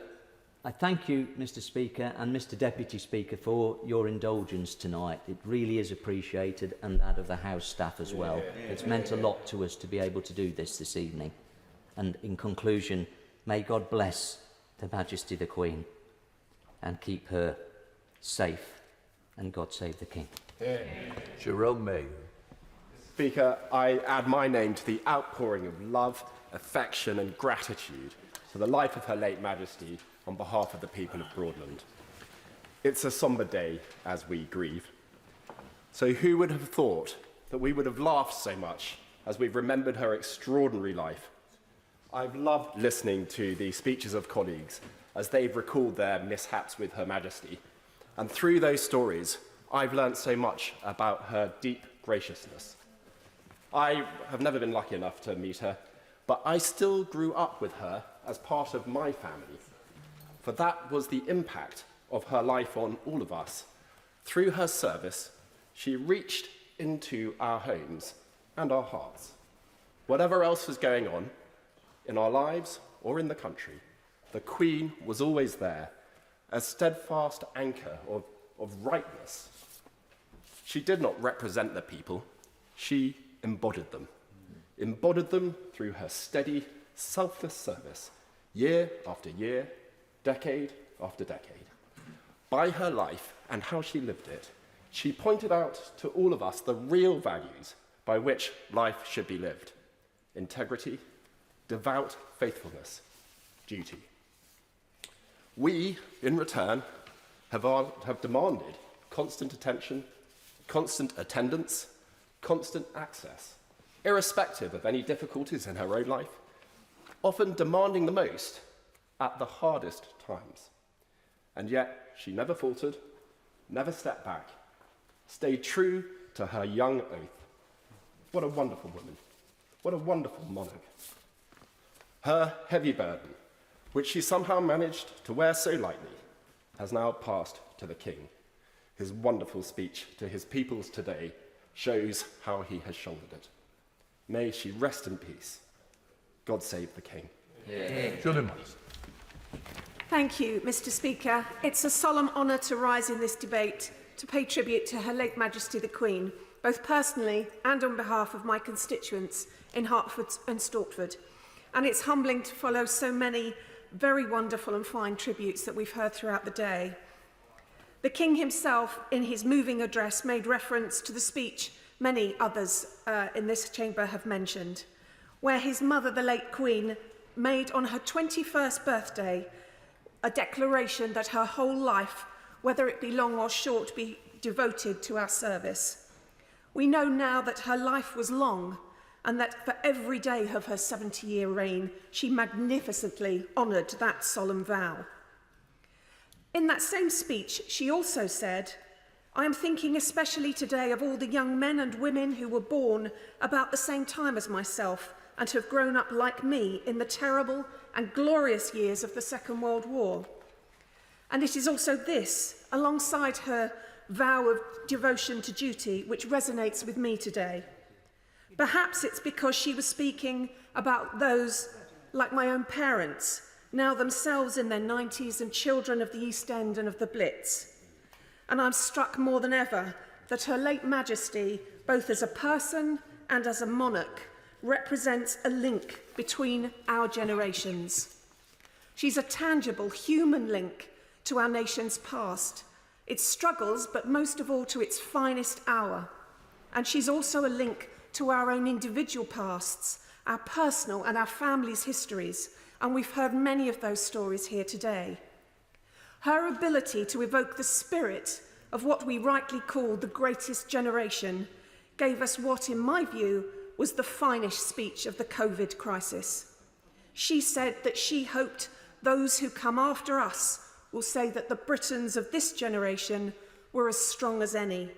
I thank you, Mr. Speaker and Mr. Deputy Speaker, for your indulgence tonight. It really is appreciated, and that of the House staff as well. It's meant a lot to us to be able to do this evening. And in conclusion, may God bless Her Majesty the Queen and keep her safe, and God save the King. Jerome May. Speaker, I add my name to the outpouring of love, affection and gratitude for the life of Her late Majesty on behalf of the people of Broadland. It's a sombre day as we grieve. So who would have thought that we would have laughed so much as we've remembered her extraordinary life? I've loved listening to the speeches of colleagues as they've recalled their mishaps with Her Majesty. And through those stories, I've learnt so much about her deep graciousness. I have never been lucky enough to meet her, but I still grew up with her as part of my family, for that was the impact of her life on all of us. Through her service, she reached into our homes and our hearts. Whatever else was going on in our lives or in the country, the Queen was always there, a steadfast anchor of rightness. She did not represent the people, she embodied them through her steady, selfless service, year after year, decade after decade. By her life and how she lived it, she pointed out to all of us the real values by which life should be lived: integrity, devout faithfulness, duty. We, in return, have demanded constant attention, constant attendance, constant access, irrespective of any difficulties in her own life, often demanding the most at the hardest times. And yet, she never faltered, never stepped back, stayed true to her young oath. What a wonderful woman. What a wonderful monarch. Her heavy burden, which she somehow managed to wear so lightly, has now passed to the King. His wonderful speech to his peoples today shows how he has shouldered it. May she rest in peace. God save the King. Thank you, Mr. Speaker. It's a solemn honour to rise in this debate to pay tribute to Her late Majesty the Queen, both personally and on behalf of my constituents in Hertford and Stortford. And it's humbling to follow so many very wonderful and fine tributes that we've heard throughout the day. The King himself, in his moving address, made reference to the speech many others in this chamber have mentioned, where his mother, the late Queen, made on her 21st birthday a declaration that her whole life, whether it be long or short, be devoted to our service. We know now that her life was long, and that for every day of her 70-year reign, she magnificently honoured that solemn vow. In that same speech, she also said, "I am thinking especially today of all the young men and women who were born about the same time as myself and have grown up like me in the terrible and glorious years of the Second World War." And it is also this, alongside her vow of devotion to duty, which resonates with me today. Perhaps it's because she was speaking about those like my own parents, now themselves in their 90s and children of the East End and of the Blitz. And I'm struck more than ever that Her late Majesty, both as a person and as a monarch, represents a link between our generations. She's a tangible human link to our nation's past, its struggles, but most of all to its finest hour. And she's also a link to our own individual pasts, our personal and our family's histories, and we've heard many of those stories here today. Her ability to evoke the spirit of what we rightly call the greatest generation gave us what, in my view, was the finest speech of the COVID crisis. She said that she hoped those who come after us will say that the Britons of this generation were as strong as any.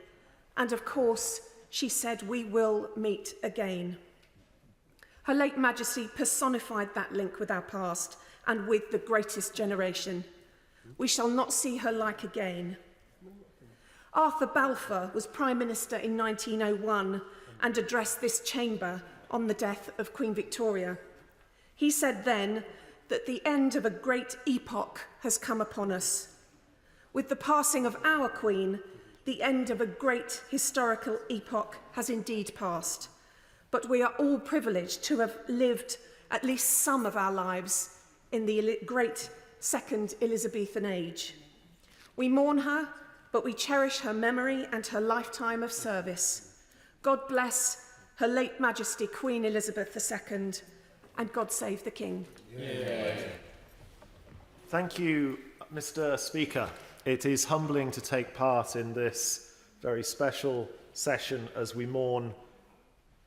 And of course, she said we will meet again. Her late Majesty personified that link with our past and with the greatest generation. We shall not see her like again. Arthur Balfour was Prime Minister in 1901 and addressed this chamber on the death of Queen Victoria. He said then that the end of a great epoch has come upon us. With the passing of our Queen, the end of a great historical epoch has indeed passed. But we are all privileged to have lived at least some of our lives in the great second Elizabethan age. We mourn her, but we cherish her memory and her lifetime of service. God bless Her late Majesty Queen Elizabeth II, and God save the King. Yeah. Thank you, Mr. Speaker. It is humbling to take part in this very special session as we mourn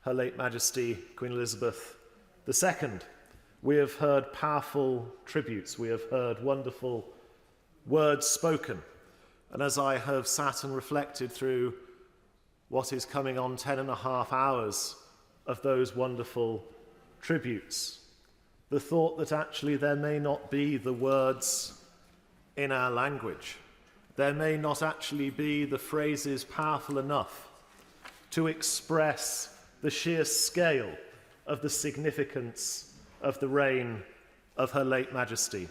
Her late Majesty Queen Elizabeth II. We have heard powerful tributes. We have heard wonderful words spoken. And as I have sat and reflected through what is coming on 10.5 hours of those wonderful tributes, the thought that actually there may not be the words in our language, there may not actually be the phrases powerful enough to express the sheer scale of the significance of the reign of Her late Majesty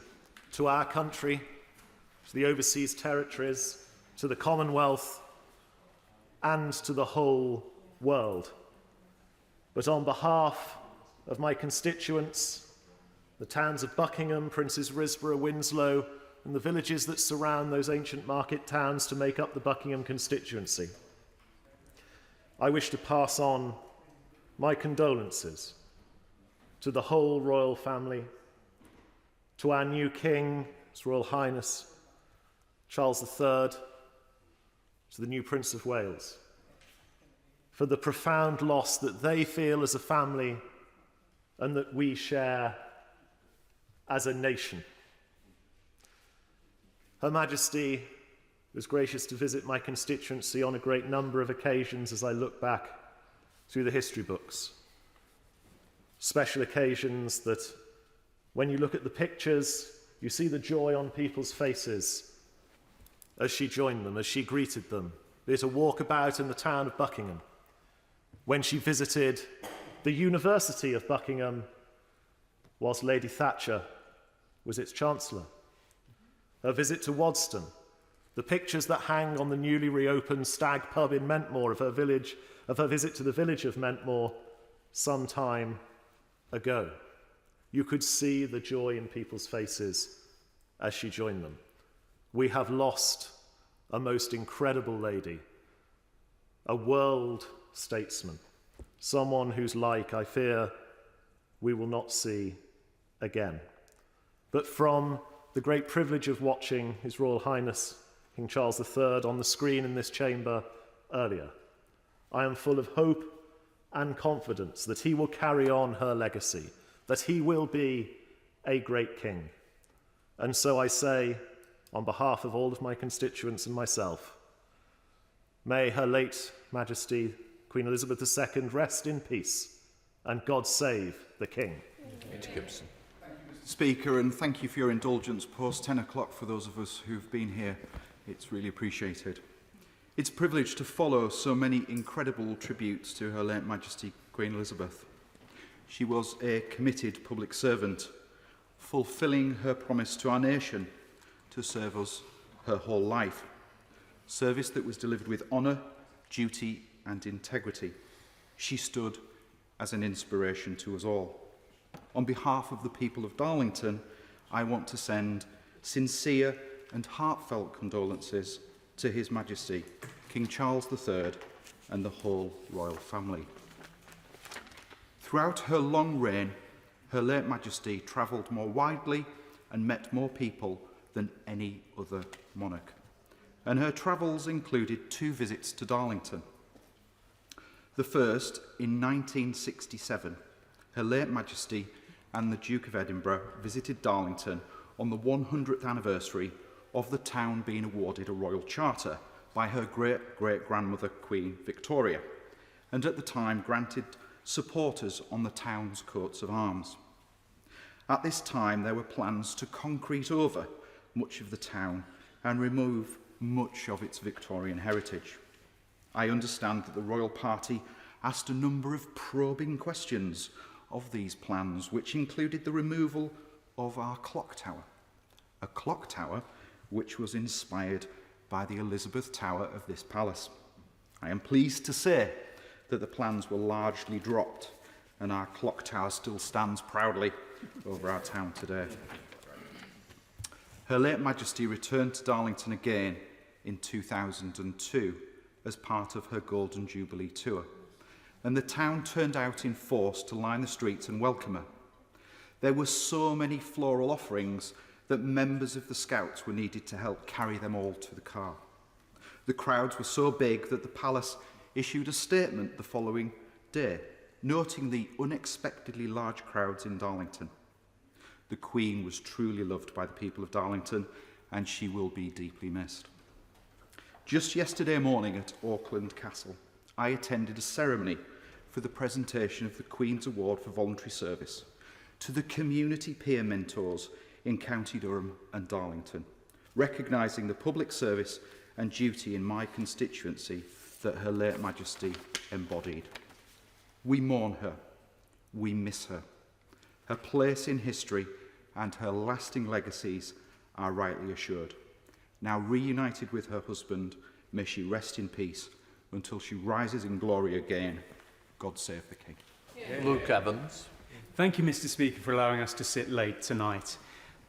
to our country, to the overseas territories, to the Commonwealth, and to the whole world. But on behalf of my constituents, the towns of Buckingham, Princes Risborough, Winslow, and the villages that surround those ancient market towns to make up the Buckingham constituency, I wish to pass on my condolences to the whole royal family, to our new King, His Royal Highness Charles III, to the new Prince of Wales, for the profound loss that they feel as a family and that we share as a nation. Her Majesty was gracious to visit my constituency on a great number of occasions as I look back through the history books. Special occasions that, when you look at the pictures, you see the joy on people's faces as she joined them, as she greeted them. Be it a walkabout in the town of Buckingham, when she visited the University of Buckingham whilst Lady Thatcher was its Chancellor. Her visit to Wadston, the pictures that hang on the newly reopened Stag pub in Mentmore of her visit to the village of Mentmore some time ago. You could see the joy in people's faces as she joined them. We have lost a most incredible lady, a world statesman, someone whose like I fear we will not see again. But from the great privilege of watching His Royal Highness King Charles III on the screen in this chamber earlier, I am full of hope and confidence that he will carry on her legacy, that he will be a great king. And so I say, on behalf of all of my constituents and myself, may Her late Majesty Queen Elizabeth II rest in peace, and God save the King. Gibson. Speaker, and thank you for your indulgence post 10 o'clock for those of us who've been here. It's really appreciated. It's a privilege to follow so many incredible tributes to Her late Majesty Queen Elizabeth. She was a committed public servant, fulfilling her promise to our nation to serve us her whole life. Service that was delivered with honour, duty and integrity. She stood as an inspiration to us all. On behalf of the people of Darlington, I want to send sincere and heartfelt condolences to His Majesty, King Charles III, and the whole royal family. Throughout her long reign, Her late Majesty travelled more widely and met more people than any other monarch. And her travels included 2 visits to Darlington. The first, in 1967, Her late Majesty and the Duke of Edinburgh visited Darlington on the 100th anniversary of the town being awarded a royal charter by her great-great-grandmother, Queen Victoria, and at the time granted supporters on the town's coats of arms. At this time, there were plans to concrete over much of the town and remove much of its Victorian heritage. I understand that the royal party asked a number of probing questions of these plans, which included the removal of our clock tower, a clock tower which was inspired by the Elizabeth Tower of this palace. I am pleased to say that the plans were largely dropped and our clock tower still stands proudly over our town today. Her late Majesty returned to Darlington again in 2002 as part of her Golden Jubilee tour, and the town turned out in force to line the streets and welcome her. There were so many floral offerings that members of the Scouts were needed to help carry them all to the car. The crowds were so big that the palace issued a statement the following day, noting the unexpectedly large crowds in Darlington. The Queen was truly loved by the people of Darlington, and she will be deeply missed. Just yesterday morning at Auckland Castle, I attended a ceremony for the presentation of the Queen's Award for Voluntary Service to the community peer mentors in County Durham and Darlington, recognising the public service and duty in my constituency that Her late Majesty embodied. We mourn her, we miss her. Her place in history and her lasting legacies are rightly assured. Now reunited with her husband, may she rest in peace until she rises in glory again. God save the King. Luke Evans. Thank you, Mr. Speaker, for allowing us to sit late tonight.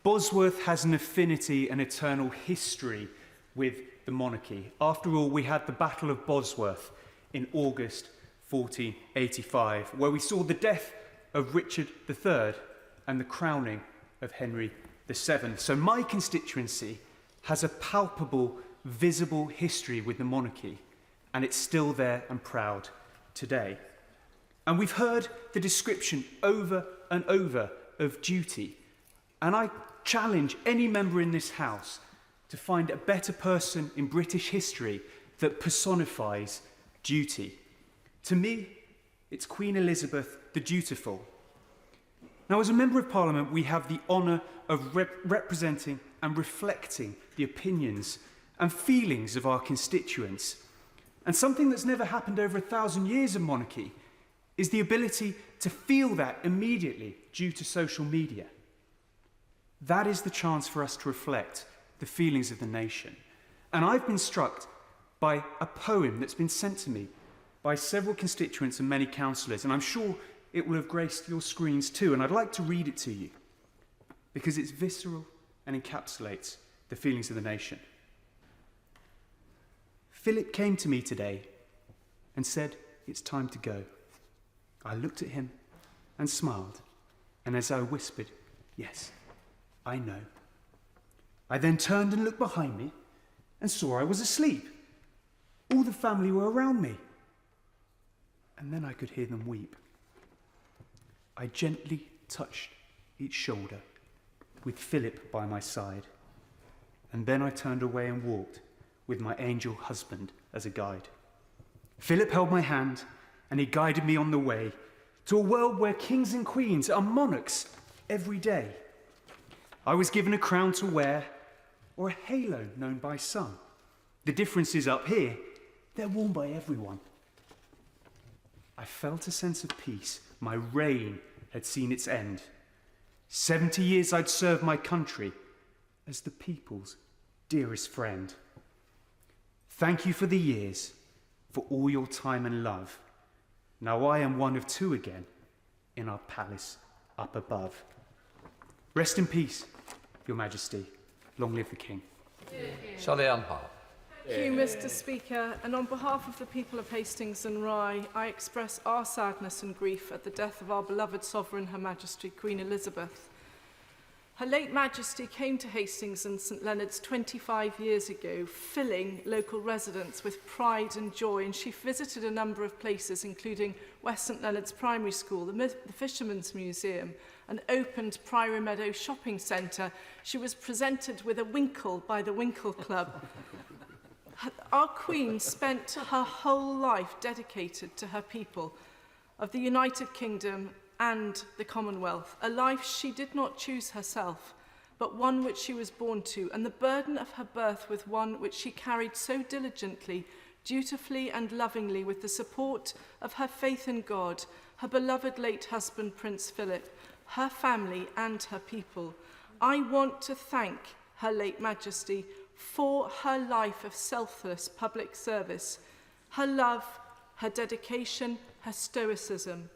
Bosworth has an affinity and eternal history with the monarchy. After all, we had the Battle of Bosworth in August 1485, where we saw the death of Richard III and the crowning of Henry VII. So my constituency has a palpable, visible history with the monarchy, and it's still there and proud today. And we've heard the description over and over of duty, and I challenge any member in this House to find a better person in British history that personifies duty. To me, it's Queen Elizabeth the Dutiful. Now, as a Member of Parliament, we have the honour of representing and reflecting the opinions and feelings of our constituents. And something that's never happened over 1,000 years of monarchy is the ability to feel that immediately due to social media. That is the chance for us to reflect the feelings of the nation. And I've been struck by a poem that's been sent to me by several constituents and many councillors, and I'm sure it will have graced your screens too, and I'd like to read it to you because it's visceral and encapsulates the feelings of the nation. Philip came to me today and said, "It's time to go." I looked at him and smiled, and as I whispered, "Yes, I know," I then turned and looked behind me and saw I was asleep. All the family were around me, and then I could hear them weep. I gently touched each shoulder with Philip by my side, and then I turned away and walked with my angel husband as a guide. Philip held my hand and he guided me on the way to a world where kings and queens are monarchs every day. I was given a crown to wear or a halo known by some. The difference is up here, they're worn by everyone. I felt a sense of peace. My reign had seen its end. 70 years I'd served my country as the people's dearest friend. Thank you for the years, for all your time and love. Now I am one of two again in our palace up above. Rest in peace, Your Majesty. Long live the King. Sally Ann Hart. Thank you, Mr. Speaker, and on behalf of the people of Hastings and Rye, I express our sadness and grief at the death of our beloved Sovereign, Her Majesty Queen Elizabeth. Her late Majesty came to Hastings and St Leonard's 25 years ago, filling local residents with pride and joy, and she visited a number of places, including West St Leonard's Primary School, the Fisherman's Museum, and opened Priory Meadow Shopping Centre. She was presented with a winkle by the Winkle Club. Our Queen spent her whole life dedicated to her people of the United Kingdom and the Commonwealth, a life she did not choose herself, but one which she was born to, and the burden of her birth was one which she carried so diligently, dutifully and lovingly with the support of her faith in God, her beloved late husband Prince Philip, her family and her people. I want to thank Her late Majesty for her life of selfless public service, her love, her dedication, her stoicism.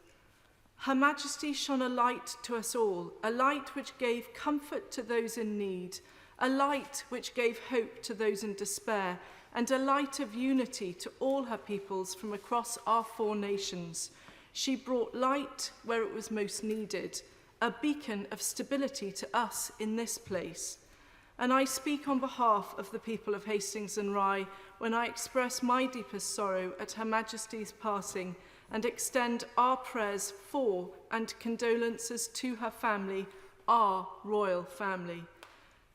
Her Majesty shone a light to us all, a light which gave comfort to those in need, a light which gave hope to those in despair, and a light of unity to all her peoples from across our 4 nations. She brought light where it was most needed, a beacon of stability to us in this place. And I speak on behalf of the people of Hastings and Rye when I express my deepest sorrow at Her Majesty's passing and extend our prayers for and condolences to her family, our royal family.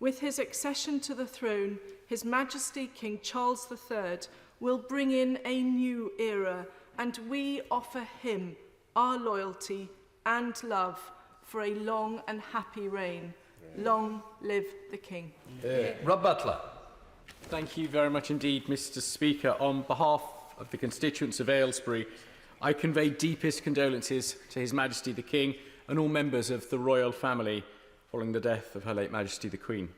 With his accession to the throne, His Majesty King Charles III will bring in a new era, and we offer him our loyalty and love for a long and happy reign. Long live the King. Rob Butler. Thank you very much indeed, Mr. Speaker. On behalf of the constituents of Aylesbury, I convey deepest condolences to His Majesty the King and all members of the royal family following the death of Her late Majesty the Queen.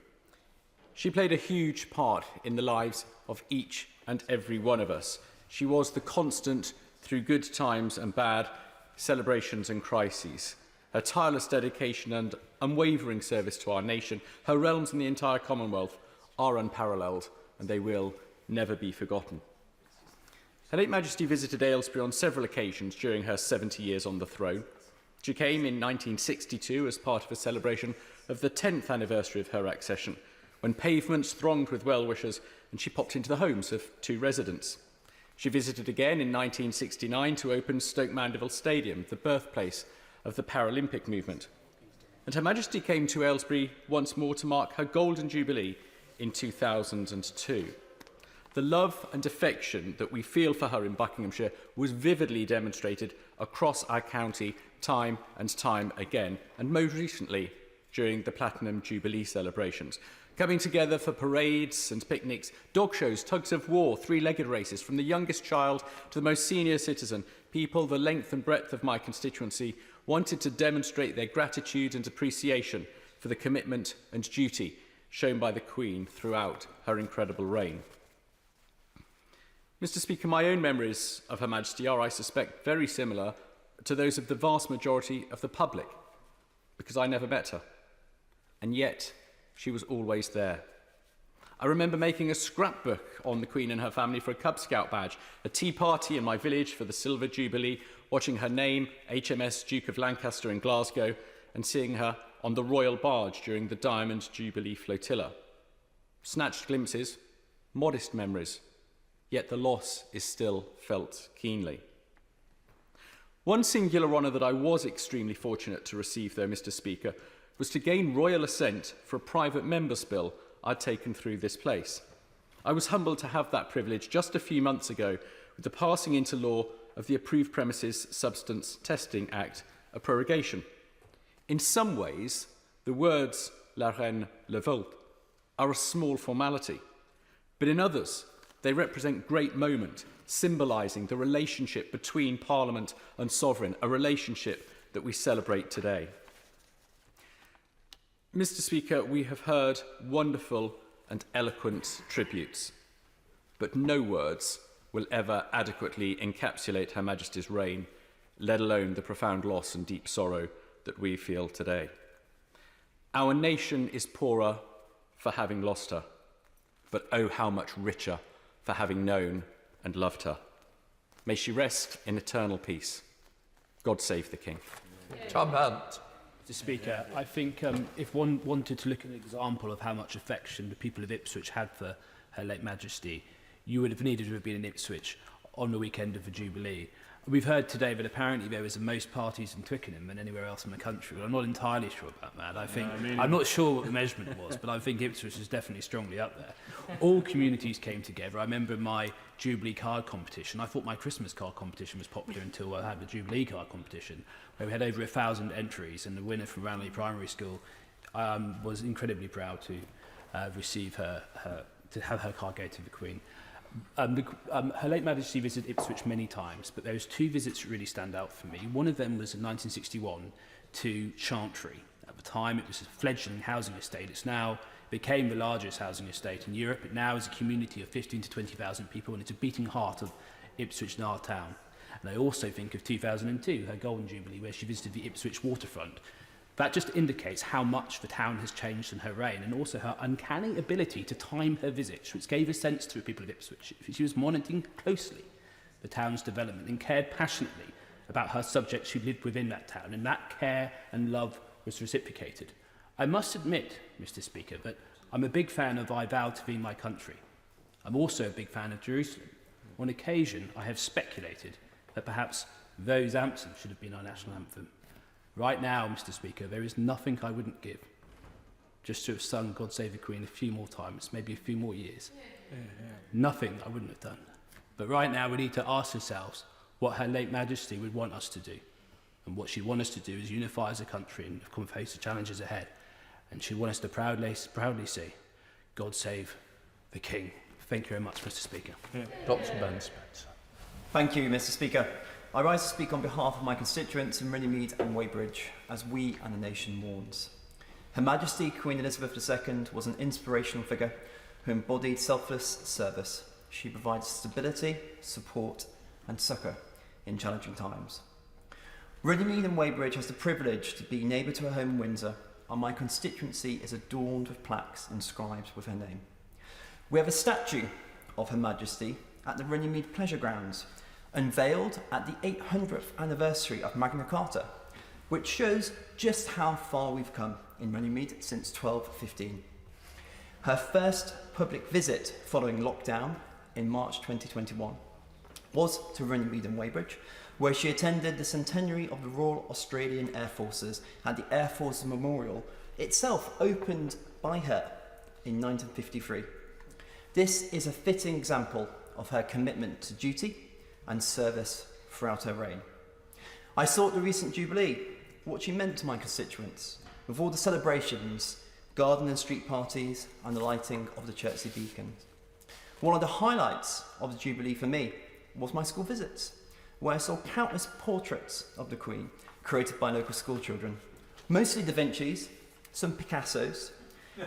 She played a huge part in the lives of each and every one of us. She was the constant through good times and bad, celebrations and crises. Her tireless dedication and unwavering service to our nation, her realms and the entire Commonwealth are unparalleled, and they will never be forgotten. Her late Majesty visited Aylesbury on several occasions during her 70 years on the throne. She came in 1962 as part of a celebration of the 10th anniversary of her accession, when pavements thronged with well-wishers and she popped into the homes of 2 residents. She visited again in 1969 to open Stoke Mandeville Stadium, the birthplace of the Paralympic movement. And Her Majesty came to Aylesbury once more to mark her Golden Jubilee in 2002. The love and affection that we feel for her in Buckinghamshire was vividly demonstrated across our county time and time again, and most recently during the Platinum Jubilee celebrations. Coming together for parades and picnics, dog shows, tugs of war, 3-legged races, from the youngest child to the most senior citizen, people the length and breadth of my constituency wanted to demonstrate their gratitude and appreciation for the commitment and duty shown by the Queen throughout her incredible reign. Mr. Speaker, my own memories of Her Majesty are, I suspect, very similar to those of the vast majority of the public, because I never met her. And yet, she was always there. I remember making a scrapbook on the Queen and her family for a Cub Scout badge, a tea party in my village for the Silver Jubilee, watching her name, HMS Duke of Lancaster in Glasgow, and seeing her on the Royal Barge during the Diamond Jubilee flotilla. Snatched glimpses, modest memories, yet the loss is still felt keenly. One singular honour that I was extremely fortunate to receive, though, Mr. Speaker, was to gain royal assent for a private member's bill I'd taken through this place. I was humbled to have that privilege just a few months ago with the passing into law of the Approved Premises Substance Testing Act, a prorogation. In some ways, the words La Reine le Veut are a small formality, but in others, they represent great moment, symbolising the relationship between Parliament and Sovereign, a relationship that we celebrate today. Mr. Speaker, we have heard wonderful and eloquent tributes, but no words will ever adequately encapsulate Her Majesty's reign, let alone the profound loss and deep sorrow that we feel today. Our nation is poorer for having lost her, but oh, how much richer for having known and loved her. May she rest in eternal peace. God save the King. Tom Hunt. Mr. Speaker, I think if one wanted to look at an example of how much affection the people of Ipswich had for Her late Majesty, you would have needed to have been in Ipswich on the weekend of the Jubilee. We've heard today that apparently there was the most parties in Twickenham than anywhere else in the country. Well, I'm not entirely sure about that. I'm not sure what the measurement was, but I think Ipswich is definitely strongly up there. All communities came together. I remember my Jubilee card competition. I thought my Christmas card competition was popular until I had the Jubilee card competition, where we had over 1,000 entries, and the winner from Ranelagh Primary School was incredibly proud to receive to have her card go to the Queen. Her late Majesty visited Ipswich many times, but there was 2 visits that really stand out for me. One of them was in 1961 to Chantry. At the time, it was a fledgling housing estate. It's now became the largest housing estate in Europe. It now is a community of 15 to 20,000 people, and it's a beating heart of Ipswich and our town. And I also think of 2002, her Golden Jubilee, where she visited the Ipswich waterfront. That just indicates how much the town has changed in her reign, and also her uncanny ability to time her visits, which gave a sense to the people of Ipswich. She was monitoring closely the town's development and cared passionately about her subjects who lived within that town, and that care and love was reciprocated. I must admit, Mr. Speaker, that I'm a big fan of I Vow to Thee My Country. I'm also a big fan of Jerusalem. On occasion, I have speculated that perhaps those anthems should have been our national anthem. Right now, Mr. Speaker, there is nothing I wouldn't give just to have sung God Save the Queen a few more times, maybe a few more years. Nothing I wouldn't have done. But right now we need to ask ourselves what Her late Majesty would want us to do. And what she'd want us to do is unify as a country and come face the challenges ahead. And she'd want us to proudly say, God Save the King. Thank you very much, Mr. Speaker. Dr. Ben Spencer. Thank you, Mr. Speaker. I rise to speak on behalf of my constituents in Runnymede and Weybridge as we and the nation mourns. Her Majesty Queen Elizabeth II was an inspirational figure who embodied selfless service. She provided stability, support and succour in challenging times. Runnymede and Weybridge has the privilege to be neighbour to her home in Windsor, and my constituency is adorned with plaques inscribed with her name. We have a statue of Her Majesty at the Runnymede Pleasure Grounds, unveiled at the 800th anniversary of Magna Carta, which shows just how far we've come in Runnymede since 1215. Her first public visit following lockdown in March 2021 was to Runnymede and Weybridge, where she attended the centenary of the Royal Australian Air Forces at the Air Force Memorial, itself opened by her in 1953. This is a fitting example of her commitment to duty and service throughout her reign. I saw at the recent Jubilee what she meant to my constituents, with all the celebrations, garden and street parties, and the lighting of the Chertsey beacons. One of the highlights of the Jubilee for me was my school visits, where I saw countless portraits of the Queen created by local school children, mostly Da Vinci's, some Picasso's,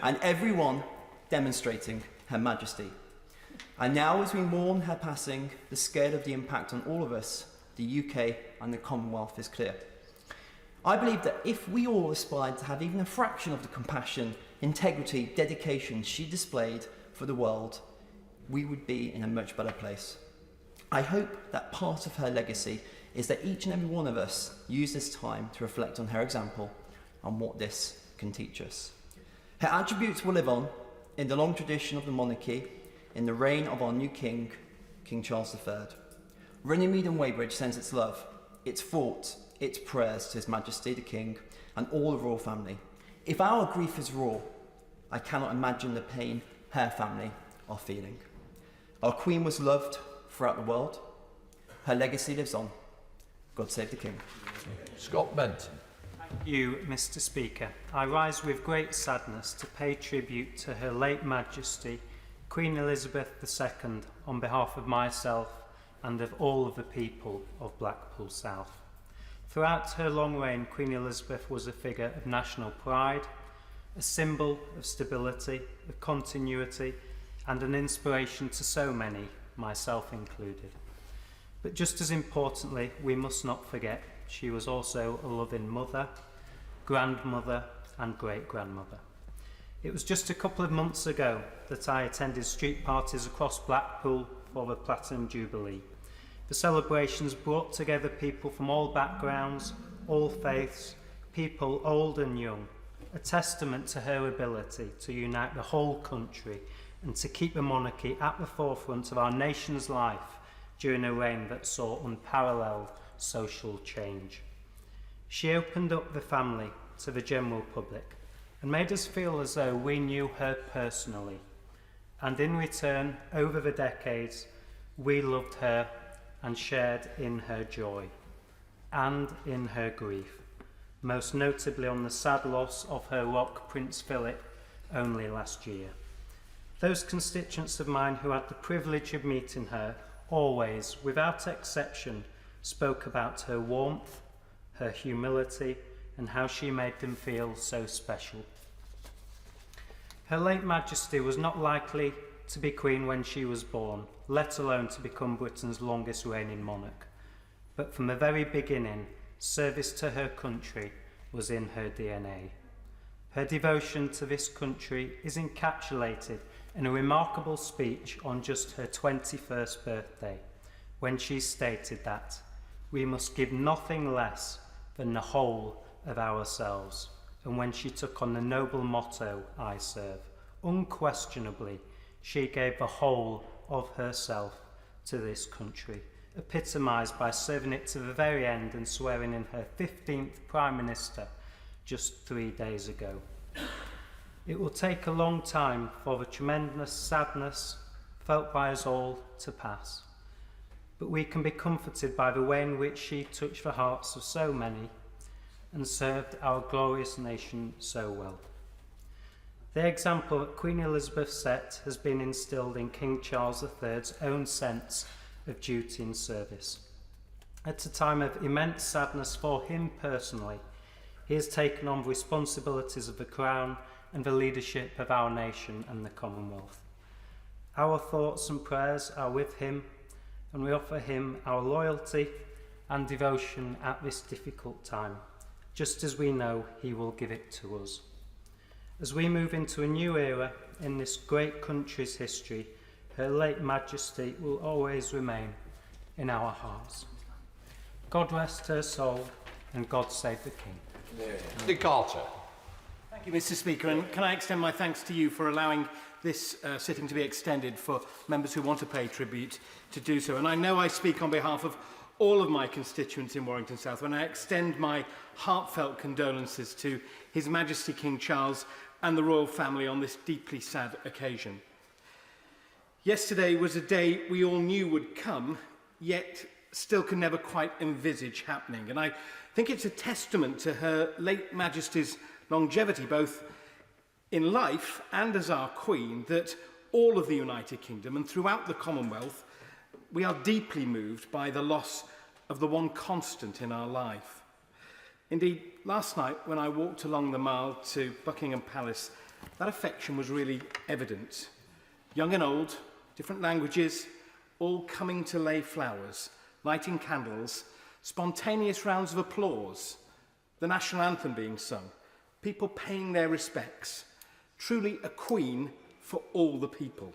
and everyone demonstrating Her Majesty. And now, as we mourn her passing, the scale of the impact on all of us, the UK and the Commonwealth, is clear. I believe that if we all aspired to have even a fraction of the compassion, integrity, dedication she displayed for the world, we would be in a much better place. I hope that part of her legacy is that each and every one of us use this time to reflect on her example and what this can teach us. Her attributes will live on in the long tradition of the monarchy, in the reign of our new king, King Charles III. Runnymede and Weybridge sends its love, its thoughts, its prayers to His Majesty the King and all the royal family. If our grief is raw, I cannot imagine the pain her family are feeling. Our Queen was loved throughout the world. Her legacy lives on. God save the King. Scott Benton. Thank you, Mr. Speaker. I rise with great sadness to pay tribute to Her late Majesty, Queen Elizabeth II, on behalf of myself and of all of the people of Blackpool South. Throughout her long reign, Queen Elizabeth was a figure of national pride, a symbol of stability, of continuity, and an inspiration to so many, myself included. But just as importantly, we must not forget she was also a loving mother, grandmother, and great-grandmother. It was just a couple of months ago that I attended street parties across Blackpool for the Platinum Jubilee. The celebrations brought together people from all backgrounds, all faiths, people old and young, a testament to her ability to unite the whole country and to keep the monarchy at the forefront of our nation's life during a reign that saw unparalleled social change. She opened up the family to the general public and made us feel as though we knew her personally. And in return, over the decades, we loved her and shared in her joy and in her grief, most notably on the sad loss of her rock, Prince Philip, only last year. Those constituents of mine who had the privilege of meeting her always, without exception, spoke about her warmth, her humility, and how she made them feel so special. Her late Majesty was not likely to be Queen when she was born, let alone to become Britain's longest reigning monarch. But from the very beginning, service to her country was in her DNA. Her devotion to this country is encapsulated in a remarkable speech on just her 21st birthday, when she stated that we must give nothing less than the whole of ourselves, and when she took on the noble motto, I serve. Unquestionably, she gave the whole of herself to this country, epitomised by serving it to the very end and swearing in her 15th Prime Minister just 3 days ago. It will take a long time for the tremendous sadness felt by us all to pass, but we can be comforted by the way in which she touched the hearts of so many and served our glorious nation so well. The example that Queen Elizabeth set has been instilled in King Charles III's own sense of duty and service. At a time of immense sadness for him personally, he has taken on the responsibilities of the Crown and the leadership of our nation and the Commonwealth. Our thoughts and prayers are with him, and we offer him our loyalty and devotion at this difficult time, just as we know he will give it to us. As we move into a new era in this great country's history, Her late Majesty will always remain in our hearts. God rest her soul, and God save the King. Nick Carter. Thank you, Mr. Speaker, and can I extend my thanks to you for allowing this sitting to be extended for members who want to pay tribute to do so. And I know I speak on behalf of all of my constituents in Warrington South when I extend my heartfelt condolences to His Majesty King Charles and the royal family on this deeply sad occasion. Yesterday was a day we all knew would come, yet still can never quite envisage happening. And I think it's a testament to Her late Majesty's longevity, both in life and as our Queen, that all of the United Kingdom and throughout the Commonwealth, we are deeply moved by the loss of the one constant in our life. Indeed, last night when I walked along the Mall to Buckingham Palace, that affection was really evident. Young and old, different languages, all coming to lay flowers, lighting candles, spontaneous rounds of applause, the national anthem being sung, people paying their respects. Truly a Queen for all the people.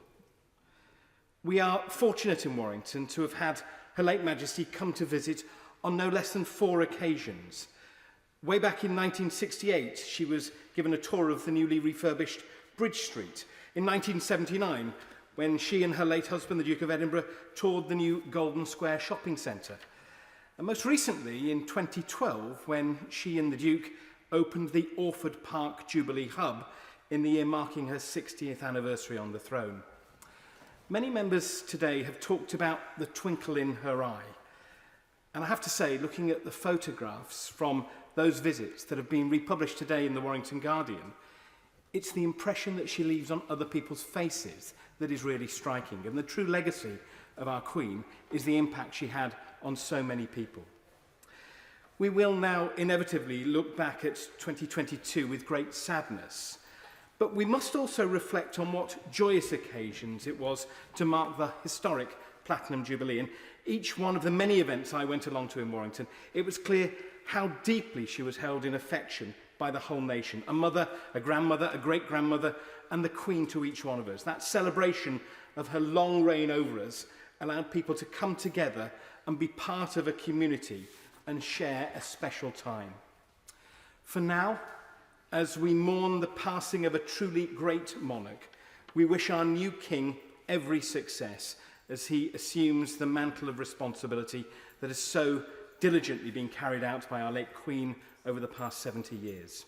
We are fortunate in Warrington to have had Her late Majesty come to visit on no less than 4 occasions. Way back in 1968, she was given a tour of the newly refurbished Bridge Street. In 1979, when she and her late husband, the Duke of Edinburgh, toured the new Golden Square shopping centre. And most recently, in 2012, when she and the Duke opened the Orford Park Jubilee Hub in the year marking her 60th anniversary on the throne. Many members today have talked about the twinkle in her eye. And I have to say, looking at the photographs from those visits that have been republished today in the Warrington Guardian, it's the impression that she leaves on other people's faces that is really striking. And the true legacy of our Queen is the impact she had on so many people. We will now inevitably look back at 2022 with great sadness. But we must also reflect on what joyous occasions it was to mark the historic Platinum Jubilee. And each one of the many events I went along to in Warrington, it was clear how deeply she was held in affection by the whole nation. A mother, a grandmother, a great-grandmother, and the Queen to each one of us. That celebration of her long reign over us allowed people to come together and be part of a community and share a special time. For now, as we mourn the passing of a truly great monarch, we wish our new king every success as he assumes the mantle of responsibility that has so diligently been carried out by our late Queen over the past 70 years.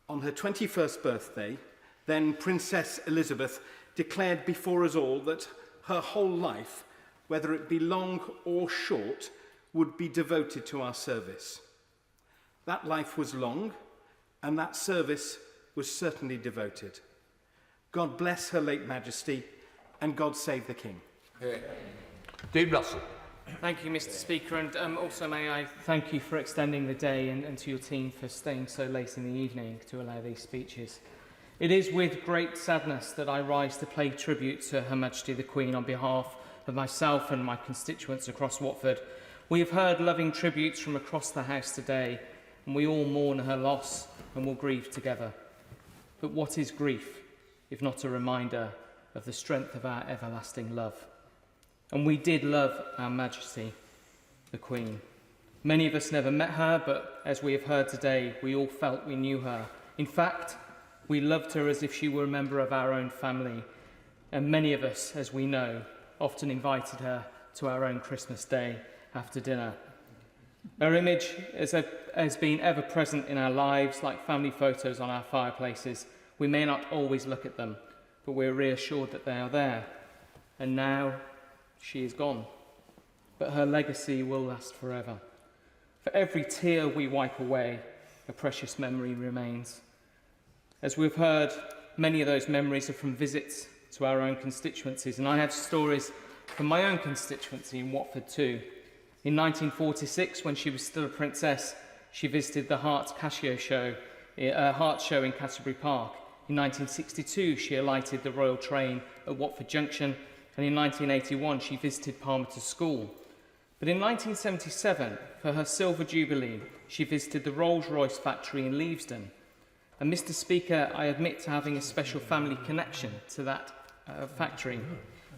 On her 21st birthday, then Princess Elizabeth declared before us all that her whole life, whether it be long or short, would be devoted to our service. That life was long, and that service was certainly devoted. God bless Her late Majesty, and God save the King. Dean Russell. Thank you, Mr. Speaker, and also may I thank you for extending the day and to your team for staying so late in the evening to allow these speeches. It is with great sadness that I rise to pay tribute to Her Majesty the Queen on behalf of myself and my constituents across Watford. We have heard loving tributes from across the House today, and we all mourn her loss and will grieve together. But what is grief, if not a reminder of the strength of our everlasting love? And we did love Our Majesty, the Queen. Many of us never met her, but as we have heard today, we all felt we knew her. In fact, we loved her as if she were a member of our own family. And many of us, as we know, often invited her to our own Christmas Day after dinner. Her image has been ever present in our lives, like family photos on our fireplaces. We may not always look at them, but we're reassured that they are there. And now she is gone. But her legacy will last forever. For every tear we wipe away, a precious memory remains. As we've heard, many of those memories are from visits to our own constituencies, and I have stories from my own constituency in Watford too. In 1946, when she was still a princess, she visited the Hearts show in Canterbury Park. In 1962, she alighted the Royal Train at Watford Junction, and in 1981, she visited Parliamentary School. But in 1977, for her Silver Jubilee, she visited the Rolls-Royce factory in Leavesden. And Mr. Speaker, I admit to having a special family connection to that factory,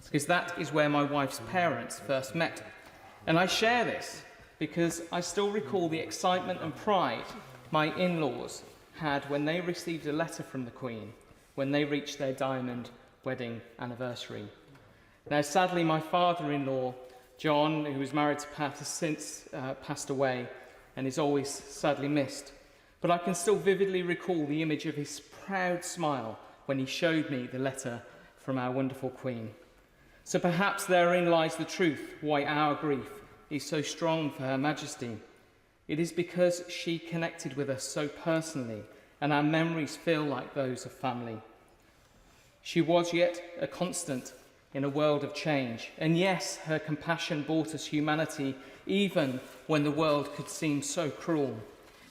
because that is where my wife's parents first met. And I share this because I still recall the excitement and pride my in-laws had when they received a letter from the Queen when they reached their diamond wedding anniversary. Now, sadly, my father-in-law, John, who was married to Pat, has since passed away and is always sadly missed. But I can still vividly recall the image of his proud smile when he showed me the letter from our wonderful Queen. So perhaps therein lies the truth why our grief is so strong for Her Majesty. It is because she connected with us so personally, and our memories feel like those of family. She was yet a constant in a world of change, and yes, her compassion brought us humanity even when the world could seem so cruel.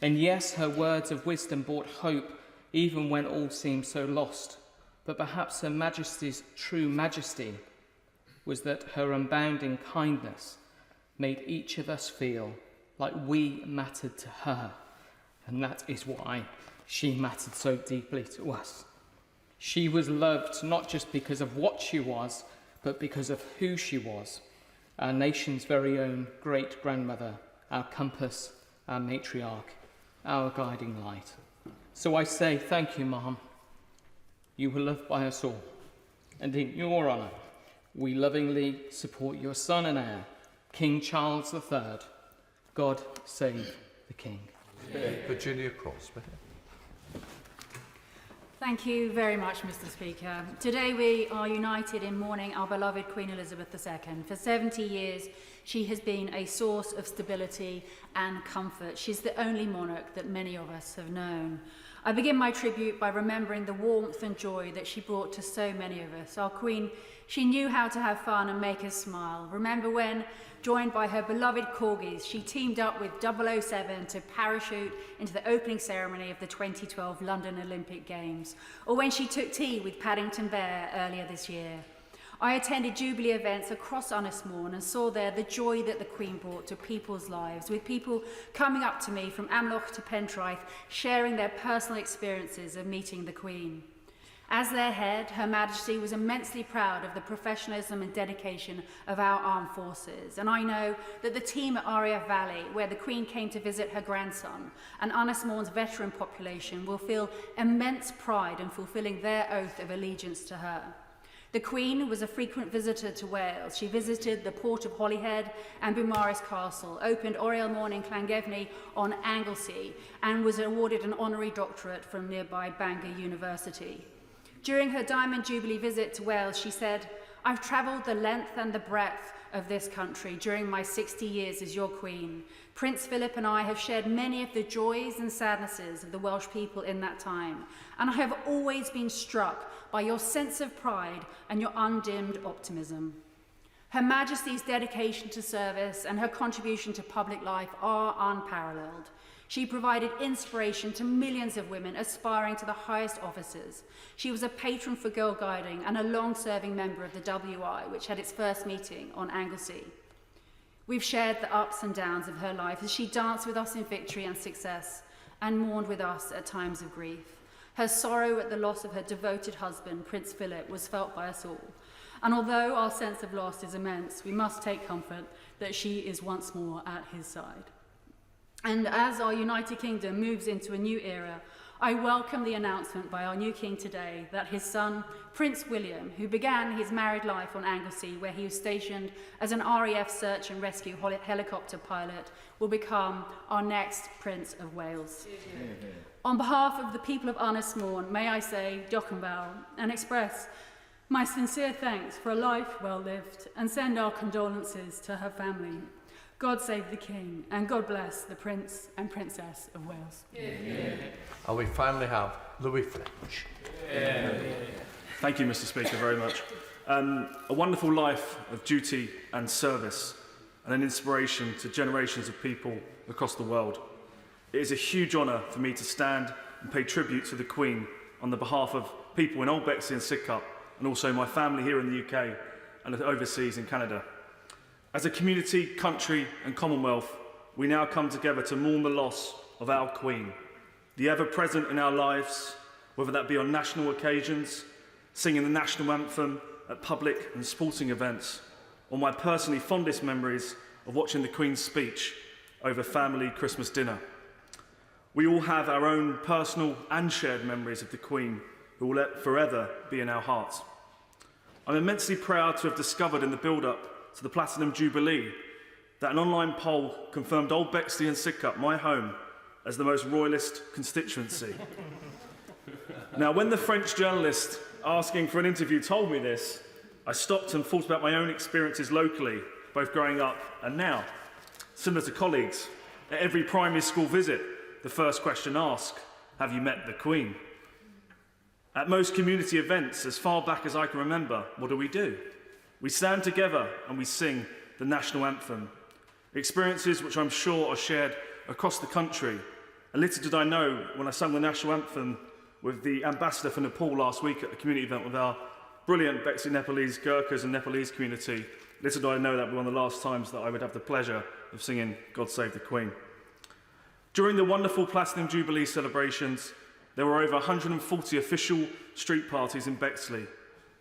And yes, her words of wisdom brought hope even when all seemed so lost. But perhaps Her Majesty's true majesty was that her unbounding kindness made each of us feel like we mattered to her, and that is why she mattered so deeply to us. She was loved not just because of what she was, but because of who she was, our nation's very own great-grandmother, our compass, our matriarch, our guiding light. So I say thank you, Mum. You were loved by us all, and in your honour, we lovingly support your son and heir, King Charles III. God save the King. Virginia Crosby. Thank you very much, Mr. Speaker. Today we are united in mourning our beloved Queen Elizabeth II. For 70 years, she has been a source of stability and comfort. She's the only monarch that many of us have known. I begin my tribute by remembering the warmth and joy that she brought to so many of us. Our Queen, she knew how to have fun and make us smile. Remember when, joined by her beloved corgis, she teamed up with 007 to parachute into the opening ceremony of the 2012 London Olympic Games, or when she took tea with Paddington Bear earlier this year. I attended Jubilee events across Ynysmore and saw there the joy that the Queen brought to people's lives, with people coming up to me from Amlwch to Pentraeth, sharing their personal experiences of meeting the Queen. As their head, Her Majesty was immensely proud of the professionalism and dedication of our armed forces. And I know that the team at RAF Valley, where the Queen came to visit her grandson, and Ynysmore's veteran population will feel immense pride in fulfilling their oath of allegiance to her. The Queen was a frequent visitor to Wales. She visited the port of Holyhead and Beaumaris Castle, opened Oriel Morn in Llangefni on Anglesey, and was awarded an honorary doctorate from nearby Bangor University. During her Diamond Jubilee visit to Wales, she said, "I've travelled the length and the breadth of this country during my 60 years as your Queen. Prince Philip and I have shared many of the joys and sadnesses of the Welsh people in that time, and I have always been struck by your sense of pride and your undimmed optimism." Her Majesty's dedication to service and her contribution to public life are unparalleled. She provided inspiration to millions of women aspiring to the highest offices. She was a patron for Girl Guiding and a long-serving member of the WI, which had its first meeting on Anglesey. We've shared the ups and downs of her life as she danced with us in victory and success and mourned with us at times of grief. Her sorrow at the loss of her devoted husband, Prince Philip, was felt by us all. And although our sense of loss is immense, we must take comfort that she is once more at his side. And as our United Kingdom moves into a new era, I welcome the announcement by our new King today that his son, Prince William, who began his married life on Anglesey, where he was stationed as an RAF search and rescue helicopter pilot, will become our next Prince of Wales. On behalf of the people of Ynys Môn, may I say Diolch yn fawr and express my sincere thanks for a life well lived and send our condolences to her family. God save the King and God bless the Prince and Princess of Wales. And we finally have Louis French. Thank you, Mr. Speaker, very much. A wonderful life of duty and service and an inspiration to generations of people across the world. It is a huge honour for me to stand and pay tribute to the Queen on the behalf of people in Old Bexley and Sidcup and also my family here in the UK and overseas in Canada. As a community, country and Commonwealth, we now come together to mourn the loss of our Queen, the ever-present in our lives, whether that be on national occasions, singing the national anthem at public and sporting events, or my personally fondest memories of watching the Queen's speech over family Christmas dinner. We all have our own personal and shared memories of the Queen, who will forever be in our hearts. I'm immensely proud to have discovered in the build-up to the Platinum Jubilee that an online poll confirmed Old Bexley and Sidcup, my home, as the most royalist constituency. Now, when the French journalist asking for an interview told me this, I stopped and thought about my own experiences locally, both growing up and now. Similar to colleagues, at every primary school visit, the first question asked, have you met the Queen? At most community events, as far back as I can remember, what do? We stand together and we sing the national anthem. Experiences which I'm sure are shared across the country. And little did I know when I sung the national anthem with the ambassador for Nepal last week at a community event with our brilliant Bexley Nepalese Gurkhas and Nepalese community. Little did I know that would be one of the last times that I would have the pleasure of singing God Save the Queen. During the wonderful Platinum Jubilee celebrations, there were over 140 official street parties in Bexley,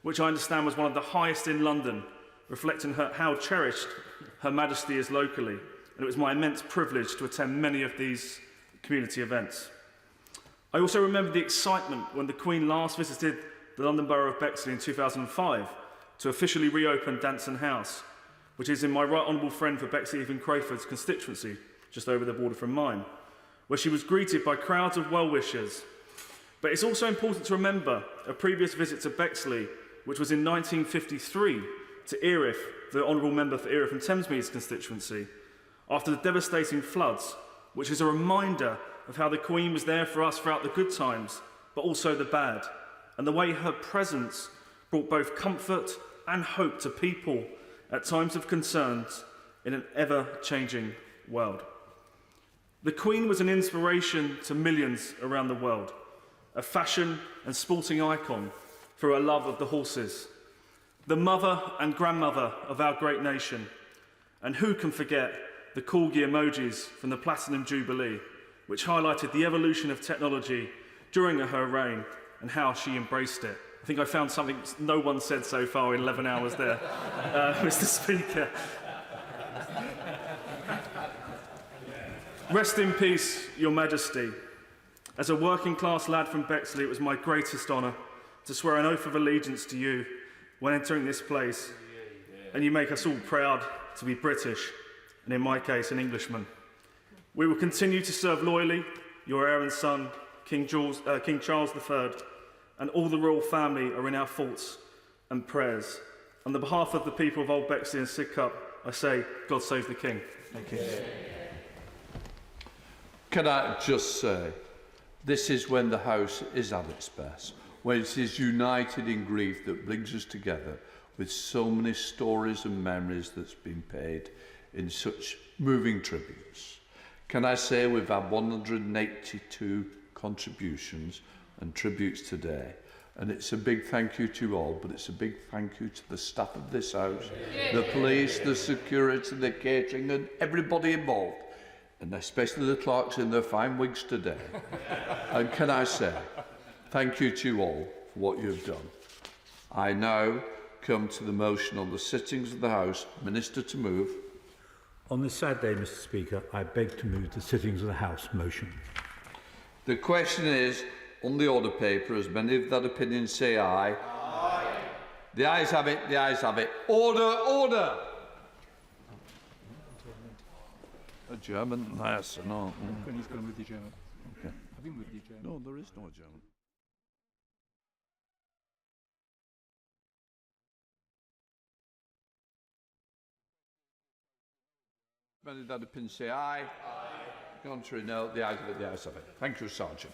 which I understand was one of the highest in London, reflecting how cherished Her Majesty is locally, and it was my immense privilege to attend many of these community events. I also remember the excitement when the Queen last visited the London Borough of Bexley in 2005 to officially reopen Danson House, which is in my right honourable friend for Bexley Evan Crayford's constituency, just over the border from mine, where she was greeted by crowds of well-wishers. But it's also important to remember a previous visit to Bexley, which was in 1953 to Erith, the honourable member for Erith and Thamesmead's constituency, after the devastating floods, which is a reminder of how the Queen was there for us throughout the good times, but also the bad, and the way her presence brought both comfort and hope to people at times of concerns in an ever-changing world. The Queen was an inspiration to millions around the world, a fashion and sporting icon for her love of the horses, the mother and grandmother of our great nation, and who can forget the corgi emojis from the Platinum Jubilee, which highlighted the evolution of technology during her reign and how she embraced it. I think I found something no one said so far in 11 hours there, Mr. Speaker. Rest in peace, Your Majesty. As a working-class lad from Bexley, it was my greatest honour to swear an oath of allegiance to you when entering this place, and you make us all proud to be British, and in my case, an Englishman. We will continue to serve loyally your heir and son, King Charles III, and all the royal family are in our thoughts and prayers. On the behalf of the people of Old Bexley and Sidcup, I say, God save the King. Thank you. Can I just say, this is when the House is at its best, when it is united in grief that brings us together with so many stories and memories that's been paid in such moving tributes. Can I say we've had 182 contributions and tributes today, and it's a big thank you to you all, but it's a big thank you to the staff of this House, the police, the security, the catering, and everybody involved, and especially the clerks in their fine wigs today. And can I say, thank you to you all for what you've done. I now come to the motion on the sittings of the House. Minister to move. On this sad day, Mr. Speaker, I beg to move the sittings of the House motion. The question is, on the order paper, as many of that opinion say aye. Aye. The ayes have it, the ayes have it. Order, order! A German? Yes, no. He's going with the German. Okay. I've been with the German. No, there is no German. Many that opinion say aye. Aye. Contrary, no. The ayes have it, the ayes have it. Thank you, Sergeant.